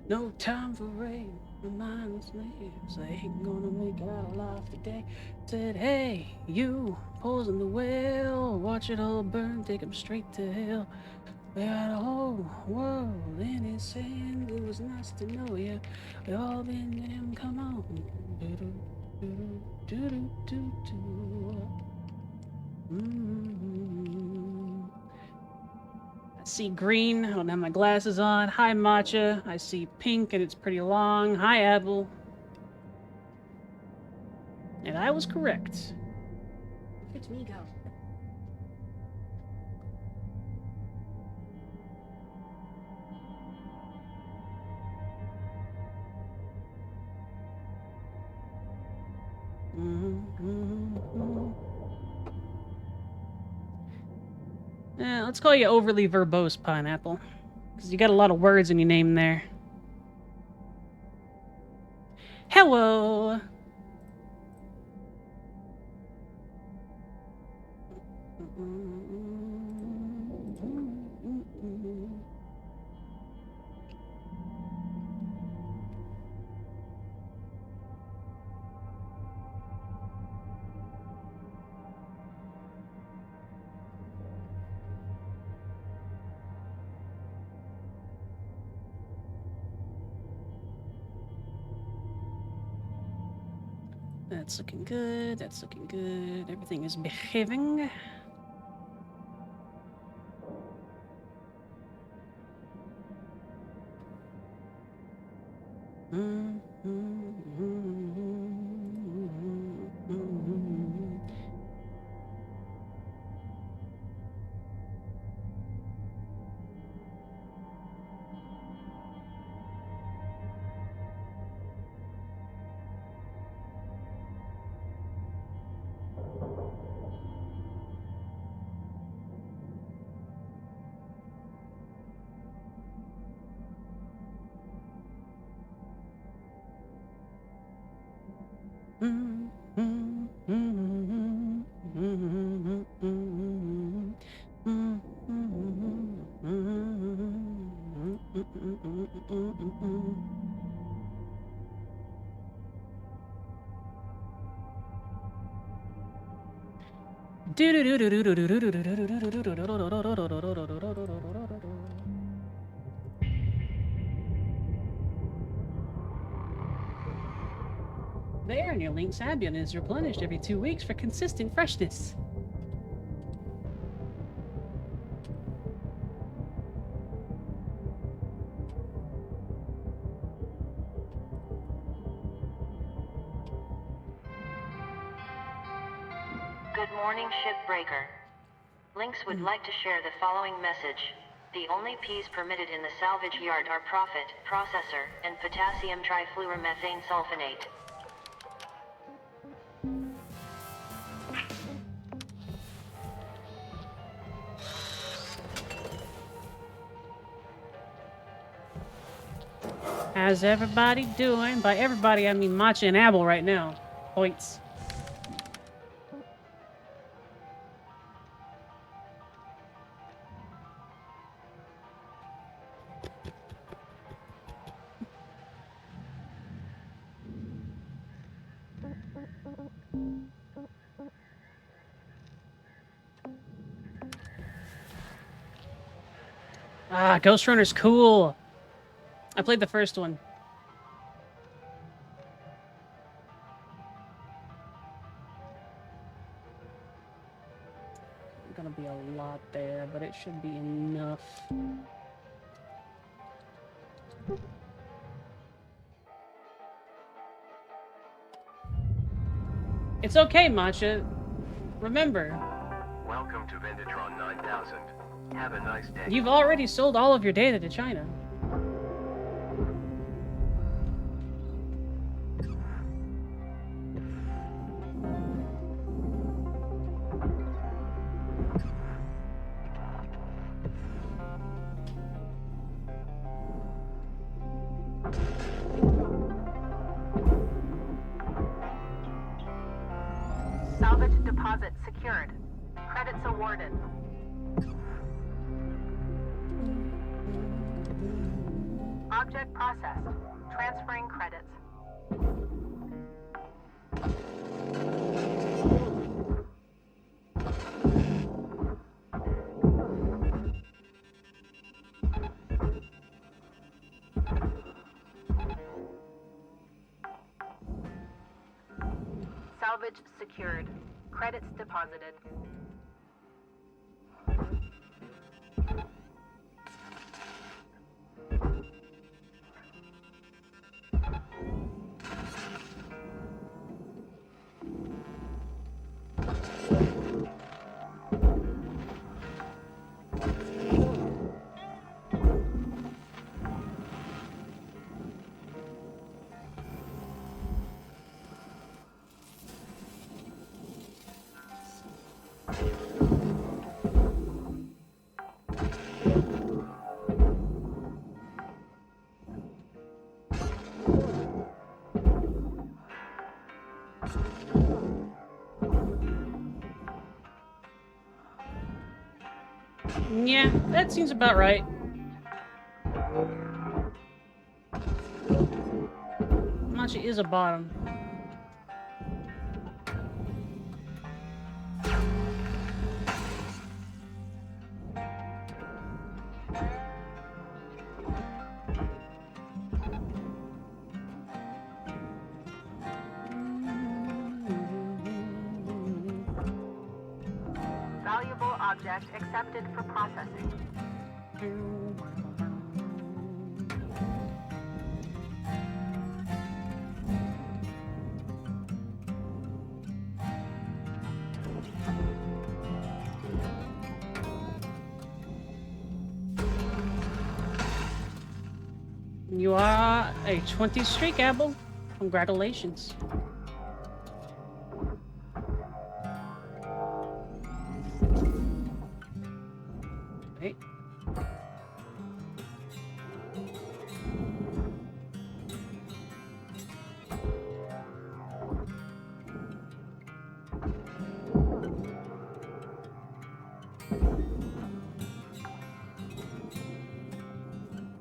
No time for rain, my mind's leaves. I ain't gonna make it out alive today. Said, hey, you, pulls in the well, watch it all burn, take 'em straight to hell. We got a whole world in his hands. It was nice to know you. We all been to him. Come on. I see green. I don't have my glasses on. Hi, Matcha. I see pink, and it's pretty long. Hi, Apple. And I was correct. Look at me go. Let's call you overly verbose, Pineapple. Because you got a lot of words in your name there. Hello! That's looking good. That's looking good. Everything is behaving. There, and your Link's Albion is replenished every 2 weeks for consistent freshness. Good morning, Shipbreaker. Lynx would like to share the following message. The only peas permitted in the salvage yard are profit, processor, and potassium trifluoromethane sulfonate. How's everybody doing? By everybody, I mean Matcha and Apple right now. Points. Ah, Ghost Runner's cool. I played the first one. Gonna be a lot there, but it should be enough. It's okay, Matcha. Remember, welcome to Vendatron 9000. Have a nice day. You've already sold all of your data to China. Salvage deposit secured. Credits awarded. Object processed. Transferring credits. Salvage secured. Credits deposited. Yeah, that seems about right. Machi is a bottom. Valuable object accepted for processing. You are a 20 streak, Abel. Congratulations. Hey.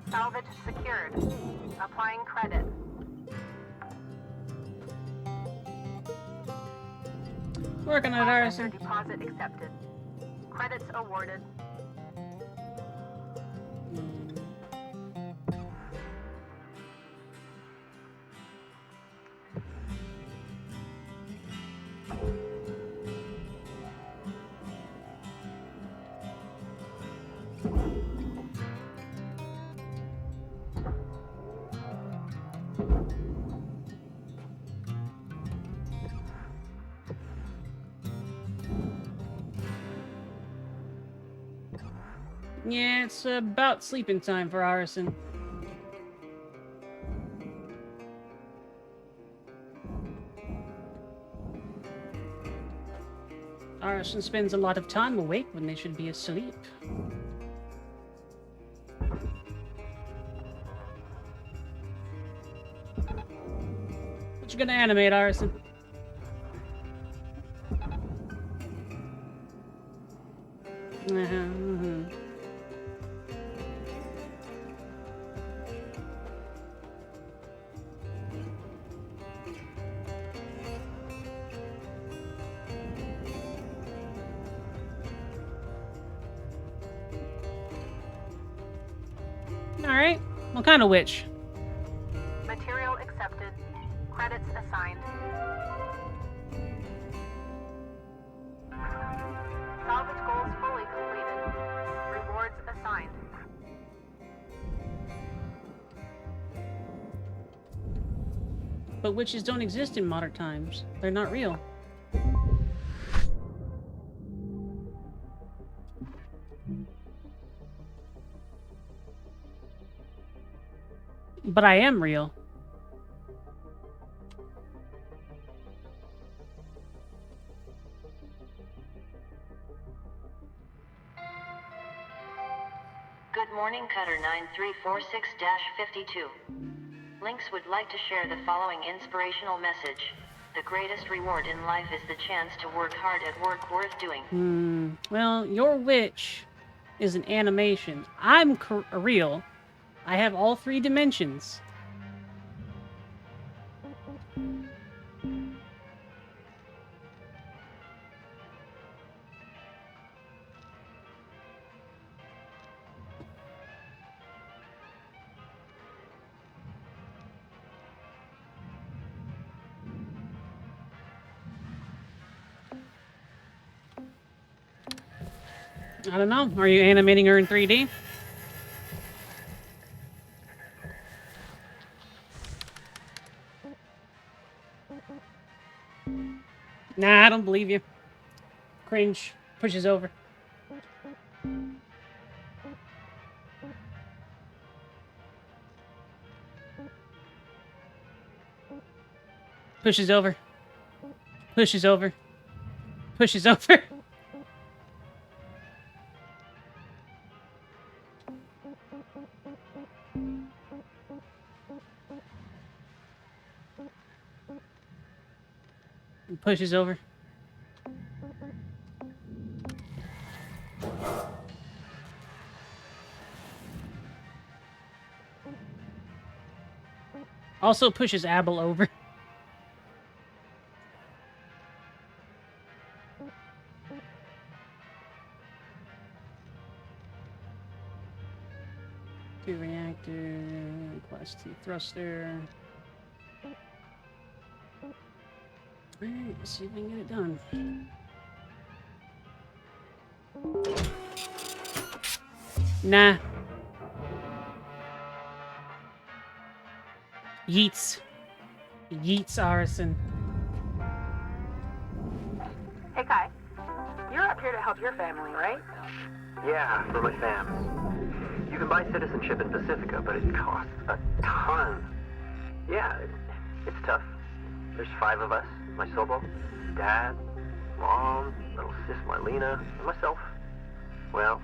Salvage secured. Applying credit. Working on it, Arson. Deposit accepted. Credits awarded. Yeah, it's about sleeping time for Arson. Arson spends a lot of time awake when they should be asleep. What you gonna animate, Arson? Alright. What kind of witch? Material accepted. Credits assigned. Salvage goals fully completed. Rewards assigned. But witches don't exist in modern times. They're not real. But I am real. Good morning, Cutter 9346-52. Lynx would like to share the following inspirational message. The greatest reward in life is the chance to work hard at work worth doing. Well, your witch is an animation. I'm real. I have all 3 dimensions. I don't know. Are you animating her in 3D? Nah, I don't believe you. Cringe. Pushes over. Pushes over. Pushes over. Pushes over. Pushes over. Also pushes Abel over. Two reactor, class T thruster. Alright, let's see if we can get it done. Nah. Yeets. Yeets Arison. Hey, Kai. You're up here to help your family, right? Yeah, for my fams. You can buy citizenship in Pacifica, but it costs a ton. Yeah, it's tough. There's 5 of us. My Sobo, Dad, Mom, little sis Marlena, and myself. Well,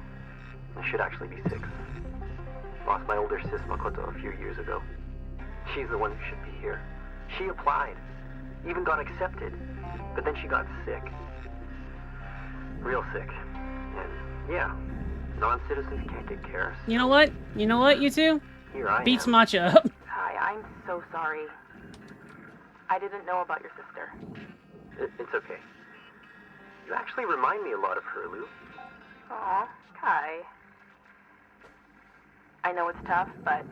there should actually be 6. Lost my older sis Makoto a few years ago. She's the one who should be here. She applied. Even got accepted. But then she got sick. Real sick. And yeah, non-citizens can't get care. You know what? You know what, you two? Here I Beats am. Matcha up. Kai, I'm so sorry. I didn't know about your sister. It's okay. You actually remind me a lot of her, Lou. Aw, Kai. I know it's tough, but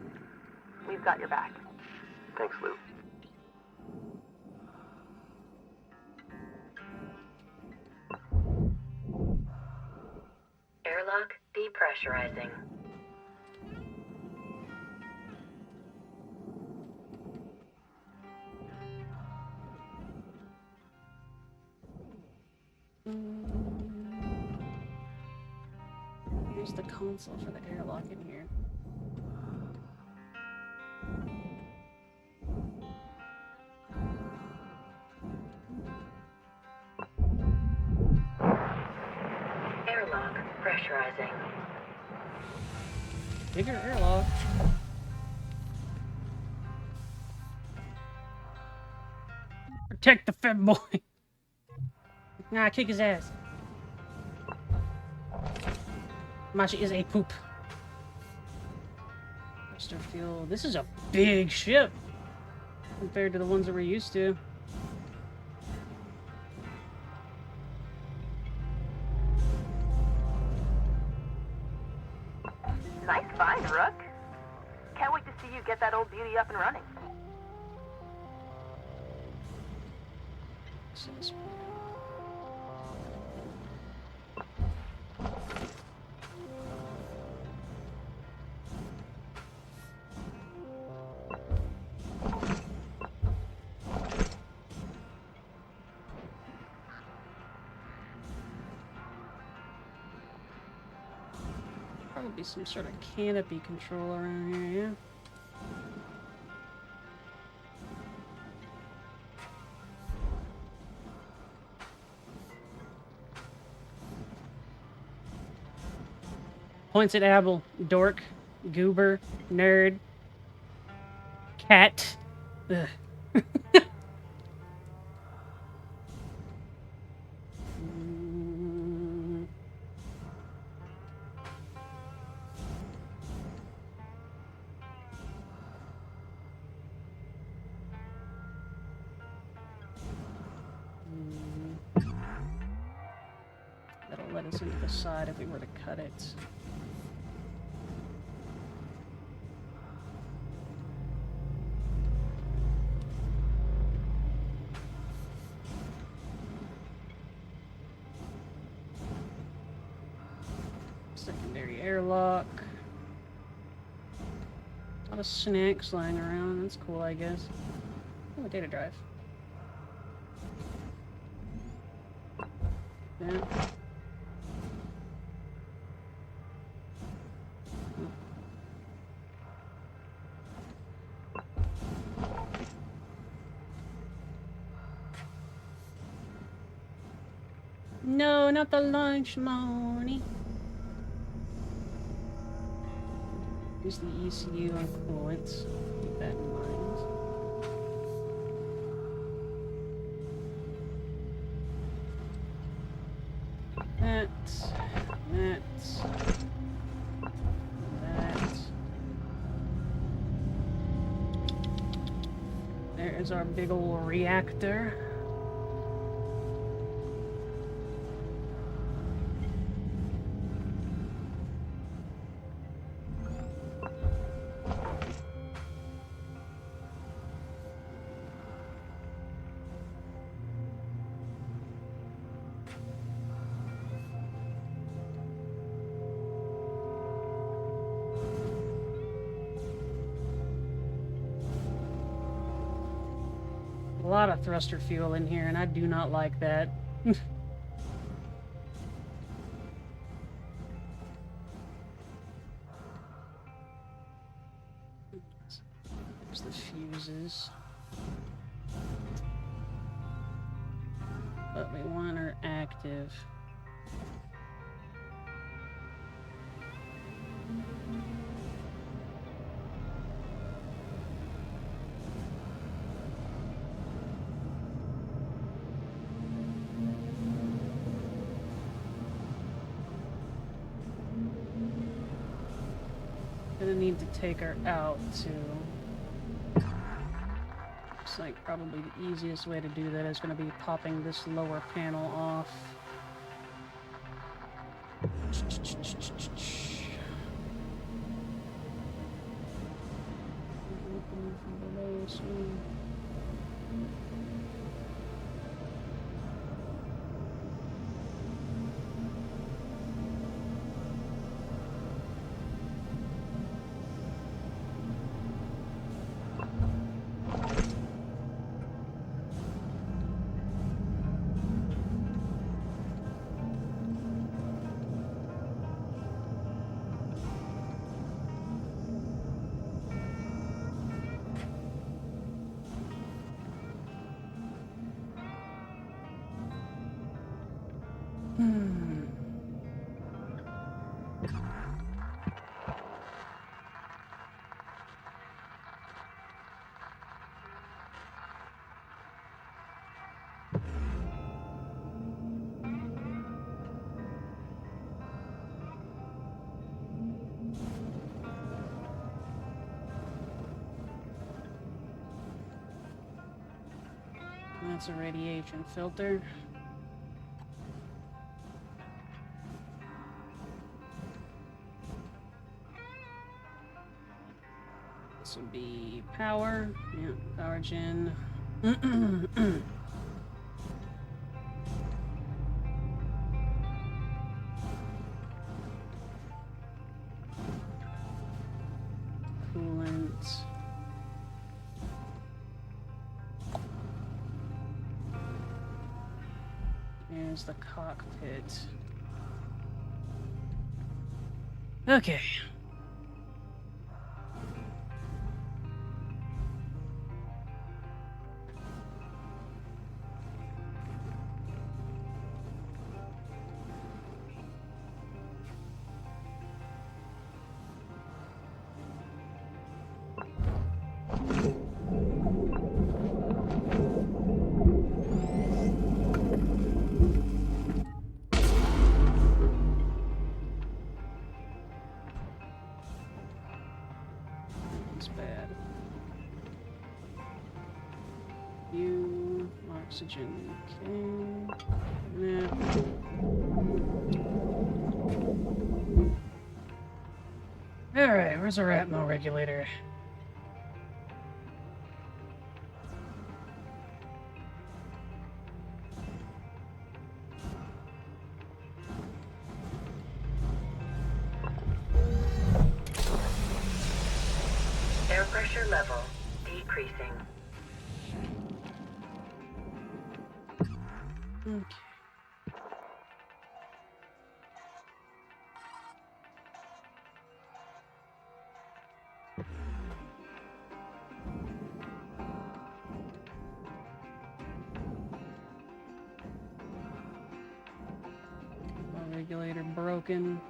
we've got your back. Thanks, Lou. Airlock depressurizing. Here's the console for the airlock in here. Airlock pressurizing. Bigger airlock. Protect the femboy. Nah, kick his ass. Machi is a poop. Thruster fuel. This is a big ship compared to the ones that we're used to. Nice find, Rook. Can't wait to see you get that old beauty up and running. Probably some sort of canopy control around here, yeah? Points at Abel. Dork. Goober. Nerd. Cat. Ugh. let us into the side if we were to cut it. Secondary airlock. A lot of snacks lying around. That's cool, I guess. Oh, a data drive. Yeah. No, not the lunch money. Use the ECU on coolant. Keep that in mind. That. There's our big ol' reactor. A lot of thruster fuel in here, and I do not like that. There's the fuses. What we want are active. Gonna need to take her out too. Looks like probably the easiest way to do that is gonna be popping this lower panel off. That's a radiation filter. This would be power. Yeah, power gen. Coolant. Here's the cockpit. Okay. Bad. You, Mark Oxygen. Okay. Yeah. Alright, where's our atmo regulator? Air pressure level decreasing. Okay. My regulator broken.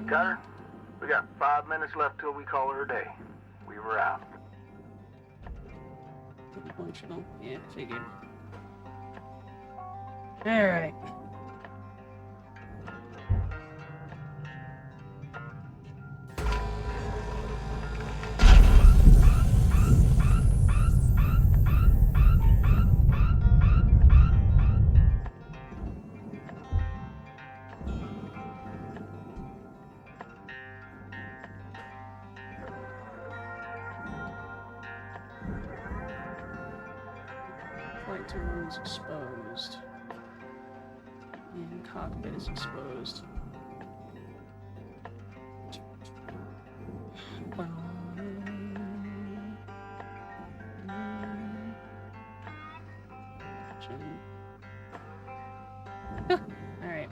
Cutter, we got 5 minutes left till we call her a day. We were out. Functional. Yeah, figured. Alright. Flight terminal is exposed. And cockpit is exposed. Alright.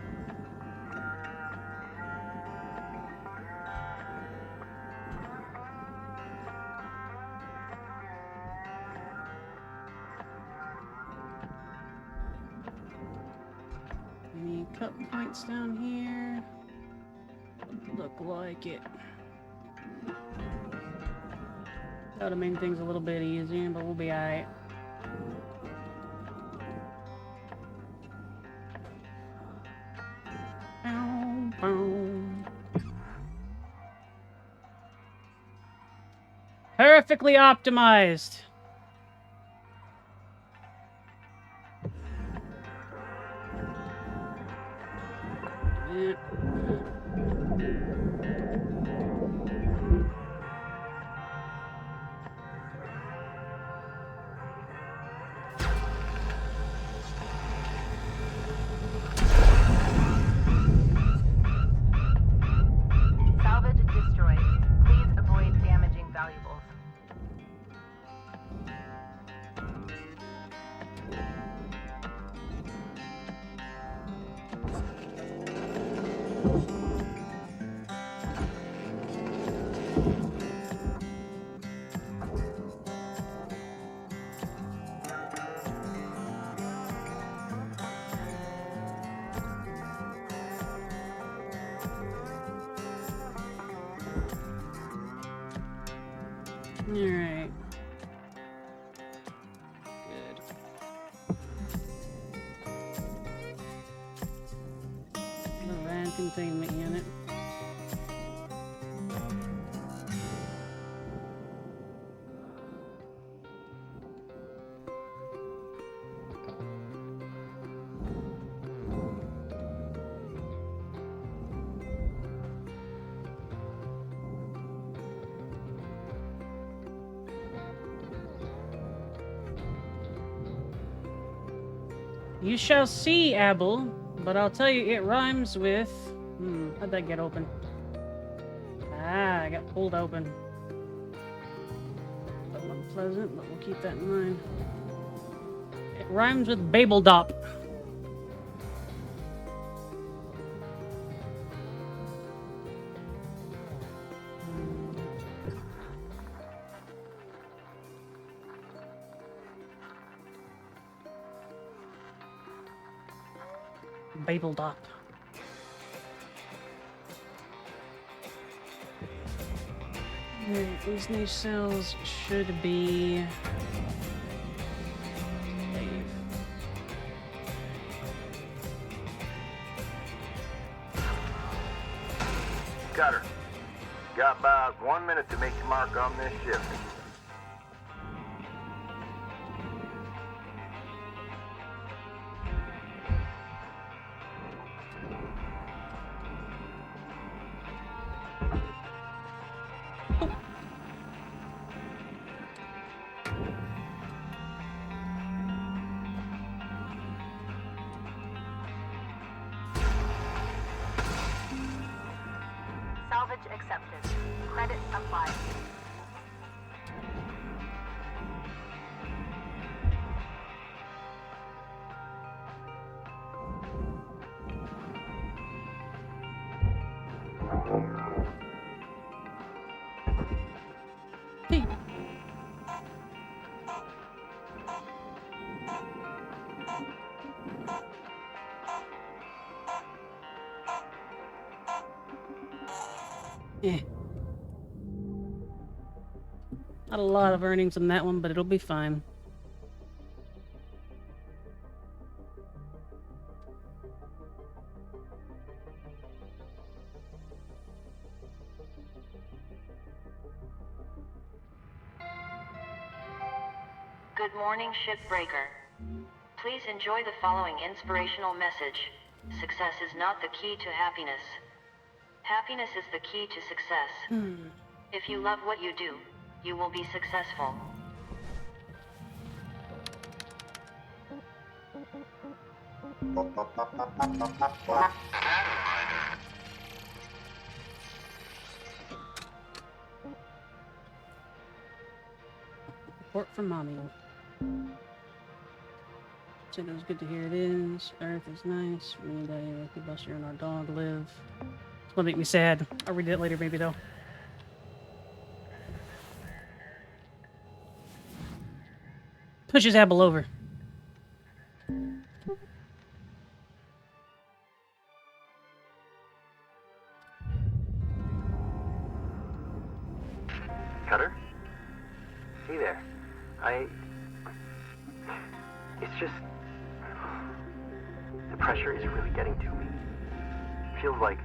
Any cut points down here? Look like it. That would have made things a little bit easier, but we'll be alright. Perfectly optimized. Yeah. Salvage destroyed. Please avoid damaging valuables. Alright. Good. The van containment unit. You shall see, Abel. But I'll tell you, it rhymes with... how'd that get open? Ah, I got pulled open. That wasn't pleasant, but we'll keep that in mind. It rhymes with Babeldop. Babeldop. Alright, these niche cells should be... Save. Cutter, got about 1 minute to make your mark on this ship. Salvage accepted. Credit applied. Hey. Eh. Not a lot of earnings on that one, but it'll be fine. Good morning, shipbreaker. Please enjoy the following inspirational message. Success is not the key to happiness. Happiness is the key to success. If you love what you do, you will be successful. Report from mommy. Said it was good to hear it is. Earth is nice. We need a Buster and our dog live. It's gonna make me sad. I'll read it later, maybe though. Push his apple over. Cutter? Hey there. It's just... The pressure is really getting to me. Feels like...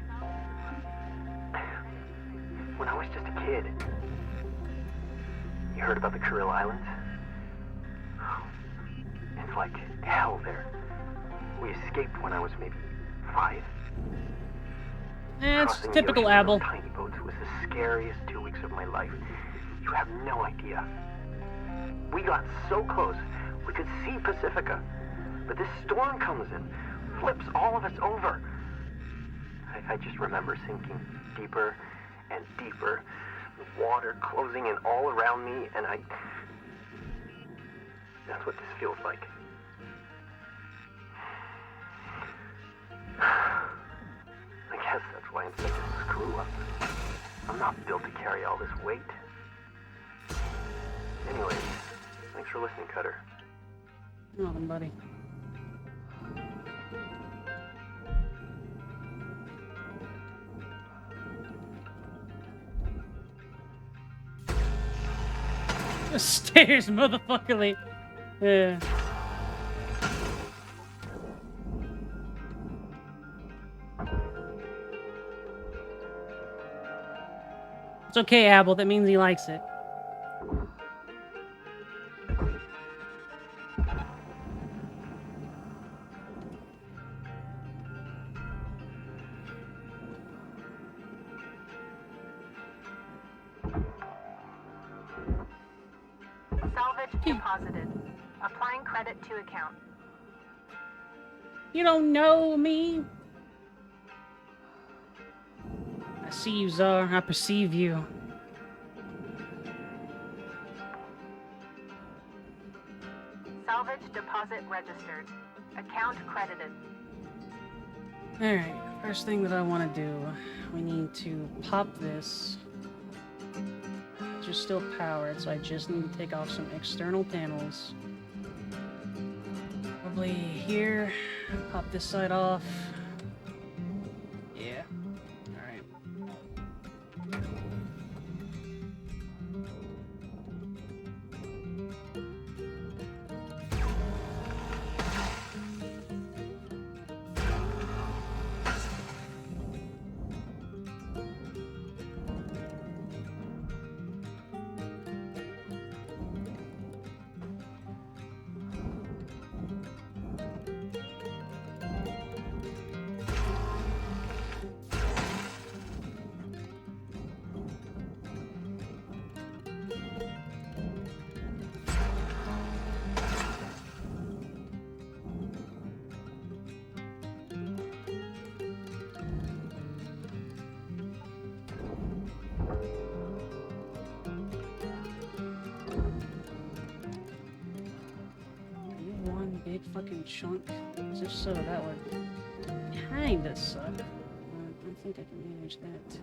When I was just a kid. You heard about the Kuril Islands? It's like hell there. We escaped when I was maybe 5. It's Crossing the typical ocean Abel. on tiny boats was the scariest 2 weeks of my life. You have no idea. We got so close, we could see Pacifica. But this storm comes in, flips all of us over. I just remember sinking deeper and deeper, the water closing in all around me, and that's what this feels like. I guess that's why I'm such a screw-up. I'm not built to carry all this weight. Anyways, thanks for listening, Cutter. You're welcome, buddy. The stairs, motherfuckerly. Yeah. It's okay, Abel. That means he likes it. Salvage deposited. Applying credit to account. You don't know me. I see you, Czar. I perceive you. Salvage deposit registered. Account credited. Alright, first thing that I want to do, we need to pop this. Just still powered, so I just need to take off some external panels. Probably here. Pop this side off. Yeah. Alright. Big fucking chunk. If so, that would kinda suck. I think I can manage that too.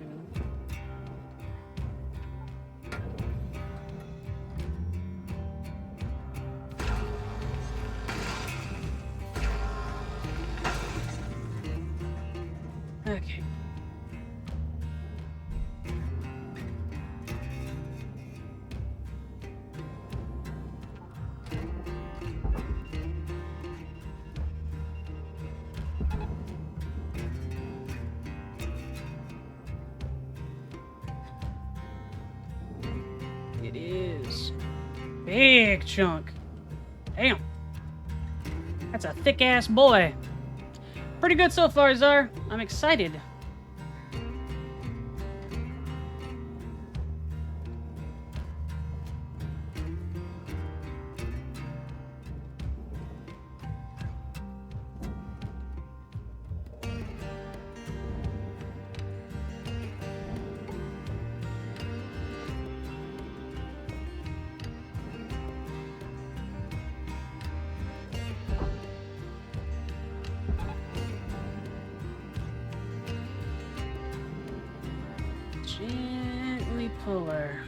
Okay. It is. Big chunk. Damn. That's a thick-ass boy. Pretty good so far, Czar. I'm excited. Gently pull her.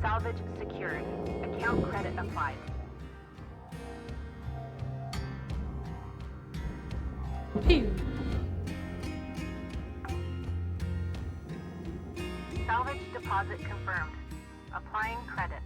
Salvage secured. Account credit applied. Pew. Salvage deposit confirmed. Applying credit.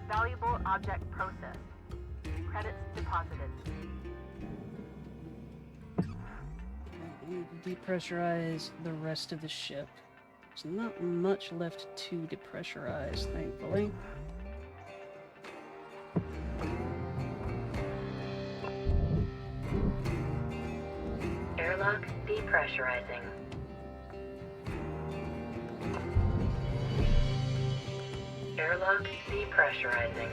Valuable object processed. Credits deposited. I need to depressurize the rest of the ship. There's not much left to depressurize, thankfully. Airlock depressurizing. Airlock depressurizing.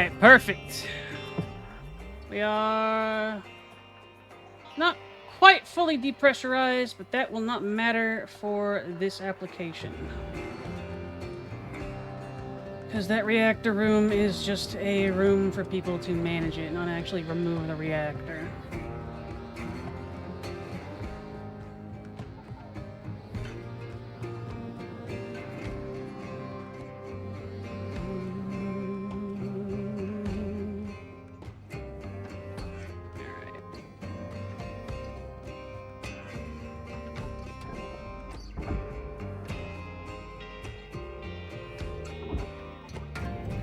Alright, perfect. We are not quite fully depressurized, but that will not matter for this application. Because that reactor room is just a room for people to manage it, not actually remove the reactor.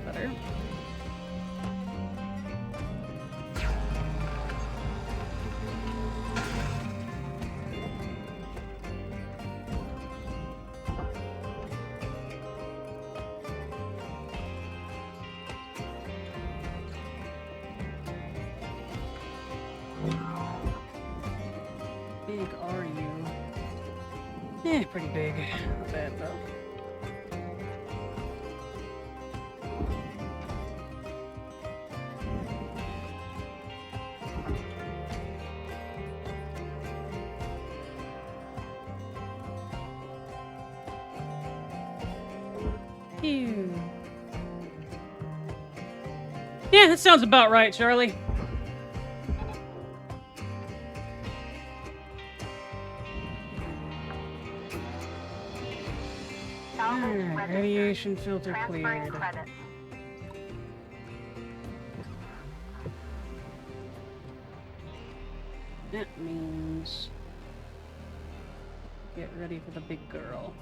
Better. Big are you? Eh, pretty big. Not bad though. Phew. Yeah, that sounds about right, Charlie. Salvage Alright, registered. radiation filter Transferring cleared. credit. That means get ready for the big girl.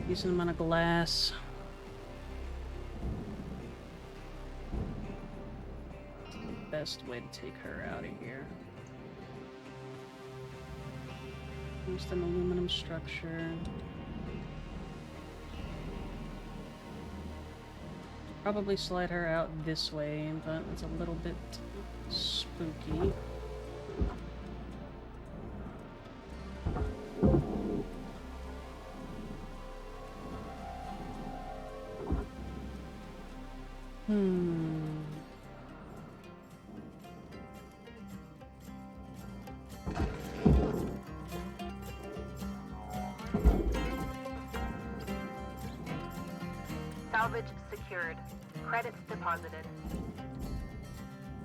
Decent amount of glass. Best way to take her out of here. Just an aluminum structure. Probably slide her out this way, but it's a little bit spooky. Salvage secured. Credits deposited.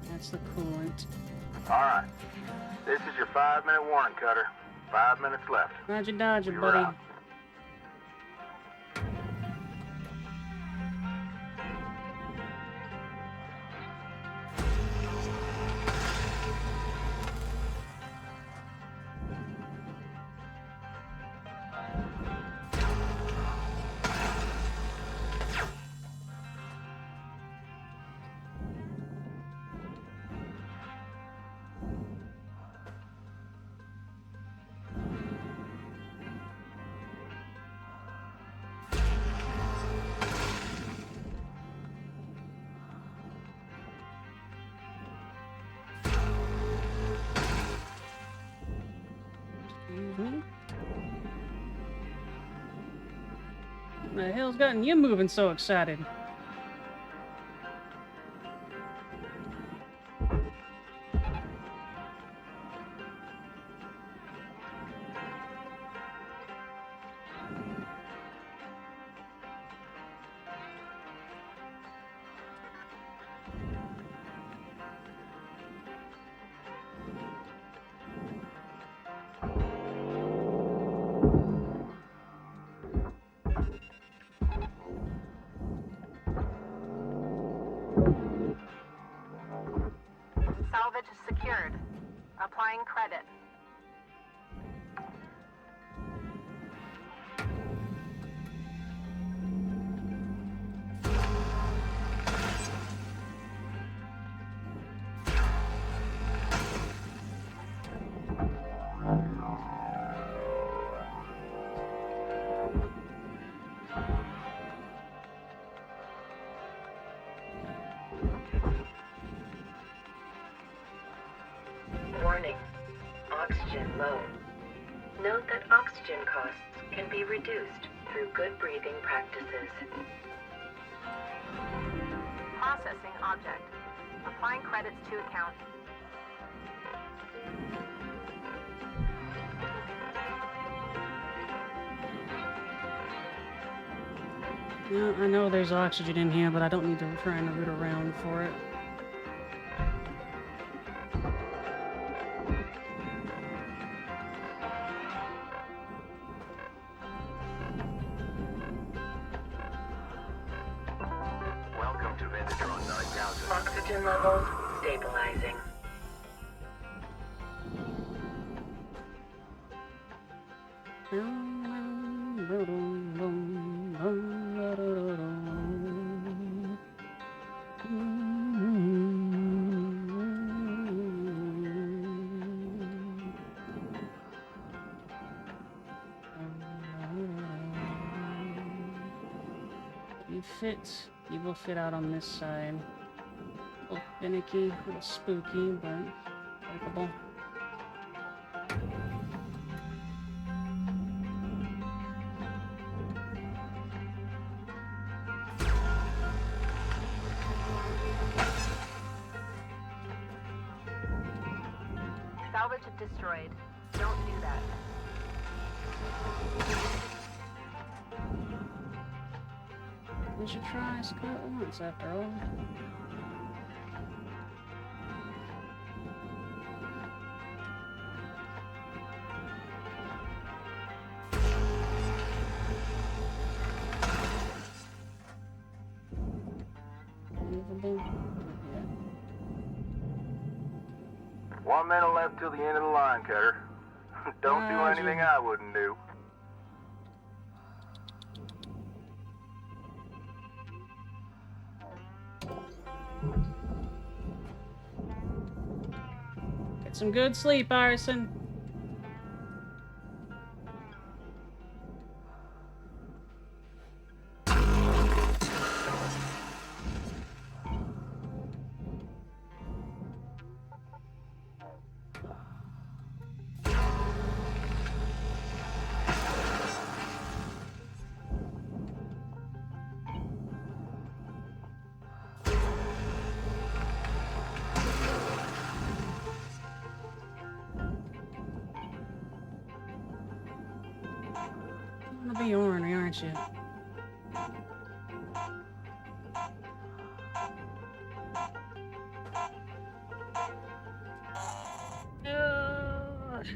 That's the coolant. All right. This is your 5-minute warning, Cutter. 5 minutes left. Roger dodger, You're buddy. out. What the hell's gotten you moving so excited? Salvage secured. Applying credit. Warning. Oxygen low. Note that oxygen costs can be reduced through good breathing practices. Processing object. Applying credits to account. Yeah, I know there's oxygen in here, but I don't need to try and root around for it. Welcome to Vendatron 9000. Oxygen levels stabilizing. You will fit out on this side. A little finicky, a little spooky, but workable. Salvage destroyed. Don't do that. We should try Scott once after all. Movable. Yeah. 1 minute left till the end of the line, Cutter. Don't do Roger. anything I wouldn't do. Get some good sleep, Arison. You're gonna be ornery, aren't you? Ugh.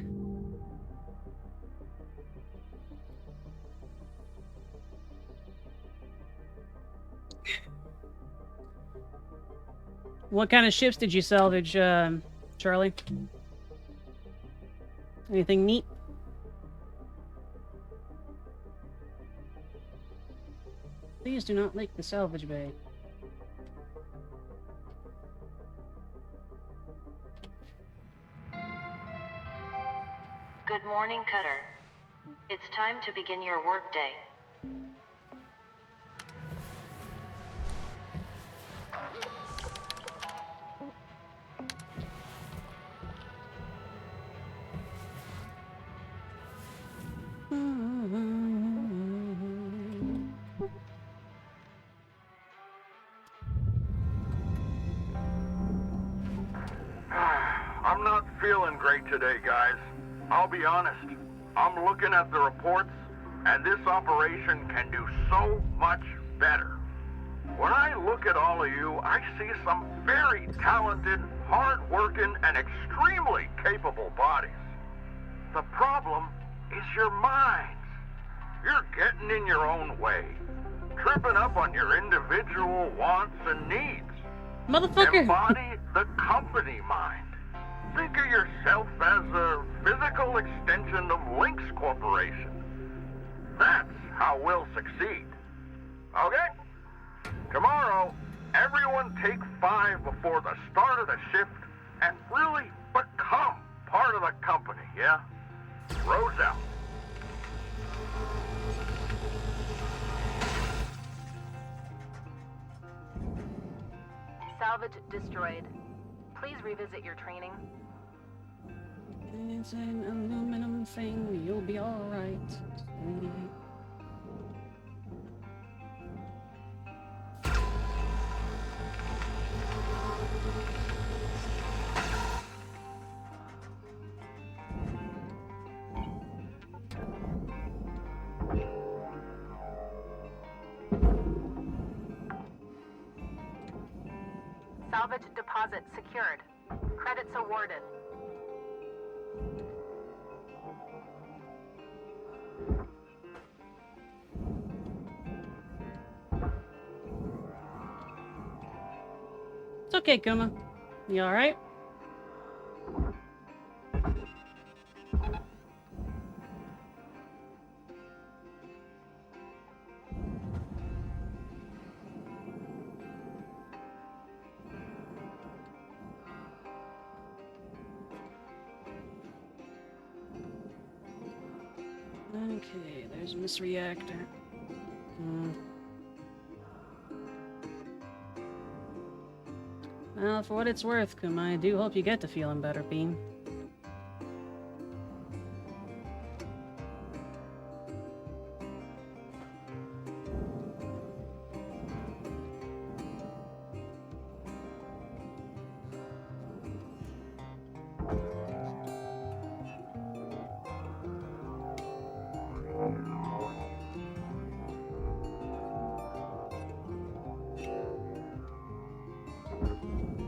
What kind of ships did you salvage, Charlie? Anything neat? Please do not leak the salvage bay. Good morning, Cutter. It's time to begin your workday. I'm not feeling great today, guys. I'll be honest. I'm looking at the reports, and this operation can do so much better. When I look at all of you, I see some very talented, hard-working, and extremely capable bodies. The problem is your minds. You're getting in your own way, tripping up on your individual wants and needs. Motherfucker! Embody the company mind. Think of yourself as a physical extension of Lynx Corporation. That's how we'll succeed. Okay? Tomorrow, everyone take 5 before the start of the shift and really become part of the company, yeah? Rose out. Salvage destroyed. Please revisit your training. It's an aluminum thing, you'll be alright. Salvage deposit secured. Credits awarded. It's okay, Kuma. You alright? Okay, there's Miss Reactor. Well, for what it's worth, Kuma, I do hope you get to feeling better, Bean.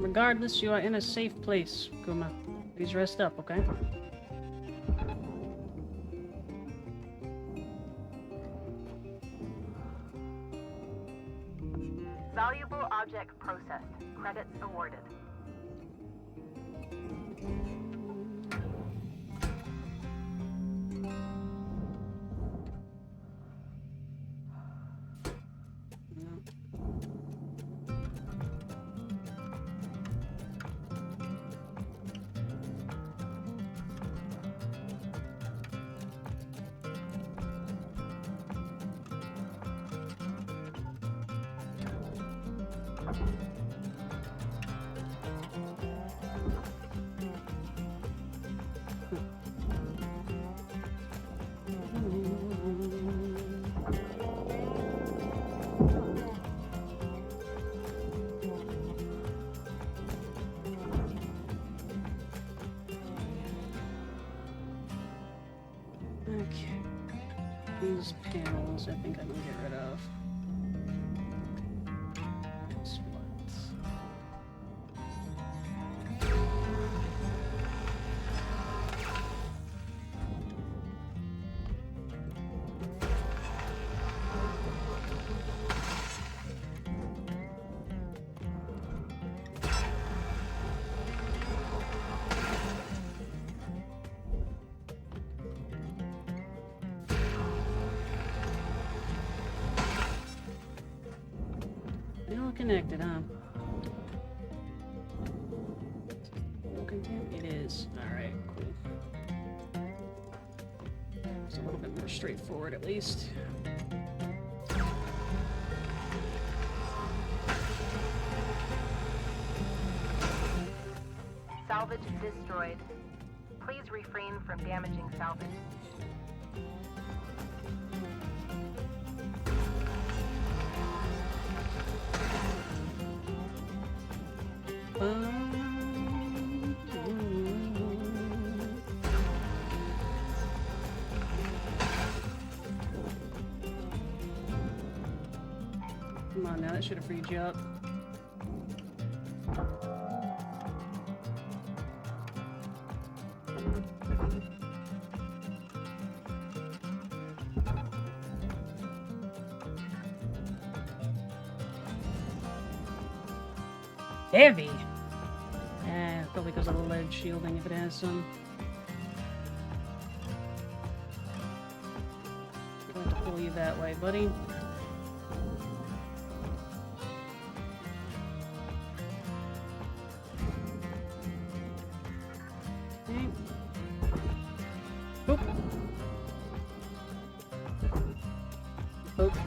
Regardless, you are in a safe place, Kuma. Please rest up, okay? Valuable object processed. Credits awarded. Okay. These panels I think I'm gonna get rid of. Spots. They're all connected, huh? No content? It is. Alright, cool. It's a little bit more straightforward, at least. Salvage destroyed. Please refrain from damaging salvage. Come on now, that should have freed you up. Heavy! Probably because of the lead shielding if it has some. I'm going to pull you that way, buddy. Okay. Boop. Boop.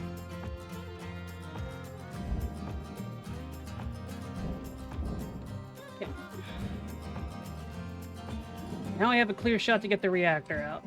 Now I have a clear shot to get the reactor out.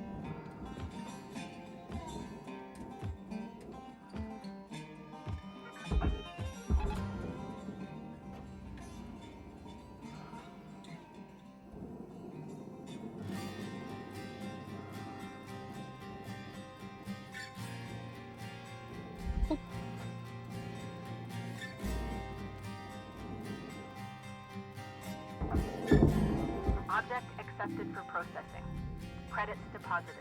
Object accepted for processing. Credits deposited.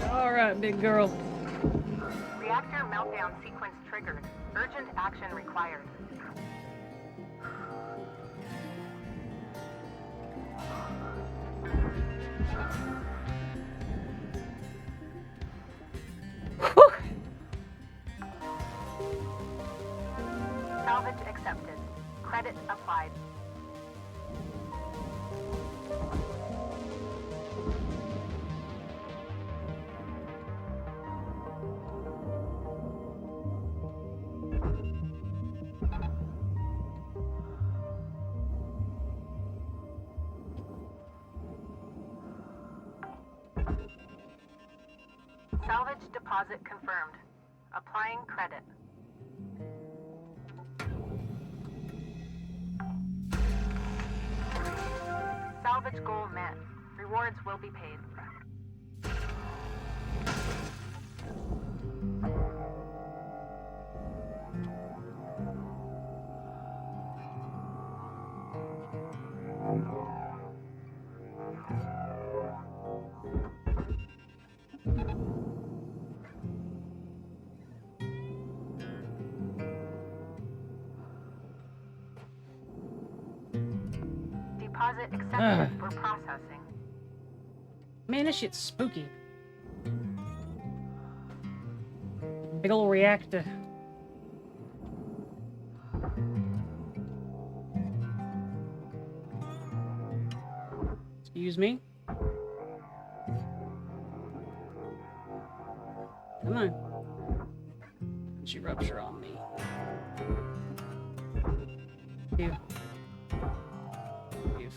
Alright, big girl. Reactor meltdown sequence triggered. Urgent action required. Whew. Salvage accepted. Credit applied. Salvage deposit confirmed. Applying credit. Salvage goal met. Rewards will be paid. Deposit accepted for processing. Man, this shit's spooky. Big ol' reactor. Excuse me? Come on. She rupture on me. Ew. Ew.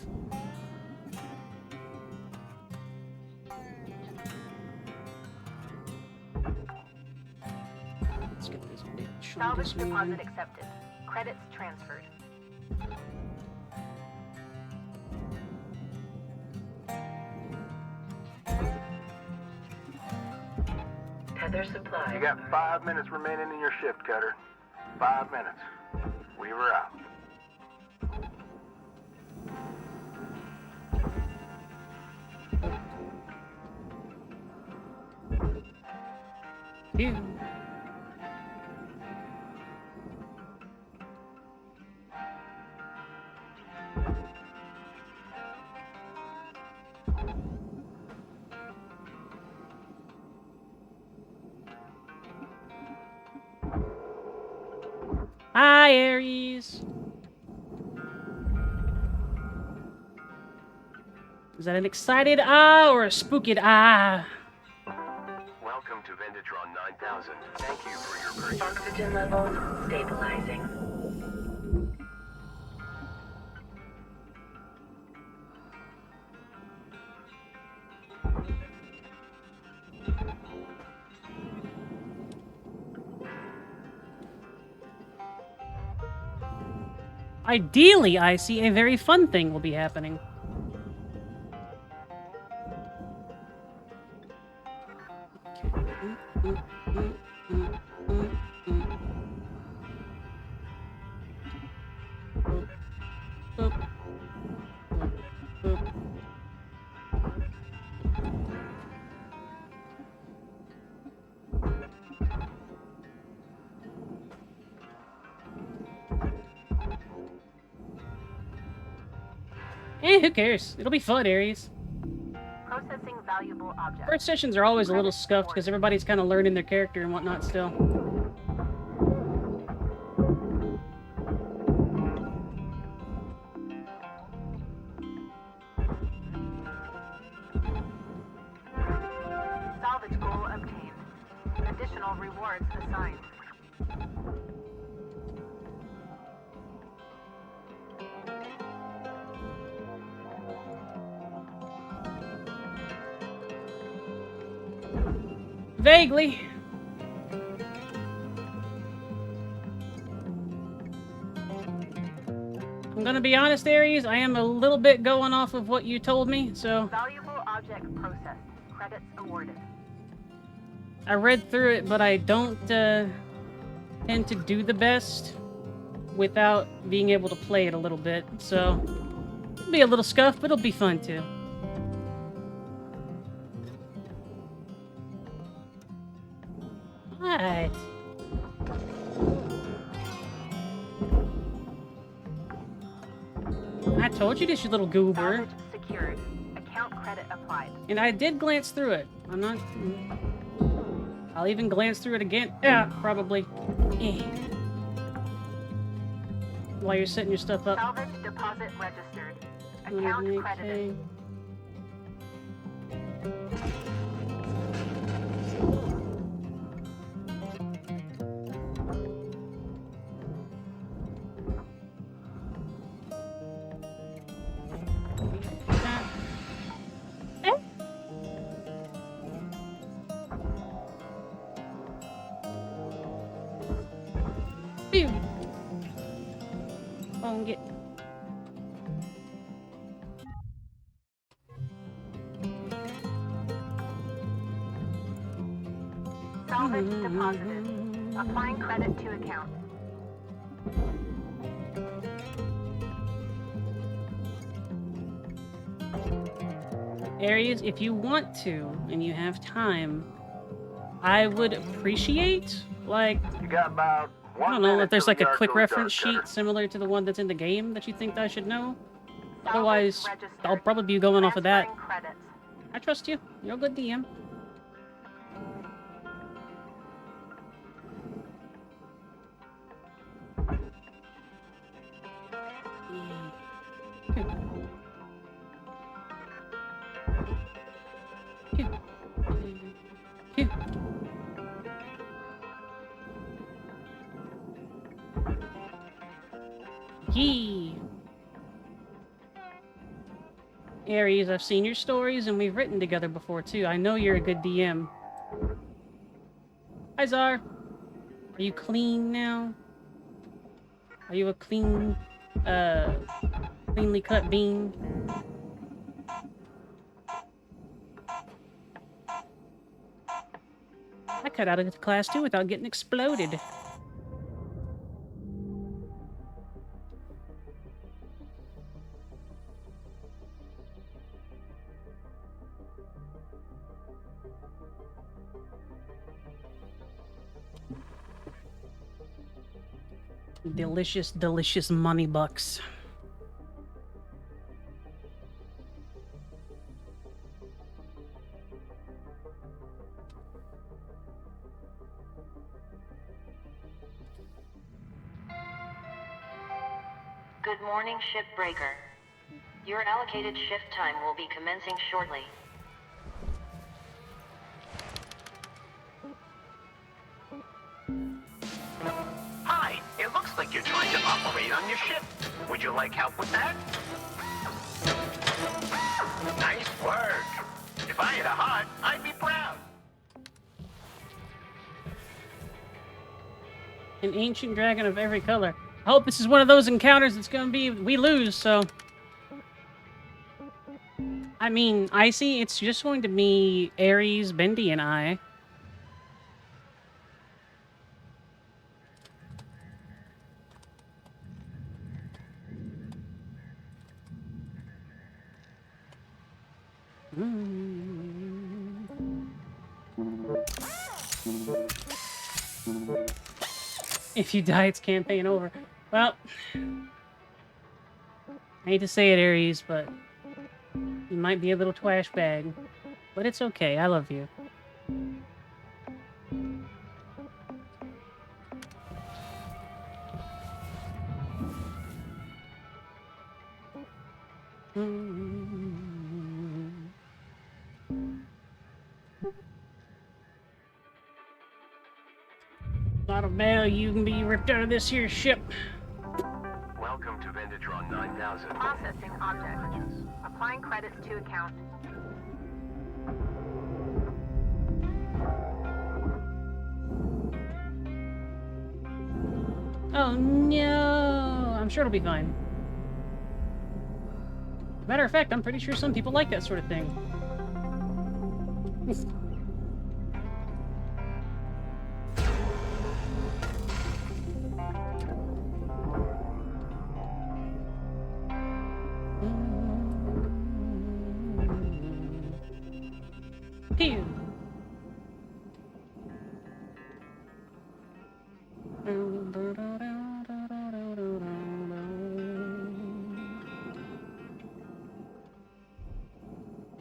Let's get this bitch on Salvage this one. deposit accepted. Credits transferred. Tether supply. You got 5 minutes remaining in your shift, Cutter. 5 minutes. Weaver out. Ew. Hi, Aries. Is that an excited ah or a spooked ah? Welcome to Vendatron 9000. Thank you for your purchase. Oxygen levels stabilizing. Ideally, I see a very fun thing will be happening. Who cares? It'll be fun, Aries. Processing valuable objects. First sessions are always a little Credit scuffed because everybody's kind of learning their character and whatnot still. Salvage goal obtained. Additional rewards assigned. Vaguely. I'm gonna be honest, Aries, I am a little bit going off of what you told me, so... Valuable object processed. Credits awarded. I read through it, but I don't tend to do the best without being able to play it a little bit, so... It'll be a little scuffed, but it'll be fun, too. What? I told you this, you little goober. Salvage secured. Account credit applied. And I did glance through it. I'm not... I'll even glance through it again. Yeah, probably. Eh. While you're setting your stuff up. Salvage deposit registered. Account credited. Get. Salvage deposited. Applying credit to account. Aries, if you want to and you have time, I would appreciate, like, You got about I don't know, if there's like a quick reference sheet similar to the one that's in the game that you think I should know. Otherwise, I'll probably be going off of that. Credits. I trust you. You're a good DM. Yee. Aries, I've seen your stories and we've written together before too. I know you're a good DM. Hi, Czar. Are you clean now? Are you a cleanly cut bean? I cut out of class too without getting exploded. Delicious, delicious money bucks. Good morning, Shipbreaker. Your allocated shift time will be commencing shortly. Hi, it looks like you're trying to operate on your ship. Would you like help with that? Nice work. If I had a heart, I'd be proud. An ancient dragon of every color. I hope this is one of those encounters that's gonna be we lose, so... I mean, Icy, it's just going to be Aries, Bendy, and I. If you die, it's campaign over. Well... I hate to say it, Aries, but you might be a little twash bag. But it's okay. I love you. A lot of value can be ripped out of this here ship. Welcome to Vendatron 9000. Processing object. Applying credits to account. Oh no! I'm sure it'll be fine. Matter of fact, I'm pretty sure some people like that sort of thing. Pew!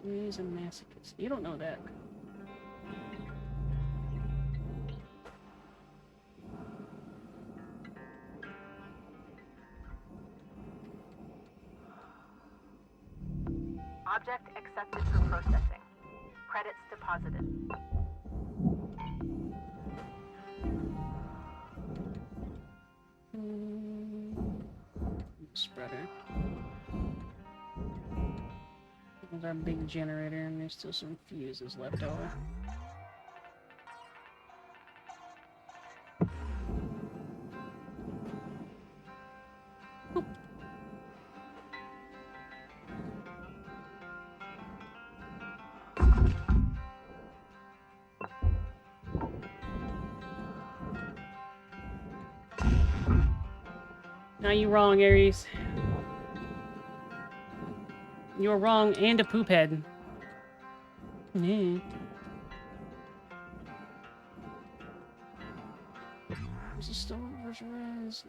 He's a masochist. You don't know that. Object accepted for processing. Credits deposited. Spreader. There's our big generator, and there's still some fuses left over. Now you're wrong, Aries. You're wrong and a poop head. Yeah. There's a storage res.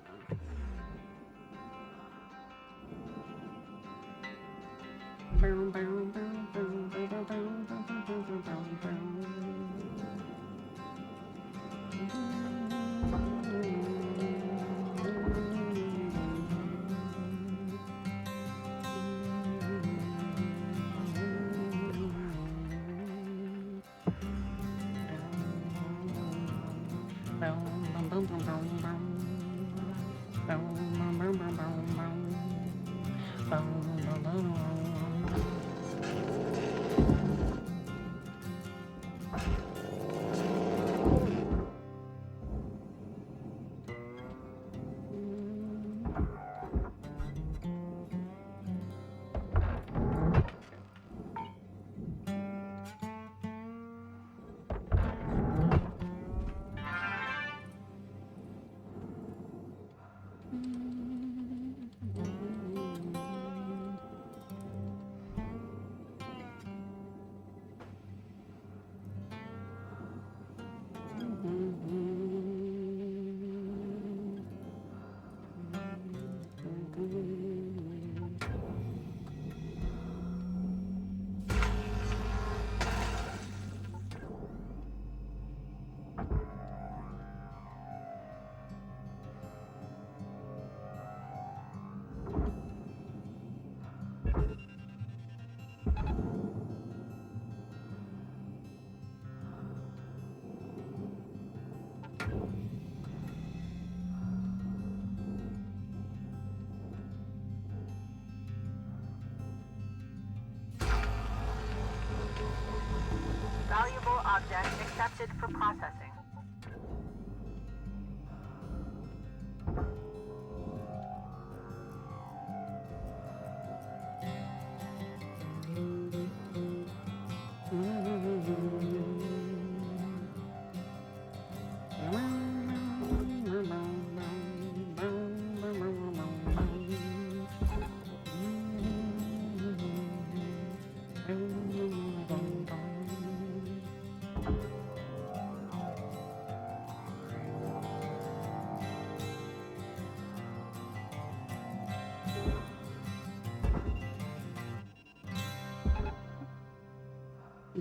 Valuable object accepted for processing.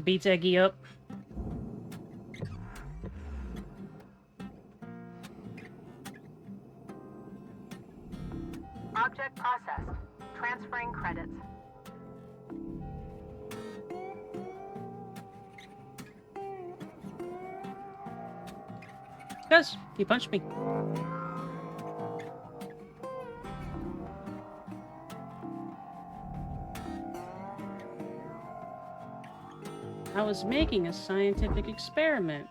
beats Eggy up. Object processed. Transferring credits. Guys, he punched me. I was making a scientific experiment.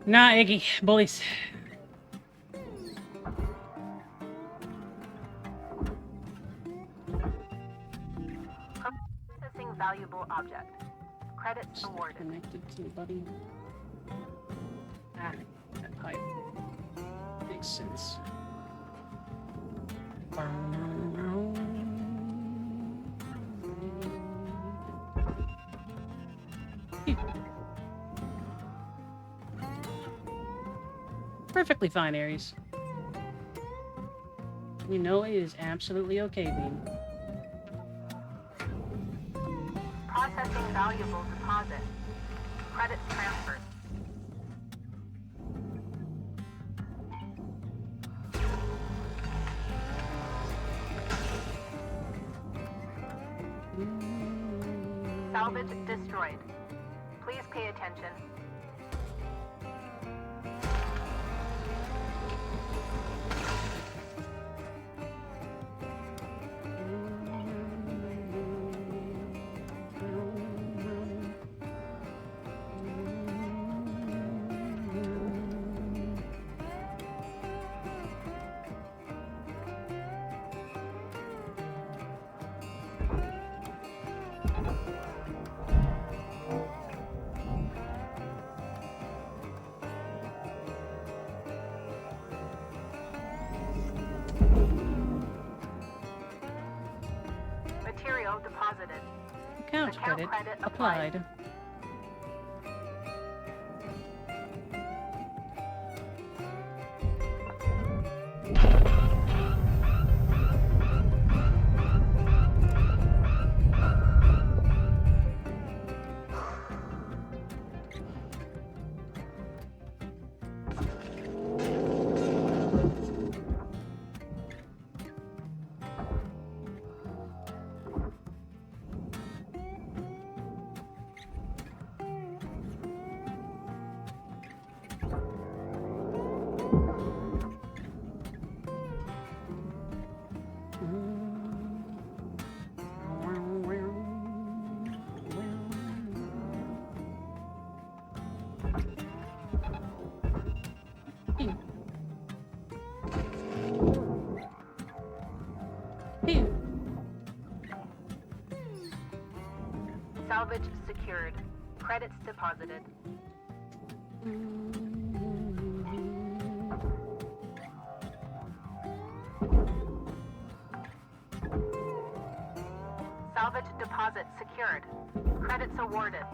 Nah, Iggy. Bullies. Processing valuable object. Credits awarded. Connected to the buddy. Ah, that pipe. Makes sense. Perfectly fine, Aries. You know it is absolutely okay, Bean. Processing valuable deposit. Credits transferred. Salvage destroyed. Please pay attention. Material deposited. Account credit applied. Salvage secured. Credits deposited. Salvage deposit secured. Credits awarded.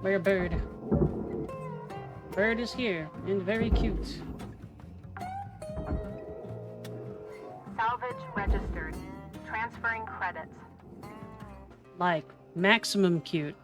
Where bird? Bird is here and very cute. Salvage registered. Transferring credits. Like, maximum cute.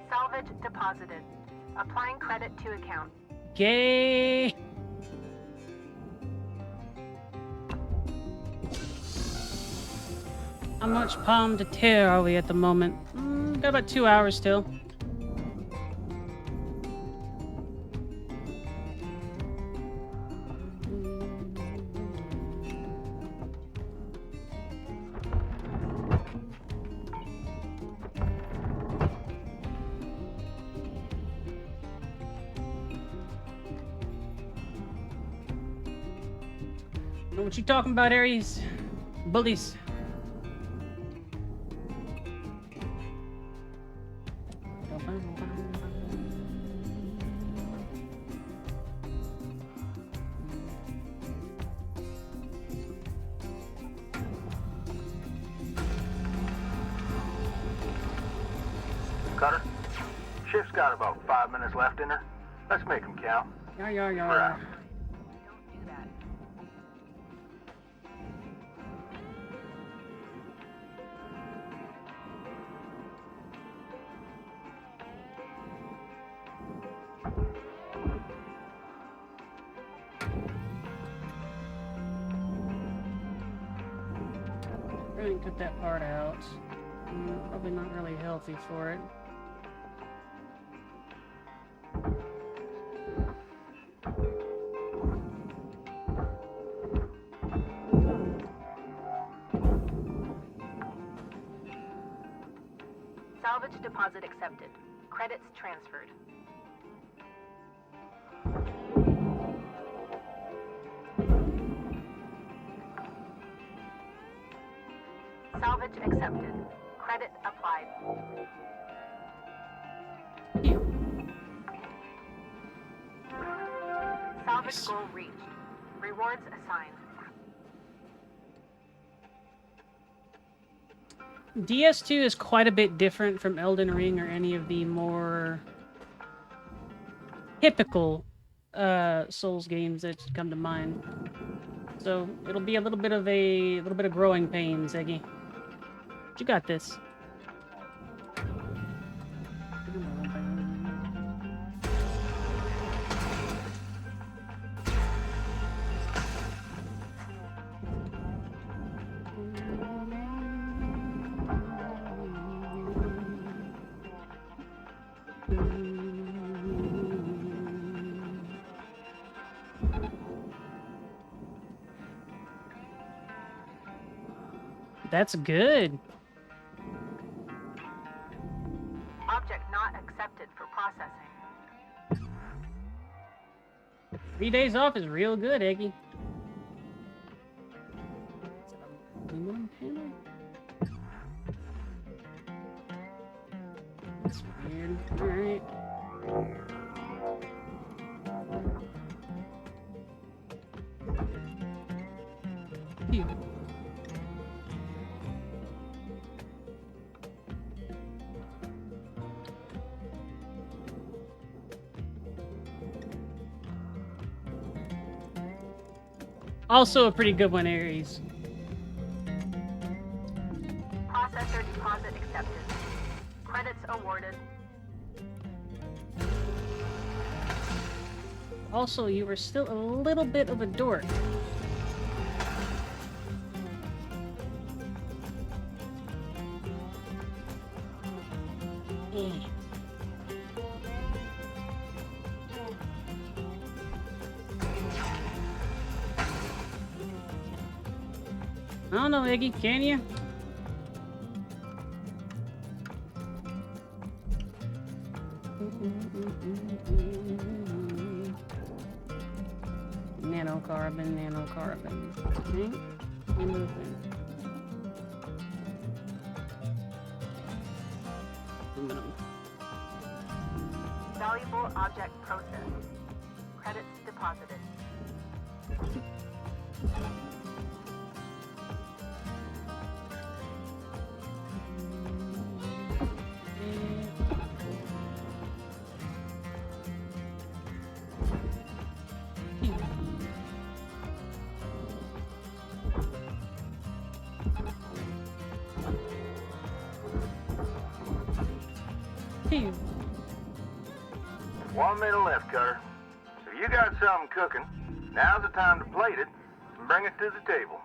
Salvage deposited. Applying credit to account. Gay. How much palm to tear are we at the moment? Got about 2 hours still. Know what you talking about, Aries? bullies. Cutter, shift's got about 5 minutes left in her. Let's make them count. Yeah. We're out. Don't do that. We're gonna cut that part out. Probably not really healthy for it. Salvage deposit accepted. Credits transferred. Salvage accepted. Credit applied. Salvage goal reached. Rewards assigned. DS2 is quite a bit different from Elden Ring or any of the more typical Souls games that come to mind. So it'll be a little bit of growing pains, Eggy. But you got this. That's good. Object not accepted for processing. 3 days off is real good, Eggy. That's weird. Alright. Phew. Also a pretty good one, Aries. Processor deposit accepted. Credits awarded. Also, you were still a little bit of a dork. Eh. I don't know, Iggy, can you? Nanocarbon. Okay. Moving. Aluminum. Valuable object processed. Credits deposited. Phew. 1 minute left, Cutter. If you got something cooking, now's the time to plate it and bring it to the table.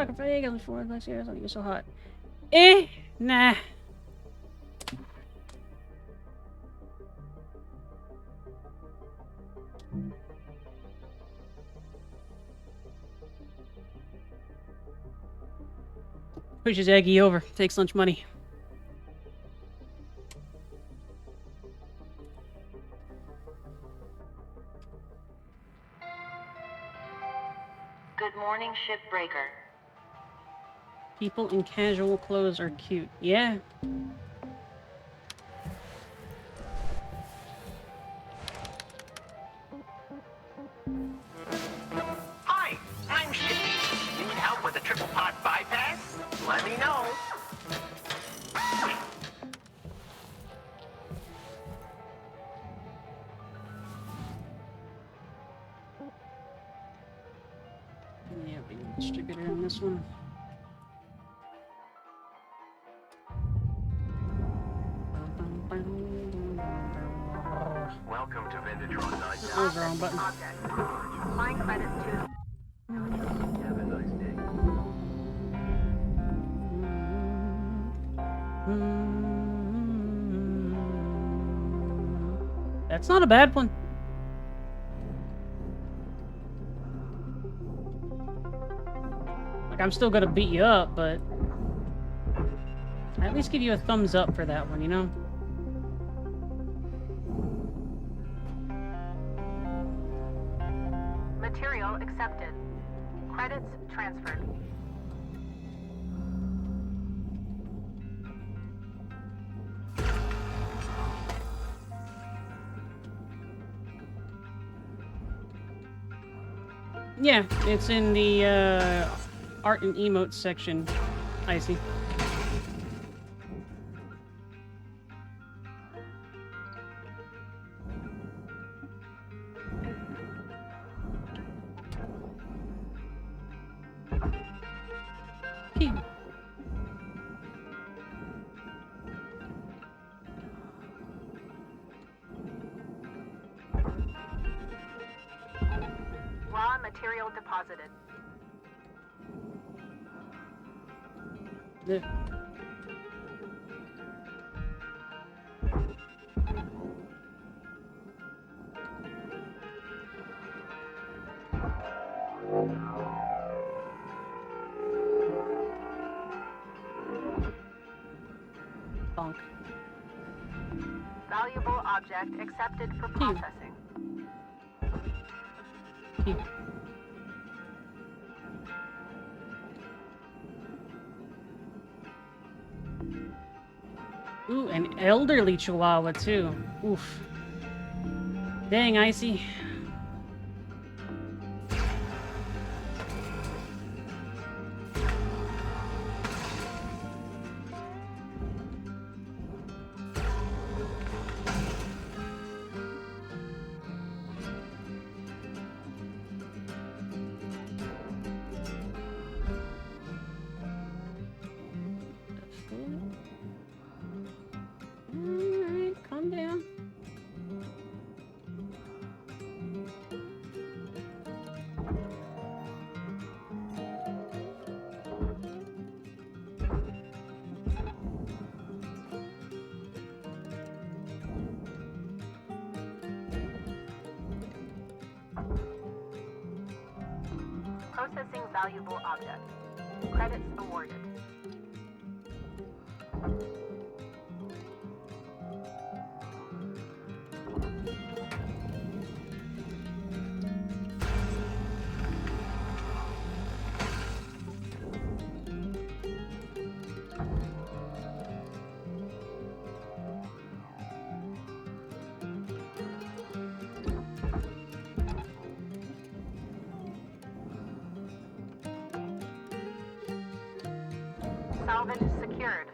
fucking fake. I was 4 last year. You're so hot. Eh? Nah. Pushes Aggie over. Takes lunch money. Good morning, shipbreaker. People in casual clothes are cute. Yeah. Hi, I'm Ship. Need help with a triple pot bypass? Let me know. Yeah, we need a distributor in this one. Welcome to Vintage on Night. That was the wrong button. Object. Applying credit to... Have a nice day. That's not a bad one. Like, I'm still gonna beat you up, but I at least give you a thumbs up for that one, you know? Material accepted. Credits transferred. Yeah, it's in the art and emotes section. I see. Pew. Raw material deposited. Yeah. Bonk. Valuable object accepted for processing. Pew. Ooh, an elderly chihuahua too. Oof. Dang, Icy. Alright, calm down. Processing valuable object. Credits awarded. Salvage secured.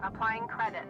Applying credit.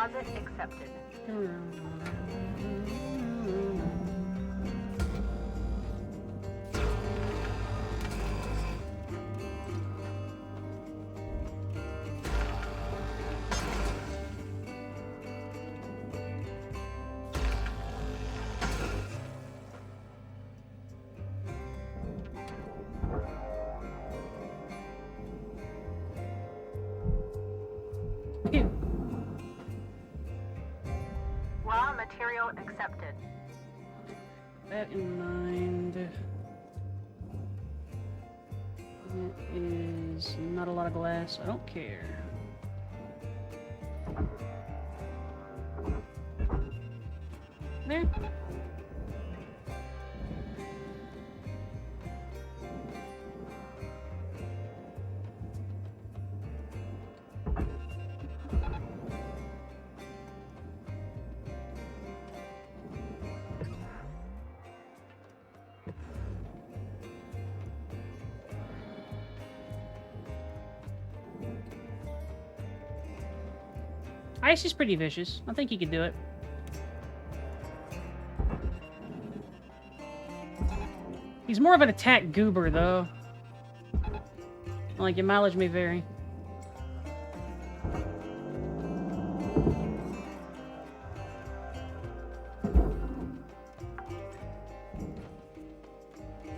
Deposit accepted. Phew. Raw material accepted. That in mind. That is not a lot of glass. I don't care. There. Ice is pretty vicious. I think he could do it. He's more of an attack goober, though. Like, your mileage may vary.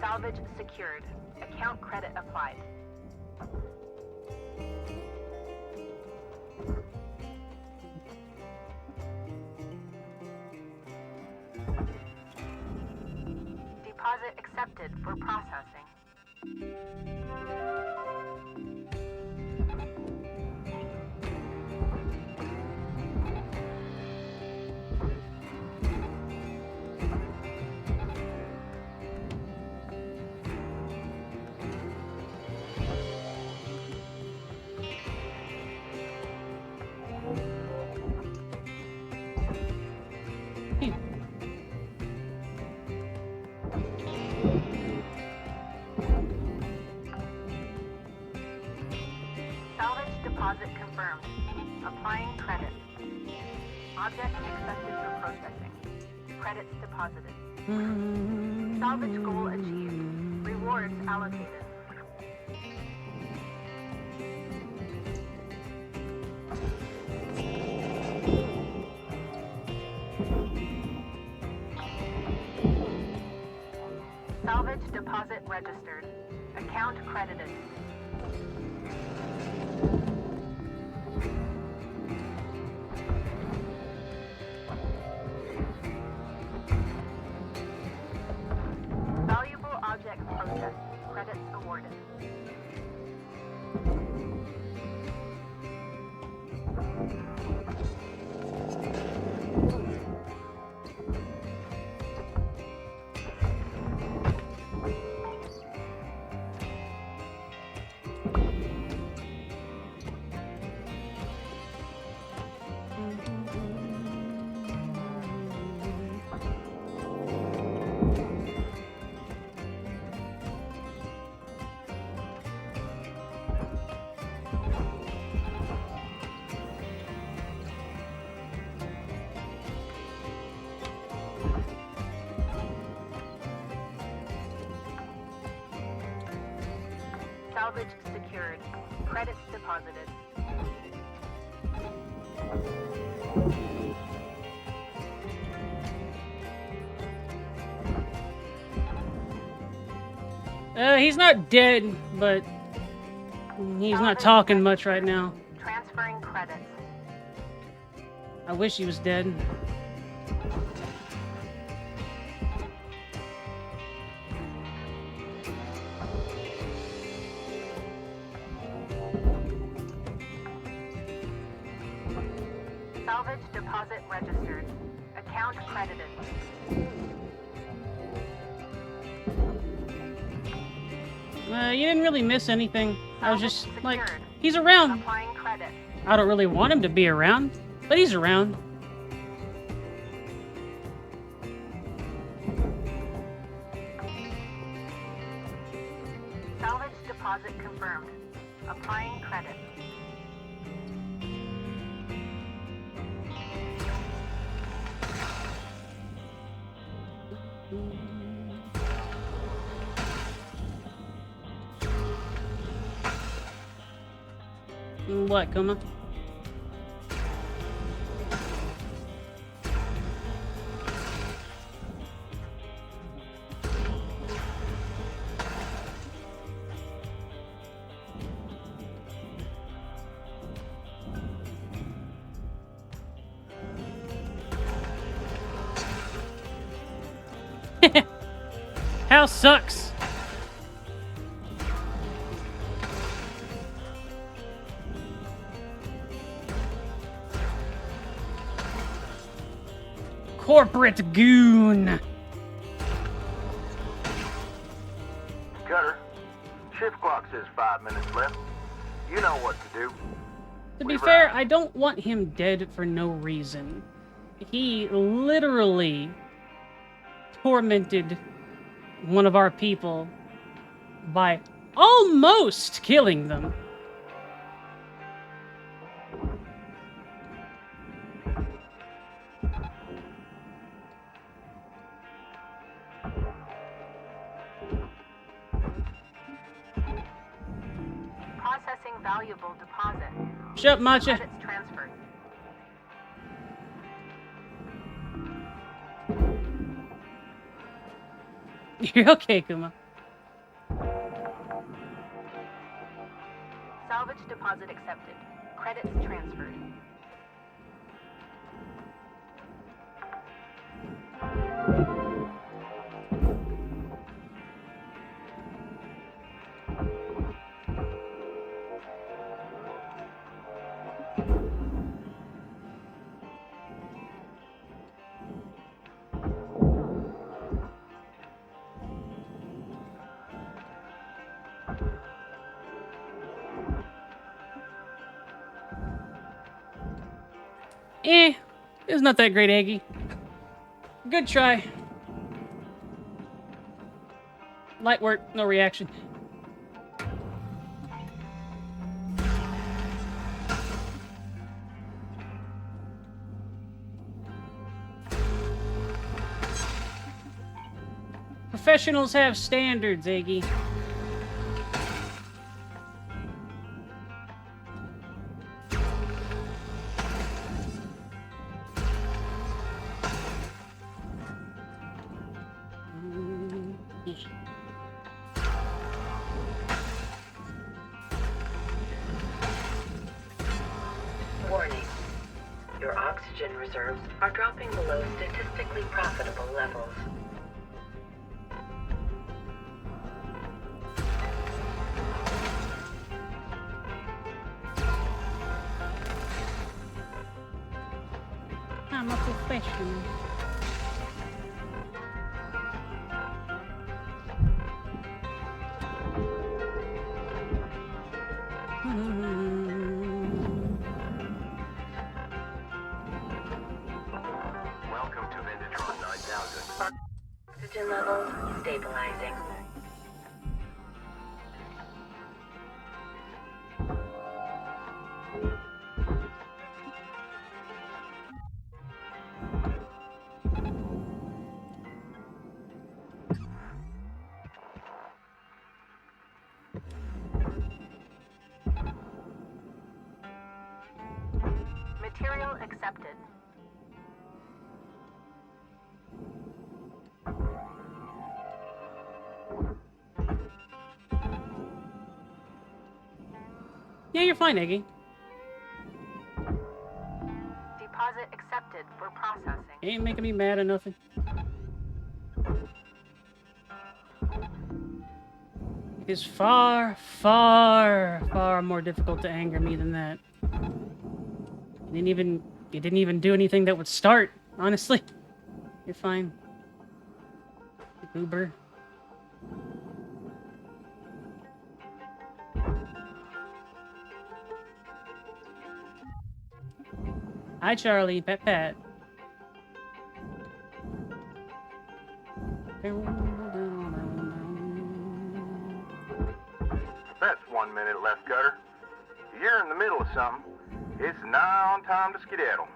Salvage secured. Account credit applied. Deposit accepted for processing. Phew. Salvage deposit confirmed. Applying credit. Object accepted for processing. Credits deposited. Salvage goal achieved. Rewards allocated. Salvage deposit registered. Account credited. Valuable object processed. Credits awarded. Salvage secured. Credits deposited. He's not dead, but he's not talking much right now. Transferring credits. I wish he was dead. Salvage deposit registered. Account credited. You didn't really miss anything. I was just Salvage like, secured. he's around. Applying credit. I don't really want him to be around, but he's around. Salvage deposit confirmed. Applying credit. What, Kuma? House sucks. Corporate goon. Cutter, shift clock says 5 minutes left. You know what to do. To be fair, I don't want him dead for no reason. He literally tormented one of our people by almost killing them. Processing valuable deposit. Shut up, Matcha. Credits transferred. You're okay, Kuma. Salvage deposit accepted. Credits transferred. It's not that great, Aggie. Good try. Light work, no reaction. Professionals have standards, Aggie. Warning. Your oxygen reserves are dropping below statistically profitable levels. I'm a professional. Welcome to Vendatron 9000. Oxygen levels stabilizing. Material accepted. Yeah, you're fine, Aggie. Deposit accepted for processing. Ain't making me mad or nothing. It is far, far, far more difficult to anger me than that. You didn't even do anything that would start, honestly. You're fine. Goober. Hi, Charlie. Pat Pat. That's 1 minute left, Cutter. You're in the middle of something. It's now on time to skedaddle.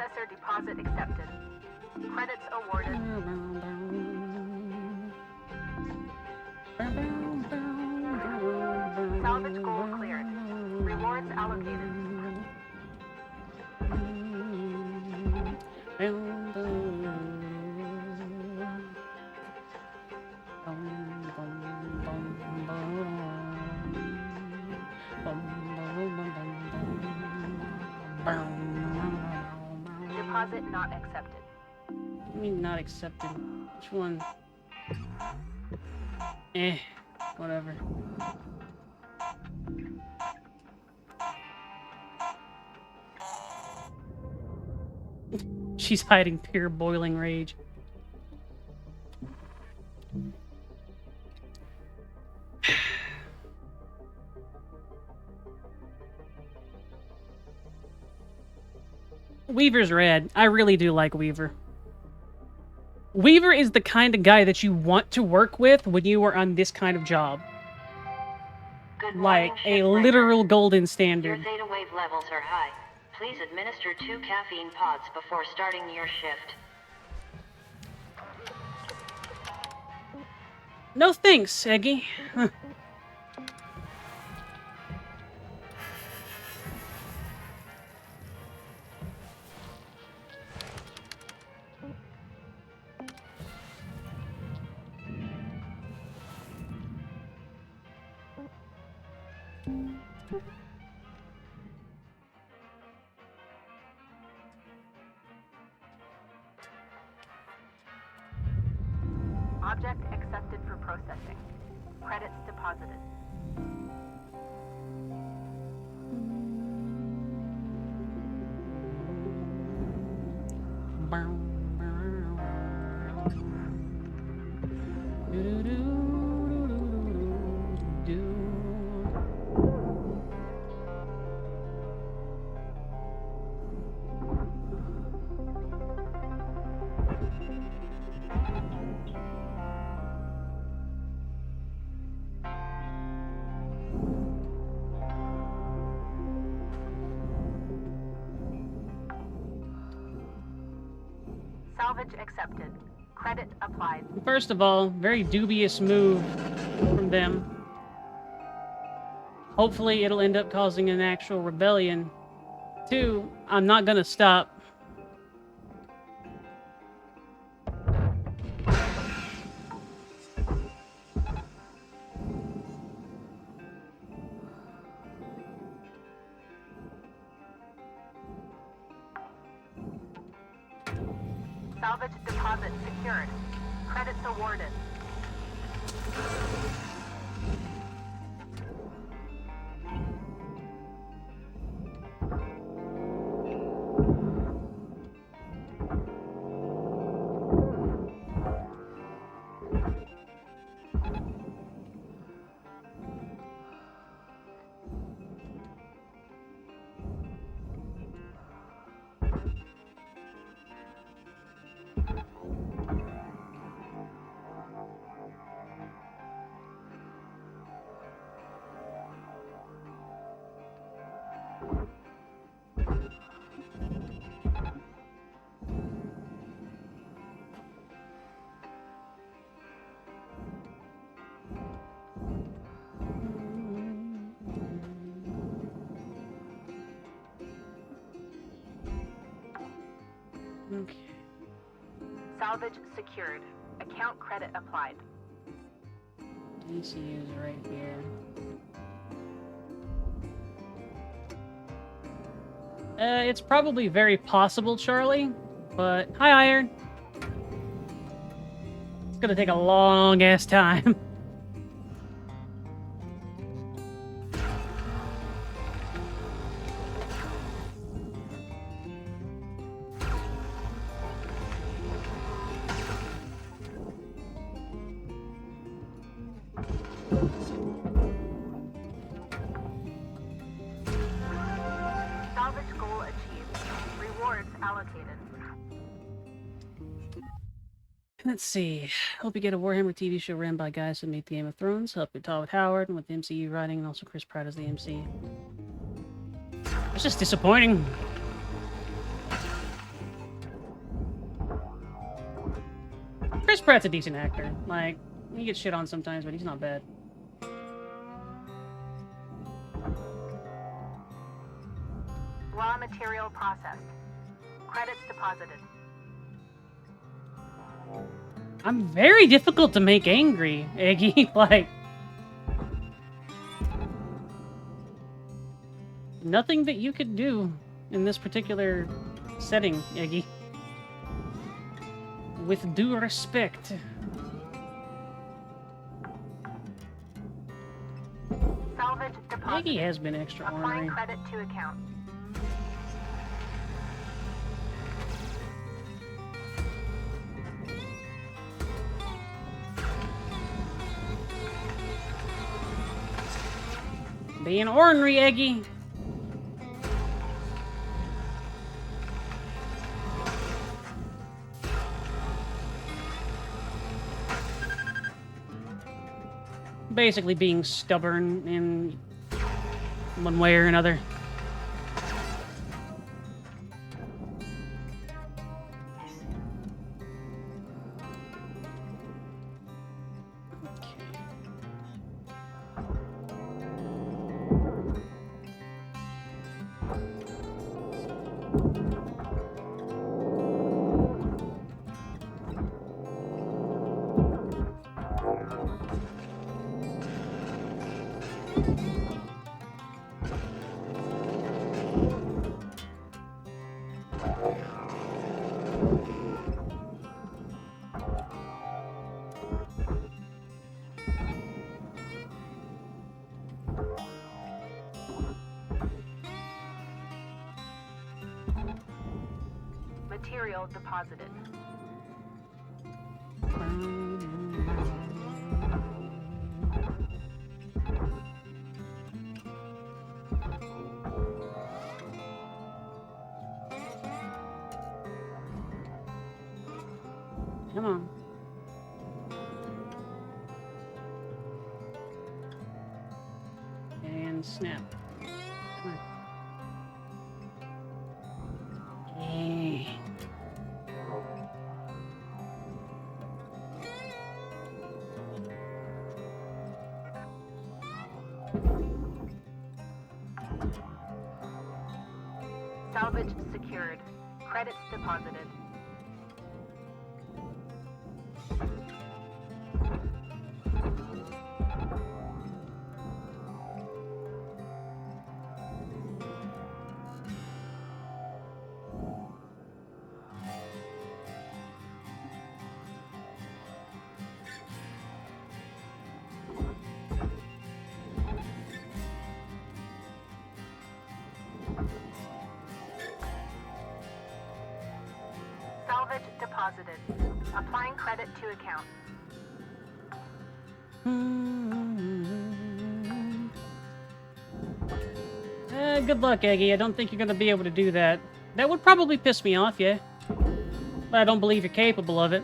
Processor deposit accepted. Credits awarded. Salvage goal cleared. Rewards allocated. Deposit not accepted. I mean, not accepted. Which one? Whatever. She's hiding pure boiling rage. Weaver's rad. I really do like Weaver. Weaver is the kind of guy that you want to work with when you are on this kind of job. Good Like morning, a shipbreaker. literal golden Your standard. theta wave levels are high. Please administer 2 caffeine pods before starting your shift. No thanks, Eggy. Huh. Object accepted for processing. Credits deposited. Salvage accepted. Credit applied. First of all, very dubious move from them. Hopefully it'll end up causing an actual rebellion. 2, I'm not gonna stop. Salvage deposit secured. Credits awarded. Okay. Salvage secured. Account credit applied. ECU is right here. It's probably very possible, Charlie, but hi, Iron. It's gonna take a long-ass time. Salvage goal achieved. Rewards allocated. Let's see. Hope you get a Warhammer TV show ran by guys who made Game of Thrones. Help you talk with Howard and with the MCU writing, and also Chris Pratt as the MC. It's just disappointing. Pratt's a decent actor. Like, he gets shit on sometimes, but he's not bad. Raw material processed. Credits deposited. I'm very difficult to make angry, Eggy. Like, nothing that you could do in this particular setting, Eggy. With due respect. Salvage deposited. Eggy has been extra Applying ornery. credit to account. Being ornery, Eggy. Basically being stubborn in one way or another. Material deposited. Come on. And snap. Come on. Yeah. Salvage secured. Credits deposited. Salvage deposited. Applying credit to account. Good luck, Eggy. I don't think you're gonna be able to do that. That would probably piss me off, yeah. But I don't believe you're capable of it.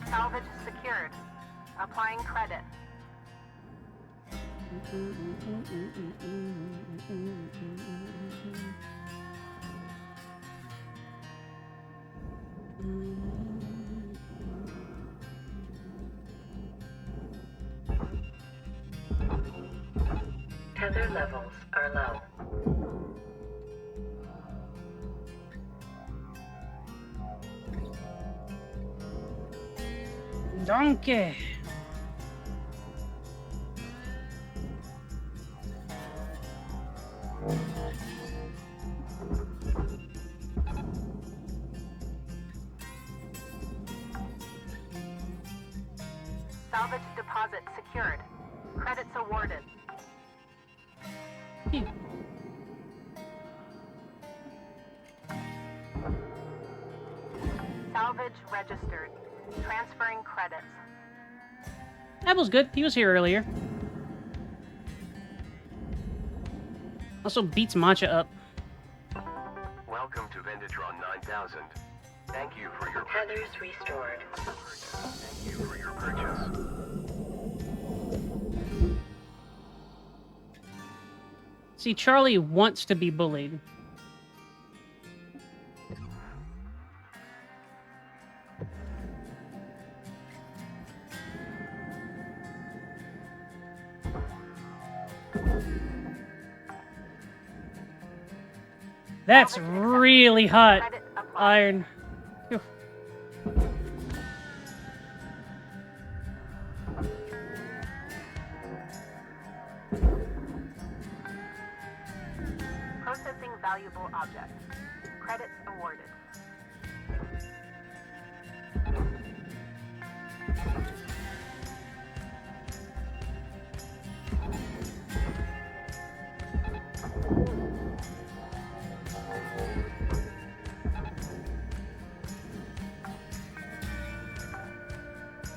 Salvage secured. Applying credit. Tether levels are low. Donkey. Salvage deposit secured. Credits awarded. Phew. Salvage registered. Transferring credits. That was good. He was here earlier. Also beats Matcha up. Welcome to Vendatron 9000. Thank you for your Tethers restored. Thank you for your purchase. See, Charlie wants to be bullied. That's Salvage accepted. really hot Credit applied. iron. Phew. Processing valuable object. Credits awarded.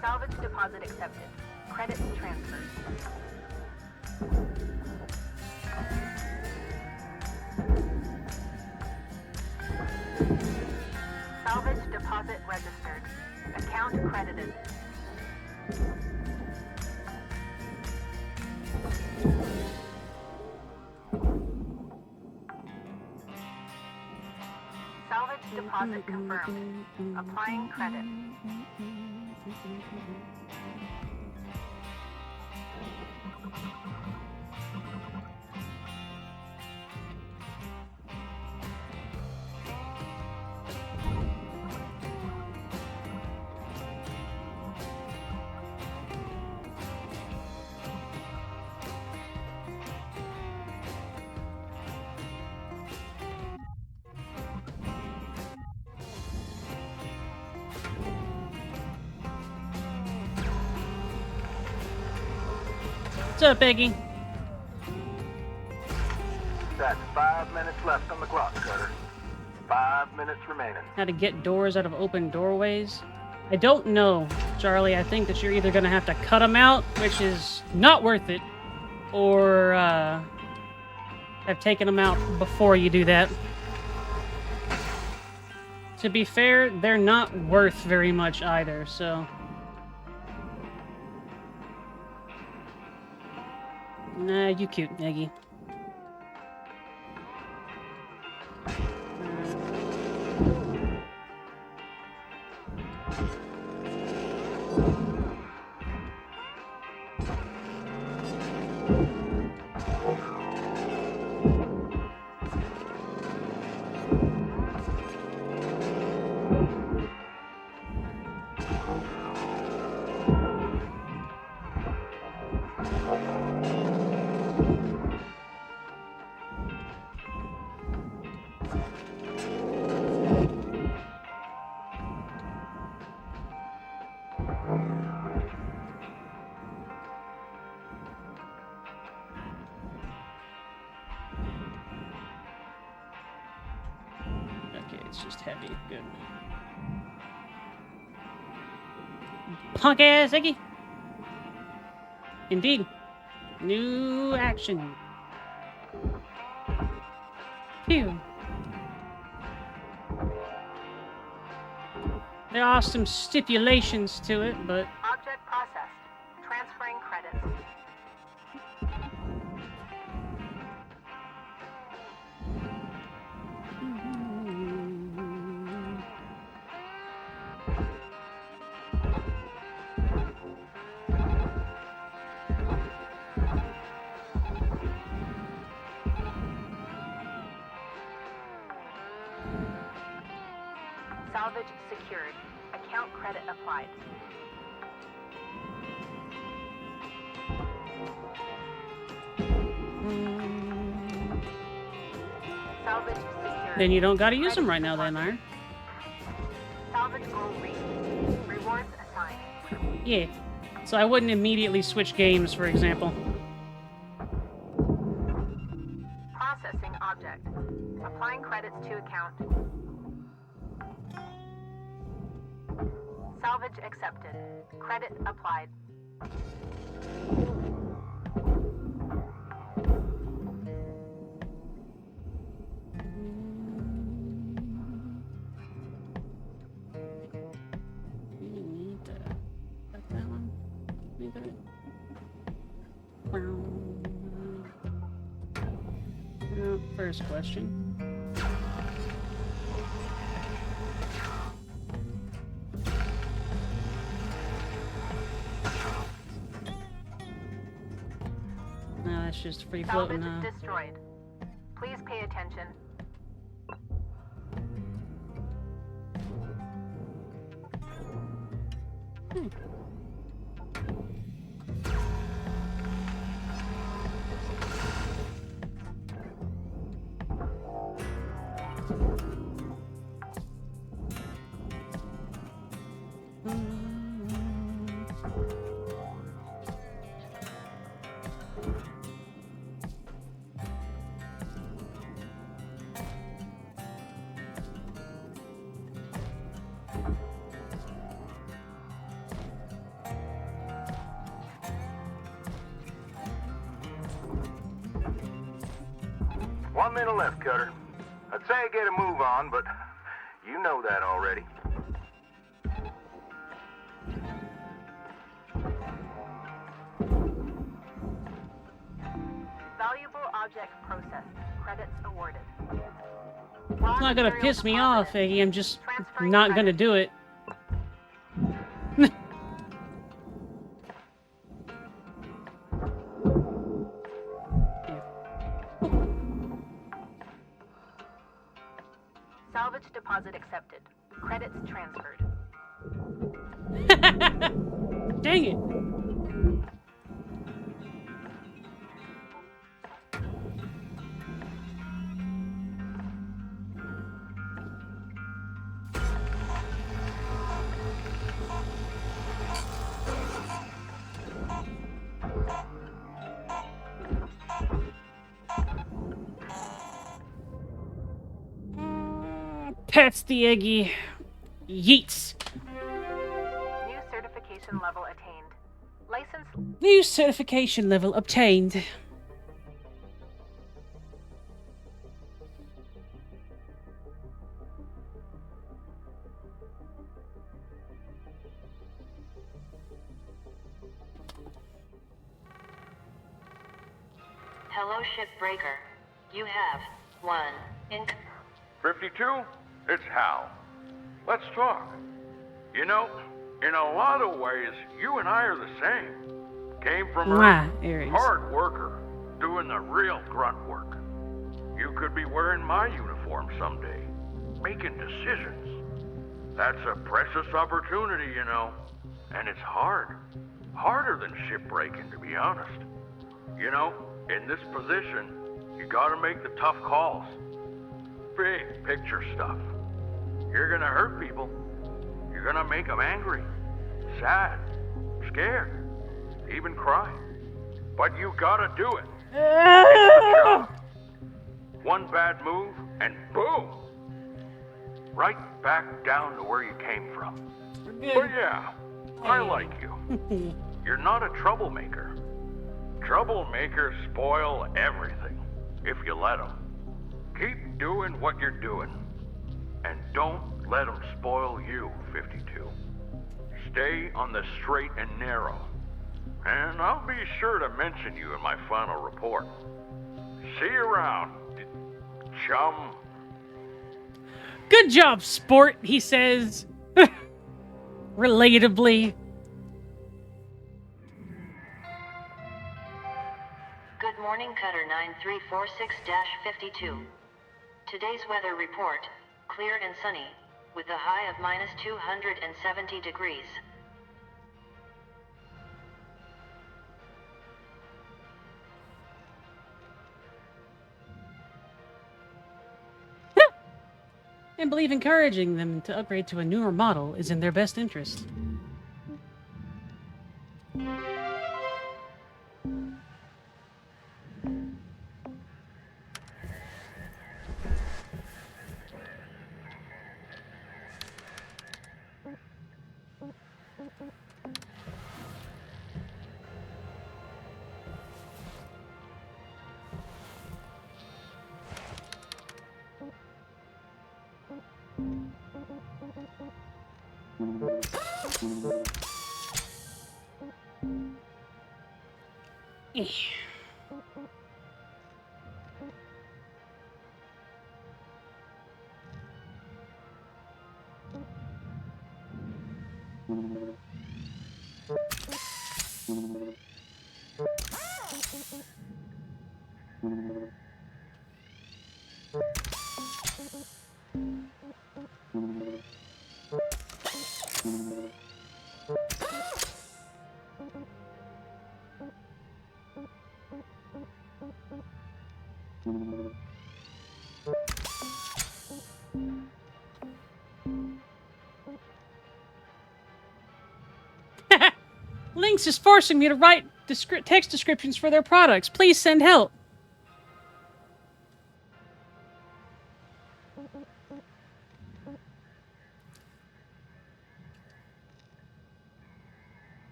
Salvage deposit accepted. Credits transferred. Salvage deposit registered. Account credited. Salvage deposit confirmed. Applying credit. What's up, Eggy? That's 5 minutes left on the clock, Cutter. 5 minutes remaining. How to get doors out of open doorways? I don't know, Charlie. I think that you're either going to have to cut them out, which is not worth it, or have taken them out before you do that. To be fair, they're not worth very much either, so... Nah, you cute, Eggy. Okay, it's just heavy. Good. Punk ass Eggy. Indeed. New action. Phew. There are some stipulations to it, but Object processed. Transferring credits. Salvage secured. Account credit applied. Salvage secured. then you don't gotta use them right now, then, Iron. Salvage goal reached. Rewards assigned. Yeah. So I wouldn't immediately switch games, for example. Processing object. Applying credits to account. Salvage accepted. Credit applied. Need that. That one. Need that. First question. No, that's just free floating, Salvage huh? destroyed. Please pay attention. One minute left, Cutter. I'd say get a move on, but you know that already. Valuable object processed. Credits awarded. It's not gonna piss me off, Iggy. I'm just Transferring not gonna credits. do it. Salvage deposit accepted. Credits transferred. Dang it. Pets the Iggy. Yeets. New certification level attained. License. New certification level obtained. Hello, Shipbreaker. You have one in. 52? It's Hal. Let's talk. You know, in a lot of ways, you and I are the same. Came from Mwah, Earth, Aries. hard worker, doing the real grunt work. You could be wearing my uniform someday, making decisions. That's a precious opportunity, you know. And it's hard. Harder than shipbreaking, to be honest. You know, in this position, you gotta make the tough calls. Big picture stuff. You're gonna hurt people. You're gonna make them angry, sad, scared, even cry. But you gotta do it. It's the job. One bad move, and boom! Right back down to where you came from. But yeah, I like you. You're not a troublemaker. Troublemakers spoil everything, if you let them. Keep doing what you're doing. And don't let them spoil you, 52. Stay on the straight and narrow. And I'll be sure to mention you in my final report. See you around, chum. Good job, sport, he says. Relatably. Good morning, Cutter 9346-52. Today's weather report, clear and sunny, with a high of minus 270 degrees. And believe encouraging them to upgrade to a newer model is in their best interest. Lynx is forcing me to write text descriptions for their products. Please send help.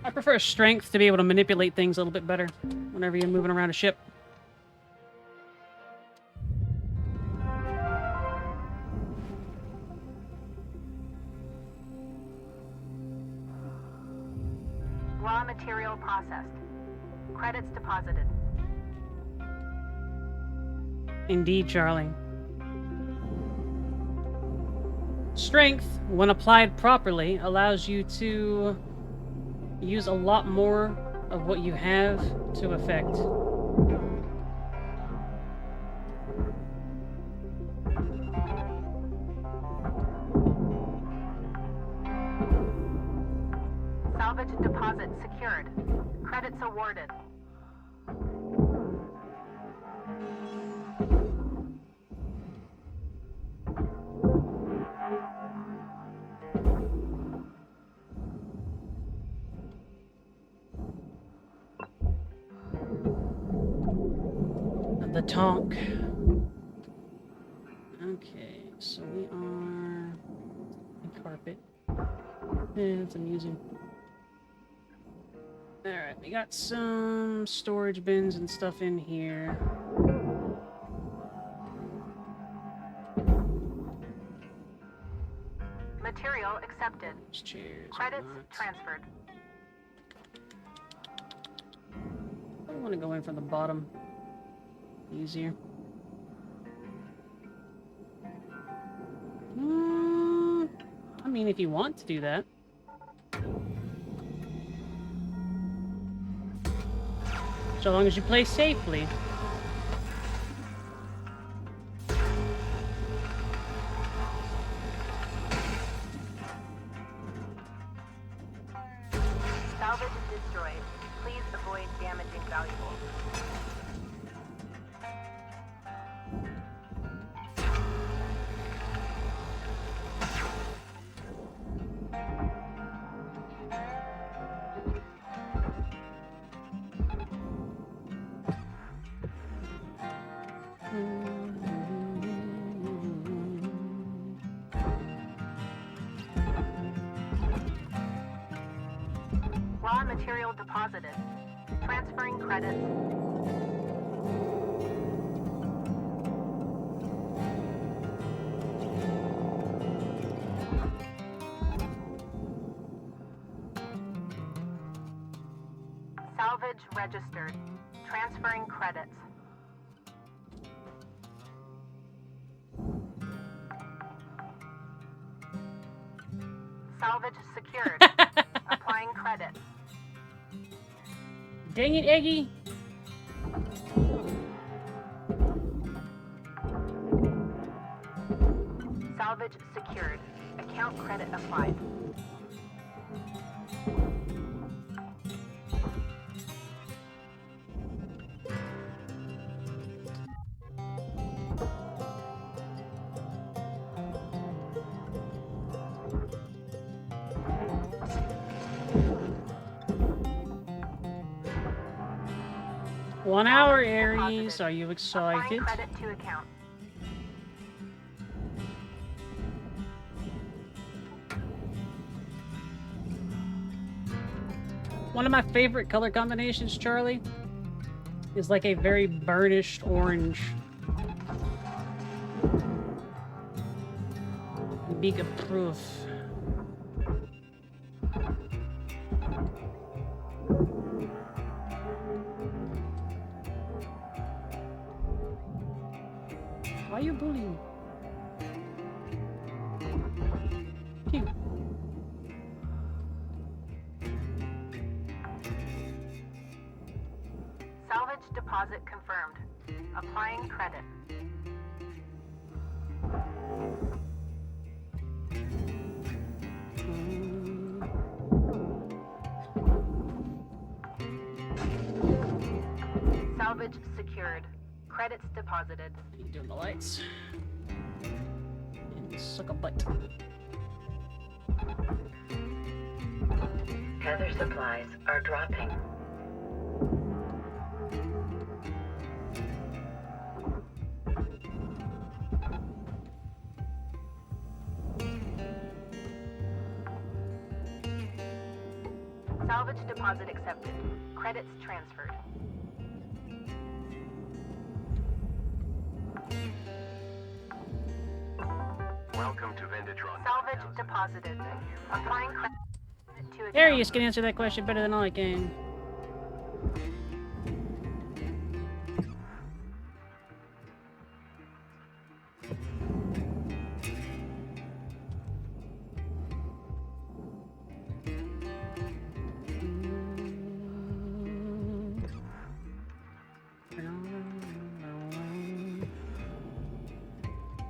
I prefer strength to be able to manipulate things a little bit better whenever you're moving around a ship. Raw material processed. Credits deposited. Indeed, Charlie. Strength, when applied properly, allows you to use a lot more of what you have to effect. Salvage deposit secured. Credits awarded. The Tonk. Okay, so we are in carpet. Yeah, that's amusing. Alright, we got some storage bins and stuff in here. Material accepted. There's chairs. Credits whatnot. transferred. I want to go in from the bottom. Easier. I mean, if you want to do that. So long as you play safely. Salvage destroyed. Please avoid damaging valuables. Raw material deposited. Transferring credits. Salvage registered. Transferring credits. Salvage secured. Applying credits. Dang it, Eggy! Salvage secured. Account credit applied. One hour, Salvage Aries. deposited. Are you Applying excited? credit to account. One of my favorite color combinations, Charlie, is like a very burnished orange. Beak of proof. Why are you bullying? Pew. deposit confirmed. Applying credit. Salvage secured. Credits deposited. You doing the lights? And suck a butt. Tether supplies are dropping. Salvage deposit accepted. Credits transferred. Welcome to Vendatron. Salvage deposited. Applying credit to account. Arius can answer that question better than I can.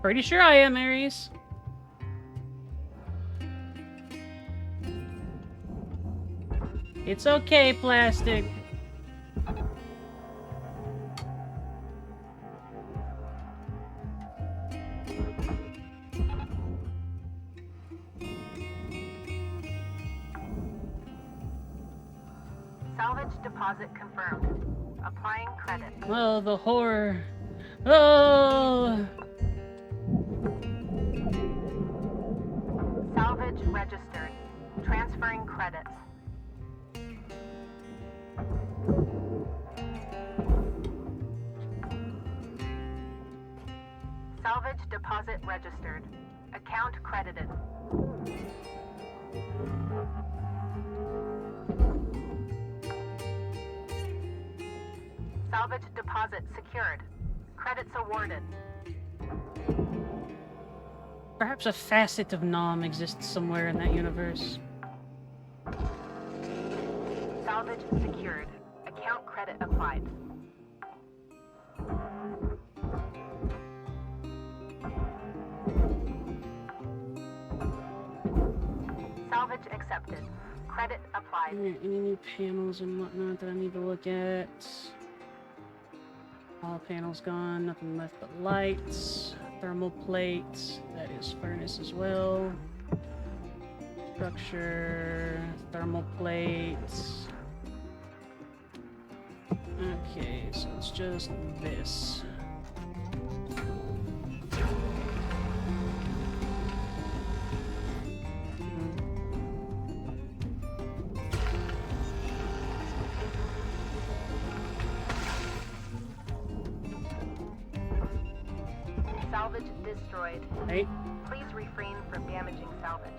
Pretty sure I am, Aries. It's okay, plastic. Salvage deposit confirmed. Applying credit. Oh, the horror. Oh! Salvage registered. Transferring credits. Salvage deposit registered. Account credited. Salvage deposit secured. Credits awarded. Perhaps a facet of Nom exists somewhere in that universe. Salvage secured. Account credit applied. Salvage accepted. Credit applied. Any new panels and whatnot that I need to look at? All panels gone, nothing left but lights. Thermal plates, that is furnace as well. Structure, thermal plates. Okay, so it's just this. Salvage destroyed. Right? Please refrain from damaging salvage.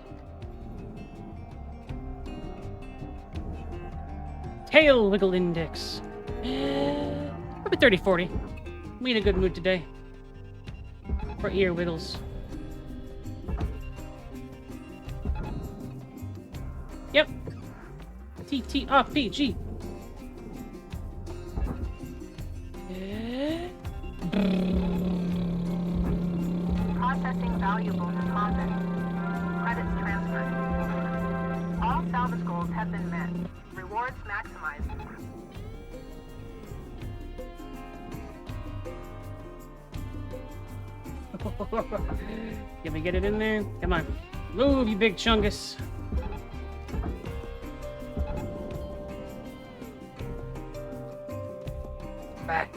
Tail wiggle index. Probably 30-40. We in a good mood today. For ear wiggles. Yep. TTRPG. Processing valuable deposit. Credits transferred. All salvage goals have been met. Rewards maximized. Can we get it in there? Come on. Move, you big chungus. Back.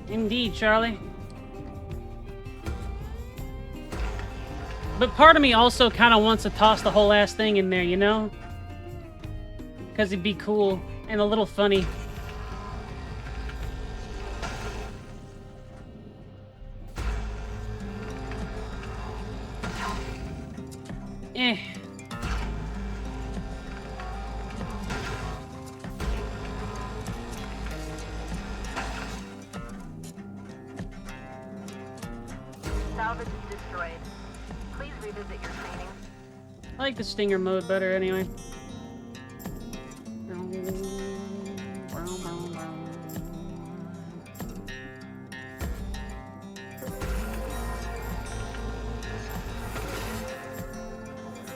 Indeed, Charlie. But part of me also kind of wants to toss the whole ass thing in there, you know? Because it'd be cool and a little funny. Salvage destroyed. Please revisit your training. I like the stinger mode better anyway.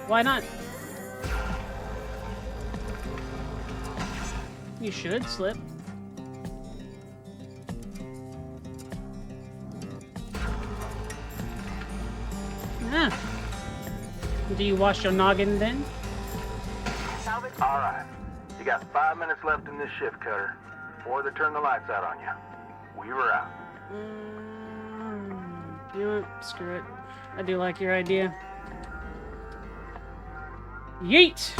Why not? You should slip. Ah. Do you wash your noggin then? Salvage. All right. You got 5 minutes left in this shift, Cutter, before they turn the lights out on you. Weaver out. You know what? Screw it. I do like your idea. Yeet!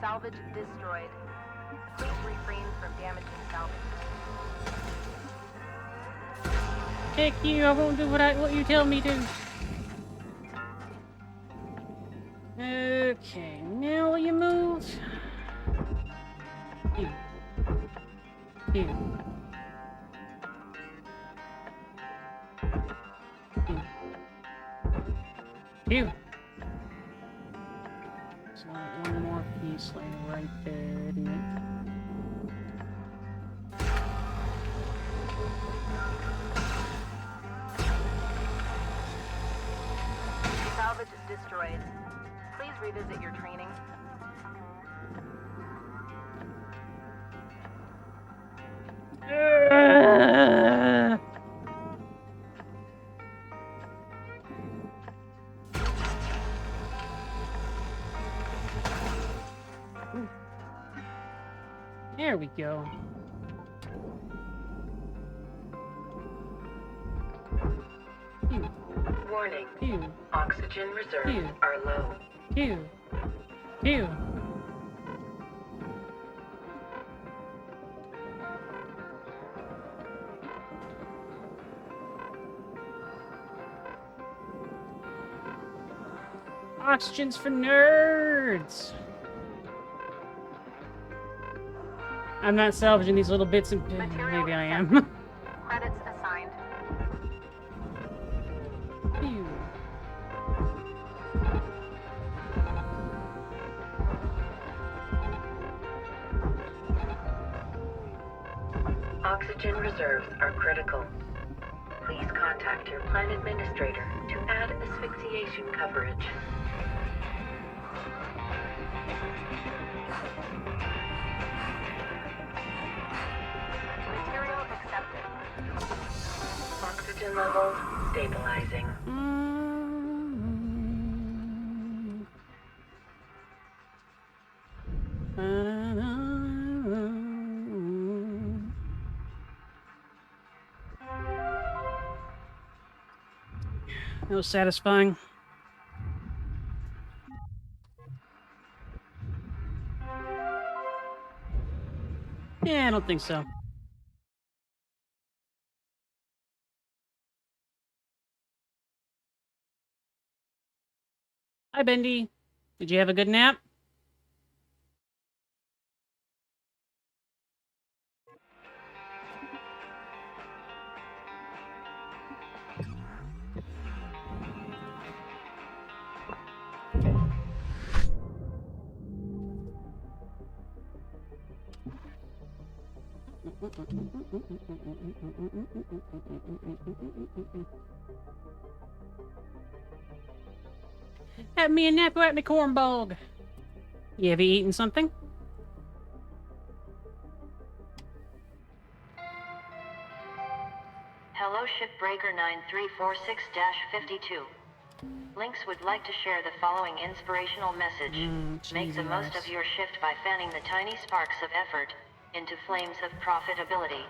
Salvage destroyed. Please refrain from damaging salvage. Heck you, I won't do what you tell me to. Okay, now will you move? You. You. You. So one more piece laying right there, isn't it? Salvage destroyed. Please revisit your training. There we go. Warning. Pew. Oxygen reserves Ew. are low. Pew. Pew. Oxygen's for nerds. I'm not salvaging these little bits and Material maybe I am. accepted. Credits assigned. Pew. Oxygen reserves are critical. Please contact your plan administrator to add asphyxiation coverage. Material accepted. Oxygen levels stabilizing. That was satisfying. Yeah, I don't think so. Hi, Bendy. Did you have a good nap? Have me a nap at me corn bog. You ever eaten something? Hello Shipbreaker 9346-52. Lynx would like to share the following inspirational message. Make the most of your shift by fanning the tiny sparks of effort into flames of profitability.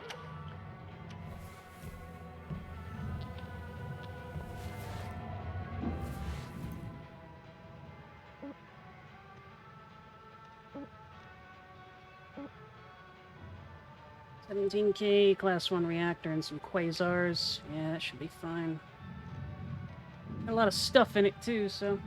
$17K, class 1 reactor, and some quasars. Yeah, that should be fine. Got a lot of stuff in it too, so.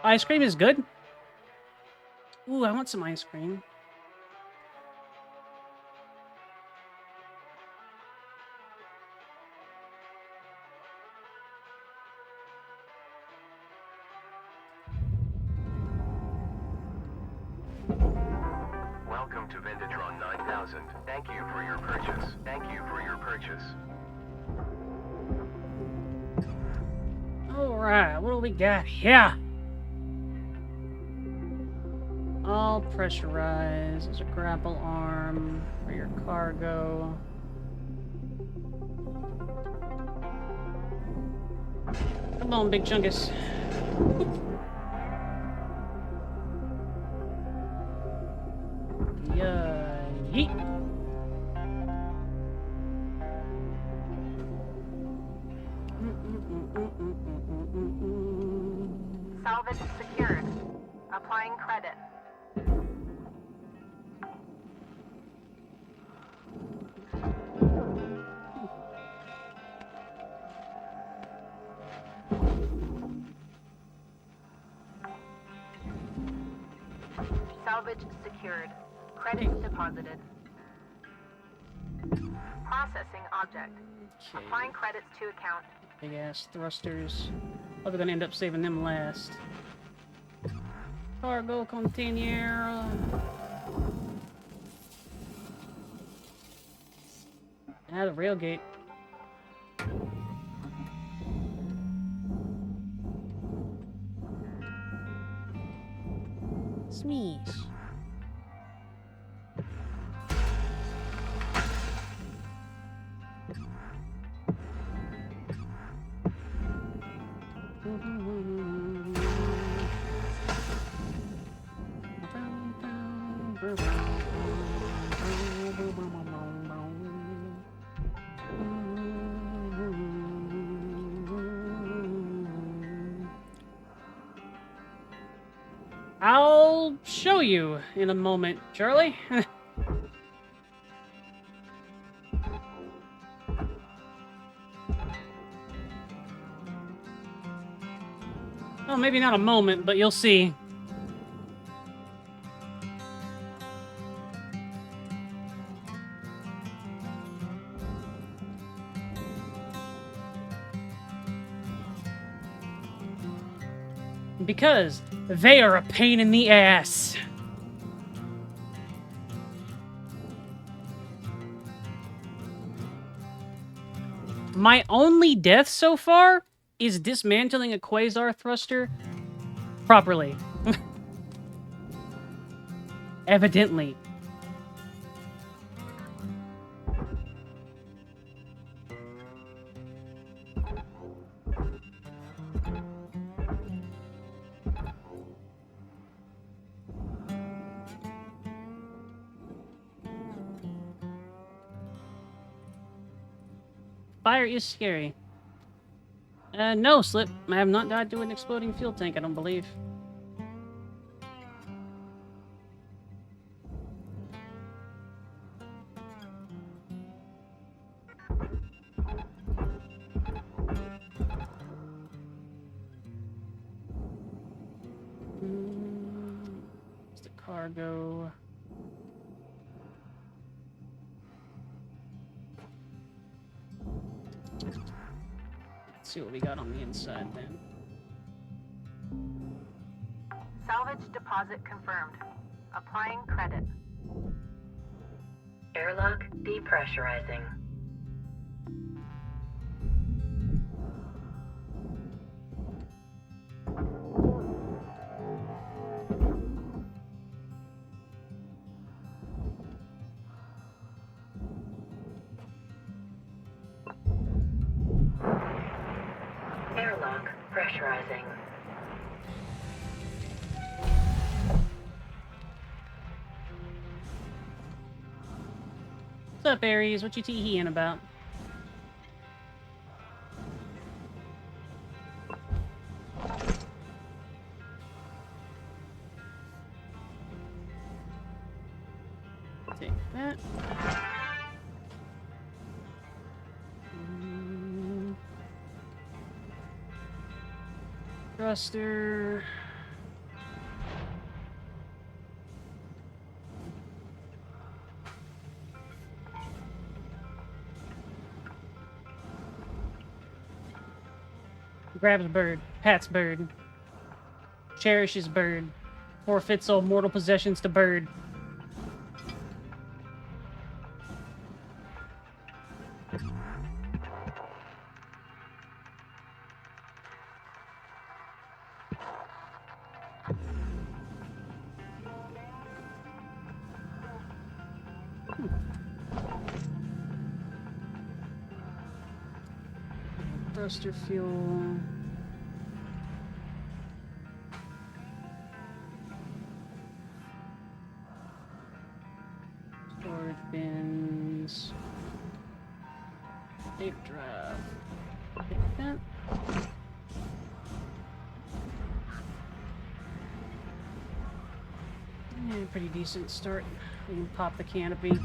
Ice cream is good. Ooh, I want some ice cream. Welcome to Vendatron 9000. Thank you for your purchase. Thank you for your purchase. Alright, what do we got here? All pressurized. There's a grapple arm for your cargo. Come on, big chungus. Yeah, yeet. Salvage secured. Applying credit. Salvage secured. Credit deposited. Processing object. Applying credits to account. Big ass thrusters. Oh, they're gonna end up saving them last. Cargo container. Ah, the railgate. Smeesh. I'll show you in a moment, Charlie. Well, maybe not a moment, but you'll see. Because they are a pain in the ass. My only death so far is dismantling a quasar thruster properly. Evidently. Fire is scary. No, Slip. I have not died to an exploding fuel tank, I don't believe. It's the cargo. Let's see what we got on the inside then. Salvage deposit confirmed. Applying credit. Airlock depressurizing. Airlock Depressurizing. What's up, Aries? What you tee-heeing about? Take that. Thruster. Grabs bird. Pats bird. Cherishes bird. Forfeits all mortal possessions to bird. Thruster fuel. Storage bins. Tape drive. Take that. Yeah, pretty decent start. We can pop the canopy.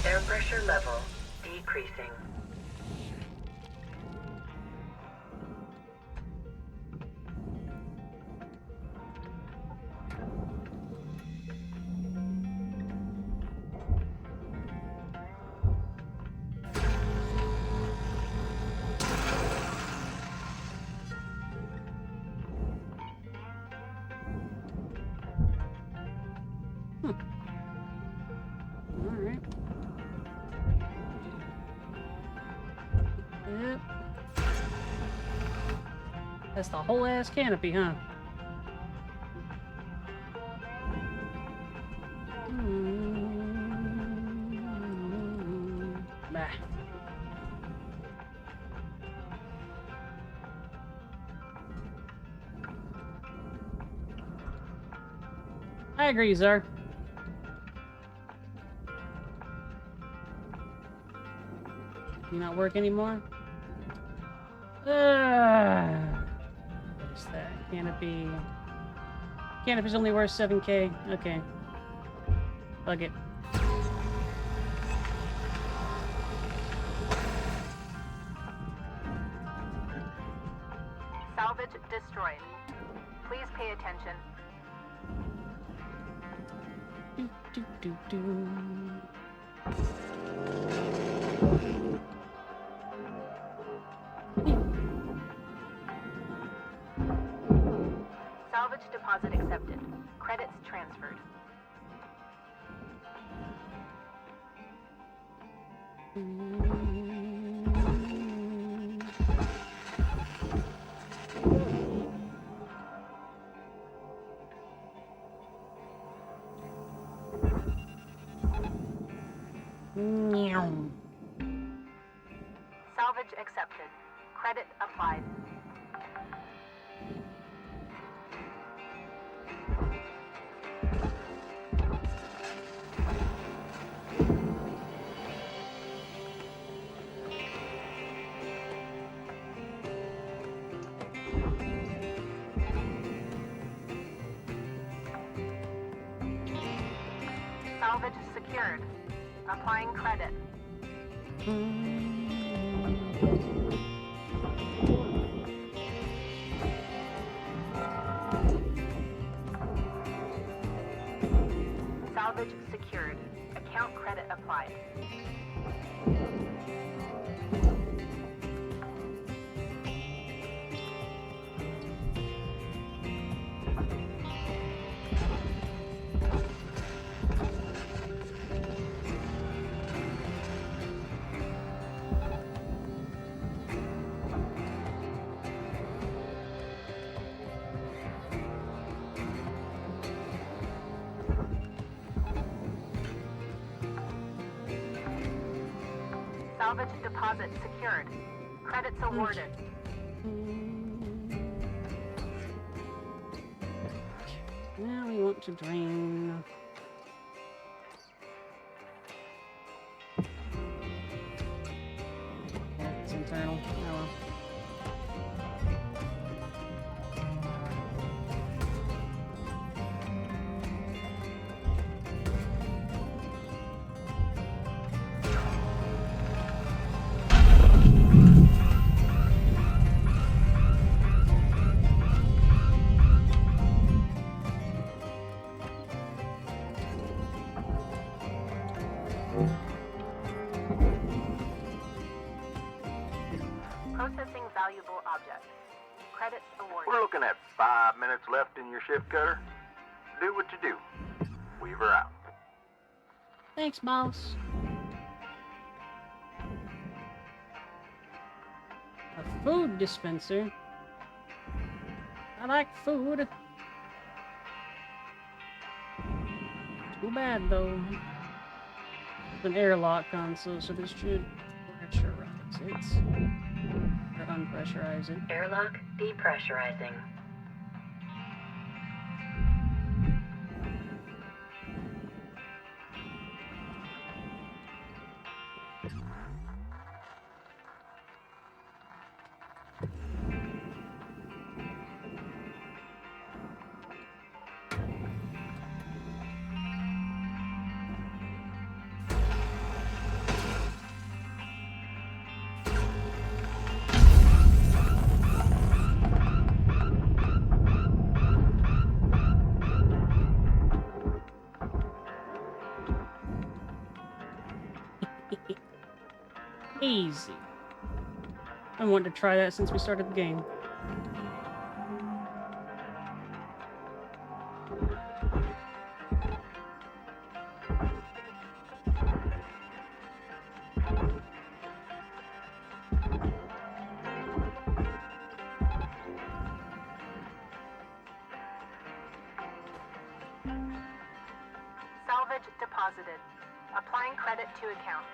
Air pressure level decreasing. Alright. Yep. That's the whole ass canopy, huh? Bah. I agree, sir. You not work anymore? What is that? Canopy. Canopy's only worth 7K. Okay. Fuck it. Salvage destroyed. Please pay attention. Do, do, do, do. Salvage deposit accepted. Credits transferred. Salvage accepted. Credit applied. Salvage secured. Applying credit. Salvage secured. Account credit applied. Salvage deposit secured. Credits awarded. Now we want to drain. Yeah, it's internal. Oh well. Processing valuable objects. Credits awarded. We're looking at 5 minutes left in your shift, Cutter. Do what you do. Weaver out. Thanks, boss. A food dispenser. I like food. Too bad though. There's an airlock console, so this should pressurize it. Or unpressurize it. Airlock depressurizing. Easy. I wanted to try that since we started the game. Salvage deposited. Applying credit to account.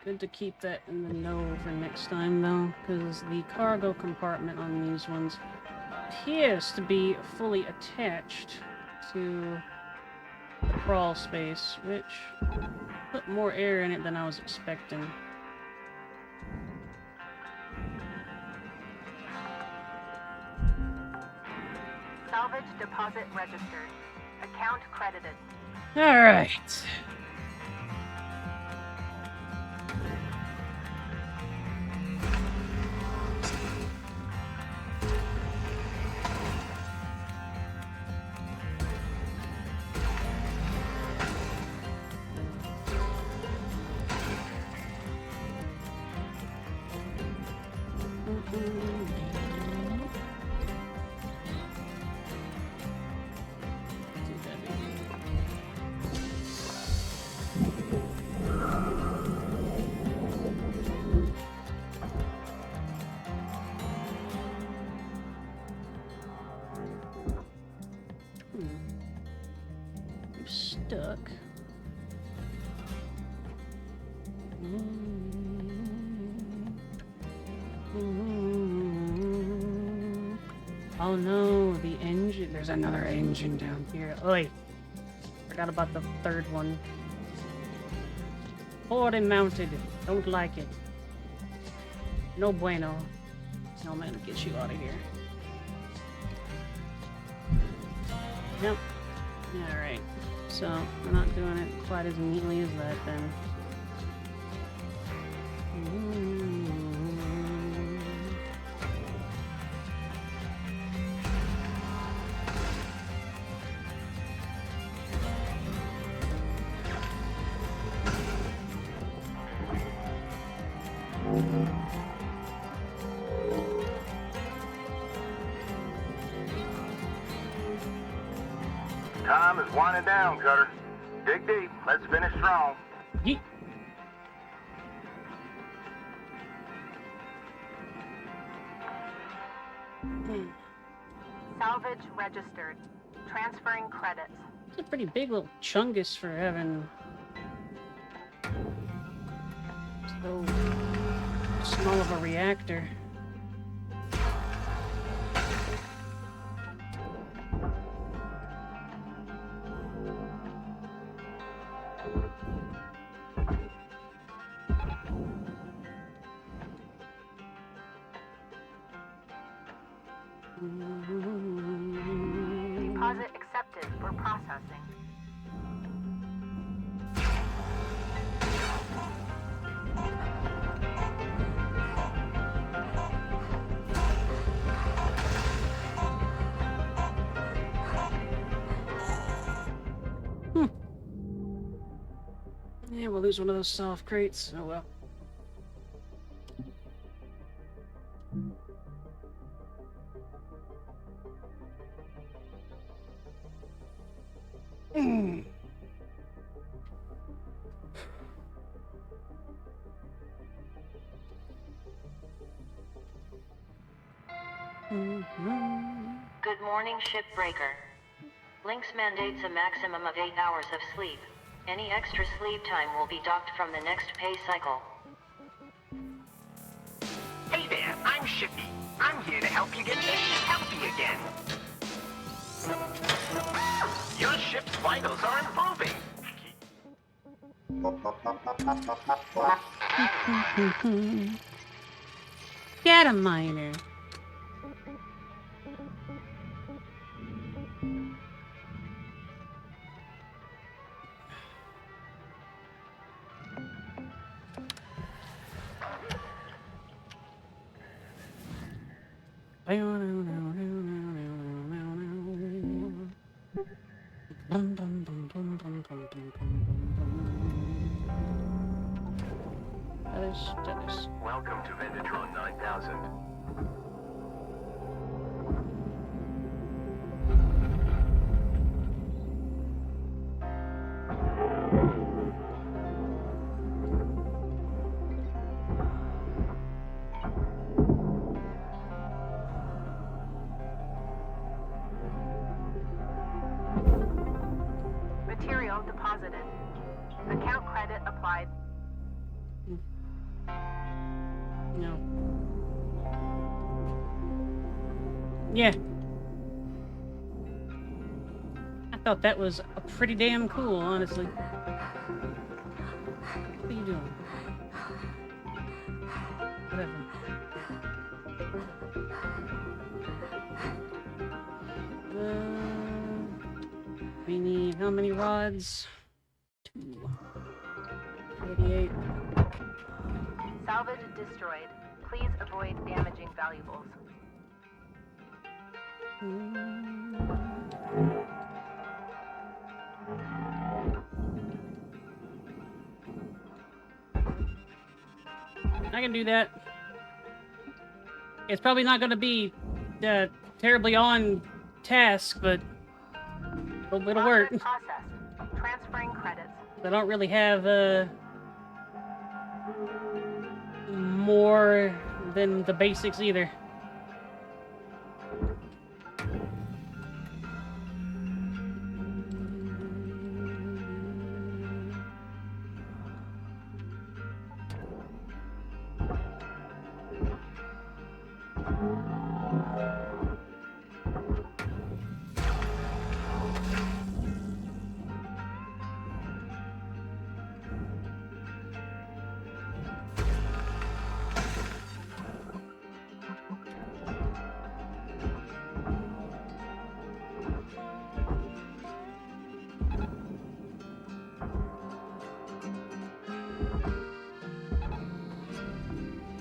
Good to keep that in the know for next time, though, because the cargo compartment on these ones appears to be fully attached to the crawl space, which put more air in it than I was expecting. Salvage deposit registered. Account credited. All right. Stuck. Oh no, the engine. There's another engine down here. Oi! Forgot about the third one. Forward and mounted. Don't like it. No bueno. No, I'm gonna get you out of here. Yep. Alright. So, we're not doing it quite as neatly as that then. Time is winding down, Cutter. Dig deep. Let's finish strong. Yeet. Salvage registered. Transferring credits. It's a pretty big little chungus for having so small of a reactor. Deposit accepted for processing. Yeah, we'll lose one of those soft crates. Oh well. Good morning, shipbreaker. Lynx mandates a maximum of 8 hours of sleep. Any extra sleep time will be docked from the next pay cycle. Hey there, I'm Shippy. I'm here to help you get healthy again. Your ship's vitals are improving. Get a miner. Dennis. Welcome to Vendatron 9000. Material deposited. Account credit applied. No. Yeah. I thought that was pretty damn cool, honestly. What are you doing? Whatever. We need how many rods? 2. 88. Salvage destroyed. Please avoid damaging valuables. I can do that. It's probably not going to be terribly on task, but it'll work. Processed. Transferring credits. I don't really have more than the basics either.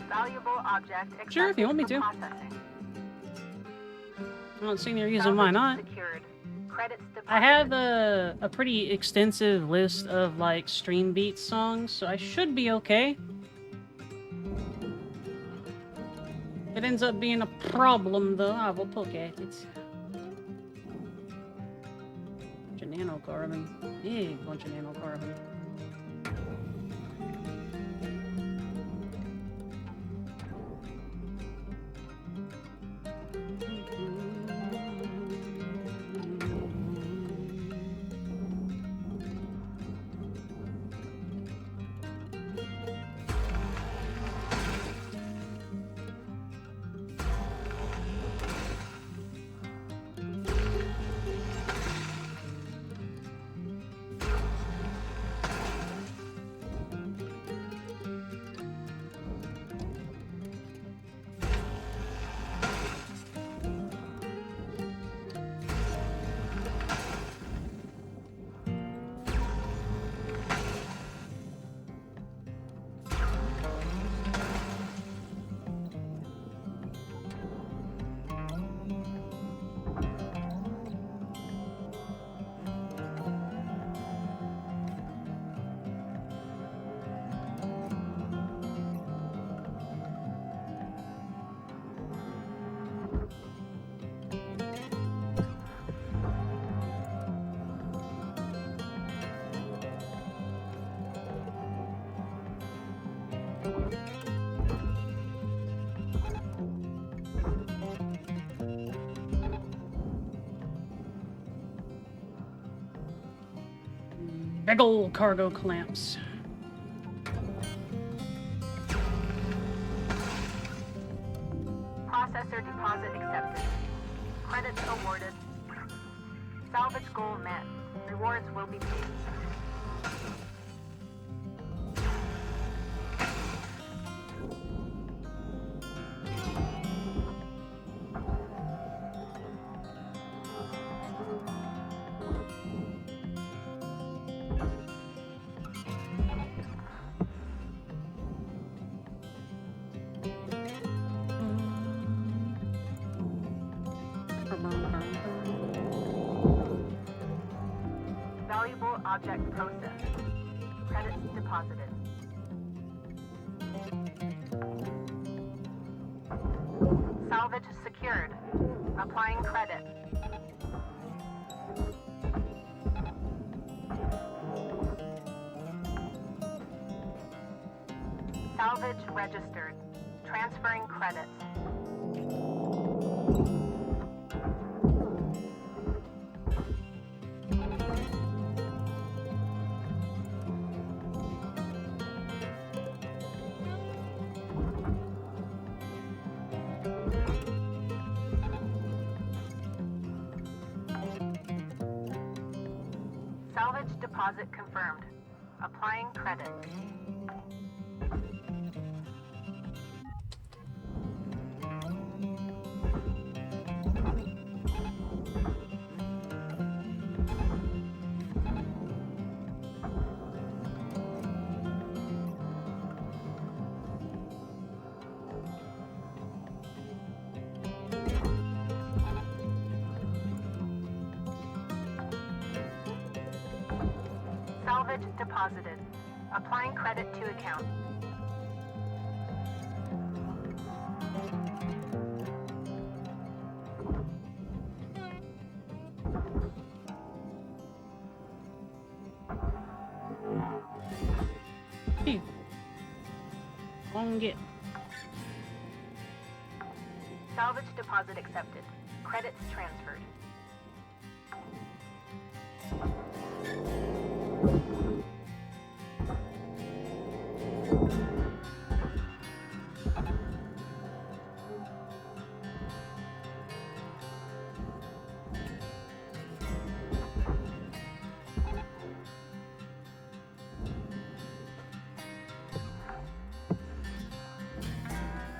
Valuable object accepted Sure, if you want me for to. processing. I don't see any reason why not. Secured. Credits deposited. I have a pretty extensive list of like Stream Beats songs, so I should be okay. If it ends up being a problem, though, I will poke at it. Bunch of nanocarbon. Big bunch of nanocarbon. Big ol' cargo clamps. Processor deposit accepted. Credits awarded. Salvage goal met. Rewards will be paid. Valuable object processed. Credits deposited. Salvage secured. Applying credit. Salvage registered. Transferring credits. Salvage deposit confirmed. Applying credit. Salvage deposited. Applying credit to account. Phew. On get. Salvage deposit accepted. Credits transferred.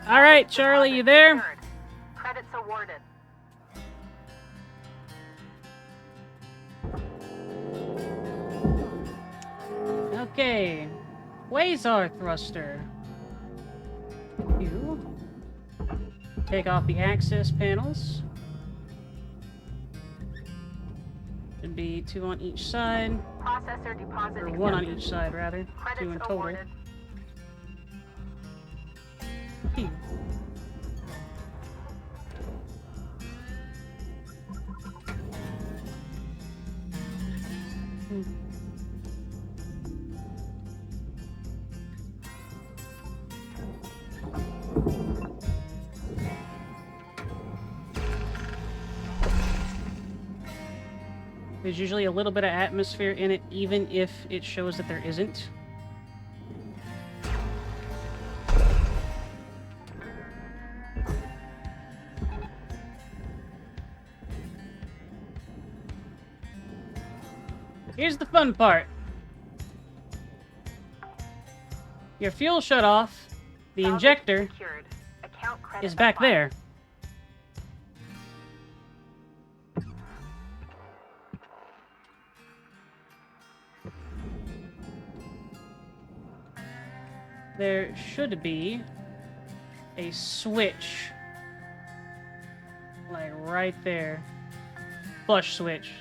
All right, Charlie, you there? Secured. Credits awarded. Okay. Quasar thruster. You take off the access panels. Should be 2 on each side, Processor deposit or accepted. 1 on each side rather. 2 Credits in total. awarded. Phew. There's usually a little bit of atmosphere in it, even if it shows that there isn't. Here's the fun part. Your fuel shut off. The Salvage injector secured. Account credit is back applied. there. There should be a switch. Like right there. Flush switch.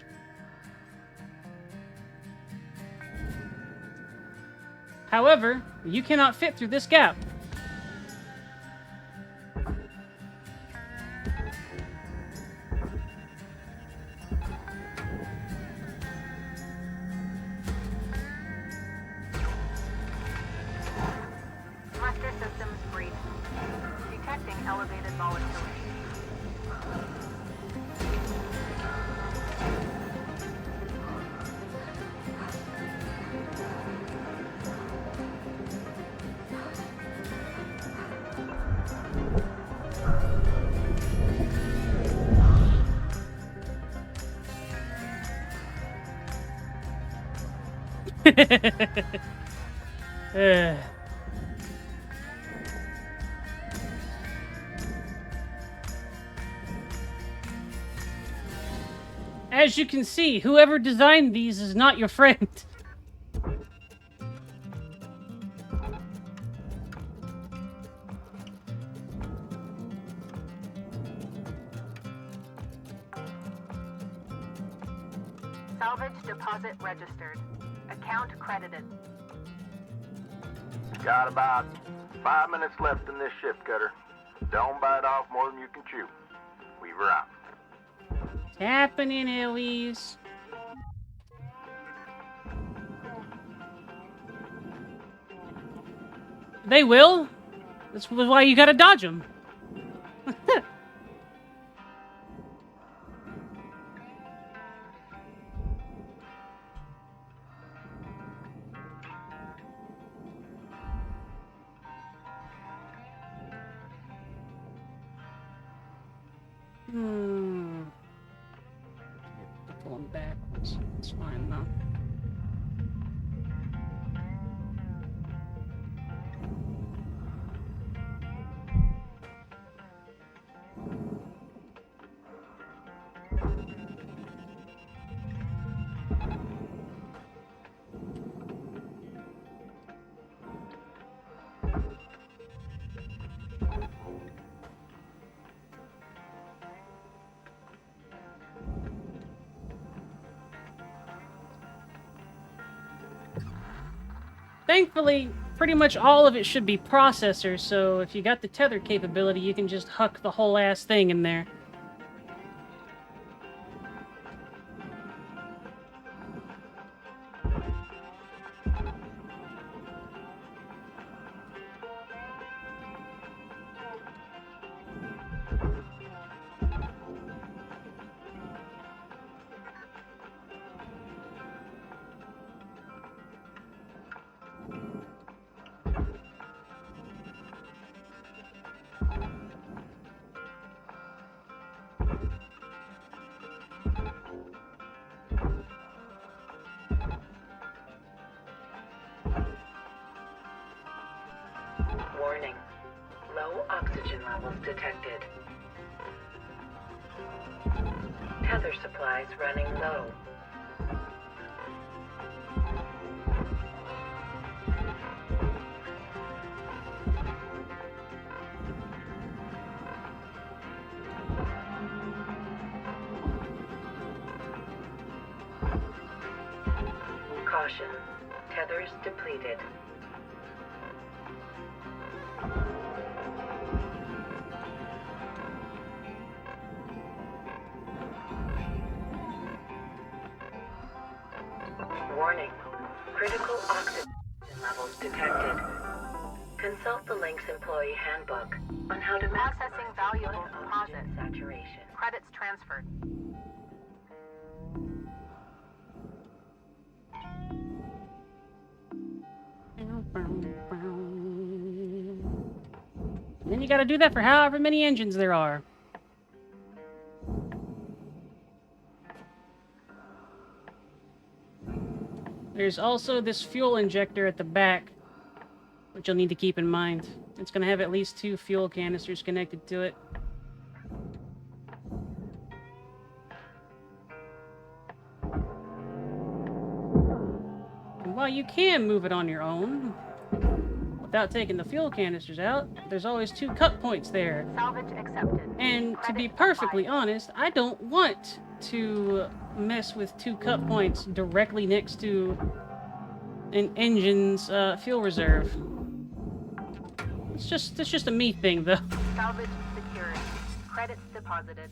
However, you cannot fit through this gap. Muster systems breach. Detecting elevated volatility. As you can see, whoever designed these is not your friend. Salvage deposit registered. Account credited. Got about 5 minutes left in this shift, Cutter. Don't bite off more than you can chew. Weaver out. It's happening, Eloise. They will. That's why you gotta dodge them. Pulling backwards. It's fine though. Thankfully, pretty much all of it should be processors, so if you got the tether capability, you can just huck the whole ass thing in there. Warning. Low oxygen levels detected. Tether supplies running low. Caution. Tethers depleted. Warning. Critical oxygen levels detected. Consult the Link's employee handbook on how to Processing valuable oxygen deposit. saturation. Credits transferred. And then you gotta do that for however many engines there are. There's also this fuel injector at the back, which you'll need to keep in mind. It's gonna have at least 2 fuel canisters connected to it. And while you can move it on your own, without taking the fuel canisters out, there's always 2 cut points there. Salvage accepted. And to be Credits perfectly applied. honest, I don't want to mess with 2 cut points directly next to an engine's fuel reserve. It's just a me thing, though. Salvage secured. Credits deposited.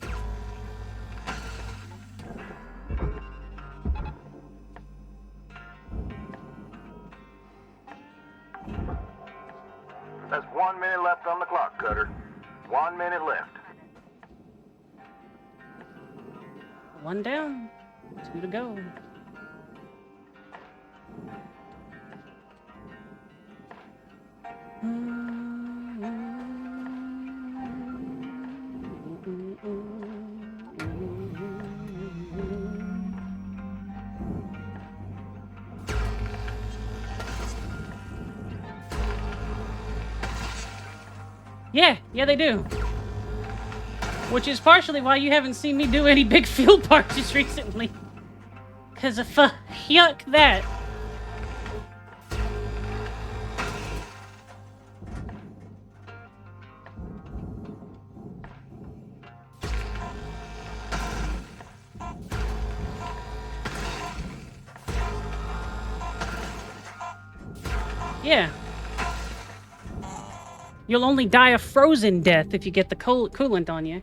There's 1 minute left on the clock, Cutter. 1 minute left. 1 down, 2 to go. Yeah, they do. Which is partially why you haven't seen me do any big field parties recently. Cause of yuck that. Yeah. You'll only die a frozen death if you get the coolant on you.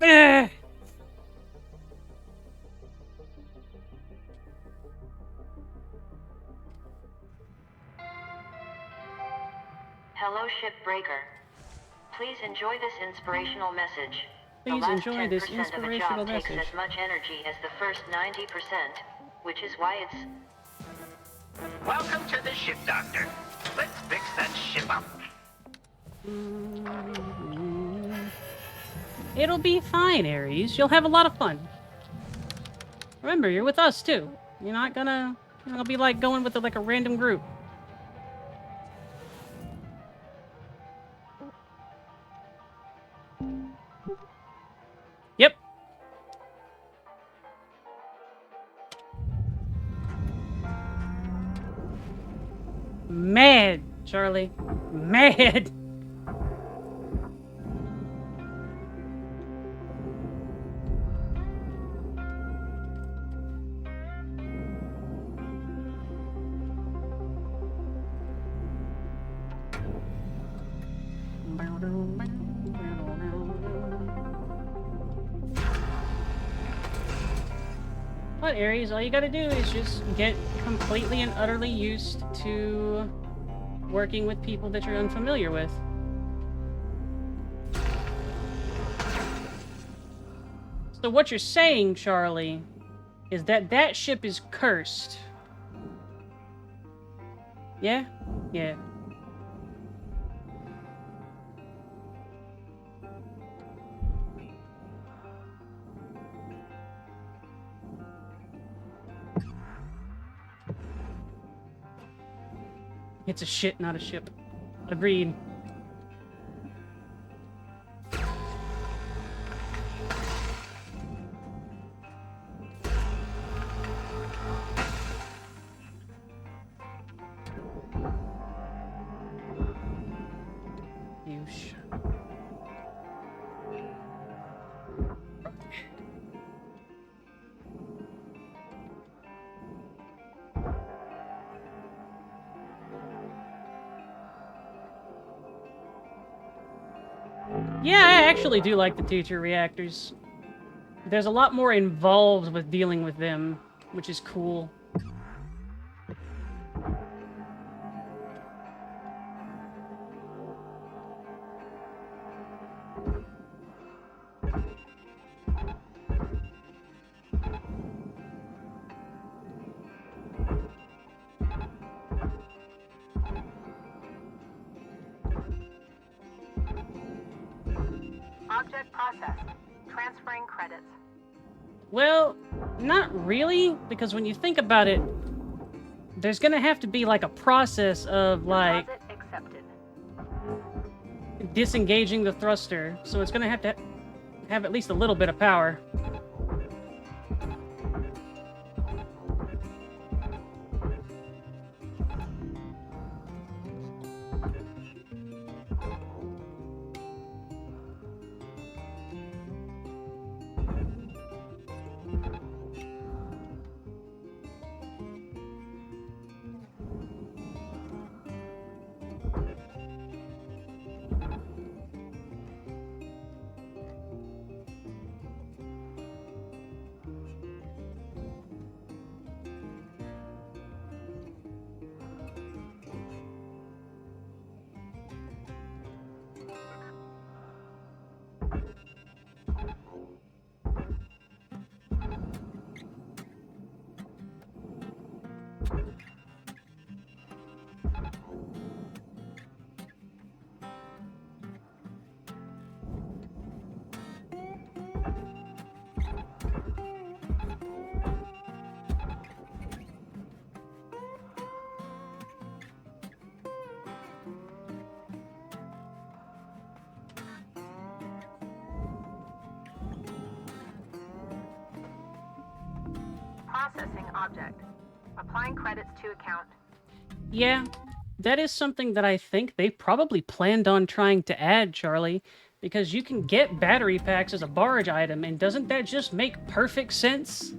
Ugh. Hello, Shipbreaker. Please enjoy this inspirational message. The Please last enjoy 10% this of a inspirational job takes message. as much energy as the first 90%, which is why it's... Welcome to the ship, Doctor. Let's fix that ship up. It'll be fine, Aries. You'll have a lot of fun. Remember, you're with us, too. You're not gonna... It'll be like going with like a random group. Yep. Mad, Charlie. Mad. But Aries, all you gotta do is just get completely and utterly used to working with people that you're unfamiliar with. So what you're saying, Charlie, is that that ship is cursed. Yeah? Yeah. It's a shit, not a ship. Agreed. Douche. Yeah, I actually do like the teacher reactors. There's a lot more involved with dealing with them, which is cool. Object processed. Transferring credits. Well, not really, because when you think about it, there's gonna have to be like a process of like Deposit accepted. disengaging the thruster, so it's gonna have to have at least a little bit of power. Processing object. Applying credits to account. Yeah, that is something that I think they probably planned on trying to add, Charlie, because you can get battery packs as a barge item, and doesn't that just make perfect sense?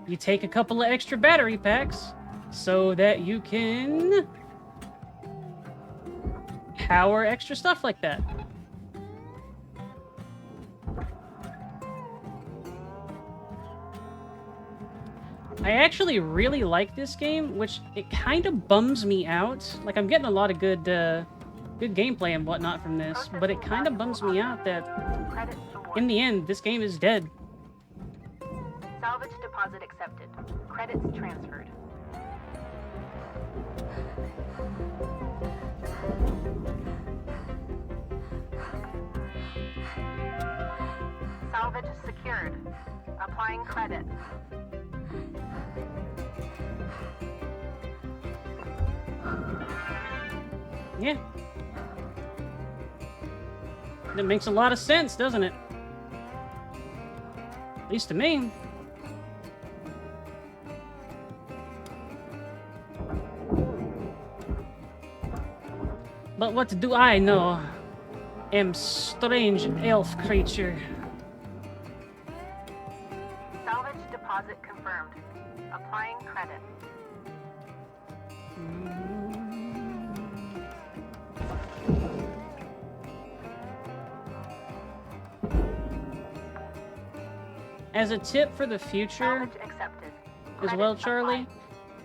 You take a couple of extra battery packs so that you can power extra stuff like that. I actually really like this game, which it kind of bums me out. Like, I'm getting a lot of good gameplay and whatnot from this, but it kind of bums me out that in the end, this game is dead. Salvage deposit accepted. Credits transferred. Salvage secured. Applying credit. Yeah. That makes a lot of sense, doesn't it? At least to me. But what do I know? Am strange elf creature. Salvage deposit confirmed. Applying credit. As a tip for the future, Salvage accepted. as Credit well, Charlie, applied.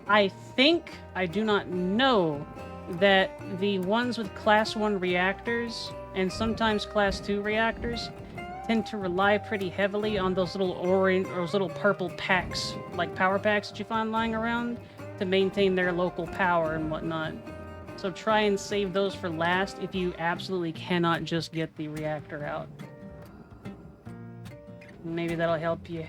I think, I do not know, that the ones with Class 1 reactors, and sometimes Class 2 reactors, tend to rely pretty heavily on those little orange, or those little purple packs, like power packs that you find lying around, to maintain their local power and whatnot. So try and save those for last if you absolutely cannot just get the reactor out. Maybe that'll help you.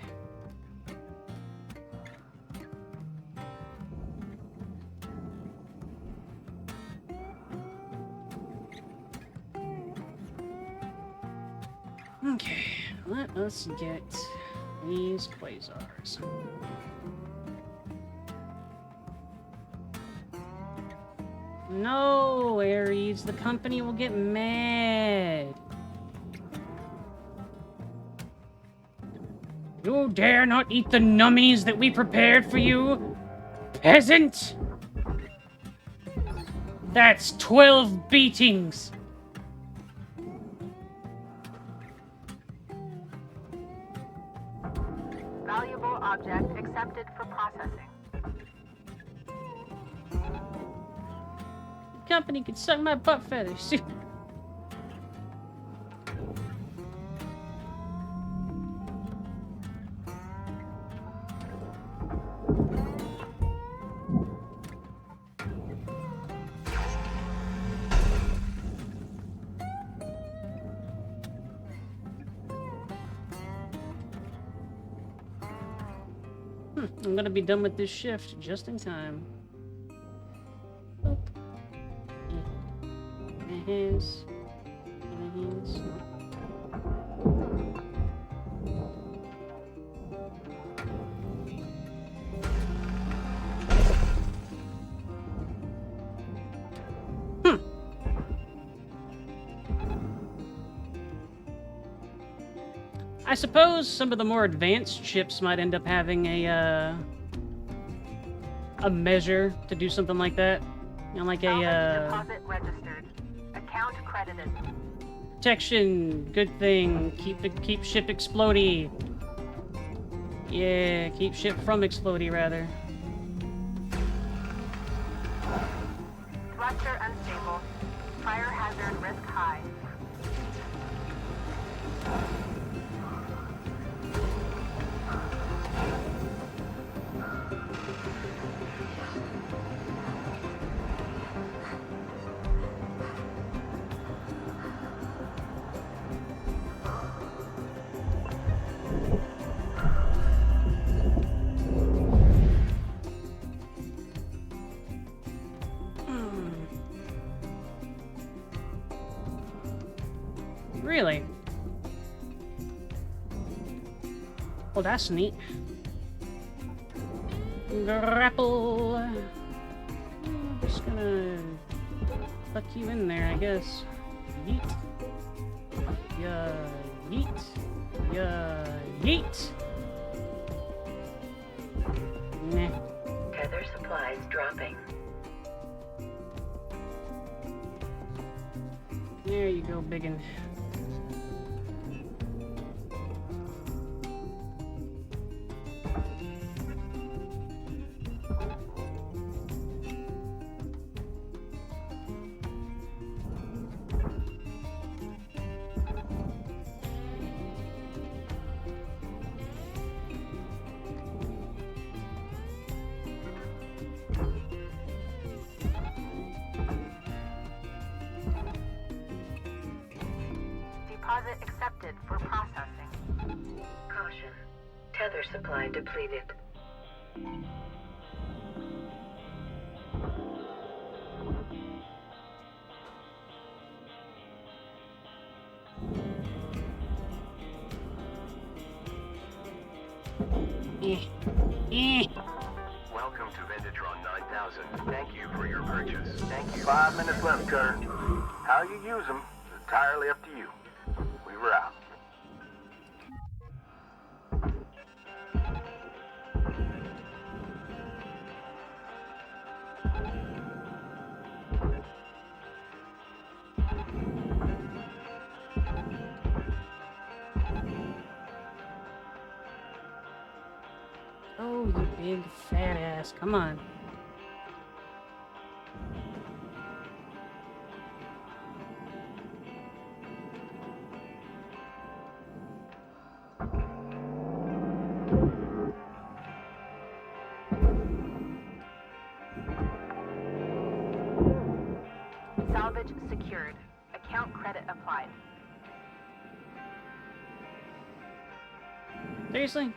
Okay, let us get these quasars. No, Aries, the company will get mad. You dare not eat the nummies that we prepared for you, peasant! That's 12 beatings! Valuable object accepted for processing. The company can suck my butt feathers. I'm gonna be done with this shift just in time. Boop. Yeah. Hands. Hands. I suppose some of the more advanced ships might end up having a measure to do something like that. You know, like Salvage a deposit registered. Account credited. protection. Good thing. Keep ship explodey. Yeah, keep ship from explodey rather. Thruster unstable. Fire hazard risk high. Oh, that's neat. Grapple. I'm just gonna tuck you in there, I guess. Yeet. Yeah, yeet. Yeah, yeet. Nah. Tether supplies dropping. There you go, biggin. Deposit accepted for processing. Caution. Tether supply depleted. Welcome to Vendatron 9000. Thank you for your purchase. Thank you. 5 minutes left, Cutter. How you use them is entirely up to you. We were out. Oh, you big fat ass. Come on. Salvage secured. Account credit applied. Seriously?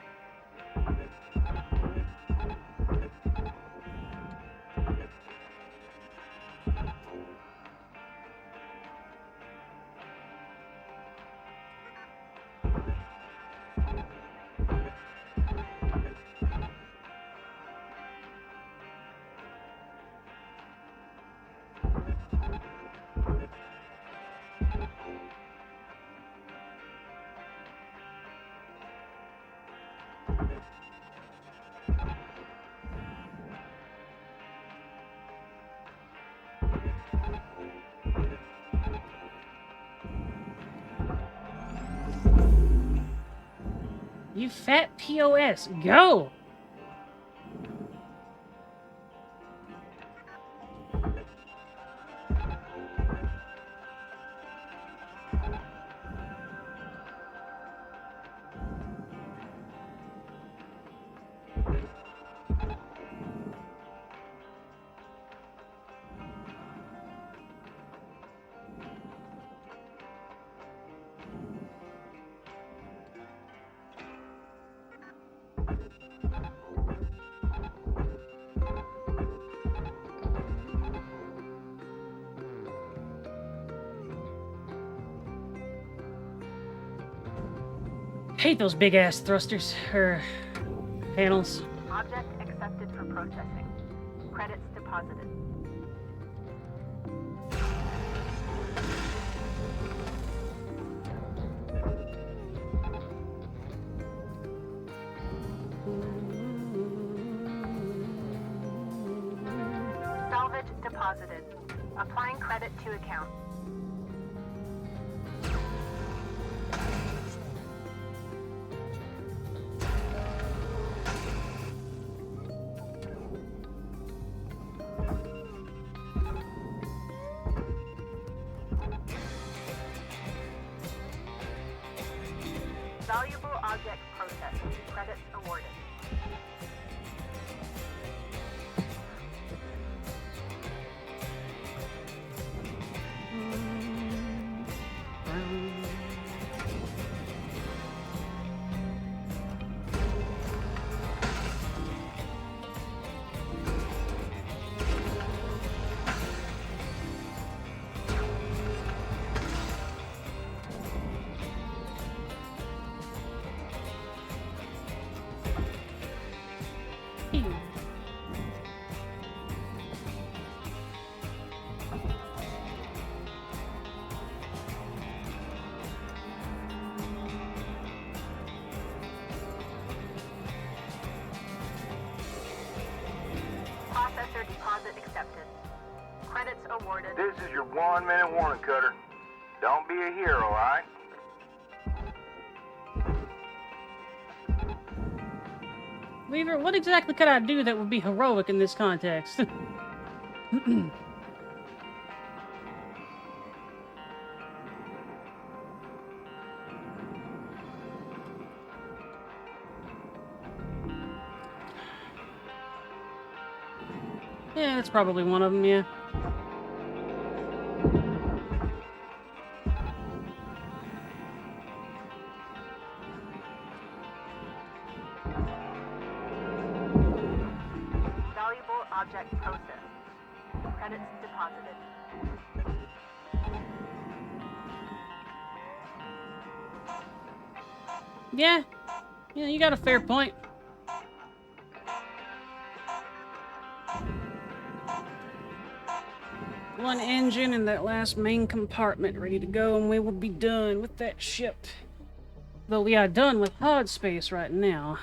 You fat POS, go! Hate those big ass thrusters, or panels. Object accepted for processing. Credits deposited. Salvage deposited. Applying credit to account. Valuable object processed. Credits awarded. awarded. This is your 1-minute warning, Cutter. Don't be a hero, alright? Weaver, what exactly could I do that would be heroic in this context? Yeah, that's probably one of them, yeah. Valuable object processed. Credits deposited. Yeah. Yeah, you got a fair point. One engine in that last main compartment ready to go, and we will be done with that ship. But we are done with hard space right now.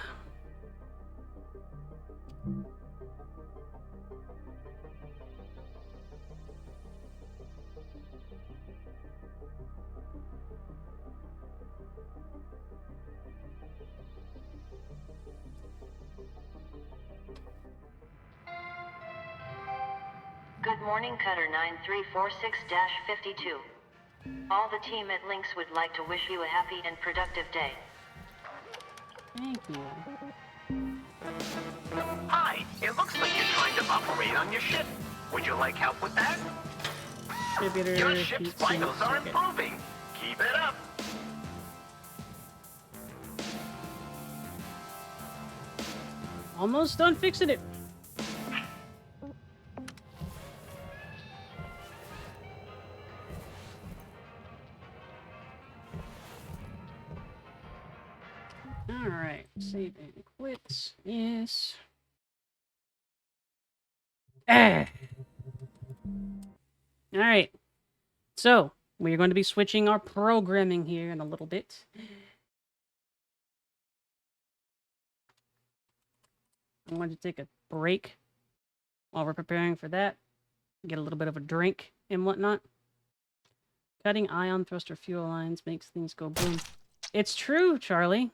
Good morning, Cutter 9346-52. All the team at Lynx would like to wish you a happy and productive day. Thank you. Hi, it looks like you're trying to operate on your ship. Would you like help with that? Distributor, Your ship's heat vitals sink, are okay. improving. Keep it up. Almost done fixing it. Alright, save and quit. Yes. Ah! Alright. So, we're going to be switching our programming here in a little bit. I'm going to take a break while we're preparing for that. Get a little bit of a drink and whatnot. Cutting ion thruster fuel lines makes things go boom. It's true, Charlie.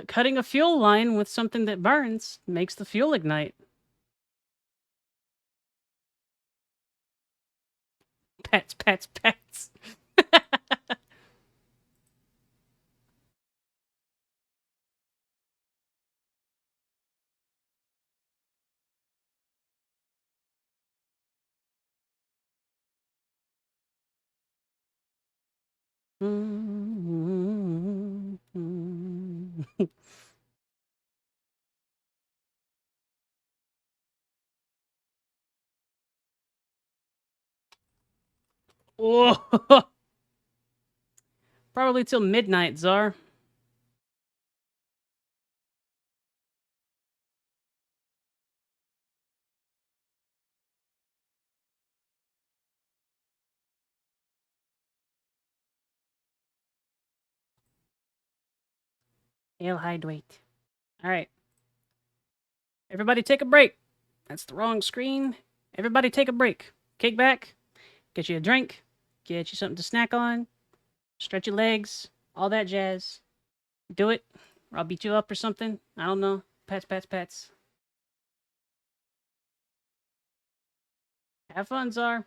Cutting a fuel line with something that burns makes the fuel ignite. Pets, pets, pets. Oh, probably till midnight, Czar. Ale hydrate. All right. Everybody take a break. That's the wrong screen. Everybody take a break. Kick back. Get you a drink. Get you something to snack on. Stretch your legs. All that jazz. Do it. Or I'll beat you up or something. I don't know. Pets, pets, pets. Have fun, Czar.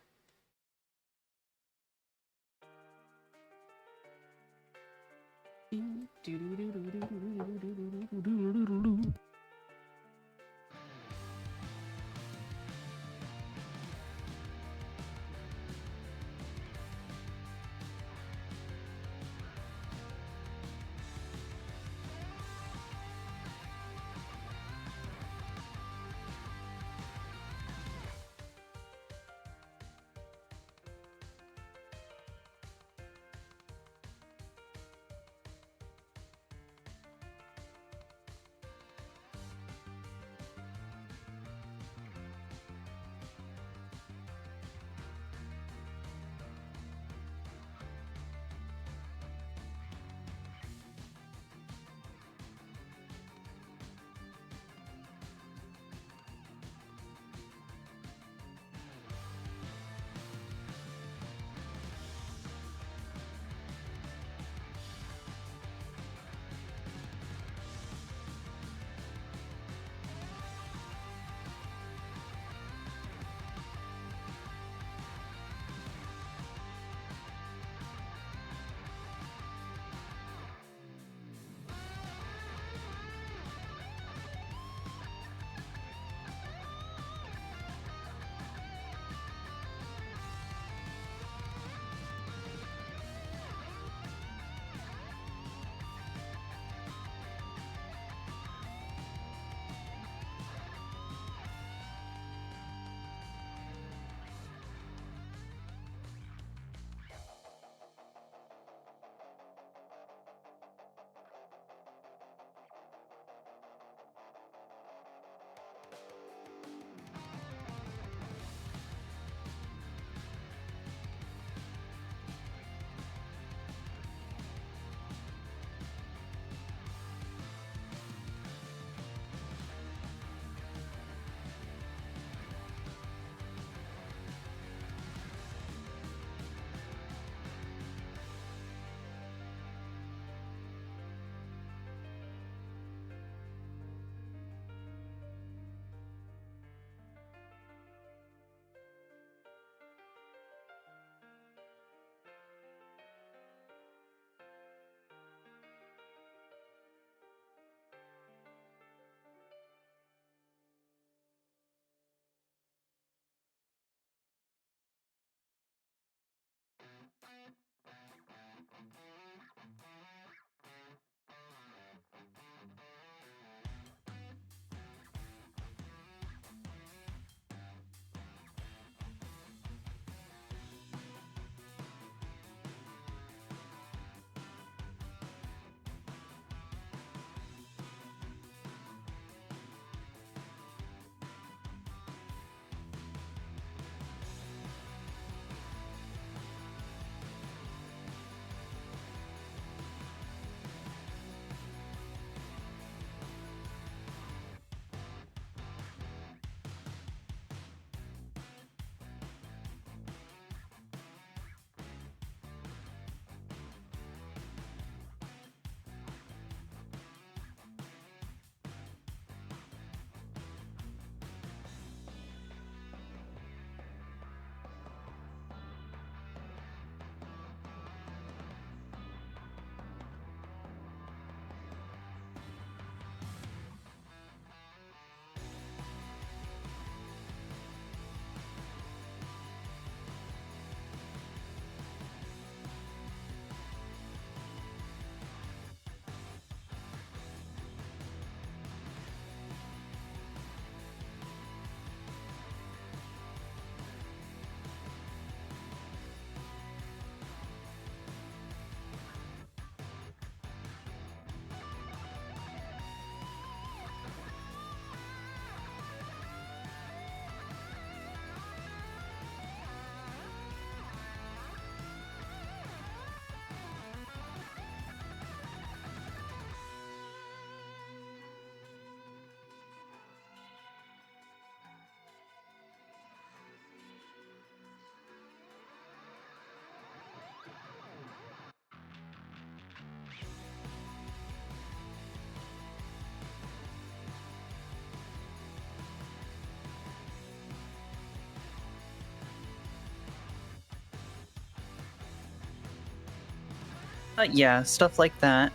Yeah, stuff like that.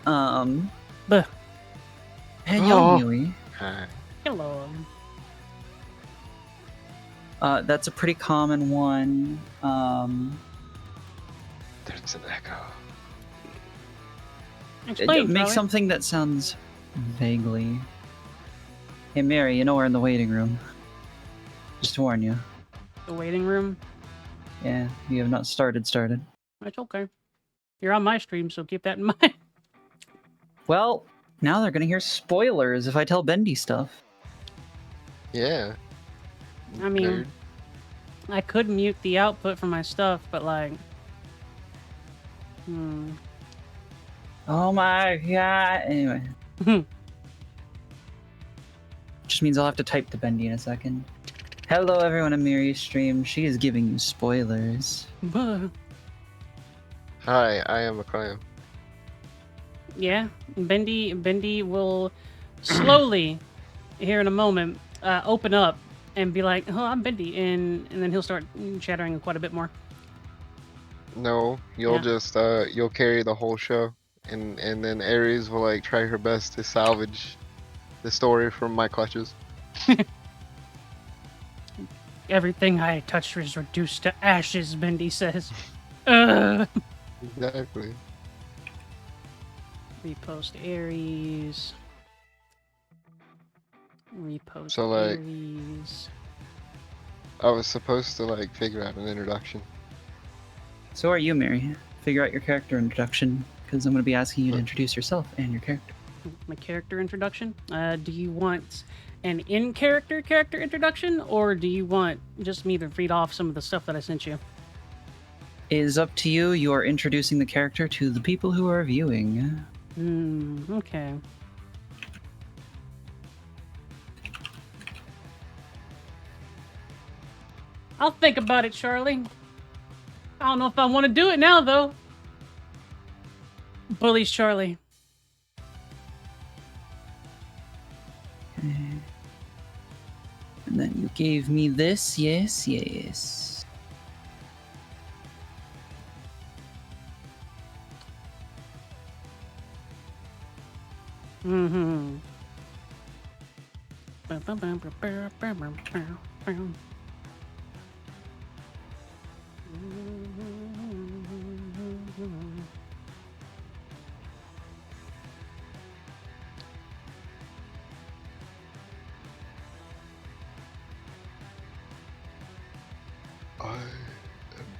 Buh. Hey, Oh. Yui. Hi. Hello. That's a pretty common one. There's an echo. Explain, Make Charlie. something that sounds vaguely. Hey, Mary, you know we're in the waiting room. Just to warn you. The waiting room. Yeah, you have not started. That's okay. You're on my stream, so keep that in mind. Well, now they're gonna hear spoilers if I tell Bendy stuff. Yeah. I mean, Nerd. I could mute the output for my stuff, but like, Oh my god. Anyway. Just means I'll have to type to Bendy in a second. Hello everyone on Mary's stream. She is giving you spoilers. Hi, I am a clam. Yeah, Bendy will slowly, here in a moment, open up and be like, "Oh, I'm Bendy," and then he'll start chattering quite a bit more. No, you'll Yeah. just you'll carry the whole show, and then Aries will like try her best to salvage the story from my clutches. Everything I touched is reduced to ashes, Bendy says. Ugh. Exactly. Repost Aries. Repost So, like- Aries. I was supposed to like figure out an introduction. So are you, Mary. Figure out your character introduction, because I'm going to be asking you to introduce yourself and your character. My character introduction. Do you want an in-character introduction, or do you want just me to read off some of the stuff that I sent you? It is up to you. You are introducing the character to the people who are viewing. Okay. I'll think about it, Charlie. I don't know if I want to do it now, though. Bullies Charlie. And then you gave me this. Yes. Mm-hmm.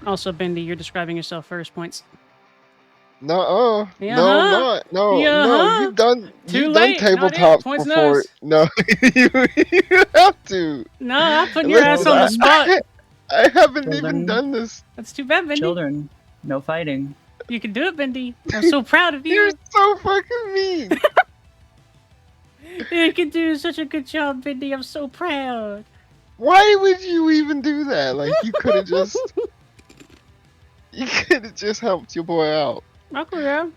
Also, Bendy, you're describing yourself first. Points. No, Yeah, no, huh? I'm not. No, Yeah, no, huh? you've done Too you've done late. Not it. tabletops Points before. nose. No, you have to. No, I'm putting your ass Listen, on the spot. I haven't even Children. done this. That's too bad, Bendy. Children, no fighting. You can do it, Bendy. I'm so proud of you. You're so fucking mean. You can do such a good job, Bendy. I'm so proud. Why would you even do that? Like you could have just helped your boy out, I could have.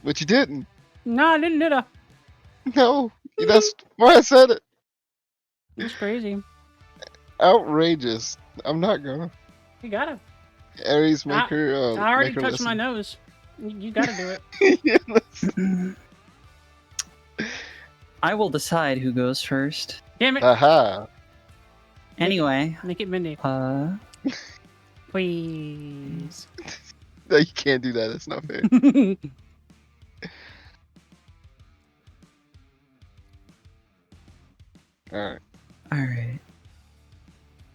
but you didn't. No, I didn't, did I? No, that's why I said it. It's crazy. Outrageous. I'm not gonna. You gotta. Aries, make her. I already make her touched my listen. nose. You gotta do it. Yeah, listen. I will decide who goes first. Damn it. Aha. Anyway. Make it Bendy. Please. No, you can't do that. That's not fair. Alright. Alright.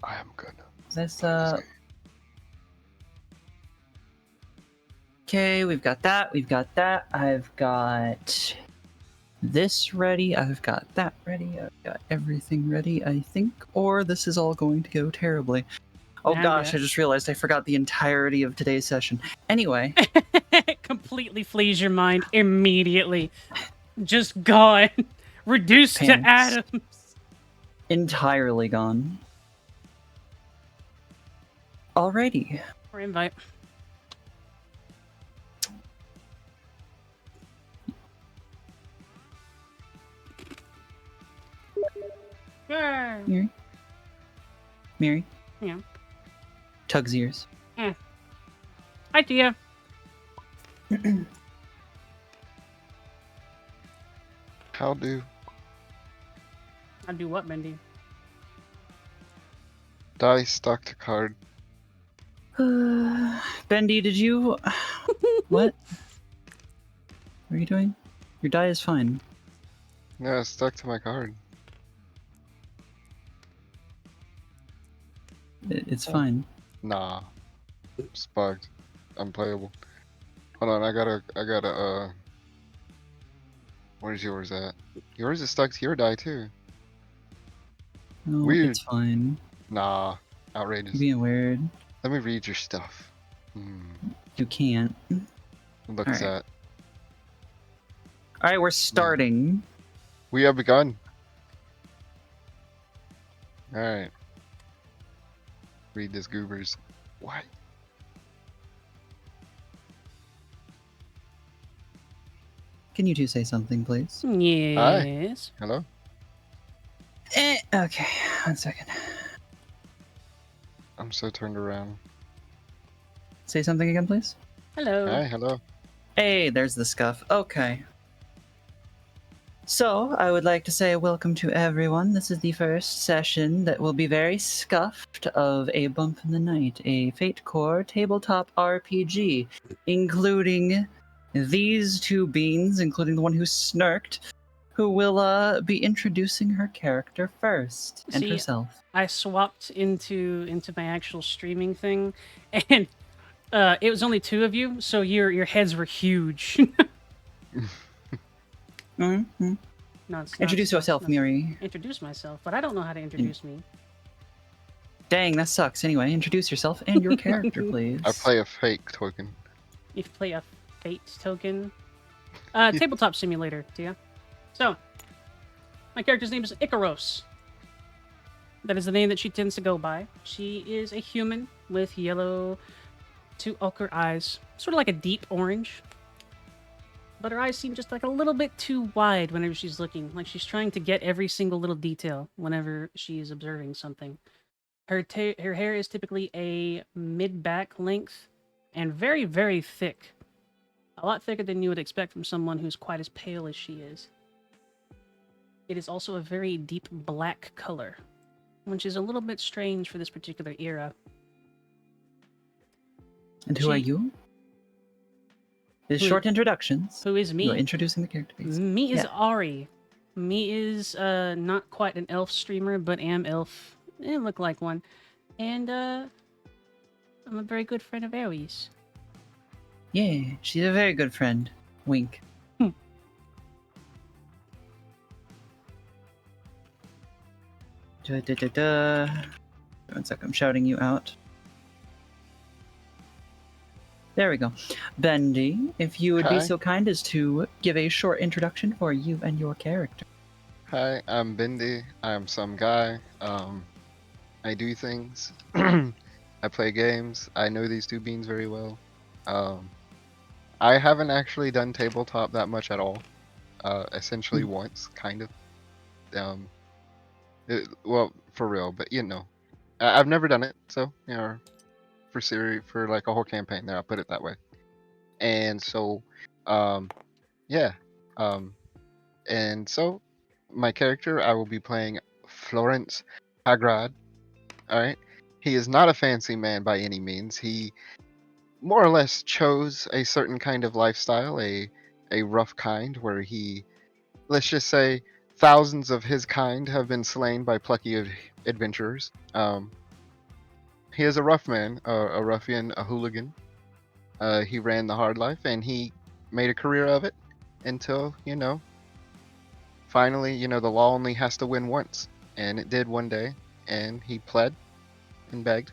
I am gonna. This, Okay, we've got that. I've got this ready. I've got that ready. I've got everything ready, I think. Or this is all going to go terribly. Oh gosh, I just realized I forgot the entirety of today's session. Anyway. Completely flees your mind immediately. Just gone. Reduced to atoms. Entirely gone. Alrighty. Or invite. Mary? Mary? Yeah. Tug's ears. Hi, Tia. How do I do what, Bendy? dice stuck to card? Bendy, did you... What? What are you doing? Your die is fine. No, it's stuck to my card. It's fine. Nah. It's bugged. Unplayable. Hold on, I gotta, where's yours at? Yours is stuck to your die too. No, Weird. it's fine. Nah. Outrageous. You're being weird. Let me read your stuff. You can't. What Alright. is that? Alright, we're starting. We have begun. Alright. Read this goobers. What? Can you two say something, please? Yes. Hello? Okay, 1 second. I'm so turned around. Say something again, please. Hello. Hi, hello. Hey, there's the scuff. Okay. So, I would like to say welcome to everyone. This is the first session that will be very scuffed of A Bump in the Night, a Fate Core tabletop RPG, including these two beans, including the one who snarked, who will be introducing her character first, and See, herself. I swapped into my actual streaming thing, and it was only 2 of you, so your heads were huge. Mm-hmm. No, it's Introduce yourself, Miri. Introduce myself, but I don't know how to introduce me. Dang, that sucks. Anyway, introduce yourself and your character, please. I play a fake token. You play a Fate token. Tabletop simulator, yeah. So, my character's name is Icaros. That is the name that she tends to go by. She is a human with yellow to ochre eyes, sort of like a deep orange. But her eyes seem just like a little bit too wide whenever she's looking, like she's trying to get every single little detail whenever she is observing something. Her hair is typically a mid-back length and very, very thick. A lot thicker than you would expect from someone who's quite as pale as she is. It is also a very deep black color, which is a little bit strange for this particular era. And who are you? Short introductions. Who is me? You are introducing the character. Me is Auri. Me is not quite an elf streamer, but am elf. Look like one. And I'm a very good friend of Auri's. Yeah, she's a very good friend. Wink. Da. 1 sec, I'm shouting you out. There we go. Bendy, if you would be so kind as to give a short introduction for you and your character. Hi, I'm Bendy. I'm some guy. I do things. I play games. I know these two beans very well. I haven't actually done tabletop that much at all. Essentially once, kind of. Well, for real, but you know, I've never done it, so you know, for like a whole campaign there, I'll put it that way. And so, yeah, and so my character, I will be playing Florence Hagrad. All right, he is not a fancy man by any means. He more or less chose a certain kind of lifestyle, a rough kind, where he, let's just say, thousands of his kind have been slain by plucky adventurers. He is a rough man, a ruffian, a hooligan. He ran the hard life, and he made a career of it until, you know, finally, you know, the law only has to win once. And it did one day, and he pled and begged.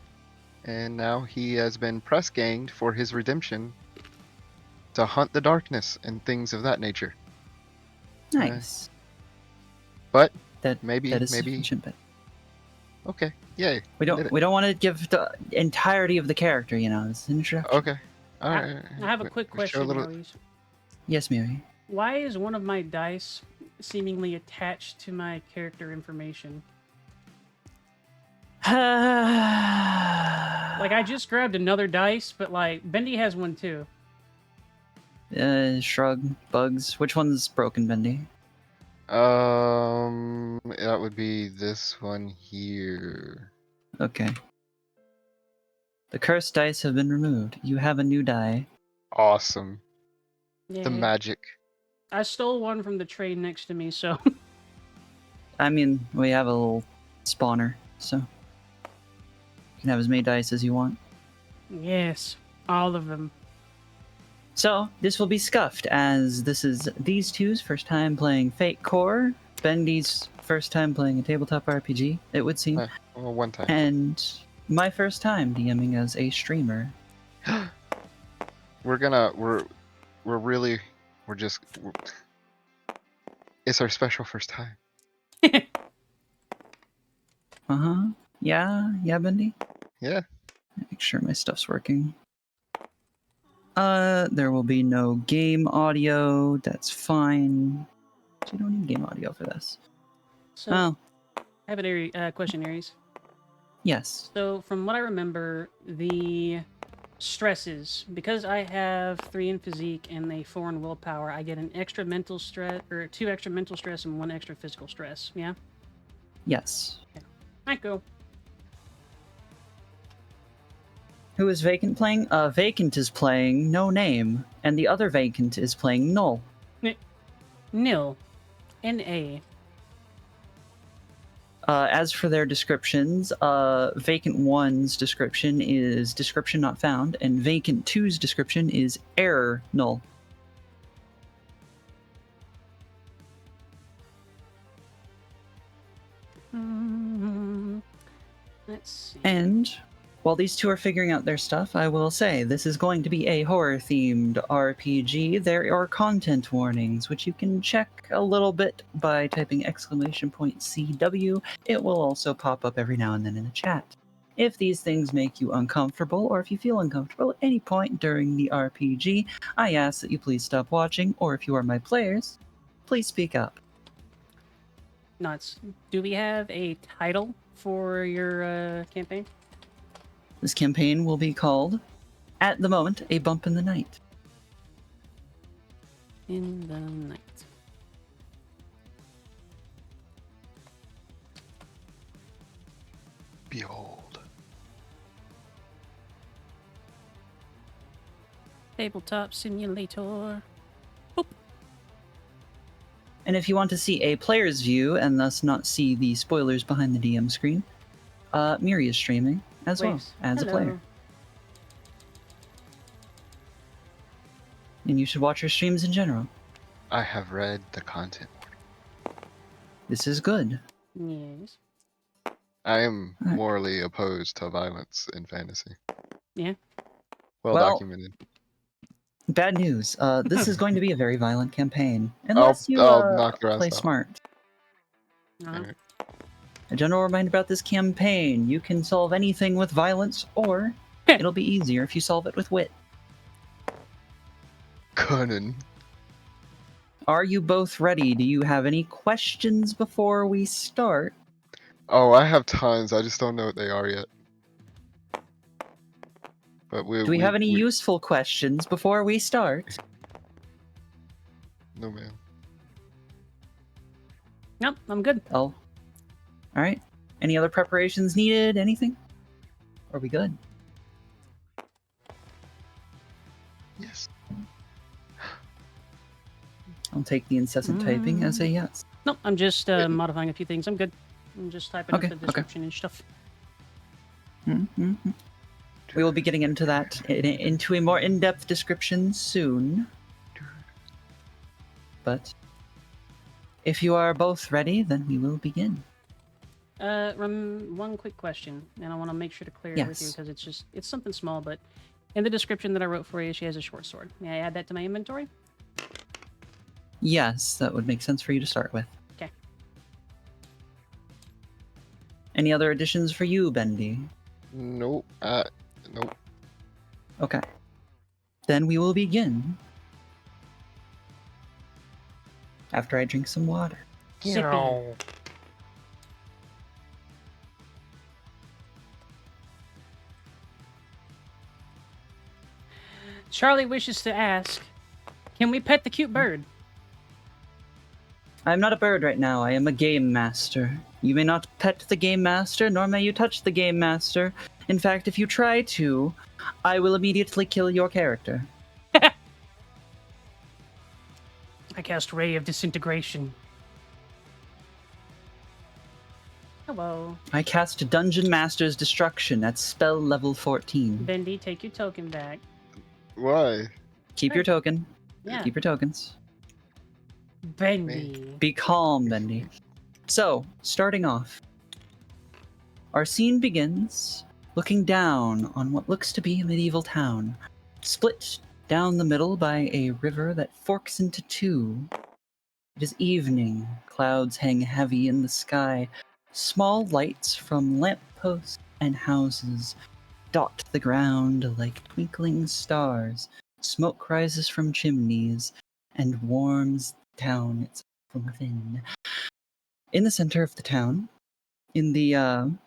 And now he has been press ganged for his redemption to hunt the darkness and things of that nature. Nice. But that maybe sufficient, but... Okay, yay. We don't want to give the entirety of the character, you know. It's an introduction. Okay. All right. I have a quick question, Yes, Miri. Why is one of my dice seemingly attached to my character information? Like, I just grabbed another dice, but like Bendy has one too. Shrug, bugs. Which one's broken, Bendy? That would be this one here. Okay. The cursed dice have been removed. You have a new die. Awesome. Yeah. The magic. I stole one from the train next to me, so. I mean, we have a little spawner, so you can have as many dice as you want. Yes, all of them. So, this will be scuffed, as this is these two's first time playing Fate Core, Bendy's first time playing a tabletop RPG, it would seem, Well, one time. and my first time DMing as a streamer. It's our special first time. Uh-huh. Yeah, Bendy? Yeah. Make sure my stuff's working. There will be no game audio. That's fine. You don't need game audio for this. So, Oh, I have a question, Aries. yes. So, from what I remember, the stresses, because I have 3 in physique and a 4 in willpower, I get an extra mental stress, or 2 extra mental stress and 1 extra physical stress. Yeah? Yes. Okay. Alright, go. Who is Vacant playing? Vacant is playing No Name, and the other Vacant is playing Null. Nil. N-A. As for their descriptions, Vacant 1's description is description not found, and Vacant 2's description is error null. Let's see. And while these two are figuring out their stuff, I will say this is going to be a horror-themed RPG. There are content warnings, which you can check a little bit by typing !CW. It will also pop up every now and then in the chat. If these things make you uncomfortable, or if you feel uncomfortable at any point during the RPG, I ask that you please stop watching, or if you are my players, please speak up. Nuts. Do we have a title for your campaign? This campaign will be called, at the moment, A Bump in the Night. In the night. Behold. Tabletop simulator. And if you want to see a player's view and thus not see the spoilers behind the DM screen, Miri is streaming as well as a player. And you should watch her streams in general. I have read the content. This is good. Yes. I am morally opposed to violence in fantasy. Yeah. Well documented. Bad news. This is going to be a very violent campaign. Unless you play smart. Right. A general reminder about this campaign. You can solve anything with violence, or it'll be easier if you solve it with wit. Cunning. Are you both ready? Do you have any questions before we start? Oh, I have tons. I just don't know what they are yet. But Do we have any useful questions before we start? No, man. Nope, I'm good. Oh. Alright. Any other preparations needed? Anything? Are we good? Yes. I'll take the incessant typing as a yes. Nope, I'm just modifying a few things. I'm good. I'm just typing up the description and stuff. Mm-hmm. We will be getting into that, into a more in-depth description soon. But if you are both ready, then we will begin. One quick question, and I want to make sure to clear it with you because it's something small, but in the description that I wrote for you, she has a short sword. May I add that to my inventory? Yes, that would make sense for you to start with. Okay. Any other additions for you, Bendy? Nope. Nope. Okay. Then we will begin. After I drink some water. No. Charlie wishes to ask, Can we pet the cute bird? I am not a bird right now. I am a game master. You may not pet the game master, nor may you touch the game master. In fact, if you try to, I will immediately kill your character. I cast Ray of Disintegration. Hello. I cast Dungeon Master's Destruction at spell level 14. Bendy, take your token back. Why? Keep your token. Yeah. Keep your tokens. Bendy. Be calm, Bendy. So, starting off, our scene begins looking down on what looks to be a medieval town, split down the middle by a river that forks into two. It is evening, clouds hang heavy in the sky, small lights from lampposts and houses dot the ground like twinkling stars, smoke rises from chimneys and warms the town itself from within. In the center of the town, in the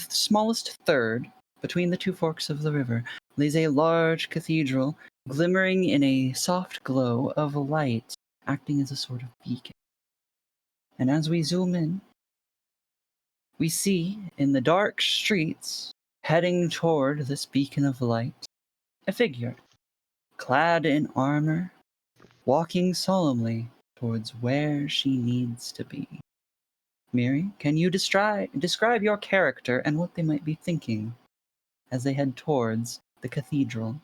smallest third between the two forks of the river, lays a large cathedral glimmering in a soft glow of light, acting as a sort of beacon. And as we zoom in, we see in the dark streets, heading toward this beacon of light, a figure, clad in armor, walking solemnly towards where she needs to be. Miri, can you describe your character and what they might be thinking as they head towards the cathedral?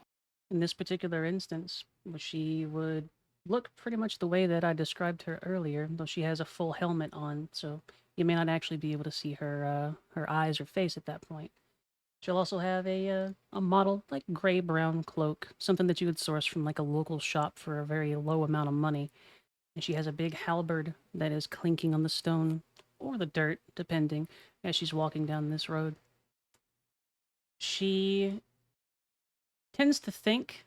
In this particular instance, she would look pretty much the way that I described her earlier, though she has a full helmet on, so you may not actually be able to see her her eyes or face at that point. She'll also have a model like gray-brown cloak, something that you would source from like a local shop for a very low amount of money. And she has a big halberd that is clinking on the stone or the dirt, depending, as she's walking down this road. She tends to think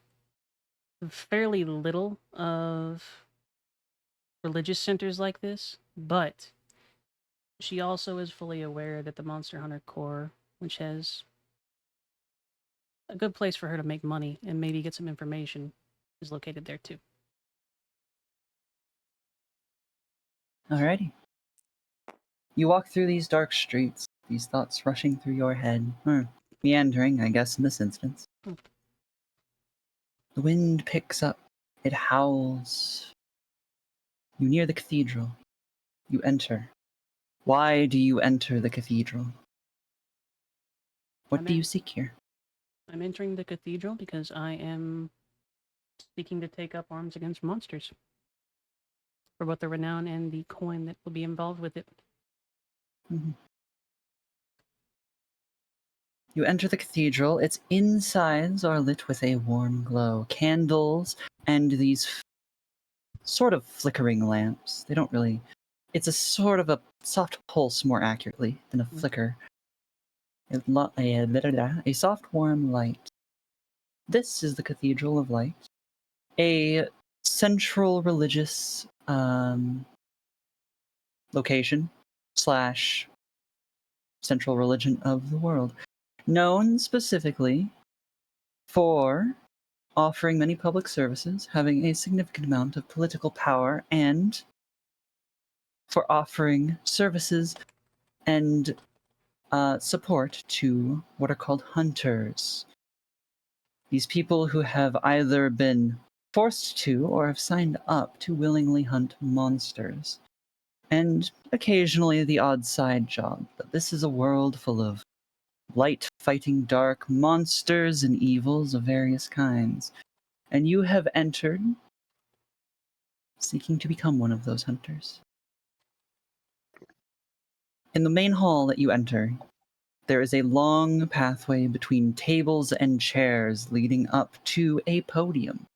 fairly little of religious centers like this, but she also is fully aware that the Monster Hunter Corps, which has a good place for her to make money and maybe get some information, is located there too. Alrighty. You walk through these dark streets, these thoughts rushing through your head, or meandering, I guess, in this instance. The wind picks up, it howls. You near the cathedral. You enter. Why do you enter the cathedral? What do you seek here? I'm entering the cathedral because I am seeking to take up arms against monsters. For both the renown and the coin that will be involved with it. Mm-hmm. You enter the cathedral. Its insides are lit with a warm glow. Candles and these sort of flickering lamps. They don't really... It's a sort of a soft pulse, more accurately, than a flicker. A soft, warm light. This is the Cathedral of Light. A central religious location / central religion of the world, known specifically for offering many public services, having a significant amount of political power, and for offering services and support to what are called hunters. These people who have either been forced to or have signed up to willingly hunt monsters. And occasionally the odd side job, but this is a world full of light fighting dark monsters and evils of various kinds. And you have entered seeking to become one of those hunters. In the main hall that you enter, there is a long pathway between tables and chairs leading up to a podium.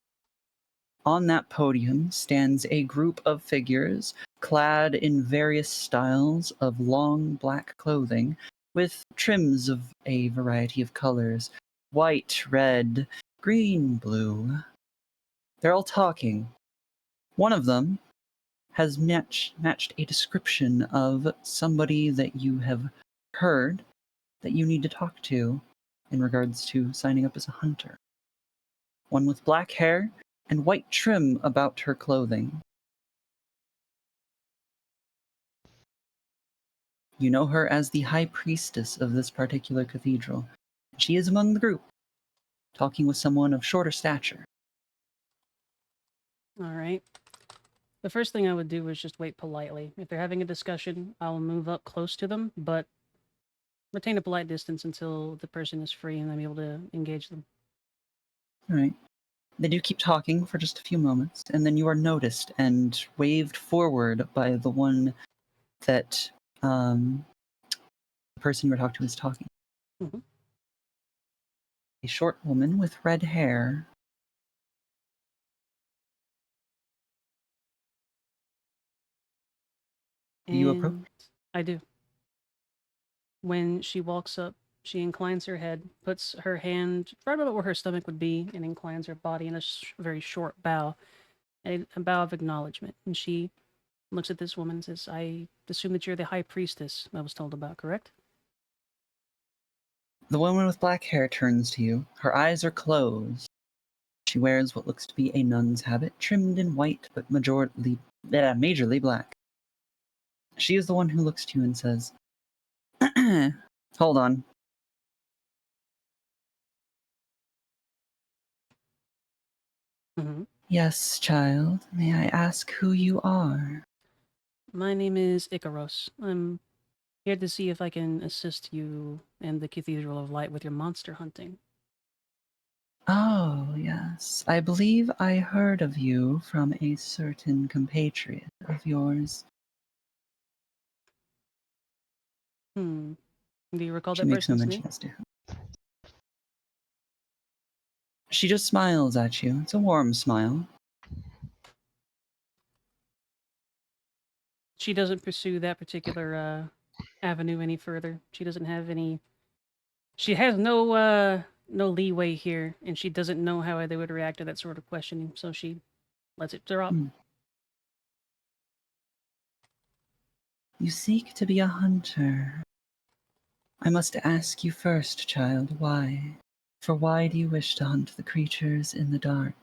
On that podium stands a group of figures clad in various styles of long black clothing with trims of a variety of colors: white, red, green, blue. They're all talking. One of them has matched a description of somebody that you have heard that you need to talk to in regards to signing up as a hunter. One with black hair and white trim about her clothing. You know her as the high priestess of this particular cathedral. She is among the group, talking with someone of shorter stature. All right. The first thing I would do is just wait politely. If they're having a discussion, I'll move up close to them, but retain a polite distance until the person is free and I'm able to engage them. All right. They do keep talking for just a few moments, and then you are noticed and waved forward by the one that the person you were talking to is talking. Mhm. A short woman with red hair. You approach. And I do. When she walks up, she inclines her head, puts her hand right about where her stomach would be, and inclines her body in a very short bow, a bow of acknowledgement. And she looks at this woman and says, I assume that you're the high priestess I was told about, correct? The woman with black hair turns to you. Her eyes are closed. She wears what looks to be a nun's habit, trimmed in white but majorly black. She is the one who looks to you and says, Hold on. Mm-hmm. Yes, child. May I ask who you are? My name is Icaros. I'm here to see if I can assist you and the Cathedral of Light with your monster hunting. Oh, yes. I believe I heard of you from a certain compatriot of yours. Do you recall She that makes no person's mention name? as to who. She just smiles at you. It's a warm smile. She doesn't pursue that particular avenue any further. She doesn't have any. She has no leeway here, and she doesn't know how they would react to that sort of questioning. So she lets it drop. You seek to be a hunter. I must ask you first, child, why? For why do you wish to hunt the creatures in the dark?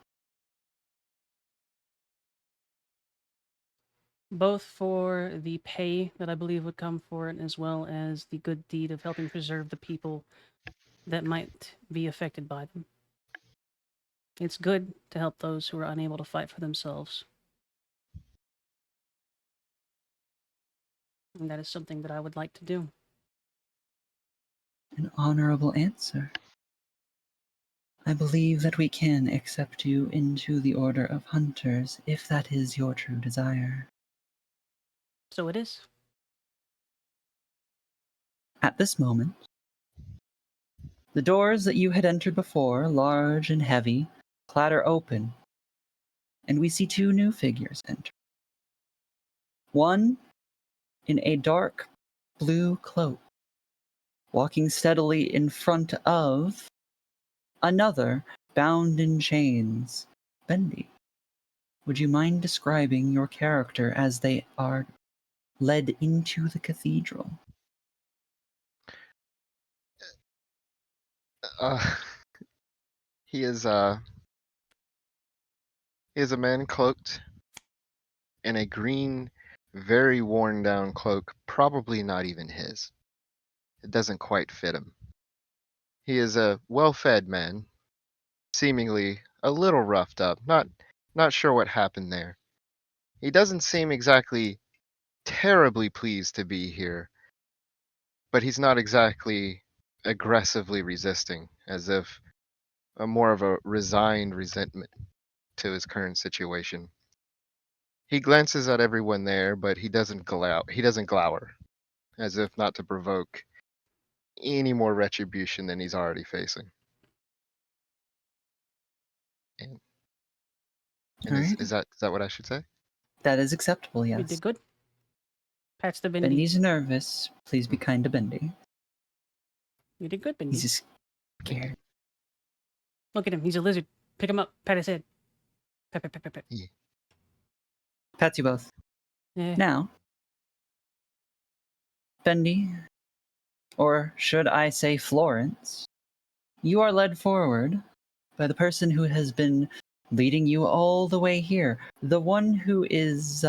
Both for the pay that I believe would come for it, as well as the good deed of helping preserve the people that might be affected by them. It's good to help those who are unable to fight for themselves. And that is something that I would like to do. An honorable answer. I believe that we can accept you into the Order of Hunters if that is your true desire. So it is. At this moment, the doors that you had entered before, large and heavy, clatter open, and we see two new figures enter. One in a dark blue cloak, walking steadily in front of another bound in chains. Bendy, would you mind describing your character as they are led into the cathedral? Uh, he is a man cloaked in a green, very worn down cloak, probably not even his. It doesn't quite fit him. He is a well-fed man, seemingly a little roughed up, not sure what happened there. He doesn't seem exactly terribly pleased to be here, but he's not exactly aggressively resisting, as if more of a resigned resentment to his current situation. He glances at everyone there, but he doesn't glower, as if not to provoke any more retribution than he's already facing. And, All right. is that what I should say? That is acceptable, You yes. did good. Pats the Bendy. Bendy's nervous. Please be kind to Bendy. You did good, Bendy. He's just scared. Look at him. He's a lizard. Pick him up. Pat his head. Pat, pat, pat, pat, pat. Yeah. Pats you both. Yeah. Now, Bendy, or should I say Florence, you are led forward by the person who has been leading you all the way here. The one who is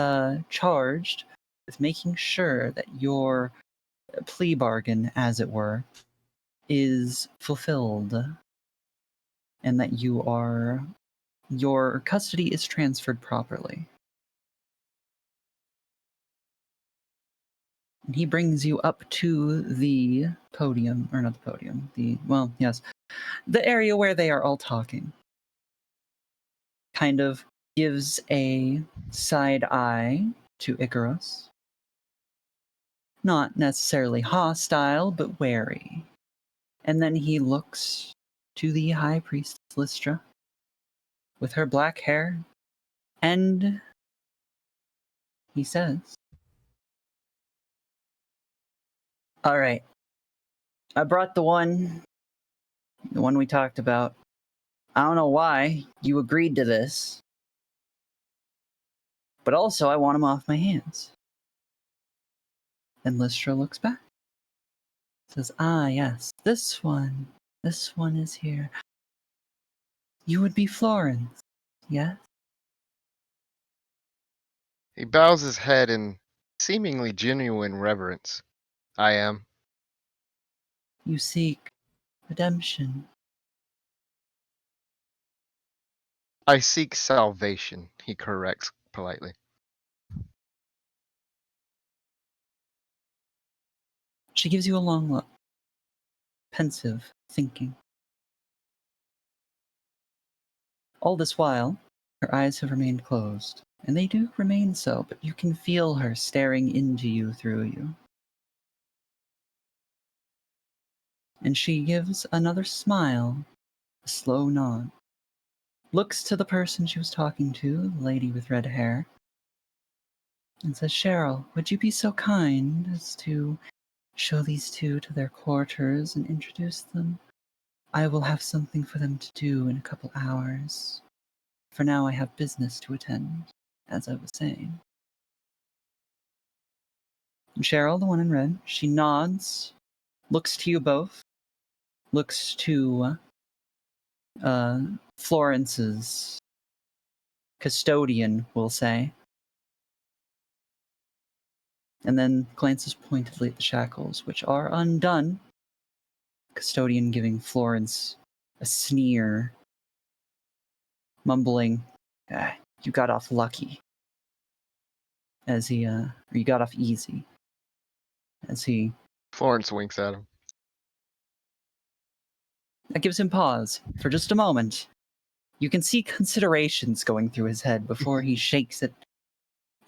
charged with making sure that your plea bargain, as it were, is fulfilled, and that your custody is transferred properly. And he brings you up to the podium, or not the podium, the area where they are all talking. Kind of gives a side eye to Icarus. Not necessarily hostile, but wary. And then he looks to the High Priestess Lystra with her black hair, and he says, "All right, I brought the one we talked about. I don't know why you agreed to this, but also I want him off my hands." And Lystra looks back, says, "Ah, yes, this one is here. You would be Florence, yes?" He bows his head in seemingly genuine reverence. I am. You seek redemption. I seek salvation, he corrects politely. She gives you a long look, pensive, thinking. All this while, her eyes have remained closed, and they do remain so, but you can feel her staring into you through you. And she gives another smile, a slow nod, looks to the person she was talking to, the lady with red hair, and says, "Cheryl, would you be so kind as to show these two to their quarters and introduce them? I will have something for them to do in a couple hours. For now, I have business to attend, as I was saying." And Cheryl, the one in red, she nods, looks to you both, looks to Florence's custodian, we'll say, and then glances pointedly at the shackles, which are undone. Custodian giving Florence a sneer, mumbling, "You got off lucky," as he, or you got off easy, as he... Florence winks at him. That gives him pause for just a moment. You can see considerations going through his head before he shakes it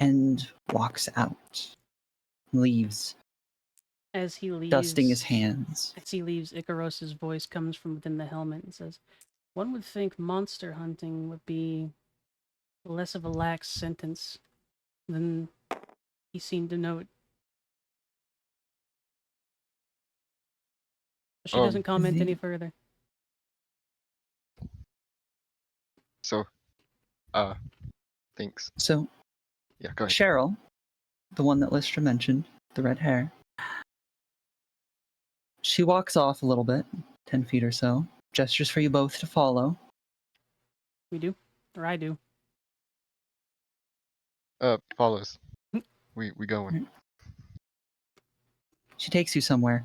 and walks out. Leaves, As he leaves, dusting his hands. As he leaves, Icarus's voice comes from within the helmet and says, "One would think monster hunting would be less of a lax sentence than he seemed to note." She doesn't comment any further. So, thanks. So, yeah, go ahead. Cheryl, the one that Lystra mentioned, the red hair, she walks off a little bit, 10 feet or so, gestures for you both to follow. We do? Or I do? Follows. We going. She takes you somewhere.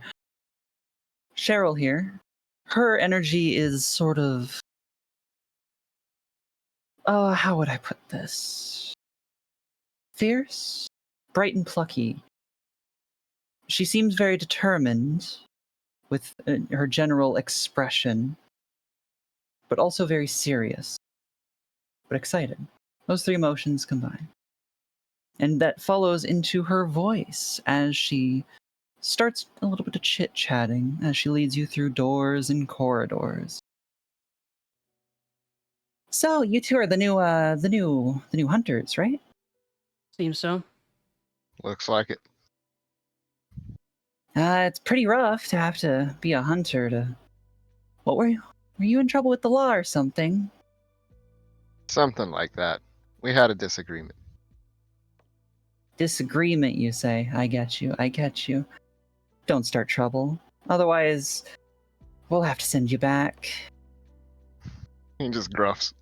Cheryl here, her energy is sort of... how would I put this? Fierce? Bright and plucky. She seems very determined with her general expression, but also very serious, but excited. Those three emotions combine. And that follows into her voice as she starts a little bit of chit-chatting as she leads you through doors and corridors. "So, you two are the new hunters, right?" Seems so. Looks like it. It's pretty rough to have to be a hunter to... What were you? Were you in trouble with the law or something? Something like that. We had a disagreement. Disagreement, you say? I get you. Don't start trouble. Otherwise, we'll have to send you back. He just gruffs.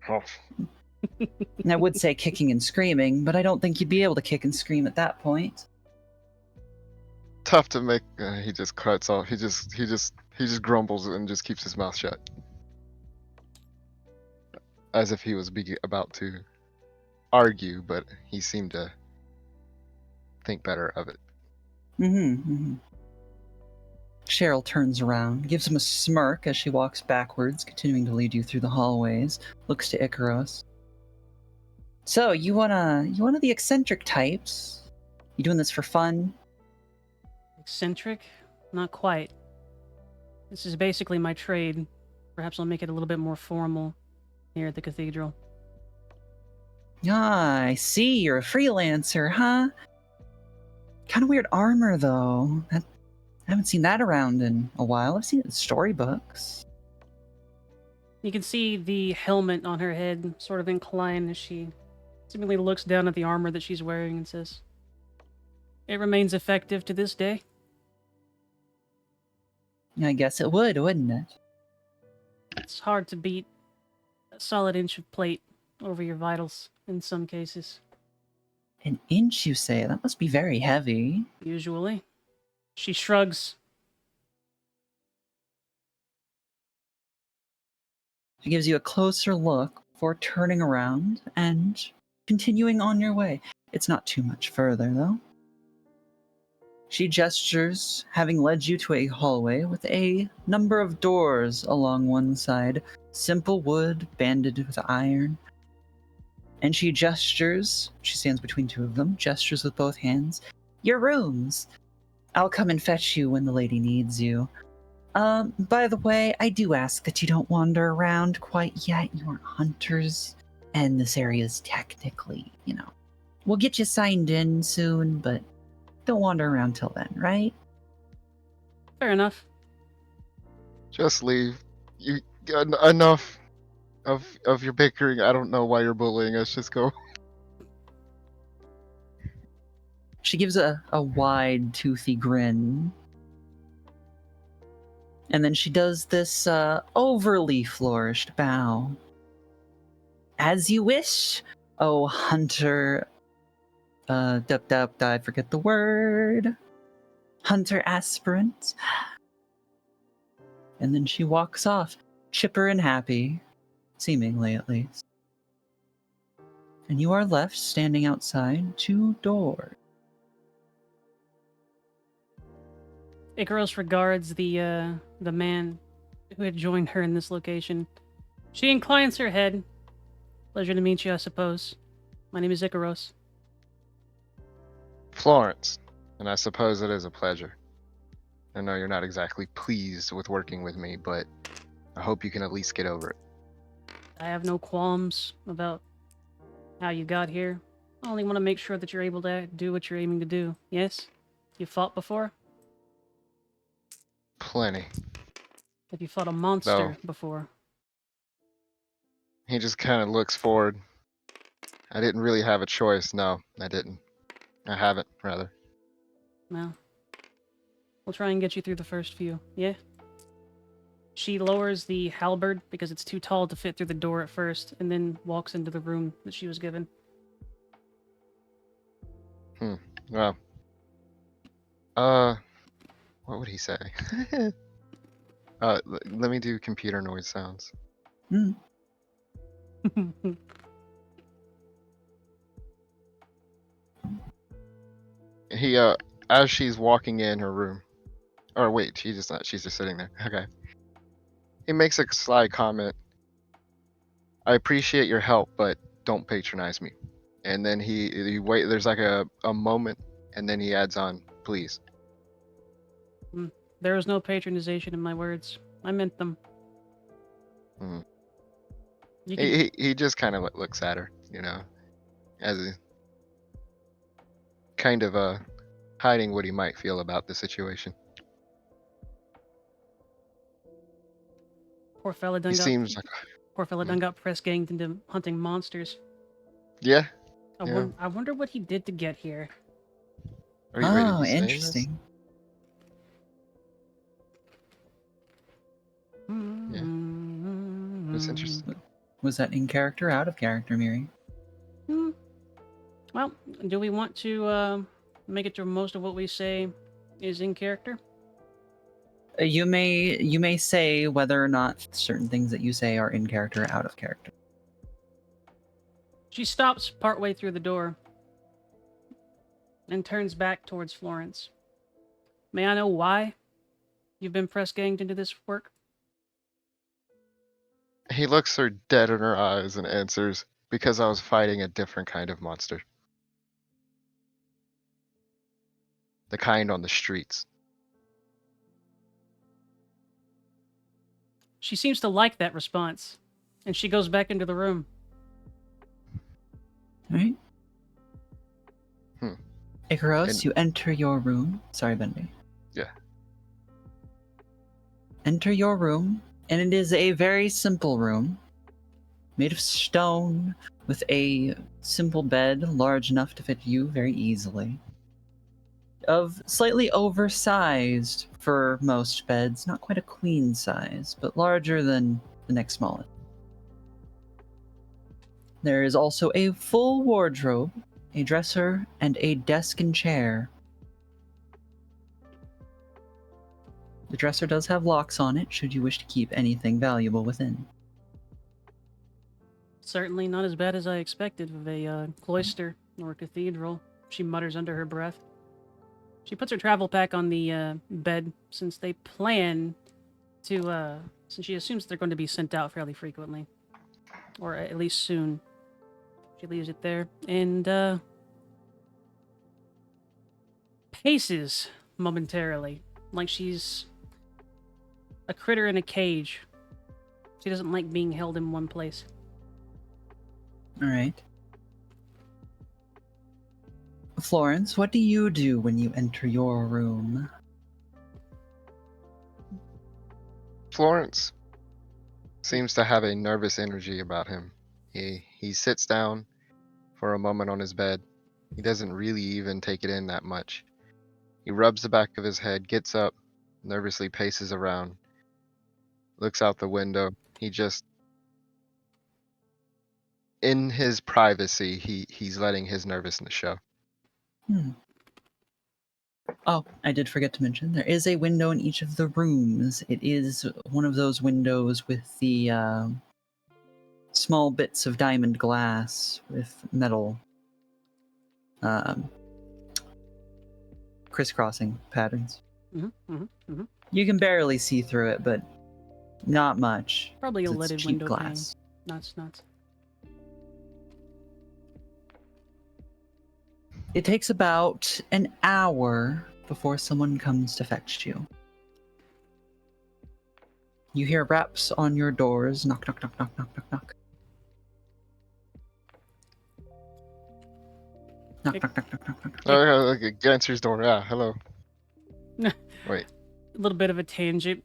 Oh, And I would say kicking and screaming, but I don't think you'd be able to kick and scream at that point. tough to make. He just cuts off. He just grumbles and just keeps his mouth shut, as if he was about to argue, but he seemed to think better of it. Cheryl turns around, gives him a smirk as she walks backwards, continuing to lead you through the hallways, looks to Icaros. So, you one of the eccentric types? You doing this for fun? Eccentric? Not quite. This is basically my trade. Perhaps I'll make it a little bit more formal here at the cathedral. Ah, I see, you're a freelancer, huh? Kind of weird armor, though. I haven't seen that around in a while. I've seen it in storybooks. You can see the helmet on her head sort of incline as she seemingly looks down at the armor that she's wearing and says, "It remains effective to this day." I guess it would, wouldn't it? It's hard to beat a solid inch of plate over your vitals in some cases. An inch, you say? That must be very heavy. Usually. She shrugs. She gives you a closer look before turning around and continuing on your way. It's not too much further, though. She gestures, having led you to a hallway with a number of doors along one side, simple wood banded with iron. And she gestures, she stands between two of them, gestures with both hands. Your rooms! I'll come and fetch you when the lady needs you. By the way, I do ask that you don't wander around quite yet. You aren't hunters, and this area's technically, we'll get you signed in soon, but don't wander around till then, right? Fair enough. Just leave. You enough of your bickering. I don't know why you're bullying us. Just go. She gives a wide, toothy grin. And then she does this overly flourished bow. As you wish, oh hunter. I forget the word. Hunter aspirant. And then she walks off, chipper and happy, seemingly at least. And you are left standing outside 2 doors. Icaros regards the man who had joined her in this location. She inclines her head. Pleasure to meet you, I suppose. My name is Icaros. Florence, and I suppose it is a pleasure. I know you're not exactly pleased with working with me, but I hope you can at least get over it. I have no qualms about how you got here. I only want to make sure that you're able to do what you're aiming to do. Yes? You fought before? Plenty. Have you fought a monster before? He just kind of looks forward. I didn't really have a choice. No, I didn't. I haven't, rather. Well, we'll try and get you through the first few, yeah? She lowers the halberd because it's too tall to fit through the door at first, and then walks into the room that she was given. Well. What would he say? Let me do computer noise sounds. He, as she's walking in her room. Or wait, she's just sitting there. Okay. He makes a sly comment. I appreciate your help, but don't patronize me. And then he wait. There's like a moment, and then he adds on, please. There was no patronization in my words. I meant them. He just kind of looks at her, as a kind of hiding what he might feel about the situation. Poor fella done got press ganged into hunting monsters. Yeah. I wonder what he did to get here. Oh, interesting. Yeah. That's interesting. Was that in character or out of character, Miri? Well, do we want to make it to most of what we say is in character? You may say whether or not certain things that you say are in character or out of character. She stops partway through the door and turns back towards Florence. May I know why you've been press ganged into this work? He looks her dead in her eyes and answers, because I was fighting a different kind of monster. The kind on the streets. She seems to like that response, and she goes back into the room. Alright. Hmm. Ikaros, And- you enter your room. Sorry, Bendy. Yeah. Enter your room, and it is a very simple room, made of stone, with a simple bed large enough to fit you very easily. Of slightly oversized for most beds, not quite a queen size, but larger than the next smallest. There is also a full wardrobe, a dresser, and a desk and chair. The dresser does have locks on it, should you wish to keep anything valuable within. Certainly not as bad as I expected of a cloister or a cathedral, she mutters under her breath. She puts her travel pack on the bed since they plan to, since she assumes they're going to be sent out fairly frequently. Or at least soon. She leaves it there and paces momentarily, like she's a critter in a cage. She doesn't like being held in one place. Alright. Florence, what do you do when you enter your room? Florence seems to have a nervous energy about him. He sits down for a moment on his bed. He doesn't really even take it in that much. He rubs the back of his head, gets up, nervously paces around, looks out the window. He just, in his privacy, he's letting his nervousness show. Oh, I did forget to mention, there is a window in each of the rooms. It is one of those windows with the small bits of diamond glass with metal crisscrossing patterns. You can barely see through it, but not much. Probably a 'cause it's leaded cheap window glass. pane. Nuts. It takes about an hour before someone comes to fetch you. You hear raps on your doors. Knock, knock, knock, knock, knock, knock, knock. Knock, knock, knock, knock, knock, knock. Oh, yeah, look, answers door. Yeah, hello. Wait. A little bit of a tangent.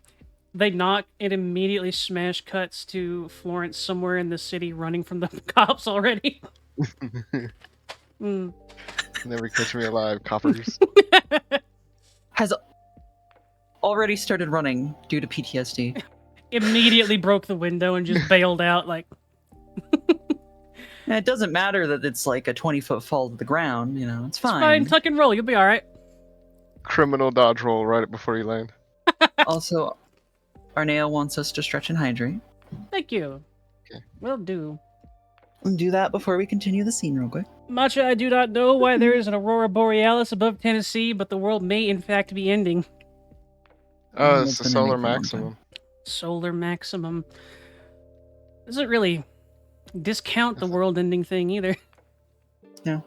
They knock, it immediately smash cuts to Florence somewhere in the city running from the cops already. Never catch me alive, coppers. Has already started running due to PTSD. Immediately broke the window and just bailed out like... And it doesn't matter that it's like a 20-foot fall to the ground, you know, it's fine. It's fine, tuck and roll, you'll be alright. Criminal dodge roll right before you land. Also, Arnea wants us to stretch and hydrate. Thank you. Okay. Will do. Do that before we continue the scene real quick. Matcha, I do not know why there is an Aurora Borealis above Tennessee, but the world may in fact be ending. Oh, It's it's the been solar ending for a long maximum. Solar maximum. Doesn't really discount the world-ending thing either. Yeah.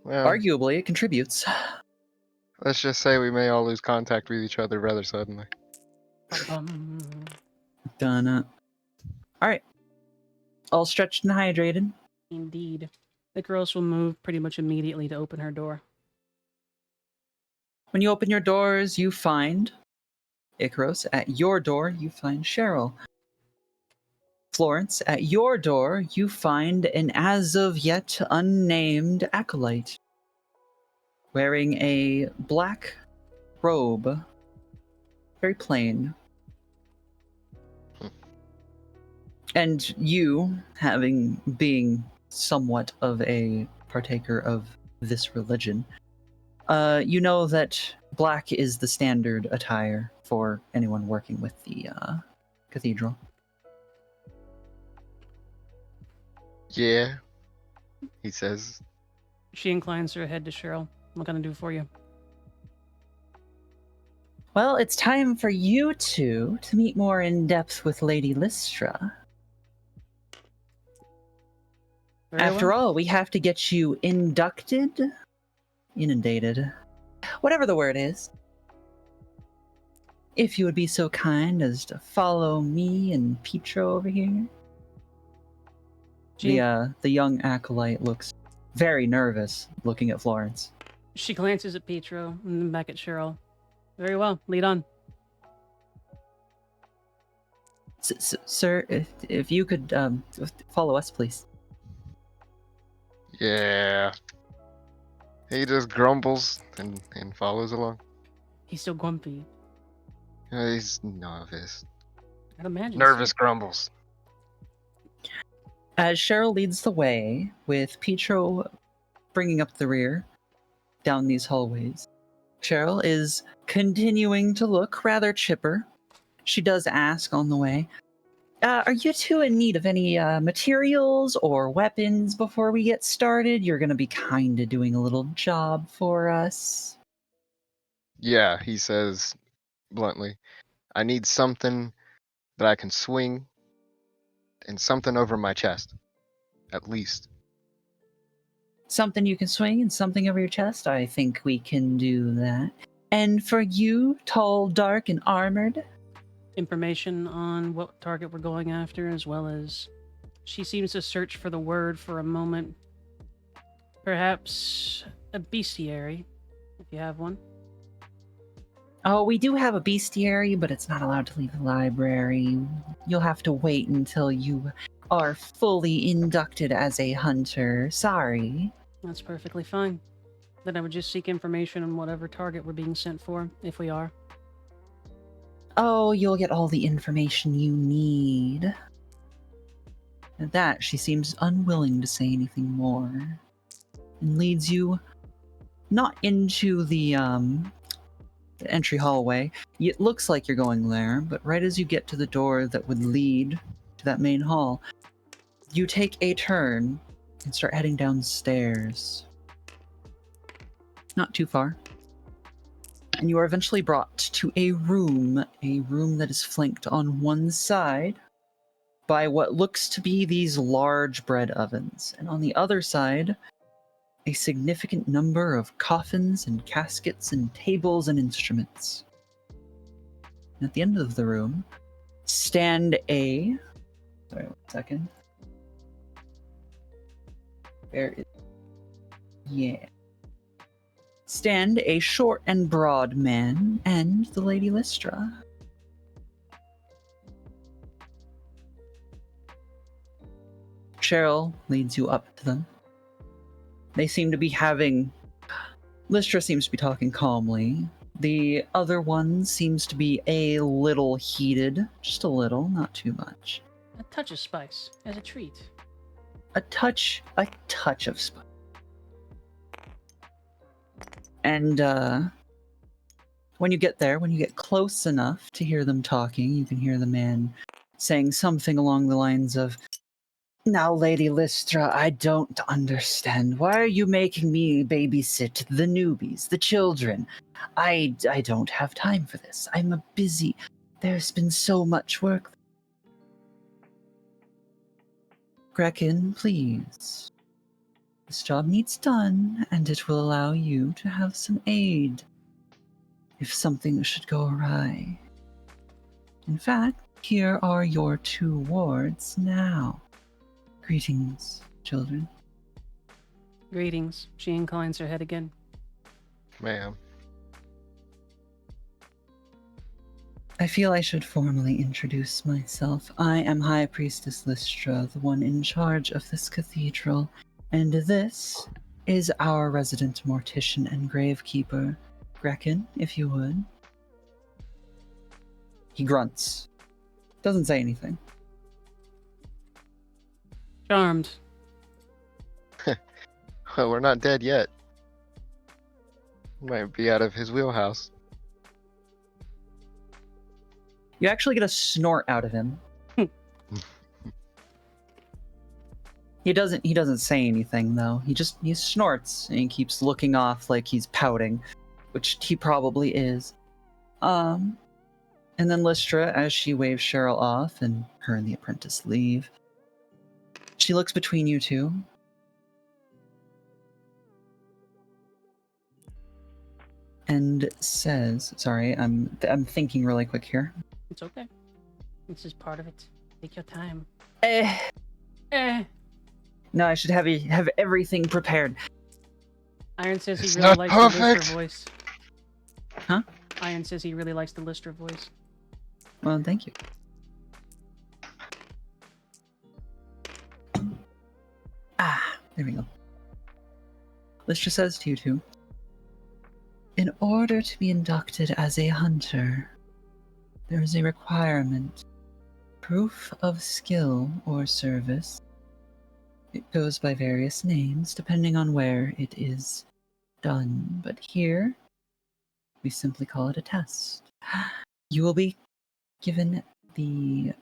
Well, Arguably, it contributes. let's just say we may all lose contact with each other rather suddenly. Done. Alright. All stretched and hydrated. Indeed. The girls will move pretty much immediately to open her door. When you open your doors, you find Ikaros. At your door, you find Cheryl. Florence, at your door, you find an as of yet unnamed acolyte. Wearing a black robe. Very plain. And you, being somewhat of a partaker of this religion, you know that black is the standard attire for anyone working with the cathedral. Yeah, he says. She inclines her head to Cheryl. What can I do for you? Well, it's time for you two to meet more in depth with Lady Lystra. After all, we have to get you inundated, whatever the word is. If you would be so kind as to follow me and Pietro over here. The young acolyte looks very nervous looking at Florence. She glances at Pietro and then back at Cheryl. Very well, lead on. Sir, if you could follow us, please. Yeah. He just grumbles and follows along. He's so grumpy. He's nervous. I'd imagine. Nervous grumbles. As Cheryl leads the way, with Pietro bringing up the rear down these hallways, Cheryl is continuing to look rather chipper. She does ask on the way, are you two in need of any materials or weapons before we get started? You're going to be kind of doing a little job for us. Yeah, he says bluntly, I need something that I can swing and something over my chest, at least. Something you can swing and something over your chest? I think we can do that. And for you, tall, dark, and armored? Information on what target we're going after, as well as she seems to search for the word for a moment. Perhaps a bestiary, if you have one. Oh, we do have a bestiary, but it's not allowed to leave the library. You'll have to wait until you are fully inducted as a hunter. Sorry. That's perfectly fine. Then I would just seek information on whatever target we're being sent for, if we are. Oh, you'll get all the information you need. At that, she seems unwilling to say anything more, and leads you not into the entry hallway. It looks like you're going there, but right as you get to the door that would lead to that main hall, you take a turn and start heading downstairs. Not too far. And you are eventually brought to a room that is flanked on one side by what looks to be these large bread ovens, and on the other side, a significant number of coffins and caskets and tables and instruments. And at the end of the room, stand a... Sorry, 1 second. Where is... Yeah. Stand a short and broad man and the Lady Lystra. Cheryl leads you up to them. They seem to be having... Lystra seems to be talking calmly. The other one seems to be a little heated. Just a little, not too much. A touch of spice, as a treat. A touch of spice. And, when you get there, when you get close enough to hear them talking, you can hear the man saying something along the lines of, Now, Lady Lystra, I don't understand. Why are you making me babysit the newbies, the children? I don't have time for this. I'm busy. There's been so much work. Grekin, please. This job needs done, and it will allow you to have some aid if something should go awry. In fact, here are your 2 wards now. Greetings, children. Greetings. She inclines her head again. Ma'am. I feel I should formally introduce myself. I am High Priestess Lystra, the one in charge of this cathedral, and this is our resident mortician and gravekeeper, Grekin, if you would. He grunts. Doesn't say anything. Charmed. Well, we're not dead yet. Might be out of his wheelhouse. You actually get a snort out of him. He doesn't say anything though. He snorts and he keeps looking off like he's pouting, which he probably is. And then Lystra, as she waves Cheryl off and her and the apprentice leave, she looks between you two. And says, sorry, I'm thinking really quick here. It's okay. This is part of it. Take your time. Eh. No, I should have everything prepared. Iron says It's he really not likes the Lystra perfect. voice. Huh? Iron says he really likes the Lystra voice. Well, thank you. There we go. Lystra says to you two, in order to be inducted as a hunter, there is a requirement. Proof of skill or service. It goes by various names depending on where it is done, but here we simply call it a test. You will be given the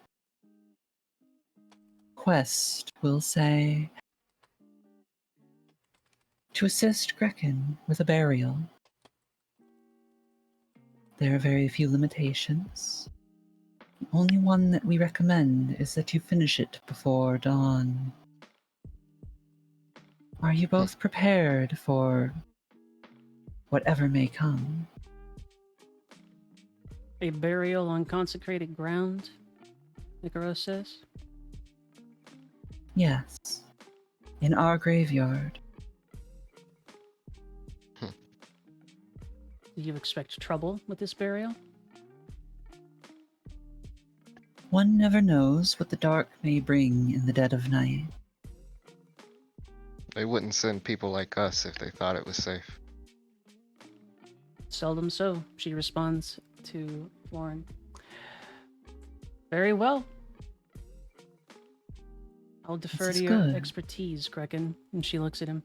quest, we'll say, to assist Grekken with a burial. There are very few limitations. The only one that we recommend is that you finish it before dawn. Are you both prepared for whatever may come? A burial on consecrated ground, Icaros says. Yes. In our graveyard. Do you expect trouble with this burial? One never knows what the dark may bring in the dead of night. They wouldn't send people like us if they thought it was safe. Seldom so, she responds to Lauren. Very well. I'll defer This to is your good. expertise, Grekken. And she looks at him.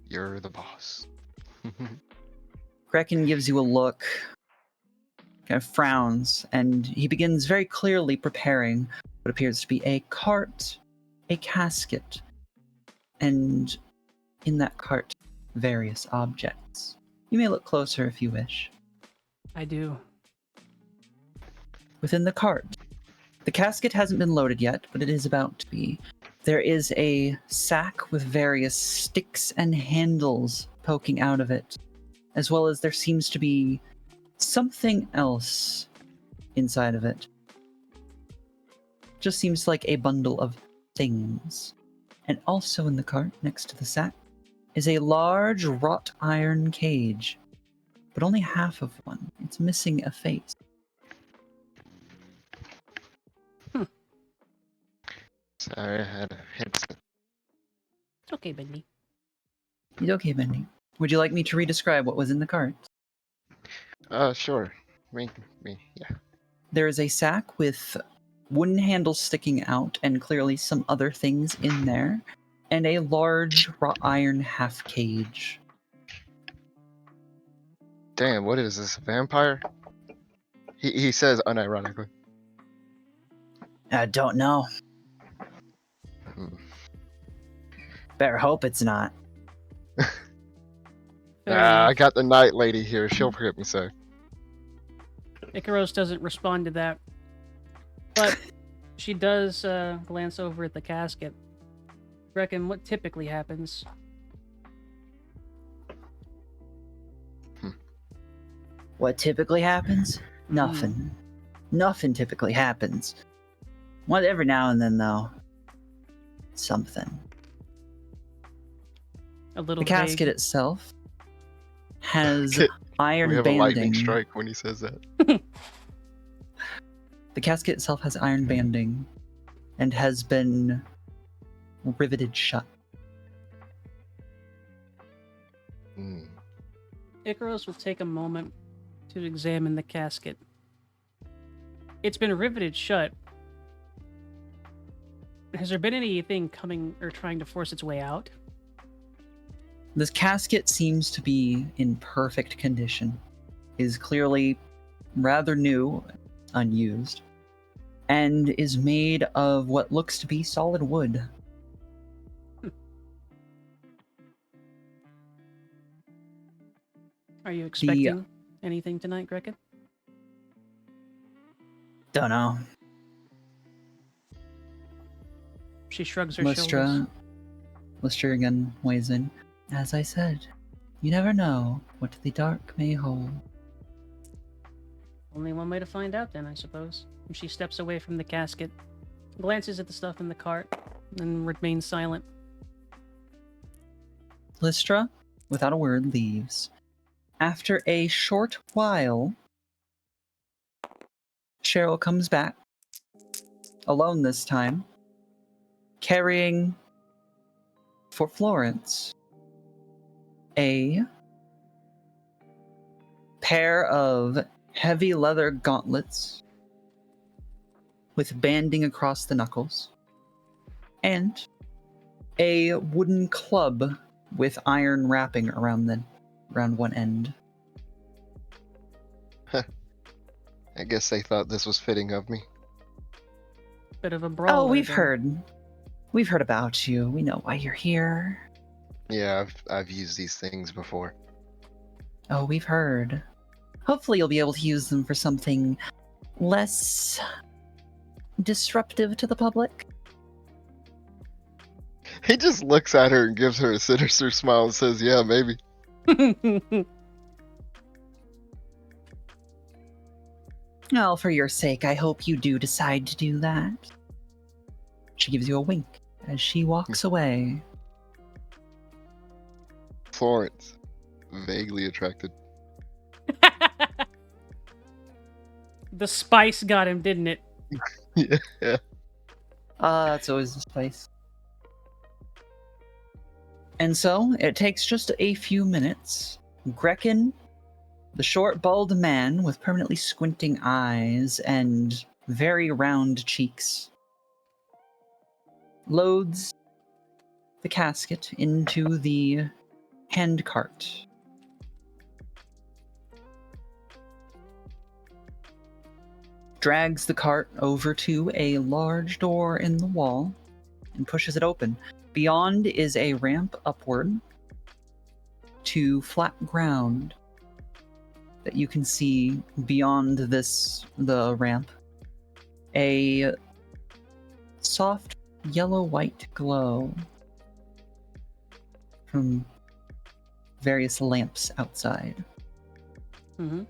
You're the boss. Grekken gives you a look, kind of frowns, and he begins very clearly preparing what appears to be a cart, a casket, and in that cart, various objects. You may look closer if you wish. I do. Within the cart, the casket hasn't been loaded yet, but it is about to be. There is a sack with various sticks and handles poking out of it, as well as there seems to be something else inside of it. Just seems like a bundle of things. And also in the cart, next to the sack, is a large wrought iron cage, but only half of one. It's missing a face. Sorry, I had a headset. It's okay, Bendy. It's okay, Bendy. Would you like me to re-describe what was in the cart? Sure. Yeah. There is a sack with wooden handles sticking out and clearly some other things in there, and a large wrought iron half cage. Damn, what is this, a vampire? He says unironically. I don't know. Better hope it's not. I got the night lady here. She'll forget me safe. Icaros doesn't respond to that, but she does glance over at the casket. Reckon what typically happens? What typically happens? Nothing. Nothing typically happens. Well, every now and then, though, something. A little The casket vague. itself has iron We have a lightning banding. strike when he says that. The casket itself has iron banding and has been riveted shut. Icaros will take a moment to examine the casket. It's been riveted shut. Has there been anything coming or trying to force its way out? This casket seems to be in perfect condition. It is clearly rather new, unused, and is made of what looks to be solid wood. Are you expecting anything tonight, Grekin? Dunno. She shrugs her shoulders. Lystra again weighs in. As I said, you never know what the dark may hold. Only one way to find out, then, I suppose. She steps away from the casket, glances at the stuff in the cart, and remains silent. Lystra, without a word, leaves. After a short while, Cheryl comes back, alone this time, carrying, for Florence, a pair of heavy leather gauntlets with banding across the knuckles, and a wooden club with iron wrapping around one end. I guess they thought this was fitting of me. Bit of a brawl. Oh, we've heard about you. We know why you're here. Yeah, I've used these things before. Oh, we've heard. Hopefully you'll be able to use them for something less disruptive to the public. He just looks at her and gives her a sinister smile and says, yeah, maybe. Well, for your sake, I hope you do decide to do that. She gives you a wink as she walks away. Florence, vaguely attracted. The spice got him, didn't it? Yeah. It's always the spice. And so, it takes just a few minutes. Grekin, the short, bald man with permanently squinting eyes and very round cheeks, loads the casket into the handcart. Drags the cart over to a large door in the wall and pushes it open. Beyond is a ramp upward to flat ground that you can see beyond the ramp. A soft yellow-white glow from various lamps outside. Mm-hmm.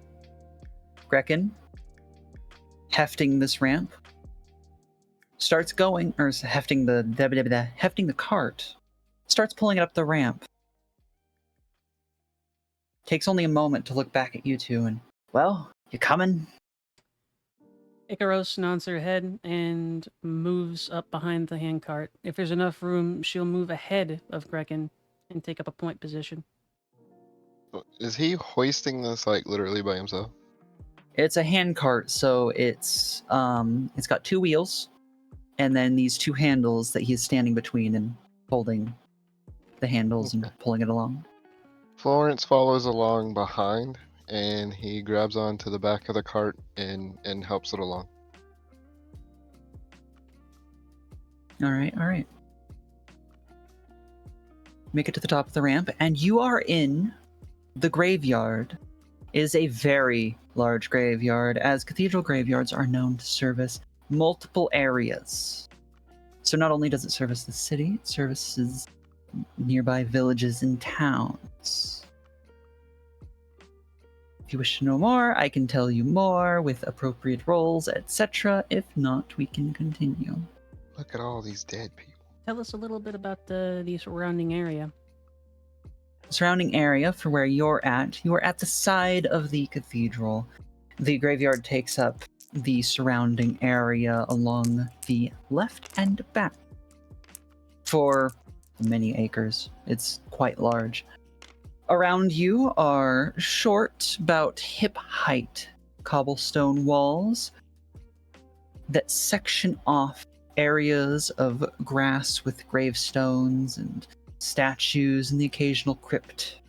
Grekin, hefting this ramp, starts going, or hefting the cart, starts pulling it up the ramp. Takes only a moment to look back at you two and, well, you coming? Ikaros nods her head and moves up behind the handcart. If there's enough room, she'll move ahead of Grekin and take up a point position. Is he hoisting this like literally by himself? It's a handcart, so it's got two wheels, and then these two handles that he's standing between and holding the handles and pulling it along. Florence follows along behind, and he grabs onto the back of the cart and helps it along. All right. Make it to the top of the ramp, and you are in the graveyard. It is a very large graveyard, as cathedral graveyards are known to service multiple areas. So not only does it service the city, it services nearby villages and towns. If you wish to know more, I can tell you more with appropriate roles, etc. If not, we can continue. Look at all these dead people. Tell us a little bit about the surrounding area. The surrounding area for where you're at the side of the cathedral. The graveyard takes up the surrounding area along the left and back for many acres. It's quite large. Around you are short, about hip height cobblestone walls that section off areas of grass with gravestones and statues and the occasional crypt.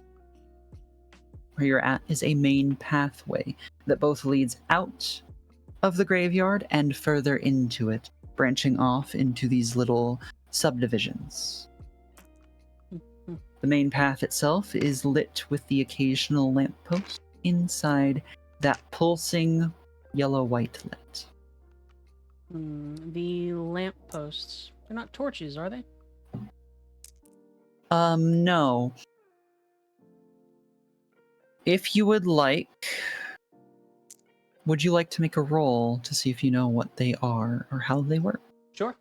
Where you're at is a main pathway that both leads out of the graveyard and further into it, branching off into these little subdivisions. The main path itself is lit with the occasional lamppost inside that pulsing yellow-white light. The lampposts. They're not torches, are they? No. If you would like, would you like to make a roll to see if you know what they are or how they work? Sure.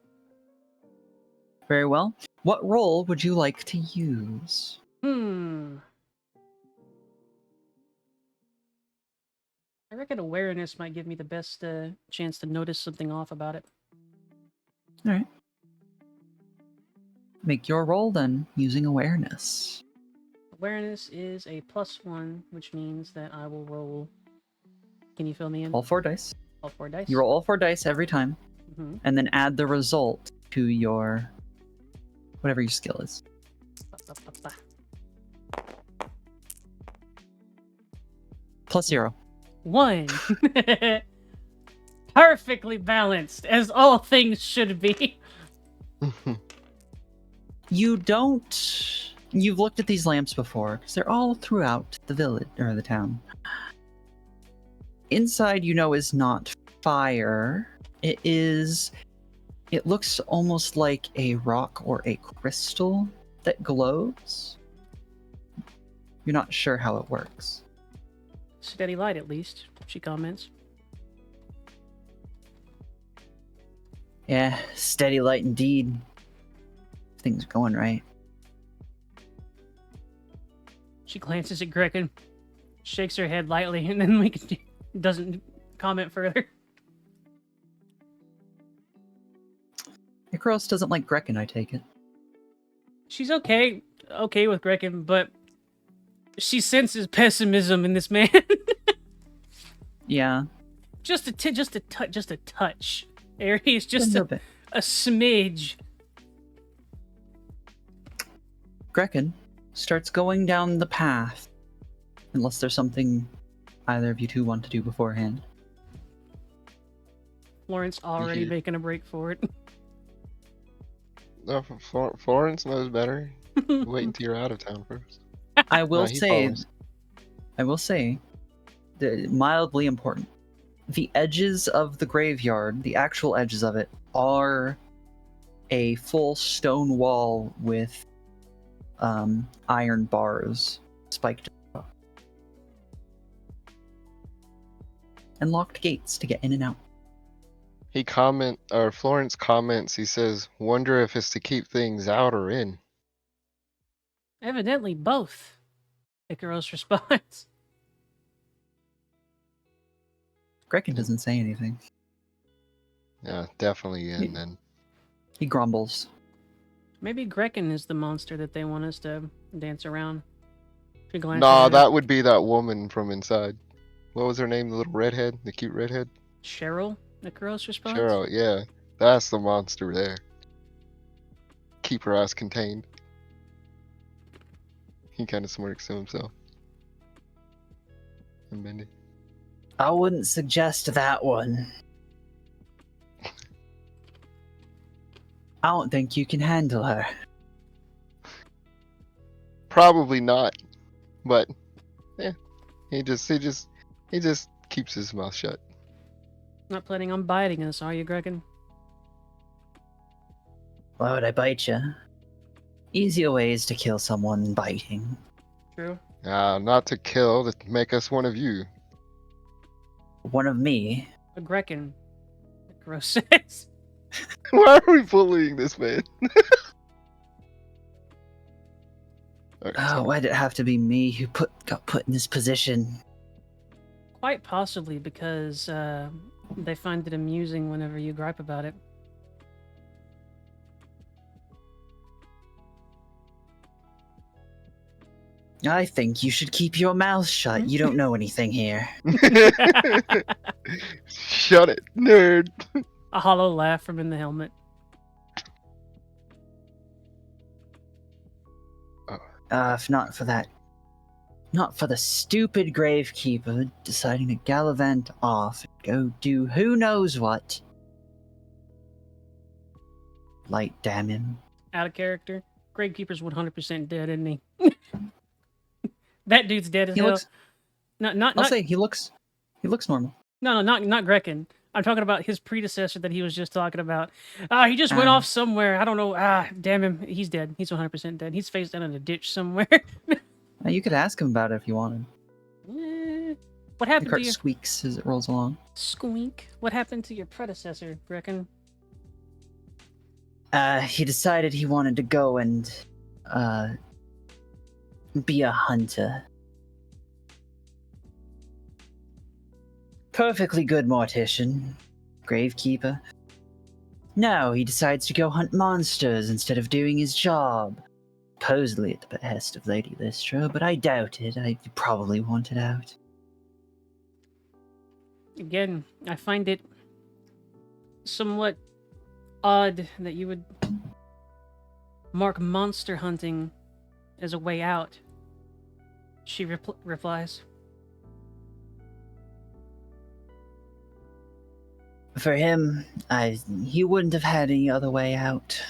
Very well. What roll would you like to use? I reckon awareness might give me the best chance to notice something off about it. Alright. Make your roll then, using awareness. Awareness is a +1, which means that I will roll... Can you fill me in? All 4 dice. All 4 dice? You roll all 4 dice every time, and then add the result to your... whatever your skill is. +0. 1. Perfectly balanced, as all things should be. You don't... You've looked at these lamps before, because they're all throughout the village, or the town. Inside, you know, is not fire. It is... It looks almost like a rock or a crystal that glows. You're not sure how it works. Steady light, at least, she comments. Yeah, steady light indeed. Things are going right. She glances at Grecken, shakes her head lightly, and then doesn't comment further. Icaros doesn't like Grecken, I take it. She's okay with Grecken, but she senses pessimism in this man. Yeah. Just a touch. Aries, just a bit. A smidge. Grecken starts going down the path, unless there's something either of you two want to do beforehand. Florence already making a break for it. No, Florence knows better. Wait until you're out of town first. I will say, follows. Mildly important. The edges of the graveyard, the actual edges of it, are a full stone wall with iron bars spiked up. And locked gates to get in and out. Florence comments, he says, wonder if it's to keep things out or in. Evidently both, Icaros responds. Grecken doesn't say anything. Yeah, definitely in then. He grumbles. Maybe Grecken is the monster that they want us to dance around. Nah, that would be that woman from inside. What was her name? The little redhead? The cute redhead? Cheryl? Icaros responds? Cheryl, yeah. That's the monster there. Keep her ass contained. He kind of smirks to himself. And Bendy. I wouldn't suggest that one. I don't think you can handle her. Probably not. But yeah. He just keeps his mouth shut. Not planning on biting us, are you, Grecken? Why would I bite you? Easier ways to kill someone than biting. True. Not to kill, to make us one of you. One of me? A Grecken. Icaros says. Why are we bullying this man? Why'd it have to be me who got put in this position? Quite possibly because they find it amusing whenever you gripe about it. I think you should keep your mouth shut. You don't know anything here. Shut it, nerd. A hollow laugh from in the helmet. If not for that. Not for the stupid gravekeeper deciding to gallivant off and go do who knows what. Light damn him. Out of character. Gravekeeper's 100% dead, isn't he? That dude's dead as He hell. looks. Not I'll say he looks normal. No, not Grekin. I'm talking about his predecessor that he was just talking about. He just went off somewhere. I don't know. Damn him. He's dead. He's 100% dead. He's face down in a ditch somewhere. You could ask him about it if you wanted. What The happened cart to you? squeaks as it rolls along. Squeak. What happened to your predecessor, Grekin? He decided he wanted to go and, be a hunter. Perfectly good mortician. Gravekeeper. No, he decides to go hunt monsters instead of doing his job. Supposedly at the behest of Lady Lystra, but I doubt it. I probably wanted out. Again, I find it somewhat odd that you would mark monster hunting as a way out. She replies. For him, he wouldn't have had any other way out.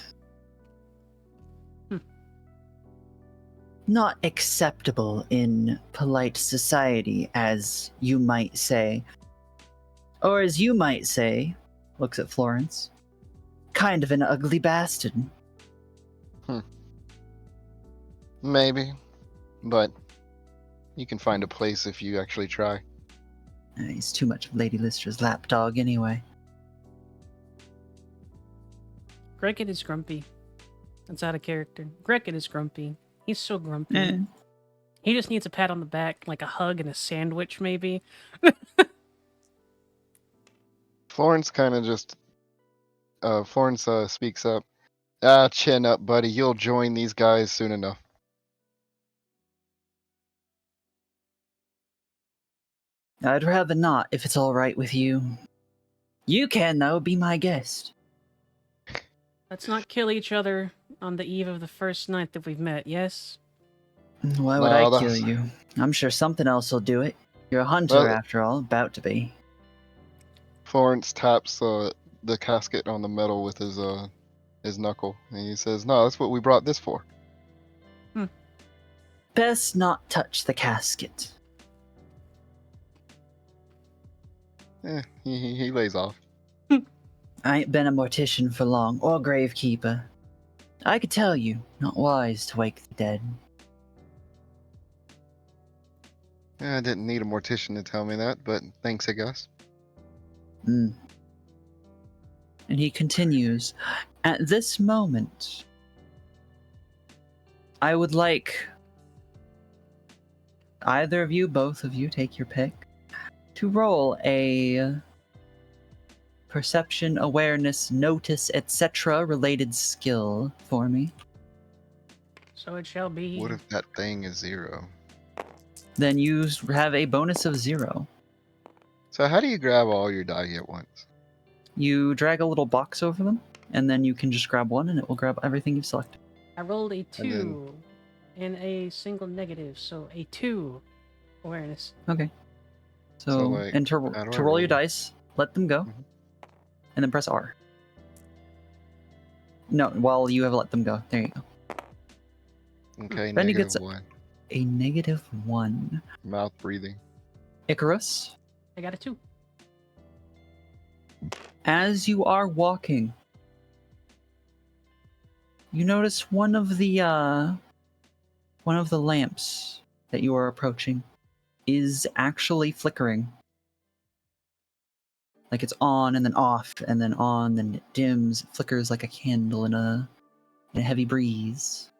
Not acceptable in polite society, as you might say. Or as you might say, looks at Florence, kind of an ugly bastard. Maybe. But you can find a place if you actually try. He's too much of Lady Lystra's lapdog anyway. Grekin is grumpy. That's out of character. Grekin is grumpy. He's so grumpy. He just needs a pat on the back, like a hug and a sandwich, maybe. Florence kind of just... Florence speaks up. Chin up, buddy. You'll join these guys soon enough. I'd rather not, if it's alright with you. You can, though, be my guest. Let's not kill each other on the eve of the first night that we've met, yes? Why would I kill you? I'm sure something else will do it. You're a hunter, after all, about to be. Florence taps the casket on the metal with his knuckle, and he says, "No, that's what we brought this for." Best not touch the casket. He lays off. I ain't been a mortician for long, or gravekeeper. I could tell you, not wise to wake the dead. I didn't need a mortician to tell me that, but thanks, I guess. And he continues, at this moment, I would like either of you, both of you, take your pick, to roll a perception, awareness, notice, etc. related skill for me. So it shall be. What if that thing is 0? Then you have a bonus of 0. So how do you grab all your die at once? You drag a little box over them, and then you can just grab one, and it will grab everything you've selected. I rolled a 2 and a single negative, so a 2 awareness. Okay. So like, and to roll your dice, let them go, and then press R. No, while you have let them go. There you go. Okay, Benny gets -1. a -1. Mouth breathing. Icarus, I got a 2. as you are walking, you notice one of the lamps that you are approaching is actually flickering. Like it's on and then off and then on, then it dims, it flickers like a candle in a heavy breeze.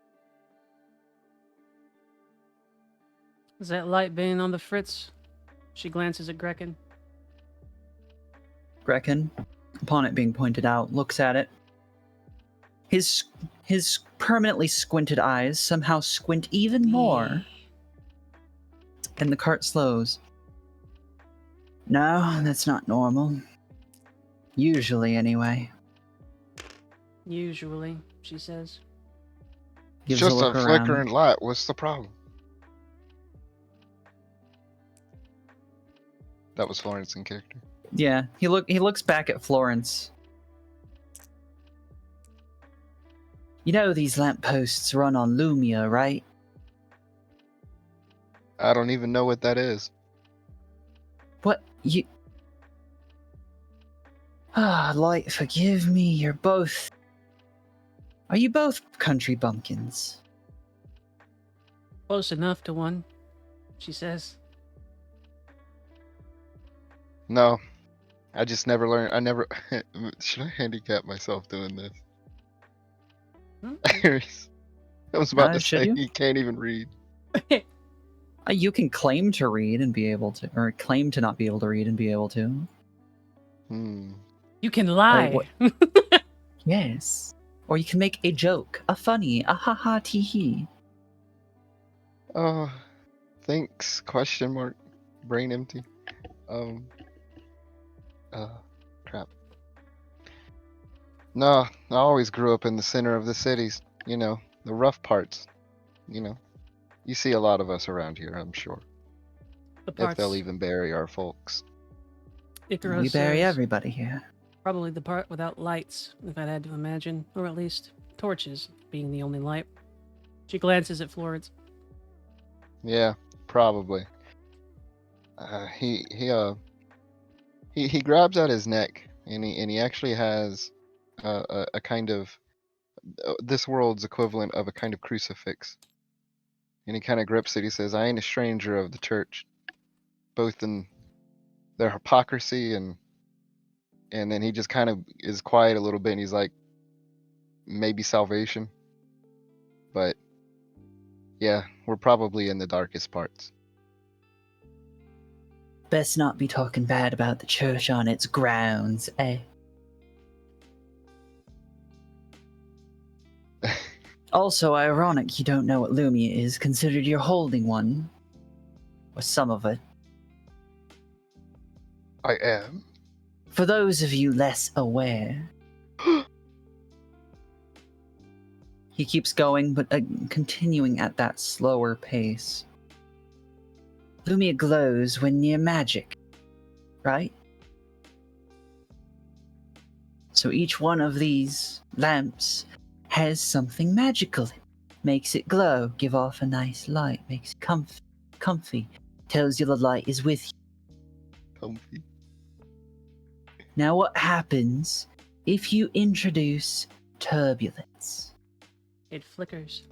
Is that light been on the fritz? She glances at Grekin. Grekin, upon it being pointed out, looks at it. His permanently squinted eyes somehow squint even more. And the cart slows. No, that's not normal. Usually, anyway. Usually, she says. It's Gives a just look a around. flickering light. What's the problem? That was Florence in character. Yeah, he looks back at Florence. You know these lampposts run on Lumia, right? I don't even know what that is. What you? Ah, Light, forgive me. You're both. Are you both country bumpkins? Close enough to one, she says. No, I just never learned. I never. Should I handicap myself doing this? I was about to Should say you? he can't even read. You can claim to read and be able to, or claim to not be able to read and be able to. You can lie. Yes. Or you can make a joke, a funny, a ha-ha tee-hee. Oh, thanks? Question mark. Brain empty. Crap. No, I always grew up in the center of the cities. You know, the rough parts. You know, you see a lot of us around here, I'm sure. The If they'll parts even bury our folks. Icarus We bury says, everybody here. probably the part without lights, if I had to imagine, or at least torches being the only light. She glances at Florence. Yeah, probably. He grabs at his neck, and he actually has a kind of this world's equivalent of a kind of crucifix. And he kind of grips it. He says, "I ain't a stranger of the church, both in their hypocrisy and then he just kind of is quiet a little bit, and he's like, maybe salvation, but yeah, we're probably in the darkest parts." Best not be talking bad about the church on its grounds, eh? Also ironic you don't know what Lumia is, considered you're holding one. Or some of it. I am. For those of you less aware. He keeps going, but continuing at that slower pace. Lumia glows when near magic, right? So each one of these lamps has something magical in it. Makes it glow, give off a nice light, makes it comfy, tells you the light is with you. Comfy. Now what happens if you introduce turbulence? It flickers.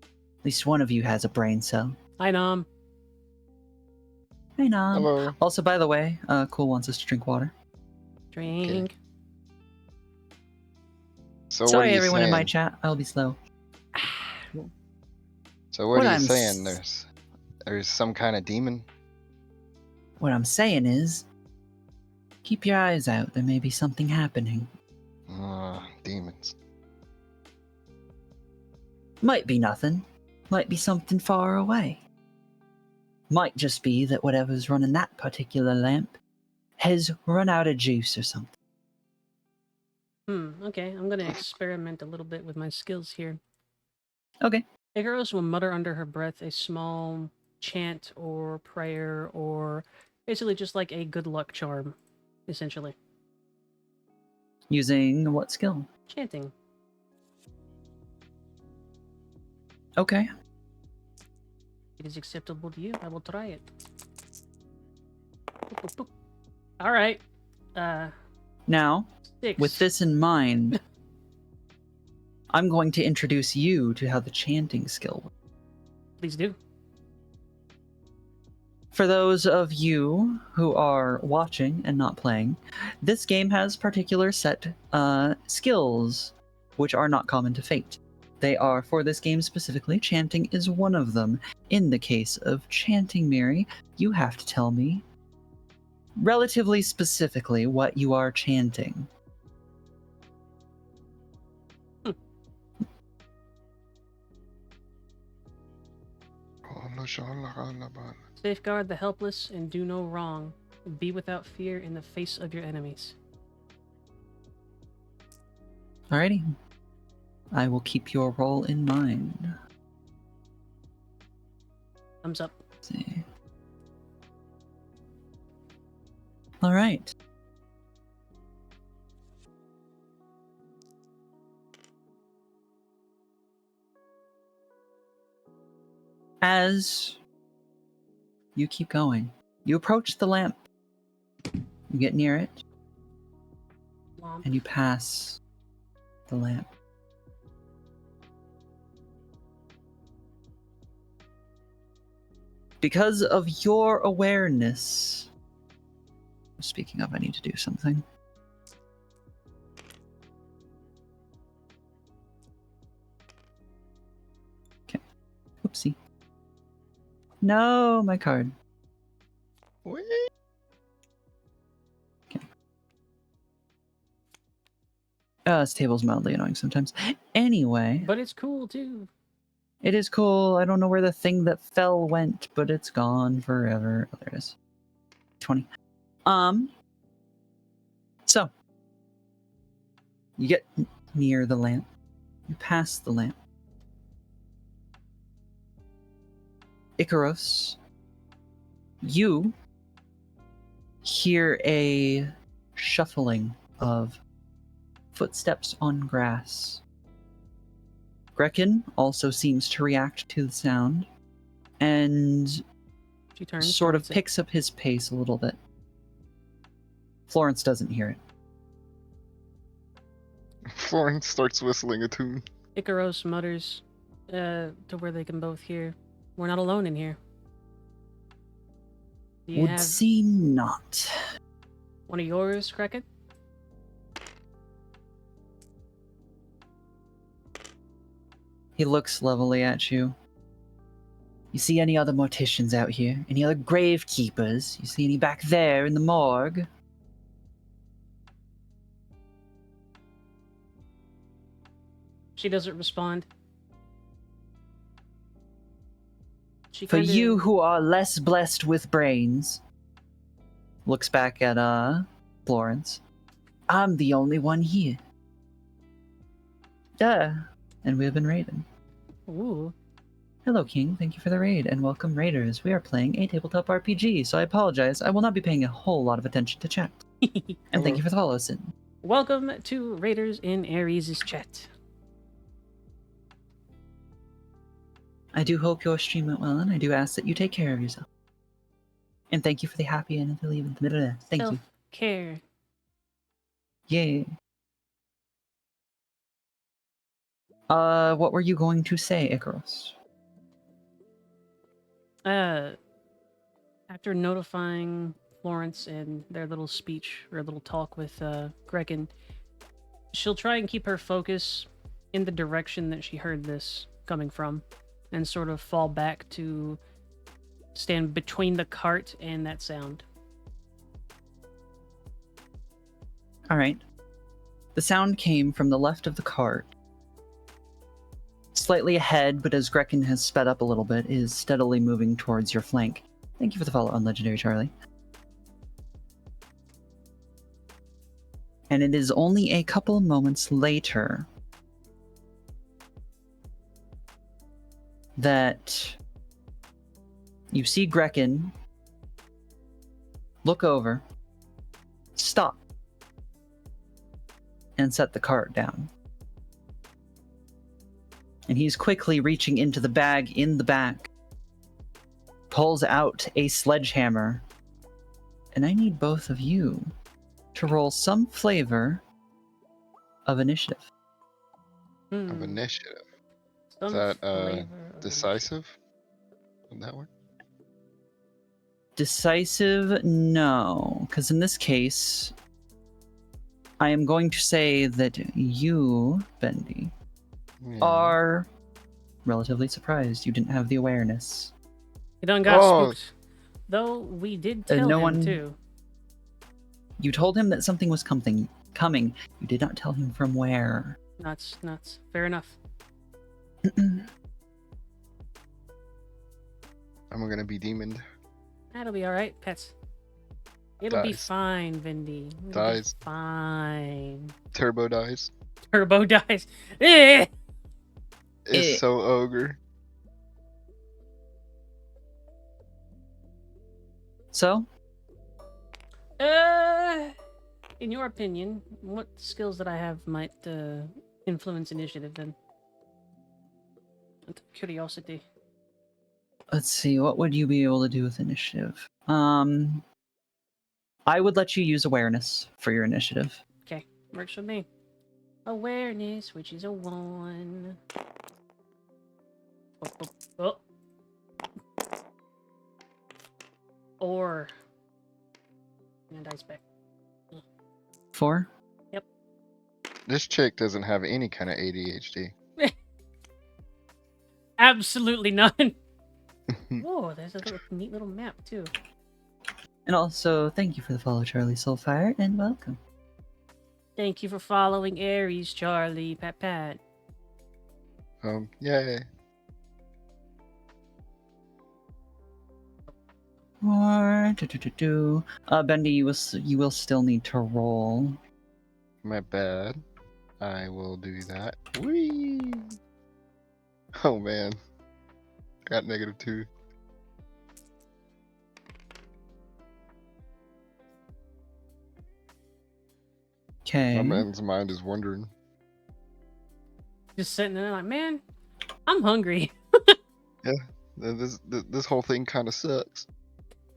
At least one of you has a brain cell. Hi, Nom. Hey, Nom. Hello. Also, by the way, Cool wants us to drink water. Drink. Okay. So Sorry, what are you everyone in my saying? chat. I'll be slow. So what are you I'm saying? There's some kind of demon? What I'm saying is, keep your eyes out. There may be something happening. Demons. Might be nothing. Might be something far away. Might just be that whatever's running that particular lamp has run out of juice or something. Okay, I'm gonna experiment a little bit with my skills here. Okay. Icarus will mutter under her breath a small chant or prayer or basically just like a good luck charm, essentially. Using what skill? Chanting. Okay. It is acceptable to you. I will try it. Boop, boop, boop. All right. Now, 6. with this in mind, I'm going to introduce you to how the chanting skill works. Please do. For those of you who are watching and not playing, this game has particular set skills, which are not common to Fate. They are, for this game specifically, chanting is one of them. In the case of chanting, Miri, you have to tell me relatively specifically what you are chanting. Safeguard the helpless and do no wrong. Be without fear in the face of your enemies. Alrighty. I will keep your role in mind. Thumbs up. Let's see. Alright. As you keep going, you approach the lamp. You get near it, Womp. and you pass the lamp. Because of your awareness... Speaking of, I need to do something. Okay. Oopsie. No, my card. Wait. This table's mildly annoying sometimes. Anyway, But it's cool too. it is cool. I don't know where the thing that fell went, but it's gone forever. Oh, there it is. 20. So, you get near the lamp. You pass the lamp. Icarus, you hear a shuffling of footsteps on grass. Grekin also seems to react to the sound and She turns. sort of points it. picks up his pace a little bit. Florence doesn't hear it. Florence starts whistling a tune. Icaros mutters to where they can both hear. We're not alone in here. Do you Would have seem not. one of yours, Kraken? He looks levelly at you. You see any other morticians out here? Any other gravekeepers? You see any back there in the morgue? She doesn't respond. She For kinda... you who are less blessed with brains, looks back at Florence. I'm the only one here. Duh. And we have been raided. Ooh. Hello, King. Thank you for the raid, and welcome, Raiders. We are playing a tabletop RPG, so I apologize. I will not be paying a whole lot of attention to chat. And thank you for the follow, Sid. Welcome to Raiders in Ares' chat. I do hope your stream went well, and I do ask that you take care of yourself. And thank you for the happy and the leave in the middle of that. Thank you. Self-care. Yay. What were you going to say, Icarus? After notifying Florence and their little speech or little talk with Grekin, she'll try and keep her focus in the direction that she heard this coming from, and sort of fall back to stand between the cart and that sound. Alright. The sound came from the left of the cart. Slightly ahead, but as Grekin has sped up a little bit, is steadily moving towards your flank. Thank you for the follow on Legendary Charlie. And it is only a couple moments later that you see Grekin look over, stop, and set the cart down. And he's quickly reaching into the bag in the back, pulls out a sledgehammer, and I need both of you to roll some flavor of initiative. Of initiative. Is Some that flavor of decisive? Would that work? Decisive? No, because in this case, I am going to say that you, Bendy, are relatively surprised you didn't have the awareness. He done got spooked. Though we did tell him too. You told him that something was coming. You did not tell him from where. Nuts. Fair enough. I'm gonna be demoned. That'll be alright, pets. It'll be Dies. fine, Vindy. It'll Dies. be fine. Turbo dies. Turbo dies. Eh! It's so ogre. So, In your opinion, what skills that I have might influence initiative then? Out of curiosity. let's see, what would you be able to do with initiative? I would let you use awareness for your initiative. Okay, works for me. Awareness, which is a 1. Oh. Or. And dice back. 4? Yep. This chick doesn't have any kind of ADHD. Absolutely none. Whoa, there's a neat little map too. And also, thank you for the follow, Charlie Soulfire, and welcome. Thank you for following Aries, Charlie, Pat. Yay. Bendy, you will still need to roll. My bad. I will do that. Whee! Oh man. I got -2. Okay. My man's mind is wondering. Just sitting there like, man, I'm hungry. Yeah, this whole thing kind of sucks.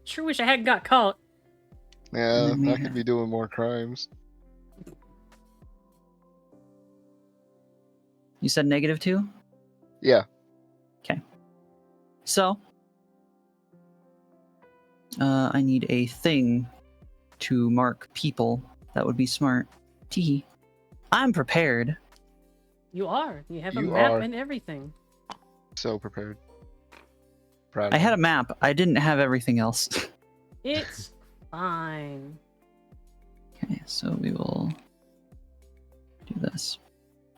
Sure wish I hadn't got caught. Yeah, I could be doing more crimes. You said -2? Yeah. Okay. So, I need a thing to mark people. That would be smart. Tee. I'm prepared. You are. You have a You map are. and everything. So prepared. Proud I of had you. a map. I didn't have everything else. It's fine. Okay, so we will do this.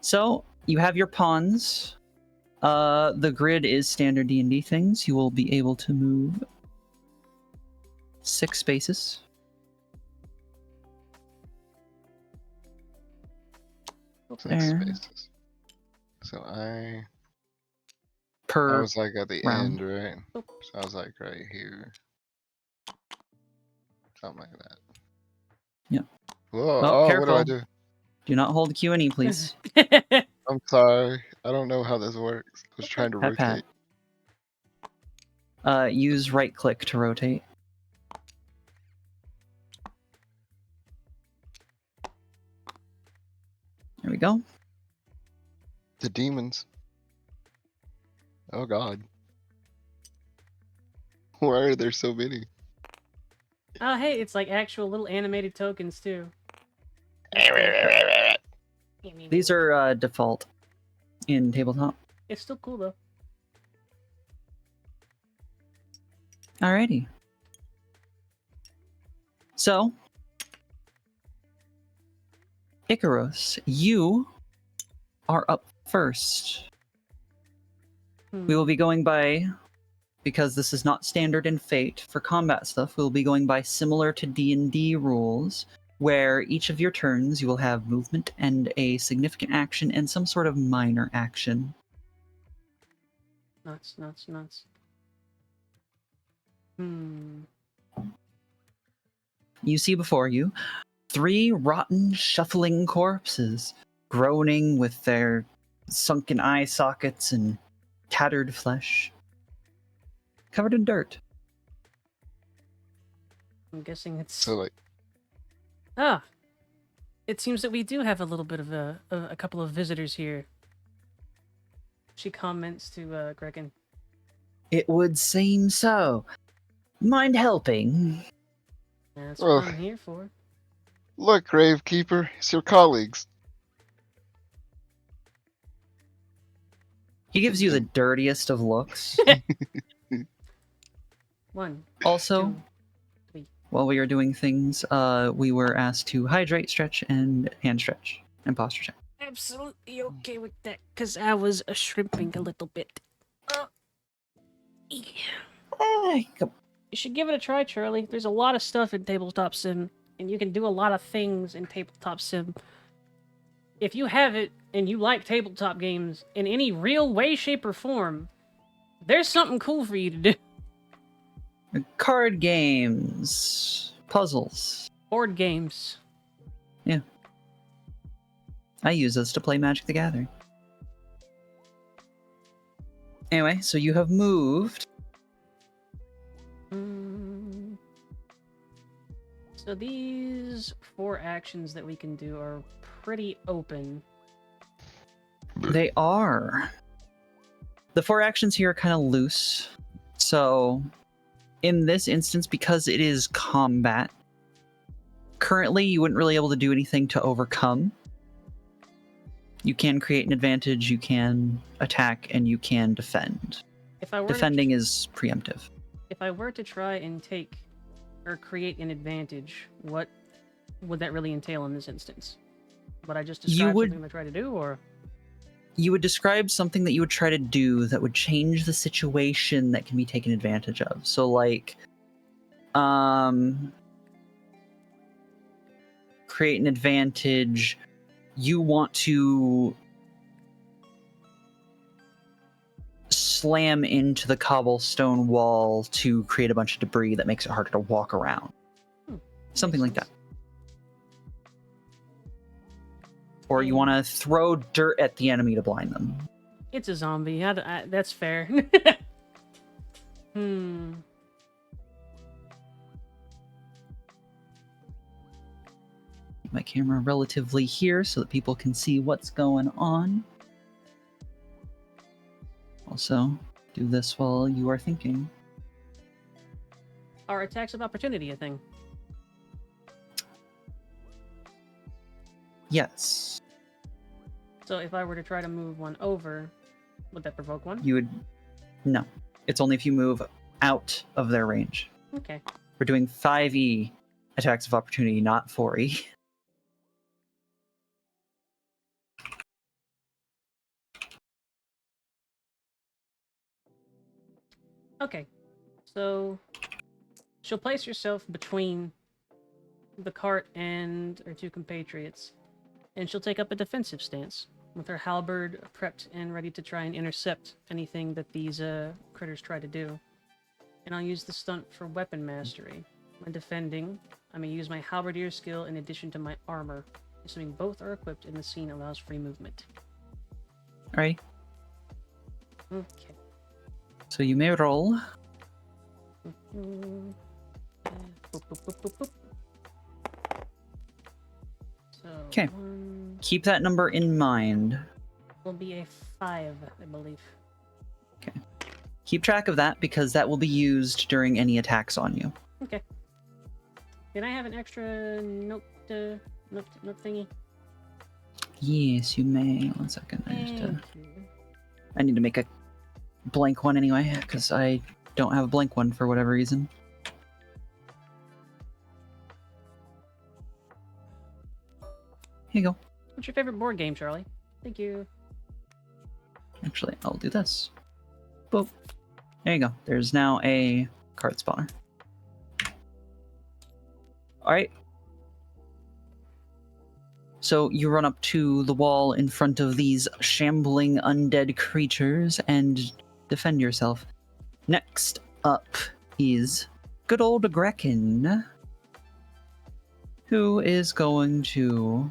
So, you have your pawns. The grid is standard D&D things. You will be able to move 6 spaces. Six spaces. So I was like at the round. end, right? So I was like right here. Something like that. Yep. Whoa, Oh, what do I careful. do? Do not hold the Q&E, please. I'm sorry. I don't know how this works. I was trying to Pat. rotate. Use right click to rotate. There we go. The demons. Oh god. Why are there so many? Oh, hey, it's like actual little animated tokens too. These are default in tabletop. It's still cool though. Alrighty. So, Icaros, you are up first. We will be going by, because this is not standard in Fate, for combat stuff, we'll be going by similar to D&D rules, where each of your turns you will have movement and a significant action and some sort of minor action. Nuts. You see before you 3 rotten, shuffling corpses, groaning with their sunken eye sockets and tattered flesh, covered in dirt. I'm guessing it's... So like... Ah! It seems that we do have a little bit of a couple of visitors here. She comments to Gregan. It would seem so. Mind helping? That's what I'm here for. Look, Gravekeeper, it's your colleagues. He gives you the dirtiest of looks. 1. Also, 2, 3. while we are doing things, we were asked to hydrate, stretch, and hand stretch, and posture check. Absolutely okay with that, because I was shrimping a little bit. Yeah. You should give it a try, Charlie. There's a lot of stuff in Tabletop Sim, and you can do a lot of things in Tabletop Sim. If you have it and you like tabletop games in any real way, shape, or form, there's something cool for you to do. Card games, puzzles. Board games. Yeah. I use this to play Magic the Gathering. Anyway, so you have moved. So these 4 actions that we can do are pretty open. They are. The 4 actions here are kind of loose. So, in this instance, because it is combat, currently you wouldn't really be able to do anything to overcome. You can create an advantage, you can attack, and you can defend. Defending is preemptive. If I were to try and take or create an advantage, what would that really entail in this instance? Would I just describe something I try to do, or? You would describe something that you would try to do that would change the situation that can be taken advantage of. So, like, create an advantage. You want to slam into the cobblestone wall to create a bunch of debris that makes it harder to walk around. Something like that. Or you want to throw dirt at the enemy to blind them. It's a zombie. That's fair. My camera relatively here so that people can see what's going on. Also, do this while you are thinking. Are attacks of opportunity a thing? Yes. So if I were to try to move one over, would that provoke one? You would... No. It's only if you move out of their range. Okay. We're doing 5e attacks of opportunity, not 4e. Okay. So she'll place herself between the cart and her 2 compatriots, and she'll take up a defensive stance with her halberd prepped and ready to try and intercept anything that these critters try to do. And I'll use the stunt for weapon mastery. When defending, I may use my halberdier skill in addition to my armor, assuming both are equipped and the scene allows free movement. Alright. Okay. So you may roll. Boop, boop, boop, boop, boop. So Okay. Keep that number in mind. Will be a 5, I believe. Okay. Keep track of that because that will be used during any attacks on you. Okay. Can I have an extra note thingy? Yes, you may. 1 second. I need to make a blank one anyway, because I don't have a blank one for whatever reason. Here you go. What's your favorite board game, Charlie? Thank you. Actually, I'll do this. Boop. There you go. There's now a card spawner. Alright. So you run up to the wall in front of these shambling undead creatures and defend yourself. Next up is good old Grekken, who is going to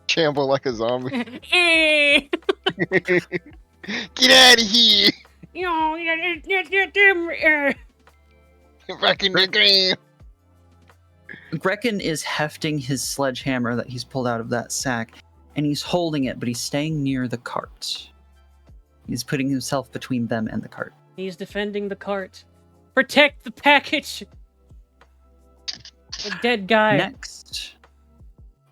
Shamble like a zombie. Get out of here! Back in the game. Grekken is hefting his sledgehammer that he's pulled out of that sack, and he's holding it, but he's staying near the cart. He's putting himself between them and the cart. He's defending the cart. Protect the package! The dead guy.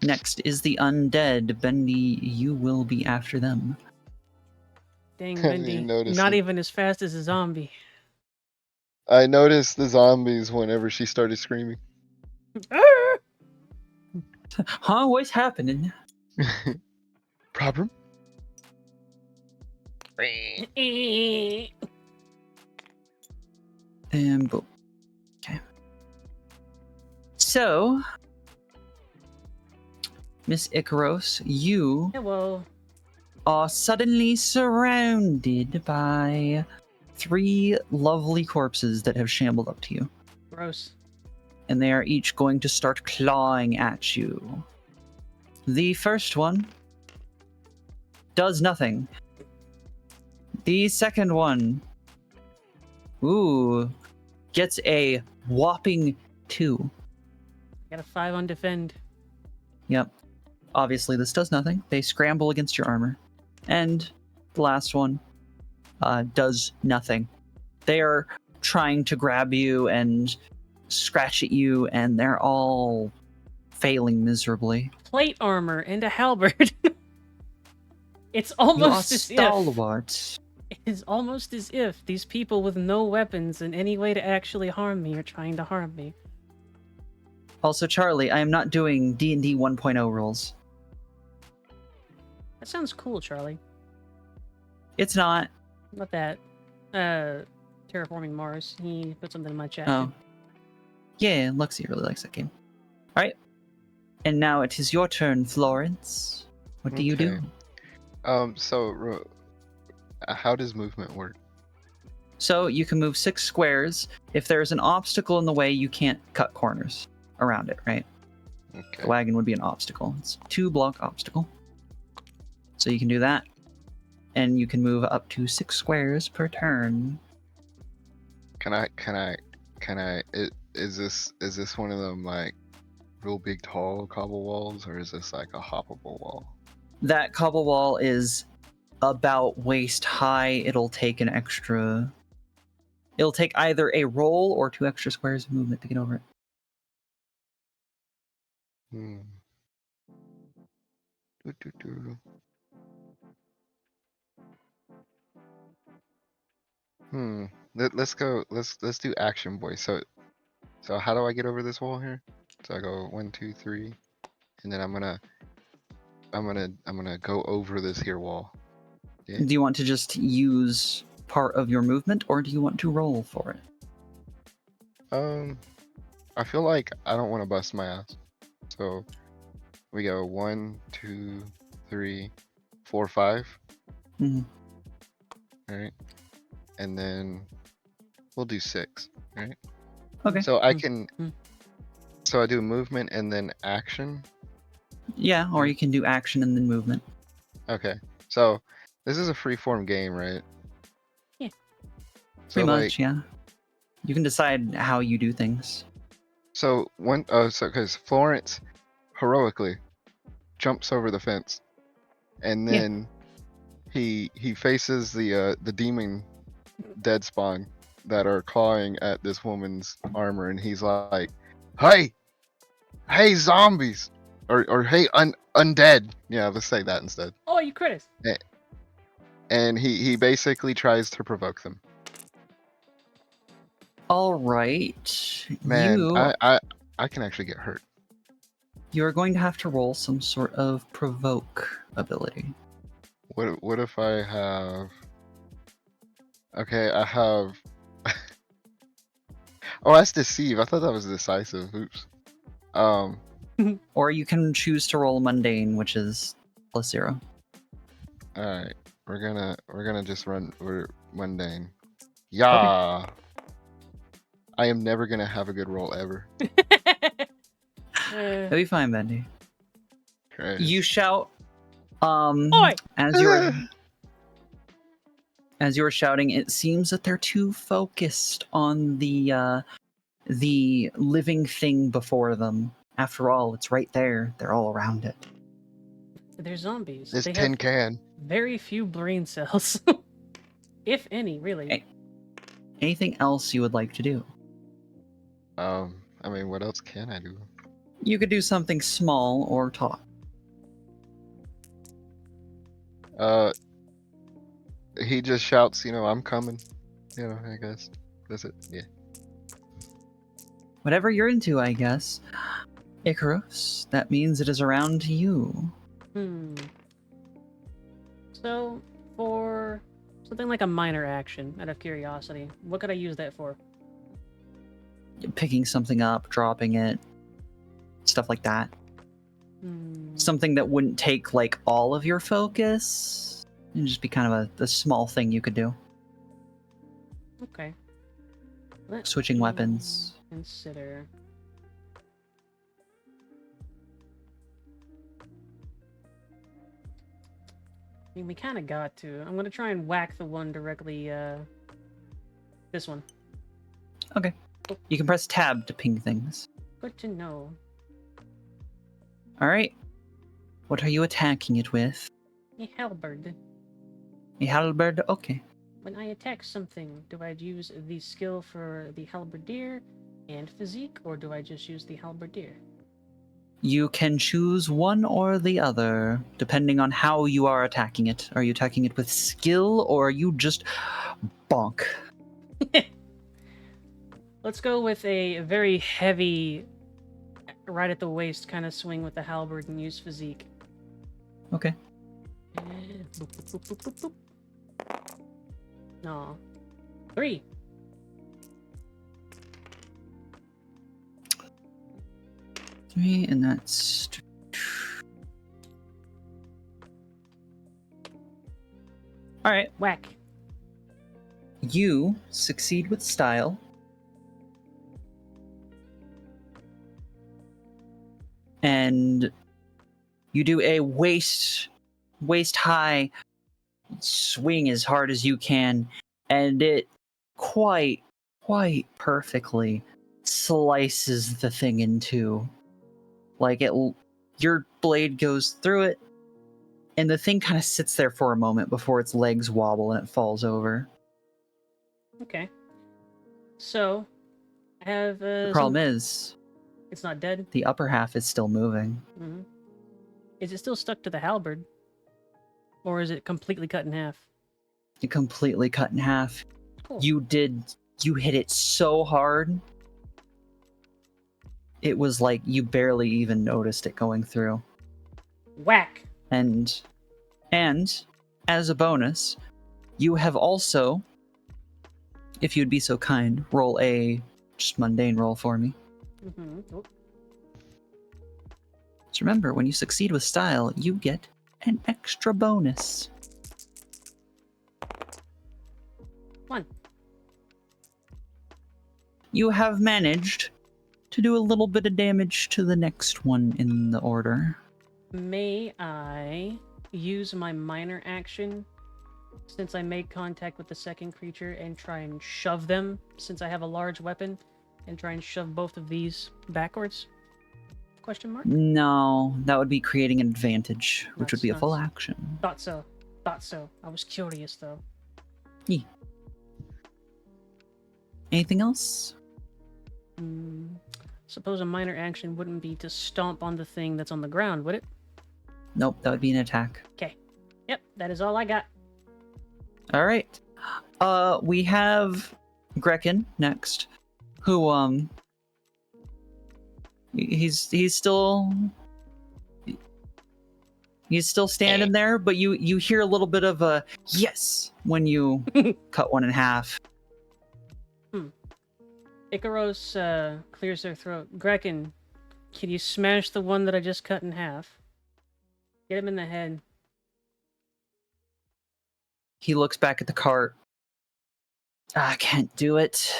Next is the undead. Bendy, you will be after them. Dang, Bendy. Not even as fast as a zombie. I noticed the zombies whenever she started screaming. Huh? What's happening? Problem? And boom. Okay. So, Miss Icaros, you Hello. are suddenly surrounded by 3 lovely corpses that have shambled up to you. Gross. And they are each going to start clawing at you. The first one does nothing. The second one, gets a whopping 2. Got a 5 on defend. Yep. Obviously, this does nothing. They scramble against your armor. And the last one does nothing. They are trying to grab you and scratch at you, and they're all failing miserably. Plate armor and a halberd. It's You are almost as if. stalwart. It is almost as if these people with no weapons in any way to actually harm me are trying to harm me. Also, Charlie, I am not doing D&D 1.0 rules. That sounds cool, Charlie. It's not. Not that. Terraforming Mars. He put something in my chat. Oh. Too. Yeah, Luxie really likes that game. Alright. And now it is your turn, Florence. What do you do? So, how does movement work? So you can move 6 squares. If there's an obstacle in the way, you can't cut corners around it, right? Okay. The wagon would be an obstacle. It's a 2-block obstacle. So you can do that. And you can move up to 6 squares per turn. Is this one of them like real big tall cobble walls, or is this like a hoppable wall? That cobble wall is about waist high. It'll take either a roll or 2 extra squares of movement to get over it. Let's go. Let's do action, boy. So how do I get over this wall here? So I go 1, 2, 3, and then I'm gonna go over this here wall. Yeah. Do you want to just use part of your movement, or do you want to roll for it? I feel like I don't want to bust my ass. So we go 1, 2, 3, 4, 5. Mm-hmm. All right, and then we'll do 6. All right. Okay. So I can. So I do movement and then action. Yeah, or you can do action and then movement. Okay. So this is a free-form game, right? Yeah. So Pretty much, yeah. You can decide how you do things. So because Florence heroically jumps over the fence, and then he faces the demon dead spawn that are clawing at this woman's armor, and he's like, "Hey, zombies, or hey, undead." Yeah, let's say that instead. Oh, you critters! And he basically tries to provoke them. All right. Man, I can actually get hurt. You're going to have to roll some sort of provoke ability. What if I have? Okay, I have. Oh, that's deceive. I thought that was decisive. Oops. Or you can choose to roll mundane, which is +0. All right, we're gonna just run. We're mundane. Yeah. Okay. I am never gonna have a good roll ever. It'll be fine, Bendy. Christ. You shout, Oi! as you were shouting. It seems that they're too focused on the living thing before them. After all, it's right there. They're all around it. They're zombies. This they tin have can. Very few brain cells, if any, really. Anything else you would like to do? I mean, what else can I do? You could do something small or talk. He just shouts, I'm coming. I guess. That's it. Yeah. Whatever you're into, I guess. Icarus, that means it is around to you. So, for something like a minor action, out of curiosity, what could I use that for? picking something up, dropping it, stuff like that. Something that wouldn't take like all of your focus. It'd just be kind of a small thing you could do. Okay. Switching weapons. Consider. I mean, we kind of got to. I'm gonna try and whack the one directly. This one. Okay. You can press tab to ping things. Good to know. All right. What are you attacking it with? A halberd. A halberd? Okay. When I attack something, do I use the skill for the halberdier and physique, or do I just use the halberdier? You can choose one or the other, depending on how you are attacking it. Are you attacking it with skill, or are you just bonk? Let's go with a very heavy, right at the waist kind of swing with the halberd and use physique. Okay. Boop, boop, boop, boop, boop, boop. No. 3. Three, and that's... Alright. Whack. You succeed with style. And you do a waist high swing as hard as you can, and it quite perfectly slices the thing in two. Like your blade goes through it, and the thing kind of sits there for a moment before its legs wobble and it falls over. Okay. So, I have The problem is, it's not dead. the upper half is still moving. Mm-hmm. Is it still stuck to the halberd? Or is it completely cut in half? You completely cut in half. Cool. You hit it so hard. It was like you barely even noticed it going through. Whack! And as a bonus, you have also, if you'd be so kind, roll a just mundane roll for me. Mm-hmm. Oh. So remember, when you succeed with style, you get an extra bonus. 1. You have managed to do a little bit of damage to the next one in the order. May I use my minor action since I made contact with the second creature and try and shove them, since I have a large weapon, and try and shove both of these backwards? Question mark? No, that would be creating an advantage, which would be a full Nuts. action. Thought so. I was curious, though. Yeah. Anything else? Suppose a minor action wouldn't be to stomp on the thing that's on the ground, would it? Nope, that would be an attack. Okay. Yep, that is all I got. All right. We have Grekin next, who he's still standing there, but you hear a little bit of a yes when you cut one in half. Ikaros clears their throat. Grekin, can you smash the one that I just cut in half? Get him in the head. He looks back at the cart. I can't do it.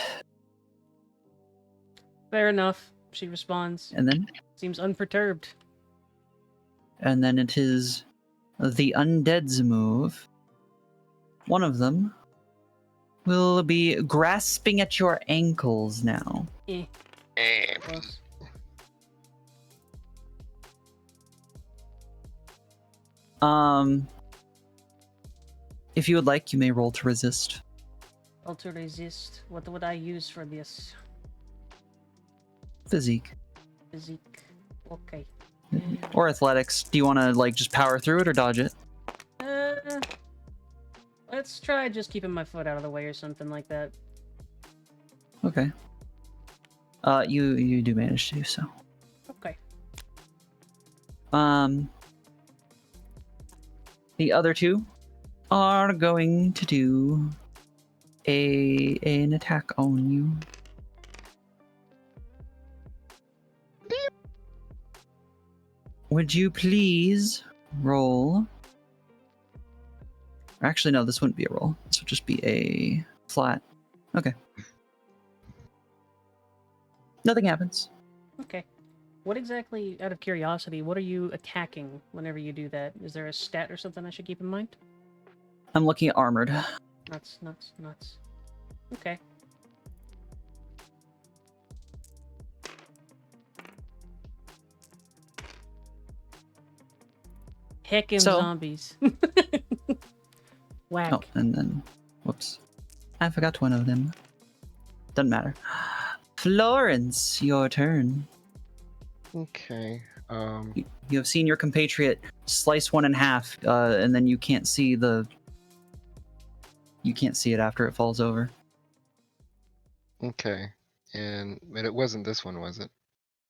Fair enough, she responds. And then? Seems unperturbed. And then it is the undead's move. One of them will be grasping at your ankles now. Close. If you would like, you may roll to resist. Roll to resist. What would I use for this? Physique. Physique. Okay. Or athletics. Do you want to, like, just power through it or dodge it? Let's try just keeping my foot out of the way or something like that. Okay. You do manage to do so. Okay. The other two are going to do an attack on you. would you please roll? Actually, no, this wouldn't be a roll. This would just be a flat. Okay. Nothing happens. Okay. What exactly, out of curiosity, what are you attacking whenever you do that? Is there a stat or something I should keep in mind? I'm looking at armored. Nuts, nuts, nuts. Okay. Heckin' So- zombies. Whack. Oh, and then, whoops. I forgot one of them. Doesn't matter. Florence, your turn. Okay. You have seen your compatriot slice one in half, and then you can't see the. You can't see it after it falls over. Okay. But it wasn't this one, was it?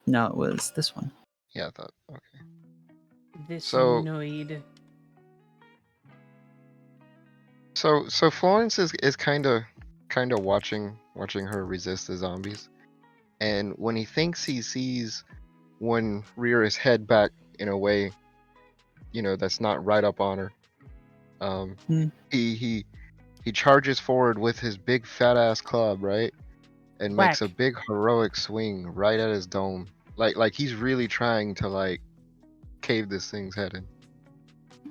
No, it was this one. Yeah, I thought. Okay. This So- noid. So Florence is kind of watching her resist the zombies, and when he thinks he sees one rear his head back in a way, that's not right up on her. He charges forward with his big fat ass club, right, and makes a Whack. big heroic swing right at his dome, like he's really trying to cave this thing's head in.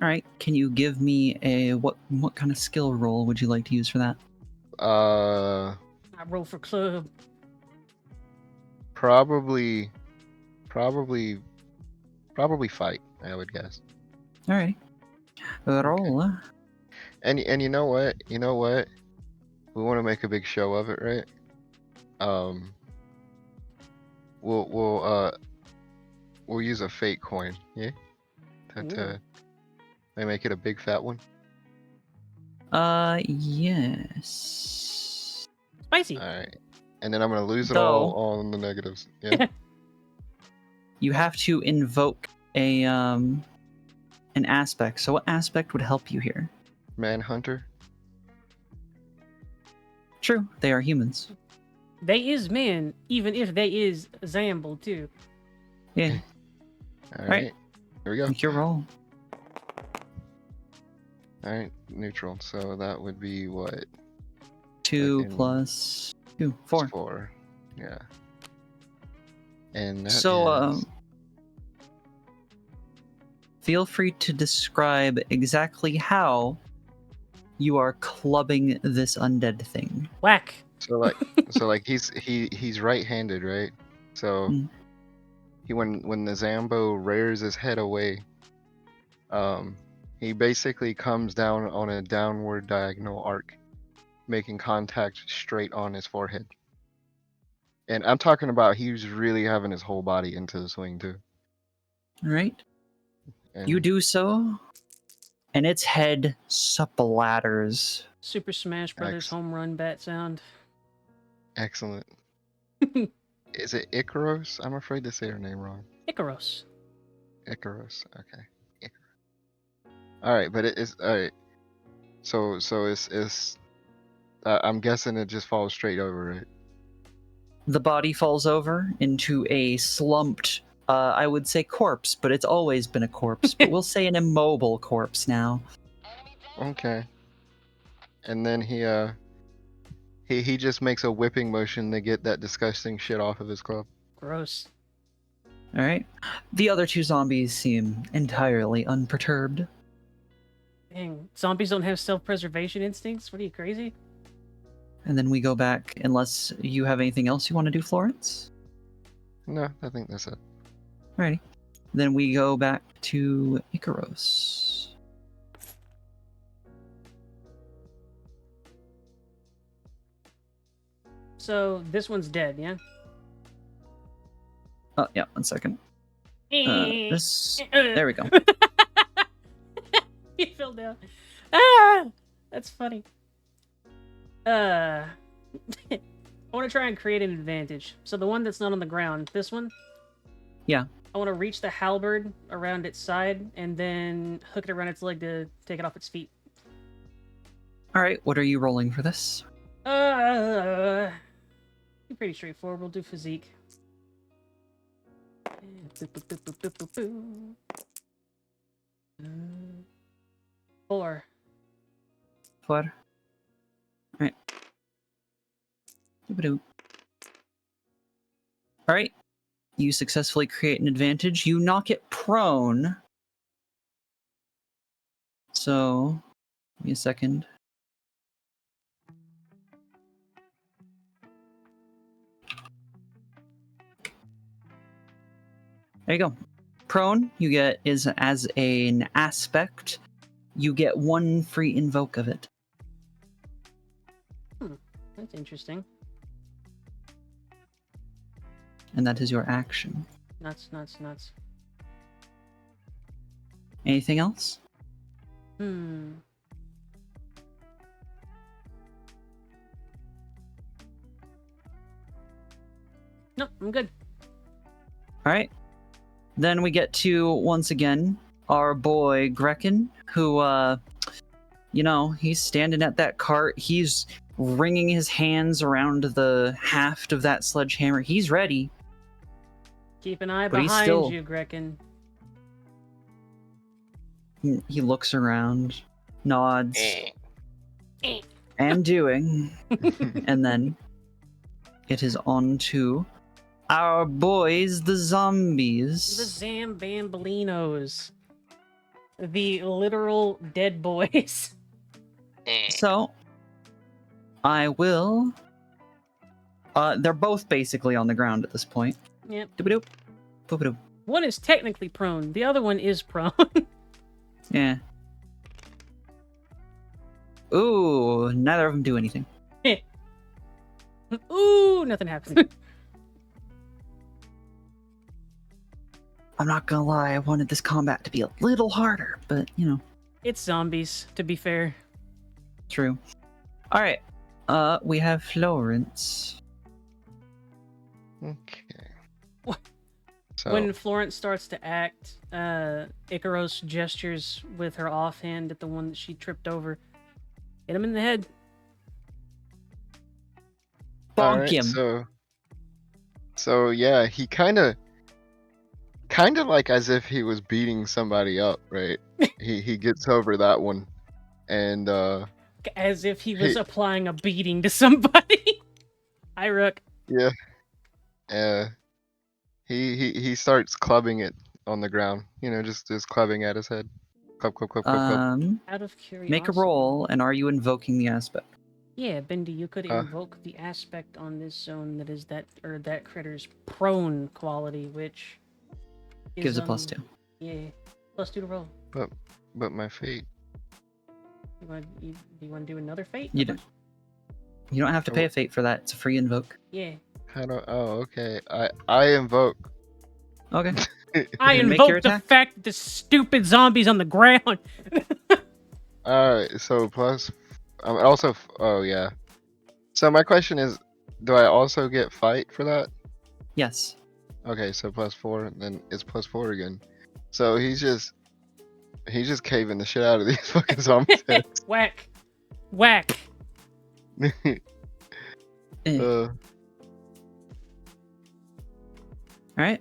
All right. Can you give me a what kind of skill roll would you like to use for that? Uh, I roll for club. probably fight, I would guess. All right. Roll. And you know what? We want to make a big show of it, right? We'll use a fake coin, yeah? To make it a big fat one. Yes. Spicy. All right. And then I'm gonna lose it Though- all on the negatives. Yeah. You have to invoke a an aspect. So what aspect would help you here? Manhunter. True, they are humans. They is men, even if they is Zamble too. Yeah. All Right. right. Here we go. Make your roll. All right. Neutral. So that would be what? 2 Fucking- plus 2, 4. 4. Yeah. And that So, is- feel free to describe exactly how you are clubbing this undead thing. Whack. So he's right-handed, right? So Mm. when the Zambo rears his head away, he basically comes down on a downward diagonal arc, making contact straight on his forehead. And I'm talking about he's really having his whole body into the swing too. All right. And You do so, and its head splatters. Super Smash Brothers home run bat sound. Excellent. Is it Icaros? I'm afraid to say her name wrong. Icaros. Icaros. Okay. All right, but it is all right. So it's. I'm guessing it just falls straight over, right? The body falls over into a slumped, I would say corpse, but it's always been a corpse. But we'll say an immobile corpse now. Okay. And then he just makes a whipping motion to get that disgusting shit off of his club. Gross. All right. The other two zombies seem entirely unperturbed. Dang, zombies don't have self-preservation instincts? What are you, crazy? And then we go back, unless you have anything else you want to do, Florence? No, I think that's it. Alrighty. Then we go back to Icaros. So, this one's dead, yeah? Oh, yeah, 1 second. There we go. He fell down. Ah! That's funny. I want to try and create an advantage. So the one that's not on the ground, this one? Yeah. I want to reach the halberd around its side and then hook it around its leg to take it off its feet. Alright, what are you rolling for this? Pretty straightforward. We'll do physique. Boop, boop, boop, boop, boop, boop, boop. 4. 4. Alright. Doop-a-doop. Alright. You successfully create an advantage. You knock it prone. So, give me a second. There you go. Prone, you get is as an aspect. You get 1 free invoke of it. That's interesting. And that is your action. Nuts, nuts, nuts. Anything else? Nope, I'm good. Alright. Then we get to, once again, our boy Grekin, who, he's standing at that cart. He's wringing his hands around the haft of that sledgehammer. He's ready. Keep an eye But he's behind still- you, Grekin. He looks around, nods, am doing, and then it is on to our boys, the zombies. The Zambambolinos. The literal dead boys. So, I will... they're both basically on the ground at this point. Yep. Doop-a-doop. Boop-a-doop. One is technically prone. The other one is prone. Yeah. Ooh, neither of them do anything. Ooh, nothing happens. I'm not gonna lie, I wanted this combat to be a little harder, but, It's zombies, to be fair. true. Alright, we have Florence. Okay. What? So, When Florence starts to act, Icaros gestures with her offhand at the one that she tripped over. Hit him in the head. Bonk alright, him. So yeah, he kind of like as if he was beating somebody up, right? he gets over that one, and As if he was applying a beating to somebody. Hi, Rook. yeah, he starts clubbing it on the ground, just clubbing at his head, club, club, club, club, club. Out of curiosity. Make a roll, and are you invoking the aspect? Yeah, Bendy, you could invoke the aspect on this zone that is that critter's prone quality, which is, Gives a +2. Yeah, +2 to roll. But my fate. Do you want to do another fate? You don't have to pay a fate for that. It's a free invoke. Yeah. How do? Oh, okay. I invoke. Okay. I Make your invoke the attack. fact that the stupid zombies on the ground. Alright, so plus, also, oh yeah. So my question is, do I also get fight for that? Yes. Okay, so +4, then it's +4 again. So he's just caving the shit out of these fucking zombies. Whack. Whack. Alright.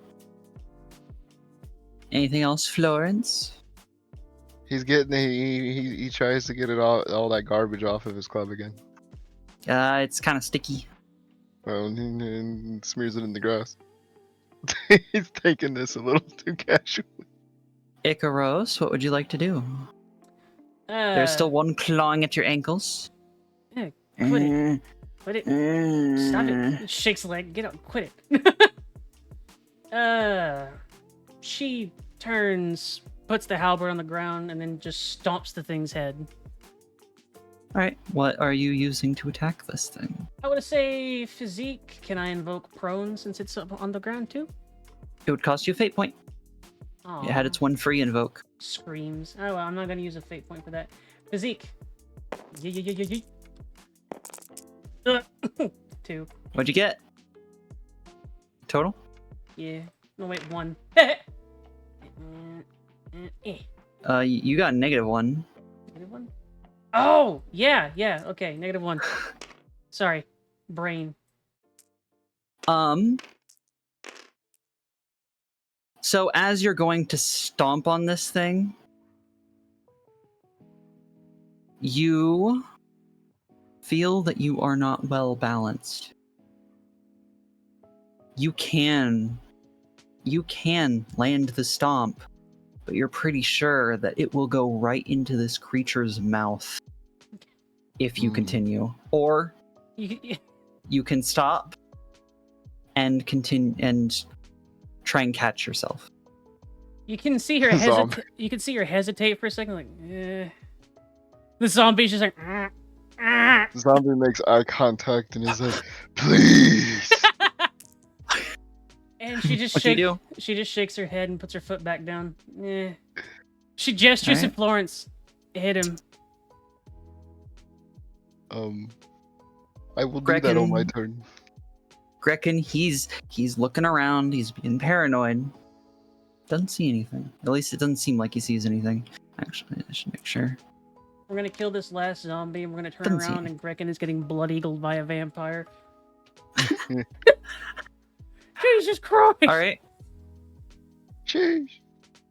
Anything else, Florence? He's getting he tries to get it all that garbage off of his club again. It's kind of sticky. And smears it in the grass. He's taking this a little too casually. Icaros, what would you like to do? There's still one clawing at your ankles. Yeah, quit it. Quit it. Stop it. Shakes the leg. Get up. Quit it. She turns, puts the halberd on the ground, and then just stomps the thing's head. Alright, what are you using to attack this thing? I would say physique. Can I invoke prone since it's up on the ground too? It would cost you a fate point. Aww. It had its one free invoke. Screams. Oh, well, I'm not going to use a fate point for that. Physique. 2. What'd you get? Total? Yeah. No, wait, 1. You got -1. -1? Oh, yeah, okay, -1. Sorry, brain. So as you're going to stomp on this thing, you feel that you are not well balanced. You can land the stomp, but you're pretty sure that it will go right into this creature's mouth if you continue. Or you can stop and continue and try and catch yourself. You can see her hesitate. You can see her hesitate for a second, like, eh. The zombie's just like. The zombie makes eye contact and is like, "Please." And she just She just shakes her head and puts her foot back down. Eh. She gestures to Florence. Hit him. I will do that on my turn. Grekin, he's looking around. He's being paranoid. Doesn't see anything. At least it doesn't seem like he sees anything. Actually, I should make sure. We're gonna kill this last zombie, and we're gonna turn around, and Grekin is getting blood-eagled by a vampire. Jesus Christ! Alright. Jeez.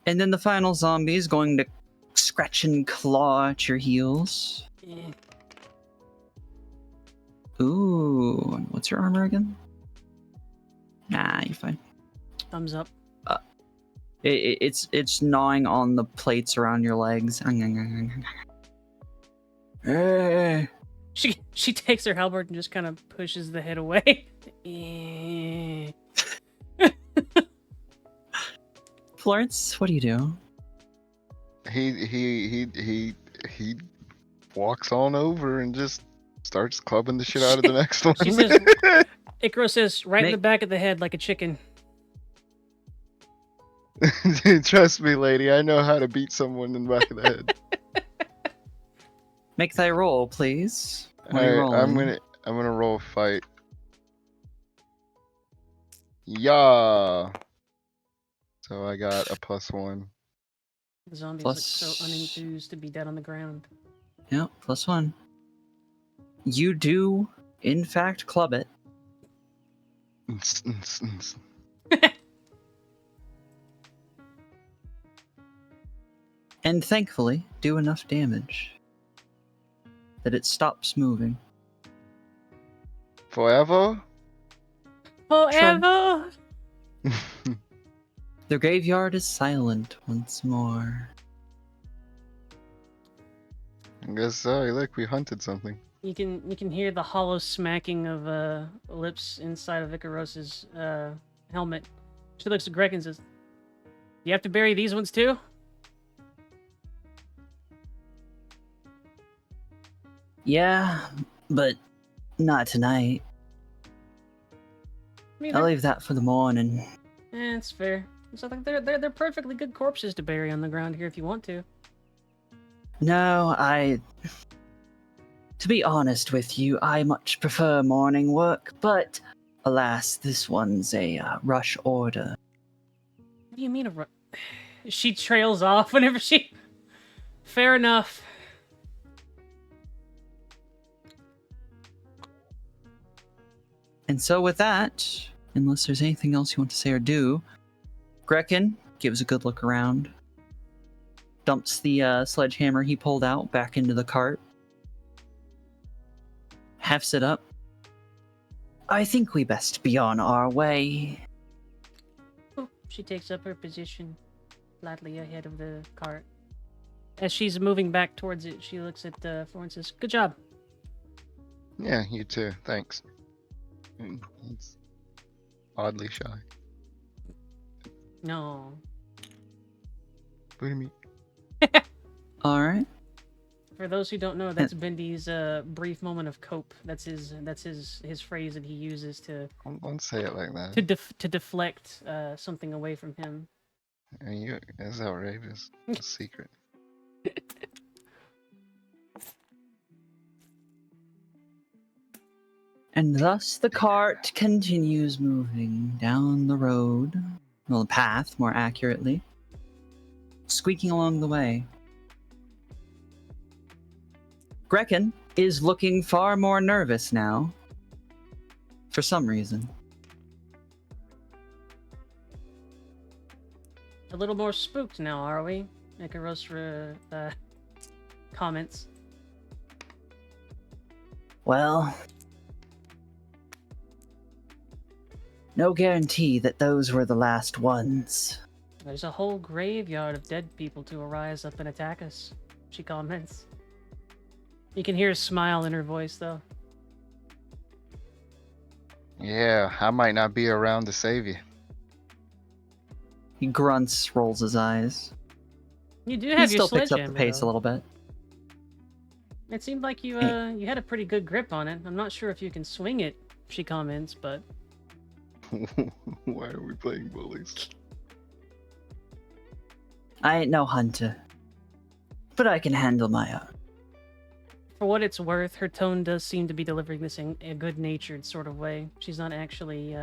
And then the final zombie is going to scratch and claw at your heels. Yeah. Ooh, what's your armor again? Nah, you're fine. Thumbs up. It's gnawing on the plates around your legs. She takes her halberd and just kind of pushes the head away. Florence, what do you do? He walks on over and just starts clubbing the shit out of the next one. She says, Icaro says, right in the back of the head like a chicken. Trust me, lady, I know how to beat someone in the back of the head. Make thy roll, please. I'm gonna roll fight. Yeah. So I got a +1. The zombies look so unenthused to be dead on the ground. Yeah, +1. You do, in fact, club it. And thankfully, do enough damage that it stops moving. Forever? Forever! The graveyard is silent once more. I guess so. Look, we hunted something. You can hear the hollow smacking of lips inside of Icaros's helmet. She looks at Greg and says, "You have to bury these ones too?" Yeah, but not tonight. I'll leave that for the morning. It's fair. So I think they're perfectly good corpses to bury on the ground here if you want to. No, to be honest with you, I much prefer morning work, but alas, this one's a rush order. What do you mean a rush? She trails off whenever she... Fair enough. And so with that, unless there's anything else you want to say or do, Grekin gives a good look around, dumps the sledgehammer he pulled out back into the cart, hefts it up. I think we best be on our way. She takes up her position slightly ahead of the cart. As she's moving back towards it, she looks at Florence and says, "Good job." Yeah, you too. Thanks. It's oddly shy. No. What do you mean? All right. For those who don't know, that's Bendy's brief moment of cope. That's his phrase that he uses to. Don't say it like that. To deflect something away from him. I mean, that's outrageous. It's a secret. And thus the cart continues moving down the road, well, the path, more accurately, squeaking along the way. Grekin is looking far more nervous now, for some reason. A little more spooked now, are we? Icarus comments. Well, no guarantee that those were the last ones. There's a whole graveyard of dead people to arise up and attack us, she comments. You can hear a smile in her voice, though. Yeah, I might not be around to save you. He grunts, rolls his eyes. You do He have your still picks up the sledgehammer, pace though. a little bit. It seemed like you you had a pretty good grip on it. I'm not sure if you can swing it, she comments, but... Why are we playing bullies? I ain't no hunter, but I can handle my own. For what it's worth, her tone does seem to be delivering this in a good-natured sort of way. She's not actually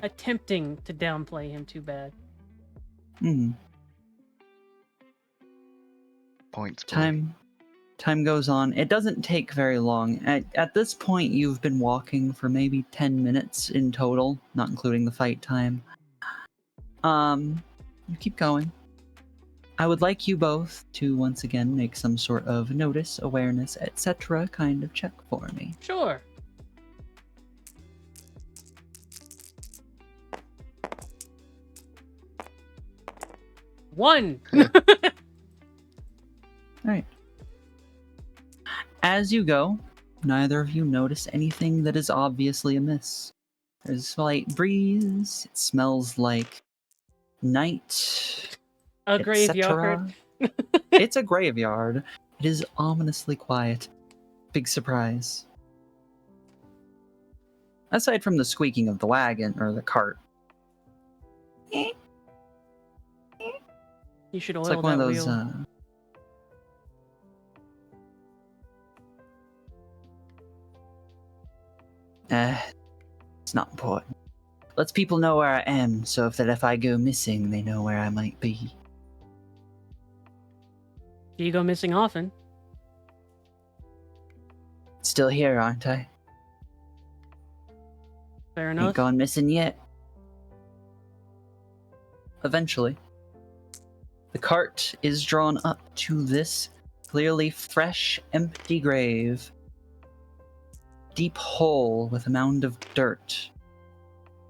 attempting to downplay him too bad. Points. Time goes on. It doesn't take very long. At this point, you've been walking for maybe 10 minutes in total, not including the fight time. You keep going. I would like you both to once again make some sort of notice, awareness, etc. kind of check for me. Sure. One! Alright. As you go, neither of you notice anything that is obviously amiss. There's a slight breeze, it smells like night, A graveyard. It's a graveyard. It is ominously quiet. Big surprise. Aside from the squeaking of the wagon or the cart. You should oil It's like one that of those. wheel. It's not important. Lets people know where I am, so that if I go missing, they know where I might be. Do you go missing often? Still here, aren't I? Fair enough. Ain't gone missing yet. Eventually, the cart is drawn up to this clearly fresh, empty grave. Deep hole with a mound of dirt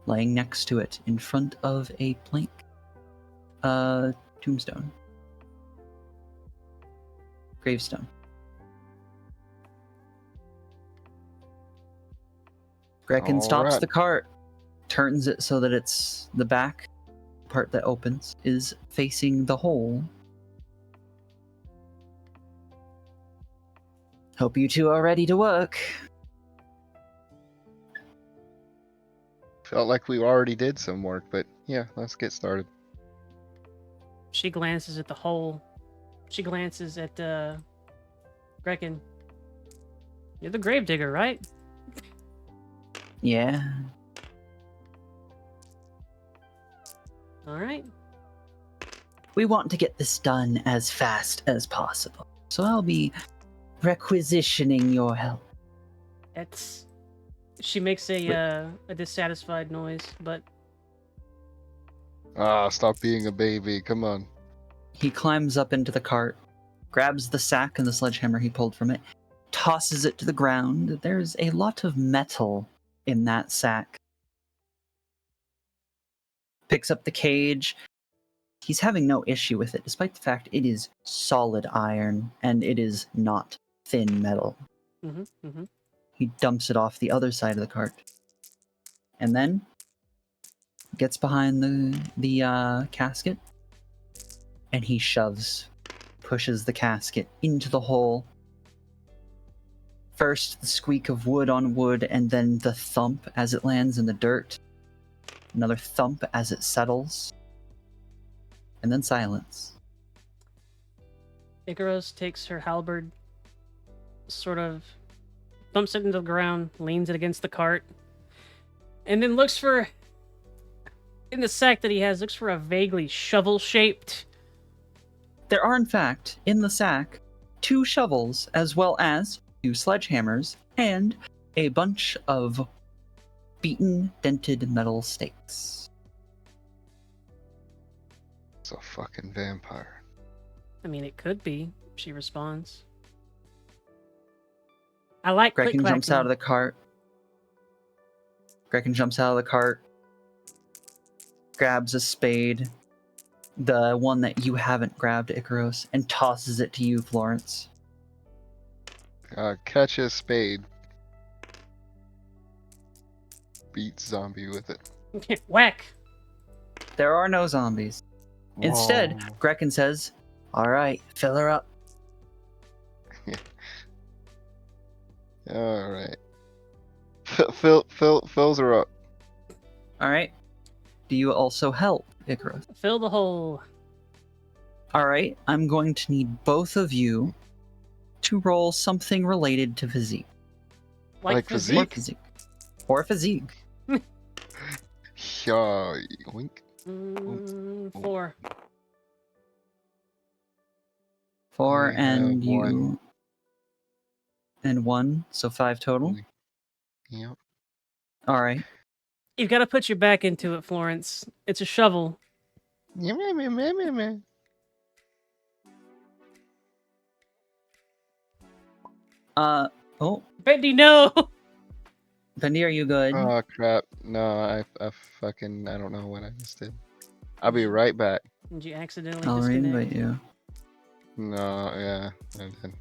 laying next to it in front of a plank tombstone. Gravestone. Grekin stops Alright. the cart, turns it so that it's the back part that opens is facing the hole. Hope you two are ready to work. Felt like we already did some work, but yeah, let's get started. She glances at the hole. She glances at Grekin. You're the gravedigger, right? Yeah. Alright. We want to get this done as fast as possible, so I'll be requisitioning your help. It's... She makes a dissatisfied noise, but... Ah, stop being a baby, come on. He climbs up into the cart, grabs the sack and the sledgehammer he pulled from it, tosses it to the ground. There's a lot of metal in that sack. Picks up the cage. He's having no issue with it, despite the fact it is solid iron and it is not thin metal. He dumps it off the other side of the cart. And then gets behind the casket and he pushes the casket into the hole. First, the squeak of wood on wood, and then the thump as it lands in the dirt. Another thump as it settles. And then silence. Icarus takes her halberd, sort of thumps it into the ground, leans it against the cart, and then looks for, in the sack that he has, looks for a vaguely shovel-shaped... There are, in fact, in the sack, 2 shovels, as well as 2 sledgehammers, and a bunch of beaten, dented metal stakes. It's a fucking vampire. I mean, it could be, she responds. I like Grekin jumps out of click-clacking. the cart. Grekin jumps out of the cart, grabs a spade, the one that you haven't grabbed, Icaros, and tosses it to you, Florence. Catch a spade. Beat zombie with it. Whack! There are no zombies. Instead, Whoa. Grekin says, "Alright, fill her up." Alright. Fills her up. Alright. Do you also help, Icarus? Fill the hole. Alright, I'm going to need both of you to roll something related to physique. Like Or physique? physique. Or physique. Yeah, wink. 4. 4 I and have you. 1. And 1, so 5 total. Yep. Alright. You've got to put your back into it, Florence. It's a shovel. Oh, Bendy, no! Bendy, are you good? Oh crap. No, I fucking, I don't know what I just did. I'll be right back. Did you accidentally I'll disconnect? reinvite you. No, yeah, I did.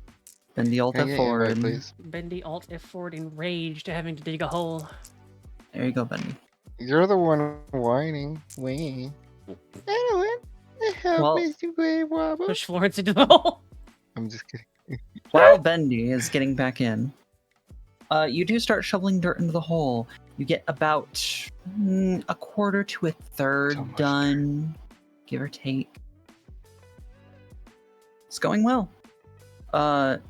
Bendy Alt Can I get F4. invite, please? Bendy Alt F4 enraged having to dig a hole. There you go, Bendy. You're the one whining. Wait. I don't want to help Well- Mr. Grey Wobble. Push Florence into the hole. I'm just kidding. While Bendy is getting back in, you do start shoveling dirt into the hole. You get about a quarter to a third So much done, give or take. It's going well. Pardon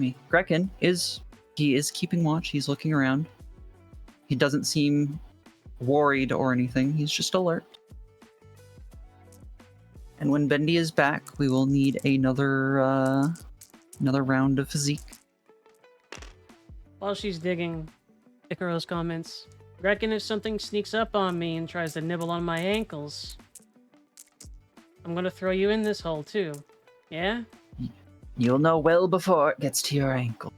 me. Grekin is keeping watch. He's looking around. He doesn't seem worried or anything. He's just alert. And when Bendy is back, we will need another round of physique. While she's digging, Icaros comments, reckon if something sneaks up on me and tries to nibble on my ankles, I'm gonna throw you in this hole too. Yeah? You'll know well before it gets to your ankle.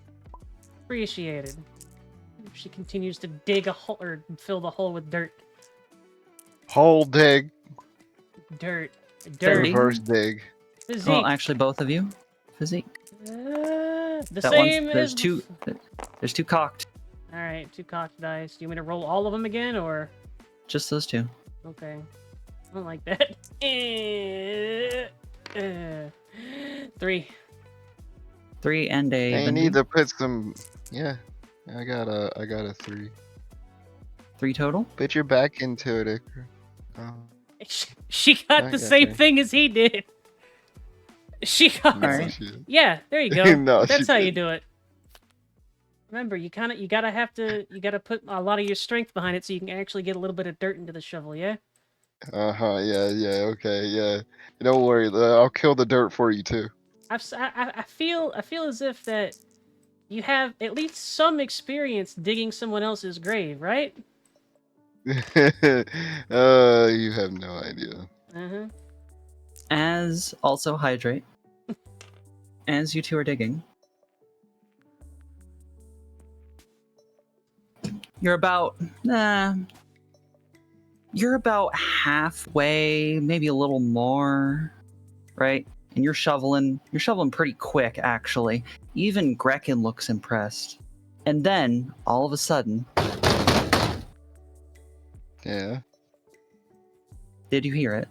Appreciated. She continues to dig a hole, or fill the hole with dirt. Hole dig. Dirt. Bendy? Reverse dig. Physique. Well, actually, both of you. Physique. The That same one's, there's as... two. There's two cocked. Alright, 2 cocked dice. Do you want me to roll all of them again, or...? Just those two. Okay. I don't like that. 3. 3 and a. I Bendy. need to put some. Yeah, I got a 3. 3 total. Put your back into it, Icar. Oh. She got I the got same you. thing as he did. She got... No, Alright. she didn't. Yeah, there you go. No, That's she how you didn't. do it. Remember, you gotta put a lot of your strength behind it so you can actually get a little bit of dirt into the shovel, yeah? Yeah, okay, yeah. Don't worry, I'll kill the dirt for you too. I feel as if that you have at least some experience digging someone else's grave, right? You have no idea. Uh-huh. As also hydrate. As you two are digging. You're about halfway, maybe a little more, right? And you're shoveling pretty quick, actually. Even Grekin looks impressed. And then, all of a sudden, Yeah. did you hear it?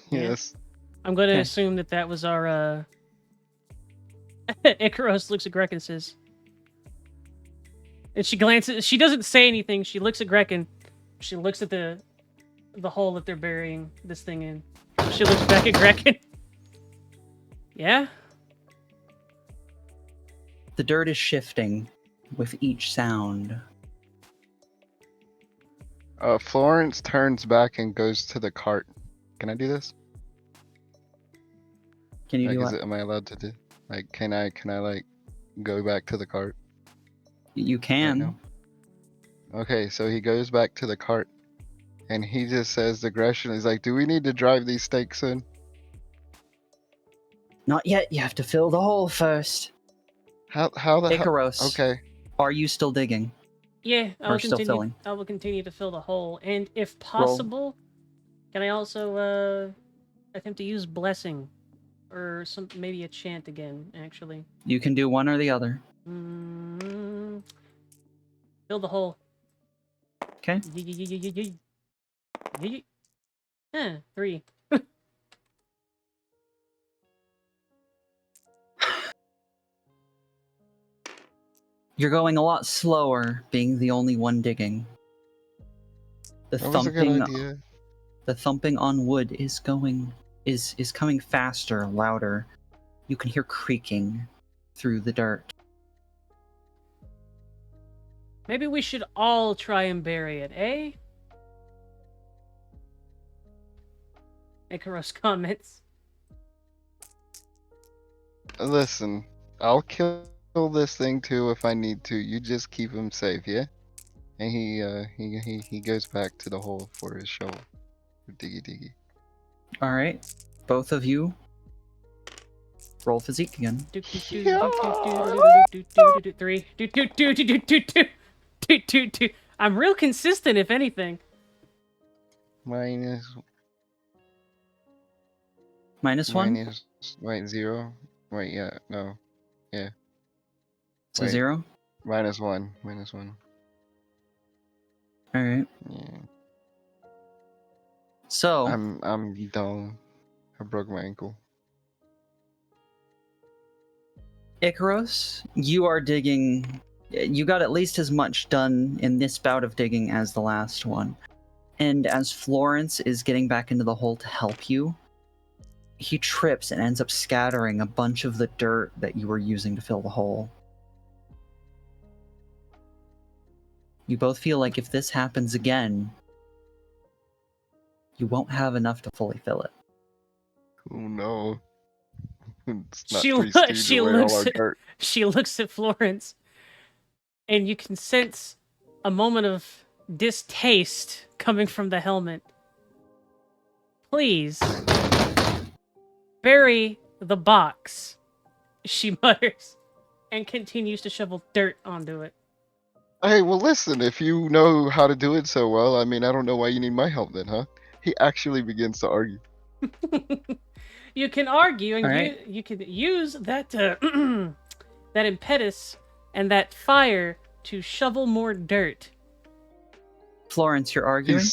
Yeah. Yes. I'm gonna Okay. assume that was our Icaros looks at Grekin and says, and she glances, she doesn't say anything, she looks at Grekin, she looks at the hole that they're burying this thing in. She looks back at Grekin. Yeah? The dirt is shifting with each sound. Florence turns back and goes to the cart. Can I do this? Can you Like, do is what? it, am I allowed to do? Like, can I like go back to the cart? You can. now? Okay, so he goes back to the cart, and he just says aggression. He's like, "Do we need to drive these stakes in?" Not yet. You have to fill the hole first. How the hell? Icaros, Okay. are you still digging? Yeah, I Or will still continue. filling? I will continue to fill the hole, and if Roll. possible, can I also attempt to use blessing, or maybe a chant again? Actually, You can do one or the other. Fill the hole. Okay. 3. You're going a lot slower, being the only one digging. That was a good idea. The thumping on wood is coming faster, louder. You can hear creaking through the dirt. Maybe we should all try and bury it, eh? Icaros comments. Listen, I'll kill this thing too if I need to. You just keep him safe, yeah? And he goes back to the hole for his shovel. Diggy diggy. All right, both of you roll physique again. 3. I'm real consistent, if anything. Minus -1? Wait, 0? Wait, yeah, no. Yeah. So 0? -1. All right. Yeah. So I'm done. I broke my ankle. Icaros, you are digging. You got at least as much done in this bout of digging as the last one. And as Florence is getting back into the hole to help you, he trips and ends up scattering a bunch of the dirt that you were using to fill the hole. You both feel like if this happens again, you won't have enough to fully fill it. Oh no. It's not She Three Stooges she away all looks our at, dirt. she looks at Florence, and you can sense a moment of distaste coming from the helmet. Please bury the box, she mutters, and continues to shovel dirt onto it. Hey, well listen, if you know how to do it so well, I mean, I don't know why you need my help then, huh? He actually begins to argue. You can argue, and Alright. you can use that that impetus and that fire to shovel more dirt. Florence, you're arguing?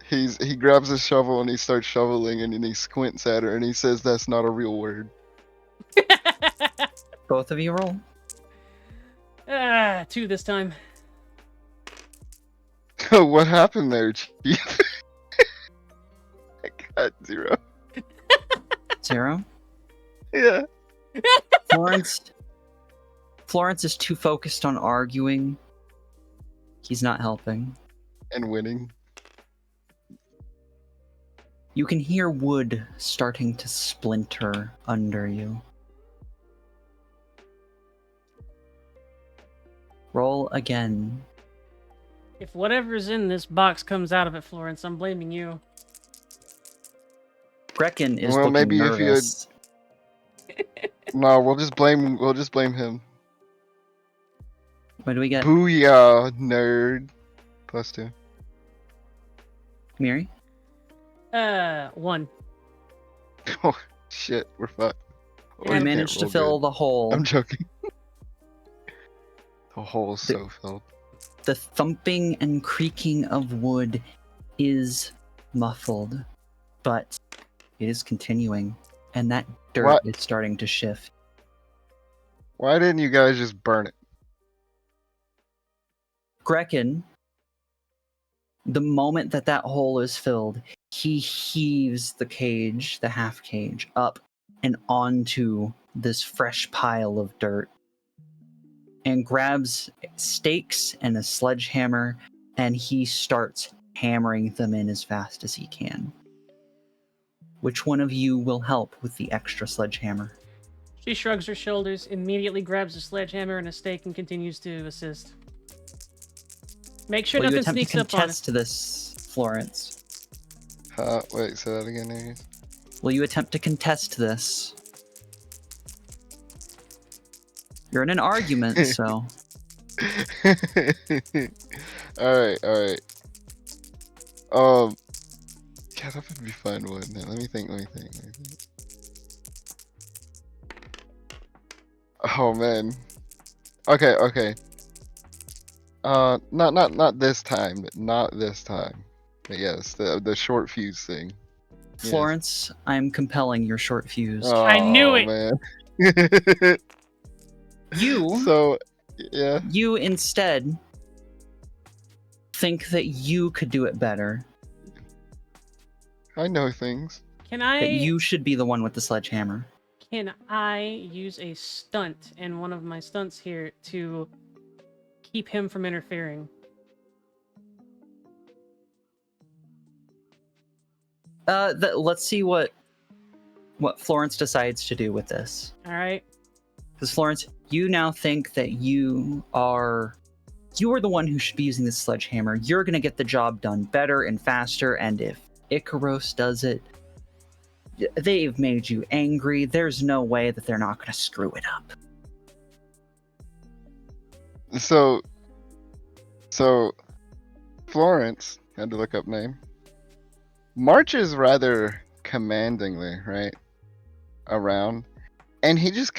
He grabs a shovel and he starts shoveling and then he squints at her and he says that's not a real word. Both of you roll. 2 this time. What happened there, Chief? I got 0. 0? Yeah. Florence is too focused on arguing. He's not helping. And winning. You can hear wood starting to splinter under you. Roll again. If whatever's in this box comes out of it, Florence, I'm blaming you. Brecken is Well, looking maybe nervous. No, we'll just blame him. What do we get? Booyah, nerd. +2. Miri? 1. Oh shit, we're fucked. You managed to fill the hole. I'm joking. The hole's so filled. The thumping and creaking of wood is muffled, but it is continuing, and that dirt is starting to shift. Why didn't you guys just burn it? Brecken, the moment that hole is filled, he heaves the cage, the half cage, up and onto this fresh pile of dirt, and grabs stakes and a sledgehammer, and he starts hammering them in as fast as he can. Which one of you will help with the extra sledgehammer? She shrugs her shoulders, immediately grabs a sledgehammer and a stake, and continues to assist. Make sure Will you nothing attempt sneaks to up on us. contest to this, Florence. Wait, say that again, Aries. Will you attempt to contest this? You're in an argument, so... Alright. Yeah, that would be fun, wouldn't it? Let me think. Oh, man. Okay. Not this time, not this time. But yes, the short fuse thing. Florence, I'm compelling your short fuse. Oh, I knew it! Man. You... So, yeah. You instead think that you could do it better. I know things. That you should be the one with the sledgehammer. Can I use a stunt in one of my stunts here to keep him from interfering? Let's see what Florence decides to do with this. All right. Because Florence, you now think that you are the one who should be using this sledgehammer. You're gonna get the job done better and faster, and if Icaros does it, they've made you angry. There's no way that they're not gonna screw it up. So Florence, had to look up name, marches rather commandingly, right? Around. And he just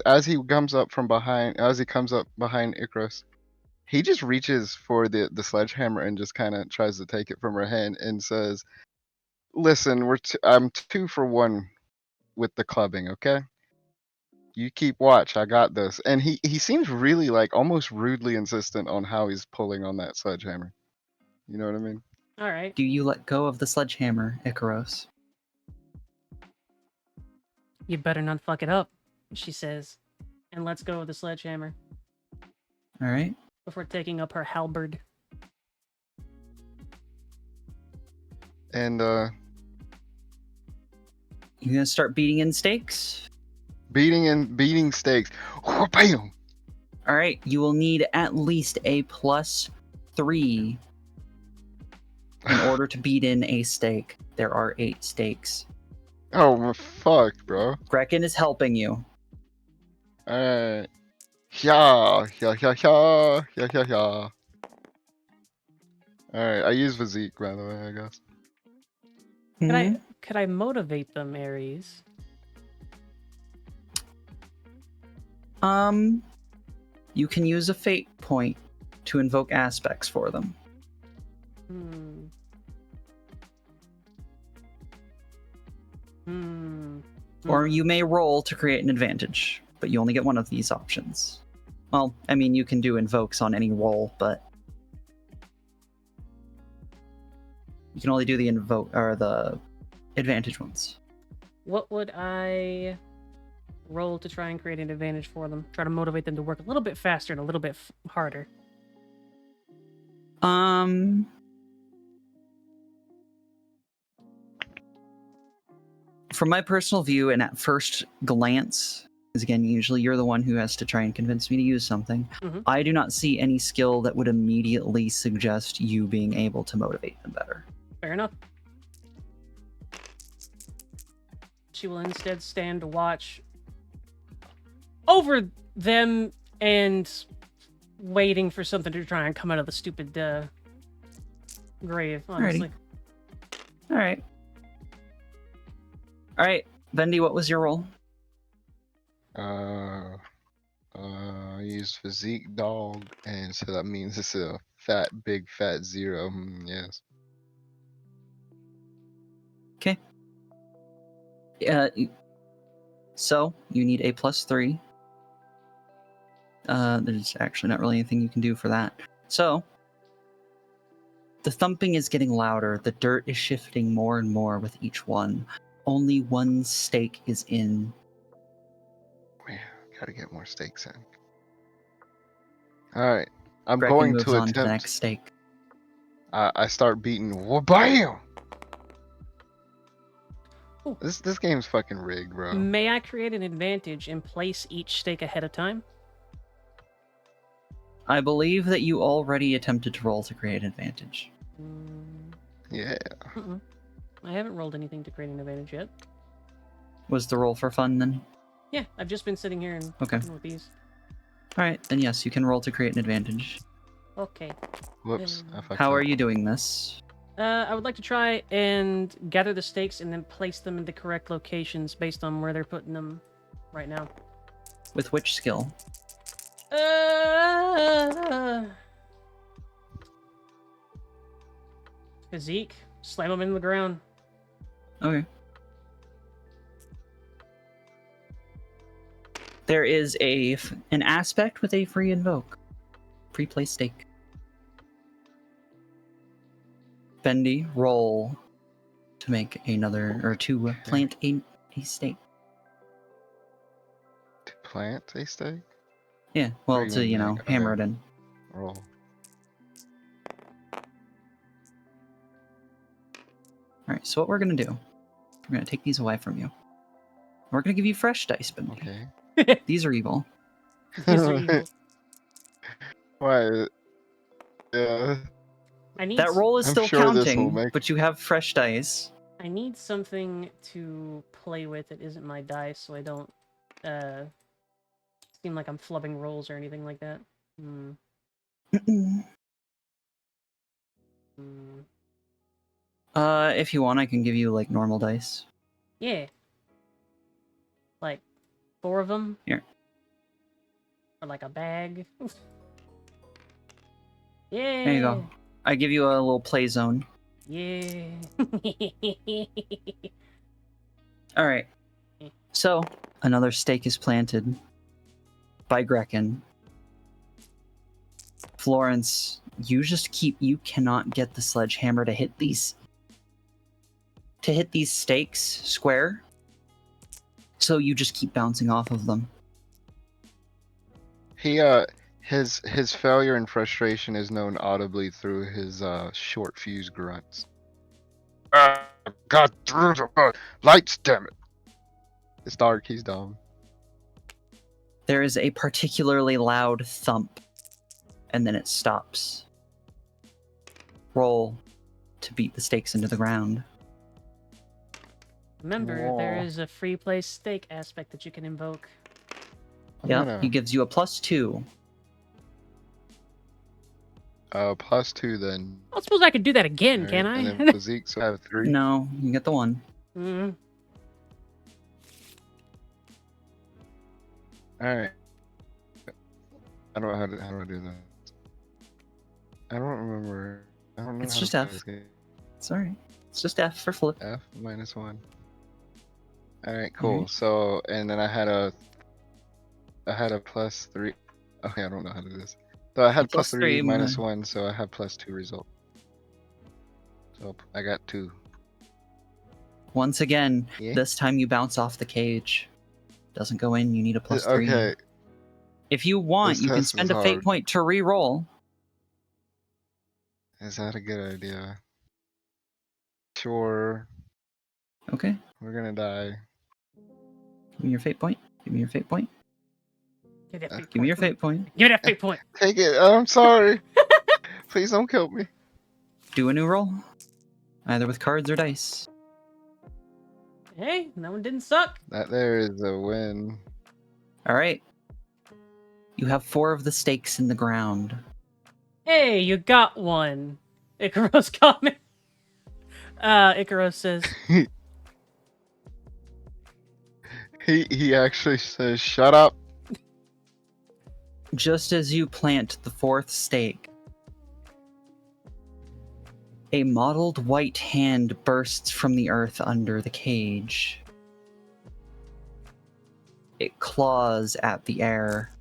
as he comes up behind Icaros, he just reaches for the sledgehammer and just kind of tries to take it from her hand and says, "Listen, I'm 2 for 1 with the clubbing, okay? You keep watch, I got this." And he seems really like almost rudely insistent on how he's pulling on that sledgehammer. You know what I mean? All right. Do you let go of the sledgehammer, Icaros? You better not fuck it up, she says, and lets go of the sledgehammer. All right. Before taking up her halberd. And you gonna start beating in stakes? Beating stakes. Bam! All right. You will need at least a +3 in order to beat in a stake. There are 8 stakes. Oh fuck, bro. Grekin is helping you. Alright. Yeah. Alright, I use physique, by the way, I guess. Could I motivate them, Aries? You can use a fate point to invoke aspects for them. Or you may roll to create an advantage, but you only get one of these options. Well, I mean, you can do invokes on any roll, but you can only do the the advantage ones. What would I roll to try and create an advantage for them? Try to motivate them to work a little bit faster and a little bit harder. From my personal view, and at first glance, because again, usually you're the one who has to try and convince me to use something, I do not see any skill that would immediately suggest you being able to motivate them better. Fair enough. She will instead stand to watch over them and waiting for something to try and come out of the stupid grave, honestly. Alright. Alright, Vendi, what was your roll? I use physique dog, and so that means it's a big fat 0. Yes. Okay. So you need a +3. There's actually not really anything you can do for that. So the thumping is getting louder. The dirt is shifting more and more with each one. Only 1 stake is in. Man, gotta get more stakes in. All right, I'm Grekin going moves to on attempt. to the next stake. I start beating. Bam! This game's fucking rigged, bro. May I create an advantage and place each stake ahead of time? I believe that you already attempted to roll to create an advantage. Yeah. Mm-mm. I haven't rolled anything to create an advantage yet. Was the roll for fun then? Yeah, I've just been sitting here and Okay. fucking with these. Alright, then yes, you can roll to create an advantage. Okay. Whoops, I fucked How up. are you doing this? I would like to try and gather the stakes and then place them in the correct locations based on where they're putting them right now. With which skill? Physique. Slam them into the ground. Okay. There is an aspect with a free invoke. Free play stake. Bendy, roll to make another, or to plant a stake. To plant a stake? Yeah, What well, do to, mean, like, hammer okay. it in. Roll. Alright, so what we're gonna do, we're gonna take these away from you. We're gonna give you fresh dice, Bendy. Okay. These are evil. These are evil. Why? Yeah. I need That roll is I'm still sure this will counting, make- but you have fresh dice. I need something to play with that isn't my dice, so I don't seem like I'm flubbing rolls or anything like that. Hmm. If you want, I can give you, like, normal dice. Yeah. Like 4 of them. Here. Or like a bag. Yeah. There you go. I give you a little play zone. Yeah. Alright. So, another stake is planted by Grecken. Florence, you cannot get the sledgehammer to hit these stakes square. So you just keep bouncing off of them. He his failure and frustration is known audibly through his short fuse grunts. Got through the lights, damn it. It's dark, he's dumb. There is a particularly loud thump, and then it stops. Roll to beat the stakes into the ground. Remember, there is a free play stake aspect that you can invoke. Yeah, he gives you a +2. +2 then. I don't suppose I could do that again, can I? And then physique, so I have 3. No, you can get the 1. Mm-hmm. Alright. I don't know how do I do that? I don't remember. I don't know It's how just to F. play this game. It's alright. It's just F for flip. F -1. Alright, cool. Mhm. So, and then I had a +3. Okay, I don't know how to do this. So I had +3 -1, so I have +2 result. So I got 2. Once again, Yeah? this time you bounce off the cage. Doesn't go in, you need a +3. Okay. If you want, This you can test is spend a fate hard. point to re-roll. Is that a good idea? Sure. Okay. We're gonna die. Give me your fate point. Give me your fate point. Give that fate Give me your point. fate point. Give me that fate point. Take it. I'm sorry. Please don't kill me. Do a new roll. Either with cards or dice. Hey, that one didn't suck. That there is a win. Alright. You have 4 of the stakes in the ground. Hey, you got one. Icaros comment. Icaros says, He actually says, "Shut up." Just as you plant the 4th stake, a mottled white hand bursts from the earth under the cage. It claws at the air.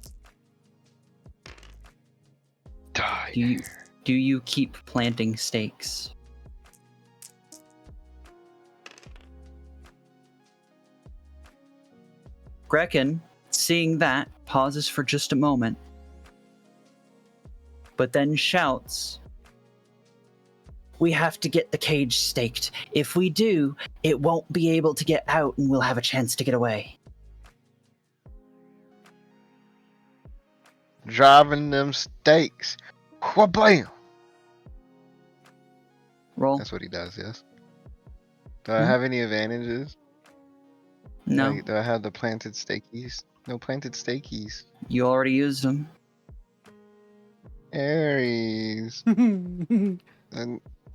Die. Do you keep planting stakes? Grecken, seeing that, pauses for just a moment, but then shouts, "We have to get the cage staked. If we do, it won't be able to get out and we'll have a chance to get away." Driving them stakes. Wha-bam! Roll. That's what he does, yes. Do I Hmm? have any advantages? No. Like, do I have the planted stakies? No planted stakies. You already used them. Aries. And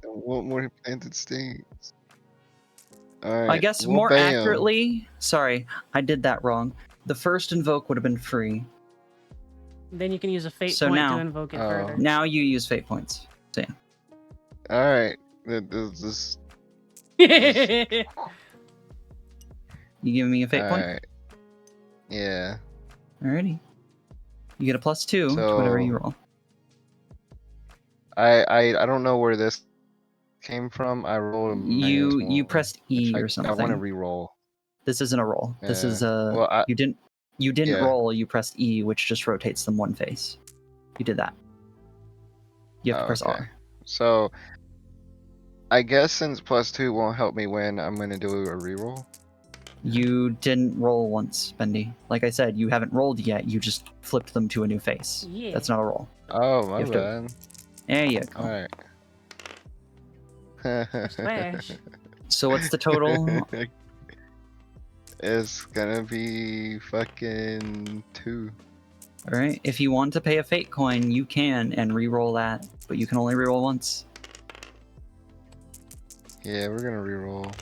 what more planted stakes? Alright. I guess well, more bam. accurately, sorry, I did that wrong. The first invoke would have been free. Then you can use a fate So point now- to invoke it Oh. further. Now you use fate points. So yeah. Alright. This. You give me a fate point? Alright. Yeah. Alrighty. You get a +2 to So- whatever you roll. I don't know where this came from. I rolled a You -1, pressed E which or I something. want to re-roll. This isn't a roll. This is Yeah. a Well, you didn't yeah. roll, you pressed E, which just rotates them one face. You did that. You have to press Okay. R. So, I guess since +2 won't help me win, I'm gonna do a reroll. You didn't roll once, Bendy. Like I said, you haven't rolled yet. You just flipped them to a new face. Yeah. That's not a roll. Oh, my You have to- bad. There you go. Alright. Splash. So what's the total? It's gonna be fucking 2. All right. If you want to pay a fate coin, you can and re-roll that, but you can only re-roll once. Yeah, we're gonna reroll.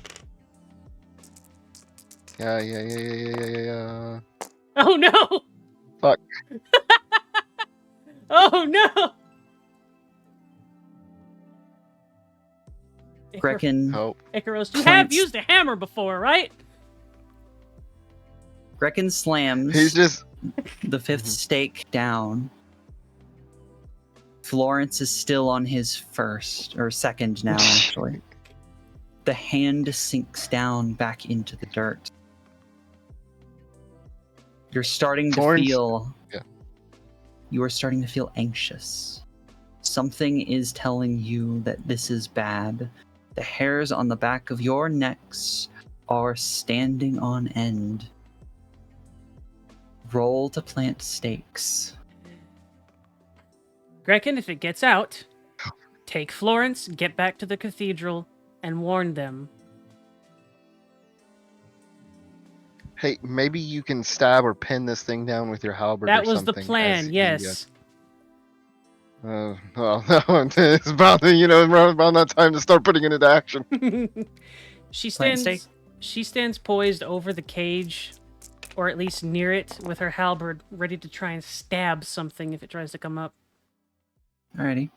Yeah. Oh no! Fuck. Oh no! Grekin, Help. Icaros, you have Points. used a hammer before, right? Grekin slams He's just. the 5th stake down. Florence is still on his first, or second now, actually. The hand sinks down back into the dirt. You're starting to Florence- feel... Yeah. You are starting to feel anxious. Something is telling you that this is bad. The hairs on the back of your necks are standing on end. Roll to plant stakes. Grekin, if it gets out, take Florence, get back to the cathedral, and warn them. Hey, maybe you can stab or pin this thing down with your halberd That or was the something. plan, yes. Well, it's about around that time to start putting it into action. She Plant stands. stake? She stands poised over the cage, or at least near it, with her halberd, ready to try and stab something if it tries to come up. Alrighty.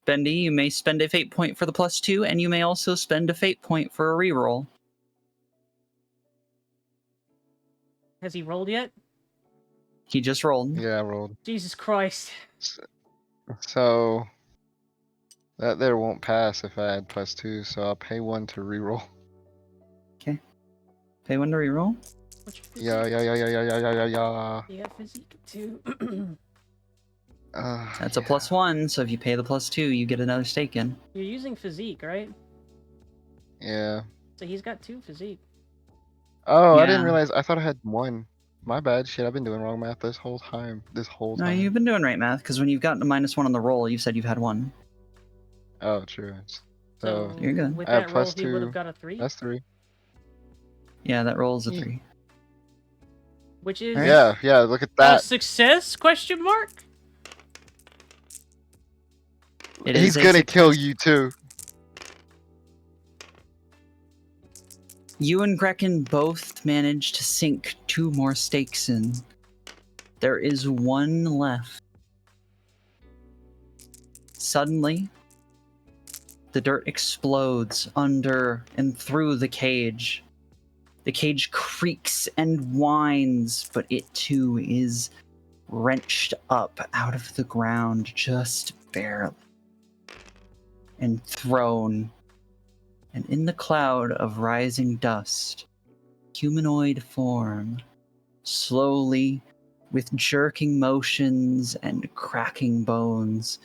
Bendy, you may spend a fate point for the +2, and you may also spend a fate point for a reroll. Has he rolled yet? He just rolled. Yeah, I rolled. Jesus Christ. So that there won't pass if I add +2, so I'll pay 1 to reroll. Okay. Pay 1 to reroll. What's your physique? Yeah. You got physique too. That's a +1, so if you pay the +2, you get another stake in. You're using physique, right? Yeah. So he's got 2 physique. Oh, I Yeah. didn't realize. I thought I had 1. My bad. Shit, I've been doing wrong math this whole time. No, you've been doing right math, because when you've gotten a -1 on the roll, you said you've had 1. Oh, true. So So You're good. with I have that roll, he +2. would have got a 3, that's 3. Yeah, that rolls a Yeah. 3. which is Alright. Yeah. Look at a that. success? Question mark. It He's is a gonna kill success. you too. You and Grekin both managed to sink 2 more stakes in. There is 1 left. Suddenly, the dirt explodes under and through the cage. The cage creaks and whines, but it too is wrenched up out of the ground just barely and thrown. And in the cloud of rising dust, humanoid form, slowly, with jerking motions and cracking bones,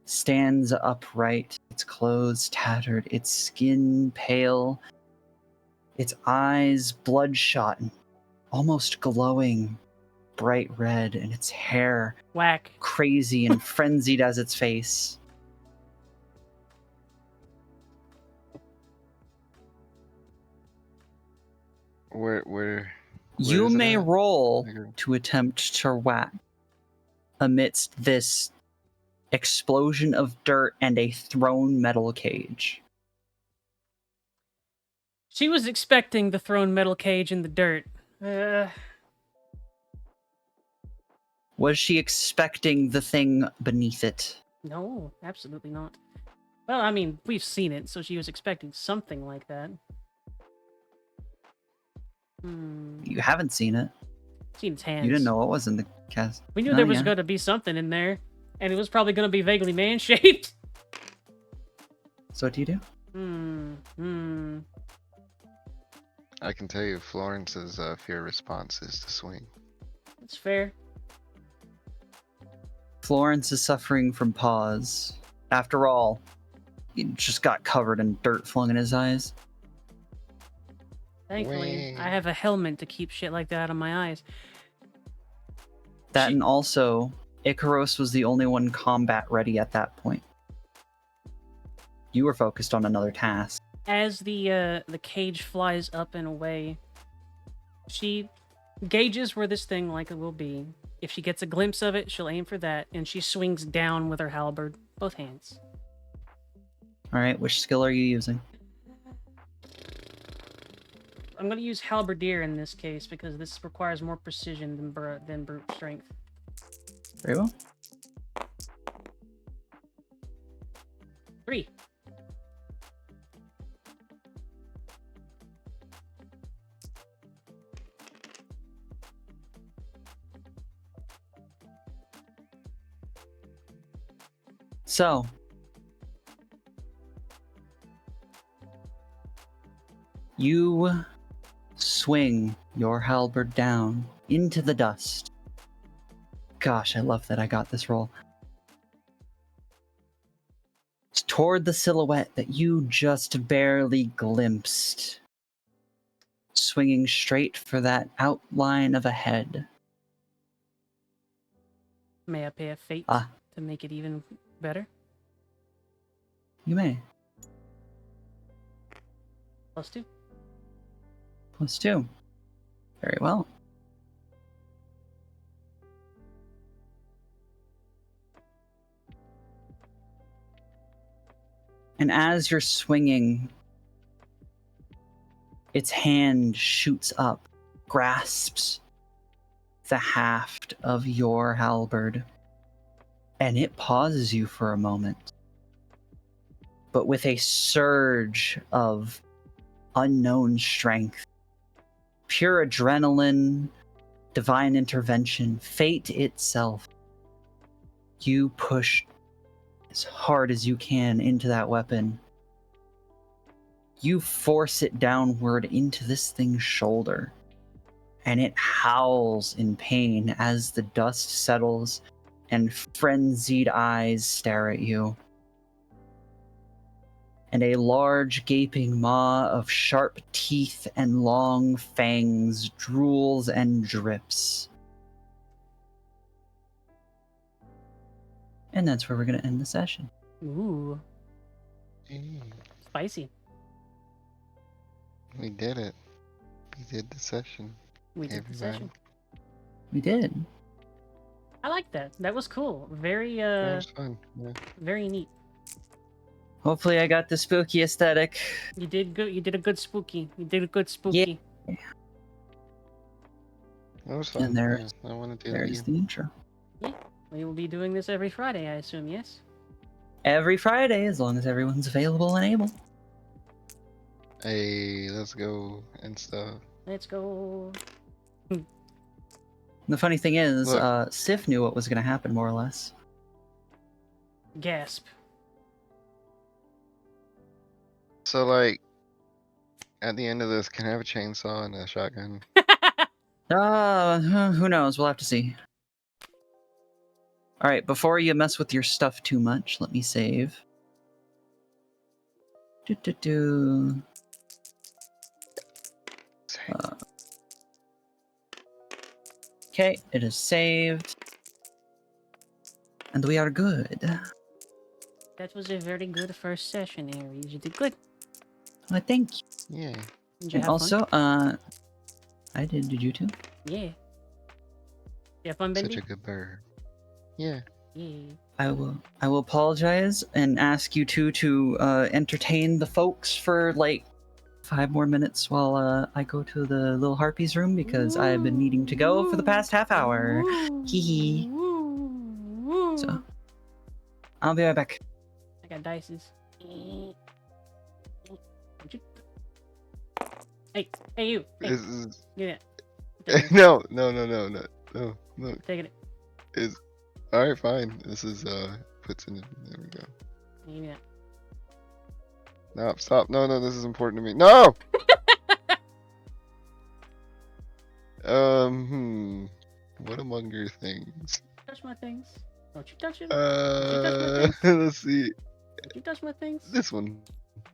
stands upright, its clothes tattered, its skin pale, its eyes bloodshot and almost glowing bright red, and its hair Whack. crazy and frenzied as its face. Where You is it may at? roll Like, to attempt to whack amidst this explosion of dirt and a thrown metal cage. She was expecting the thrown metal cage in the dirt. Was she expecting the thing beneath it? No, absolutely not. Well, I mean, we've seen it, so she was expecting something like that. You haven't seen it. Seen its hands. You didn't know what was in the cast. We knew Oh, there was yeah. going to be something in there, and it was probably going to be vaguely man-shaped. So what do you do? I can tell you, Florence's fear response is to swing. That's fair. Florence is suffering from pause. After all, he just got covered in dirt flung in his eyes. Thankfully, I have a helmet to keep shit like that out of my eyes. That and also, Icaros was the only one combat ready at that point. You were focused on another task. As the cage flies up and away, she gauges where this thing likely will be. If she gets a glimpse of it, she'll aim for that, and she swings down with her halberd, both hands. Alright, which skill are you using? I'm going to use halberdier in this case, because this requires more precision than brute strength. Very well. 3. So, you swing your halberd down into the dust. Gosh, I love that I got this roll. It's toward the silhouette that you just barely glimpsed, swinging straight for that outline of a head. May I pay a fate to make it even better? You may. +2. +2. Very well. And as you're swinging, its hand shoots up, grasps the haft of your halberd, and it pauses you for a moment. But with a surge of unknown strength, pure adrenaline, divine intervention, fate itself, you push as hard as you can into that weapon. You force it downward into this thing's shoulder, and it howls in pain as the dust settles and frenzied eyes stare at you. And a large gaping maw of sharp teeth and long fangs drools and drips. And that's where we're going to end the session. Ooh. Spicy. We did it. We did the session. We did the session. We did. I like that. That was cool. Very, That was fun. Yeah. very neat. Hopefully I got the spooky aesthetic. You did good. You did a good spooky. You did a good spooky. Yeah. That was fun. And Yeah, I want to do that there's again. the intro. Yeah. We will be doing this every Friday, I assume, yes? Every Friday, as long as everyone's available and able. Hey, let's go and stuff. Let's go. The funny thing is, Look. Sif knew what was going to happen, more or less. Gasp. So, like, at the end of this, can I have a chainsaw and a shotgun? Who knows? We'll have to see. Alright, before you mess with your stuff too much, let me save. Okay, it is saved. And we are good. That was a very good first session, Aries. You did good. I think. Yeah. Did you And have also, fun? I did. Did you too? Yeah. You have fun, Bendy? Such a good bird. Yeah. Yeah. I will apologize and ask you two to entertain the folks for like 5 more minutes while I go to the little harpies room because I've been needing to go for the past half hour. Hee hee. So I'll be right back. I got dices. Hey, you. Hey, This is give it. no. Taking it. Is all right. Fine. This is puts in. There we go. Give me that. No, stop. No. This is important to me. No. What among your things? Touch my things. Don't you touch it. Don't you touch my things. Let's see. Don't you touch my things. This one.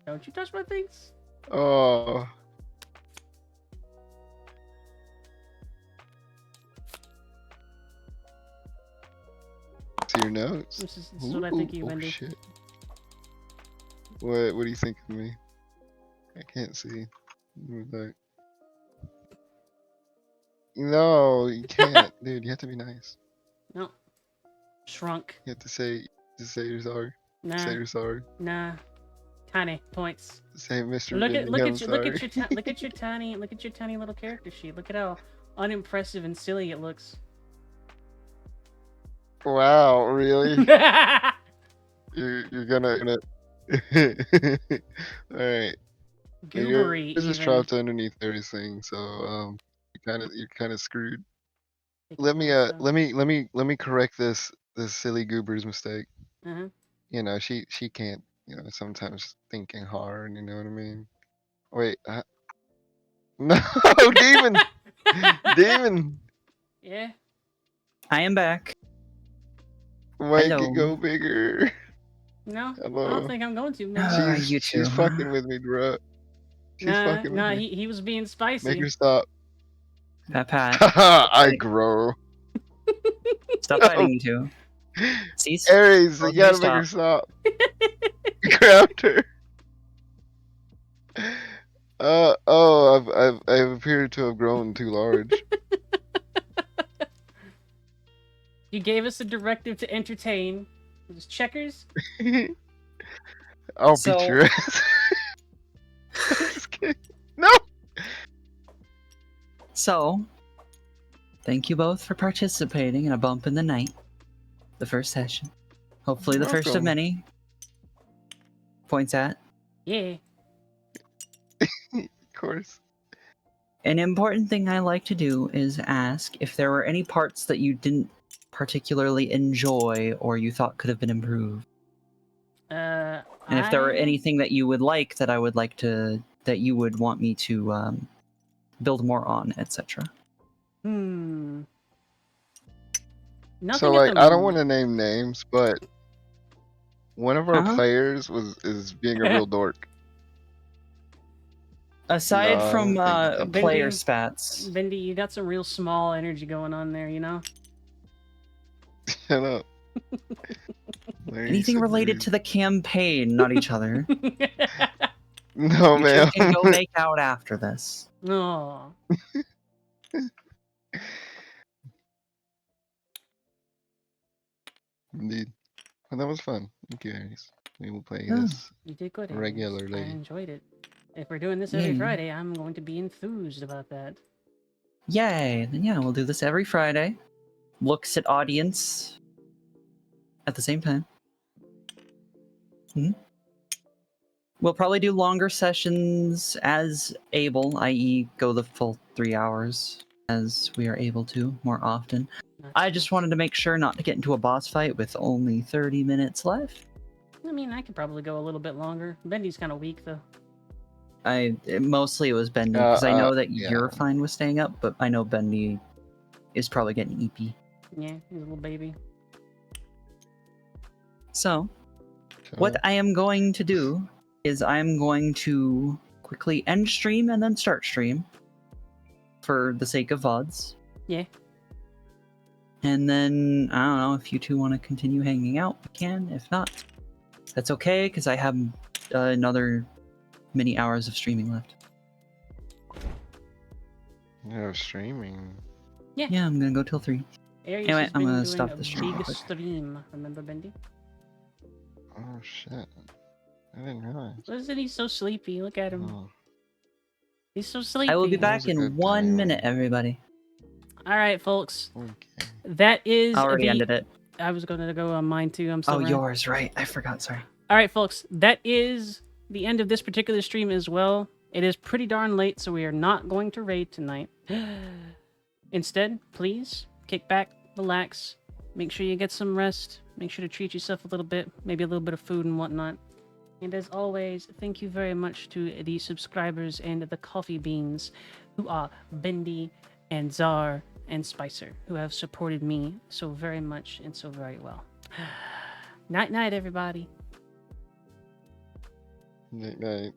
Don't you touch my things. Oh. See your notes. This is what I think of you, Oh Wendy. shit. What do you think of me? I can't see. Move back. No, you can't, dude. You have to be nice. No. Shrunk. You have to say you're sorry. Nah. Say you're sorry. Nah. Tiny points. Say Mr. Look Vinny, I'm at sorry. your tiny little character sheet. Look at how unimpressive and silly it looks. Wow, really? you're gonna all right. Goobery. Yours is even. trapped underneath everything, so you're kind of screwed. Let me correct this silly goober's mistake. Uh-huh. You know, she can't, sometimes thinking hard, you know what I mean? Wait, no, demon. Demon. Yeah. I am back. Make Hello. it go bigger. No, Hello. I don't think I'm going to. Man. She's fucking with me, bro. She's fucking with me. He was being spicy. Make her stop. Pat. I grow. Stop fighting, you two. Cease. Aries, you gotta make her stop. Grabbed her. I've appeared to have grown too large. You gave us a directive to entertain. It was checkers. I'll beat your ass. I'm just kidding. No. So, thank you both for participating in a bump in the night. The first session. Hopefully the first of Welcome. many. Points at. Yeah. Of course. An important thing I like to do is ask if there were any parts that you didn't particularly enjoy or you thought could have been improved. And if there were anything that you would like that I would like to, that you would want me to build more on, etc. Nothing So like, I don't want to name names, but one of our Uh-huh. players is being a real dork. Aside No, from thank you. player spats. Bendy, you got some real small energy going on there, you know? Shut up. Anything related to the campaign, not each other. No, You man. two can go make out after this. No. Indeed. Well, that was fun. Thank you, Aries. We will play Oh. this You did good, Aries. regularly. I enjoyed it. If we're doing this every Yeah. Friday, I'm going to be enthused about that. Yay! Then yeah, we'll do this every Friday. Looks at audience at the same time. We'll probably do longer sessions as able, i.e. go the full 3 hours as we are able to more often. I just wanted to make sure not to get into a boss fight with only 30 minutes left. I mean, I could probably go a little bit longer. Bendy's kind of weak, though. Mostly it was Bendy, because I know that yeah. you're fine with staying up, but I know Bendy is probably getting EP. Yeah, he's a little baby. So, what I am going to do is I'm going to quickly end stream and then start stream for the sake of VODs. Yeah. And then, I don't know, if you two want to continue hanging out, we can. If not, that's okay, because I have another many hours of streaming left. No streaming. Yeah, I'm gonna go till 3. Aries Anyway, has I'm been gonna doing stop a the stream real big quick. stream. Remember, Bendy? Oh shit. I didn't realize. Isn't he so sleepy? Look at him. Oh, He's so sleepy. I will be that back was a in good 1 timing. minute, everybody. All right, folks. Okay. That is I already ended it. I was going to go on mine too. I'm Oh, sorry. yours, right. I forgot, sorry. All right, folks. That is the end of this particular stream as well. It is pretty darn late, so we are not going to raid tonight. Instead, please kick back, relax, make sure you get some rest, make sure to treat yourself a little bit, maybe a little bit of food and whatnot. And as always, thank you very much to the subscribers and the coffee beans who are Bendy and Czar and Spicer, who have supported me so very much and so very well. Night night, everybody. Night night.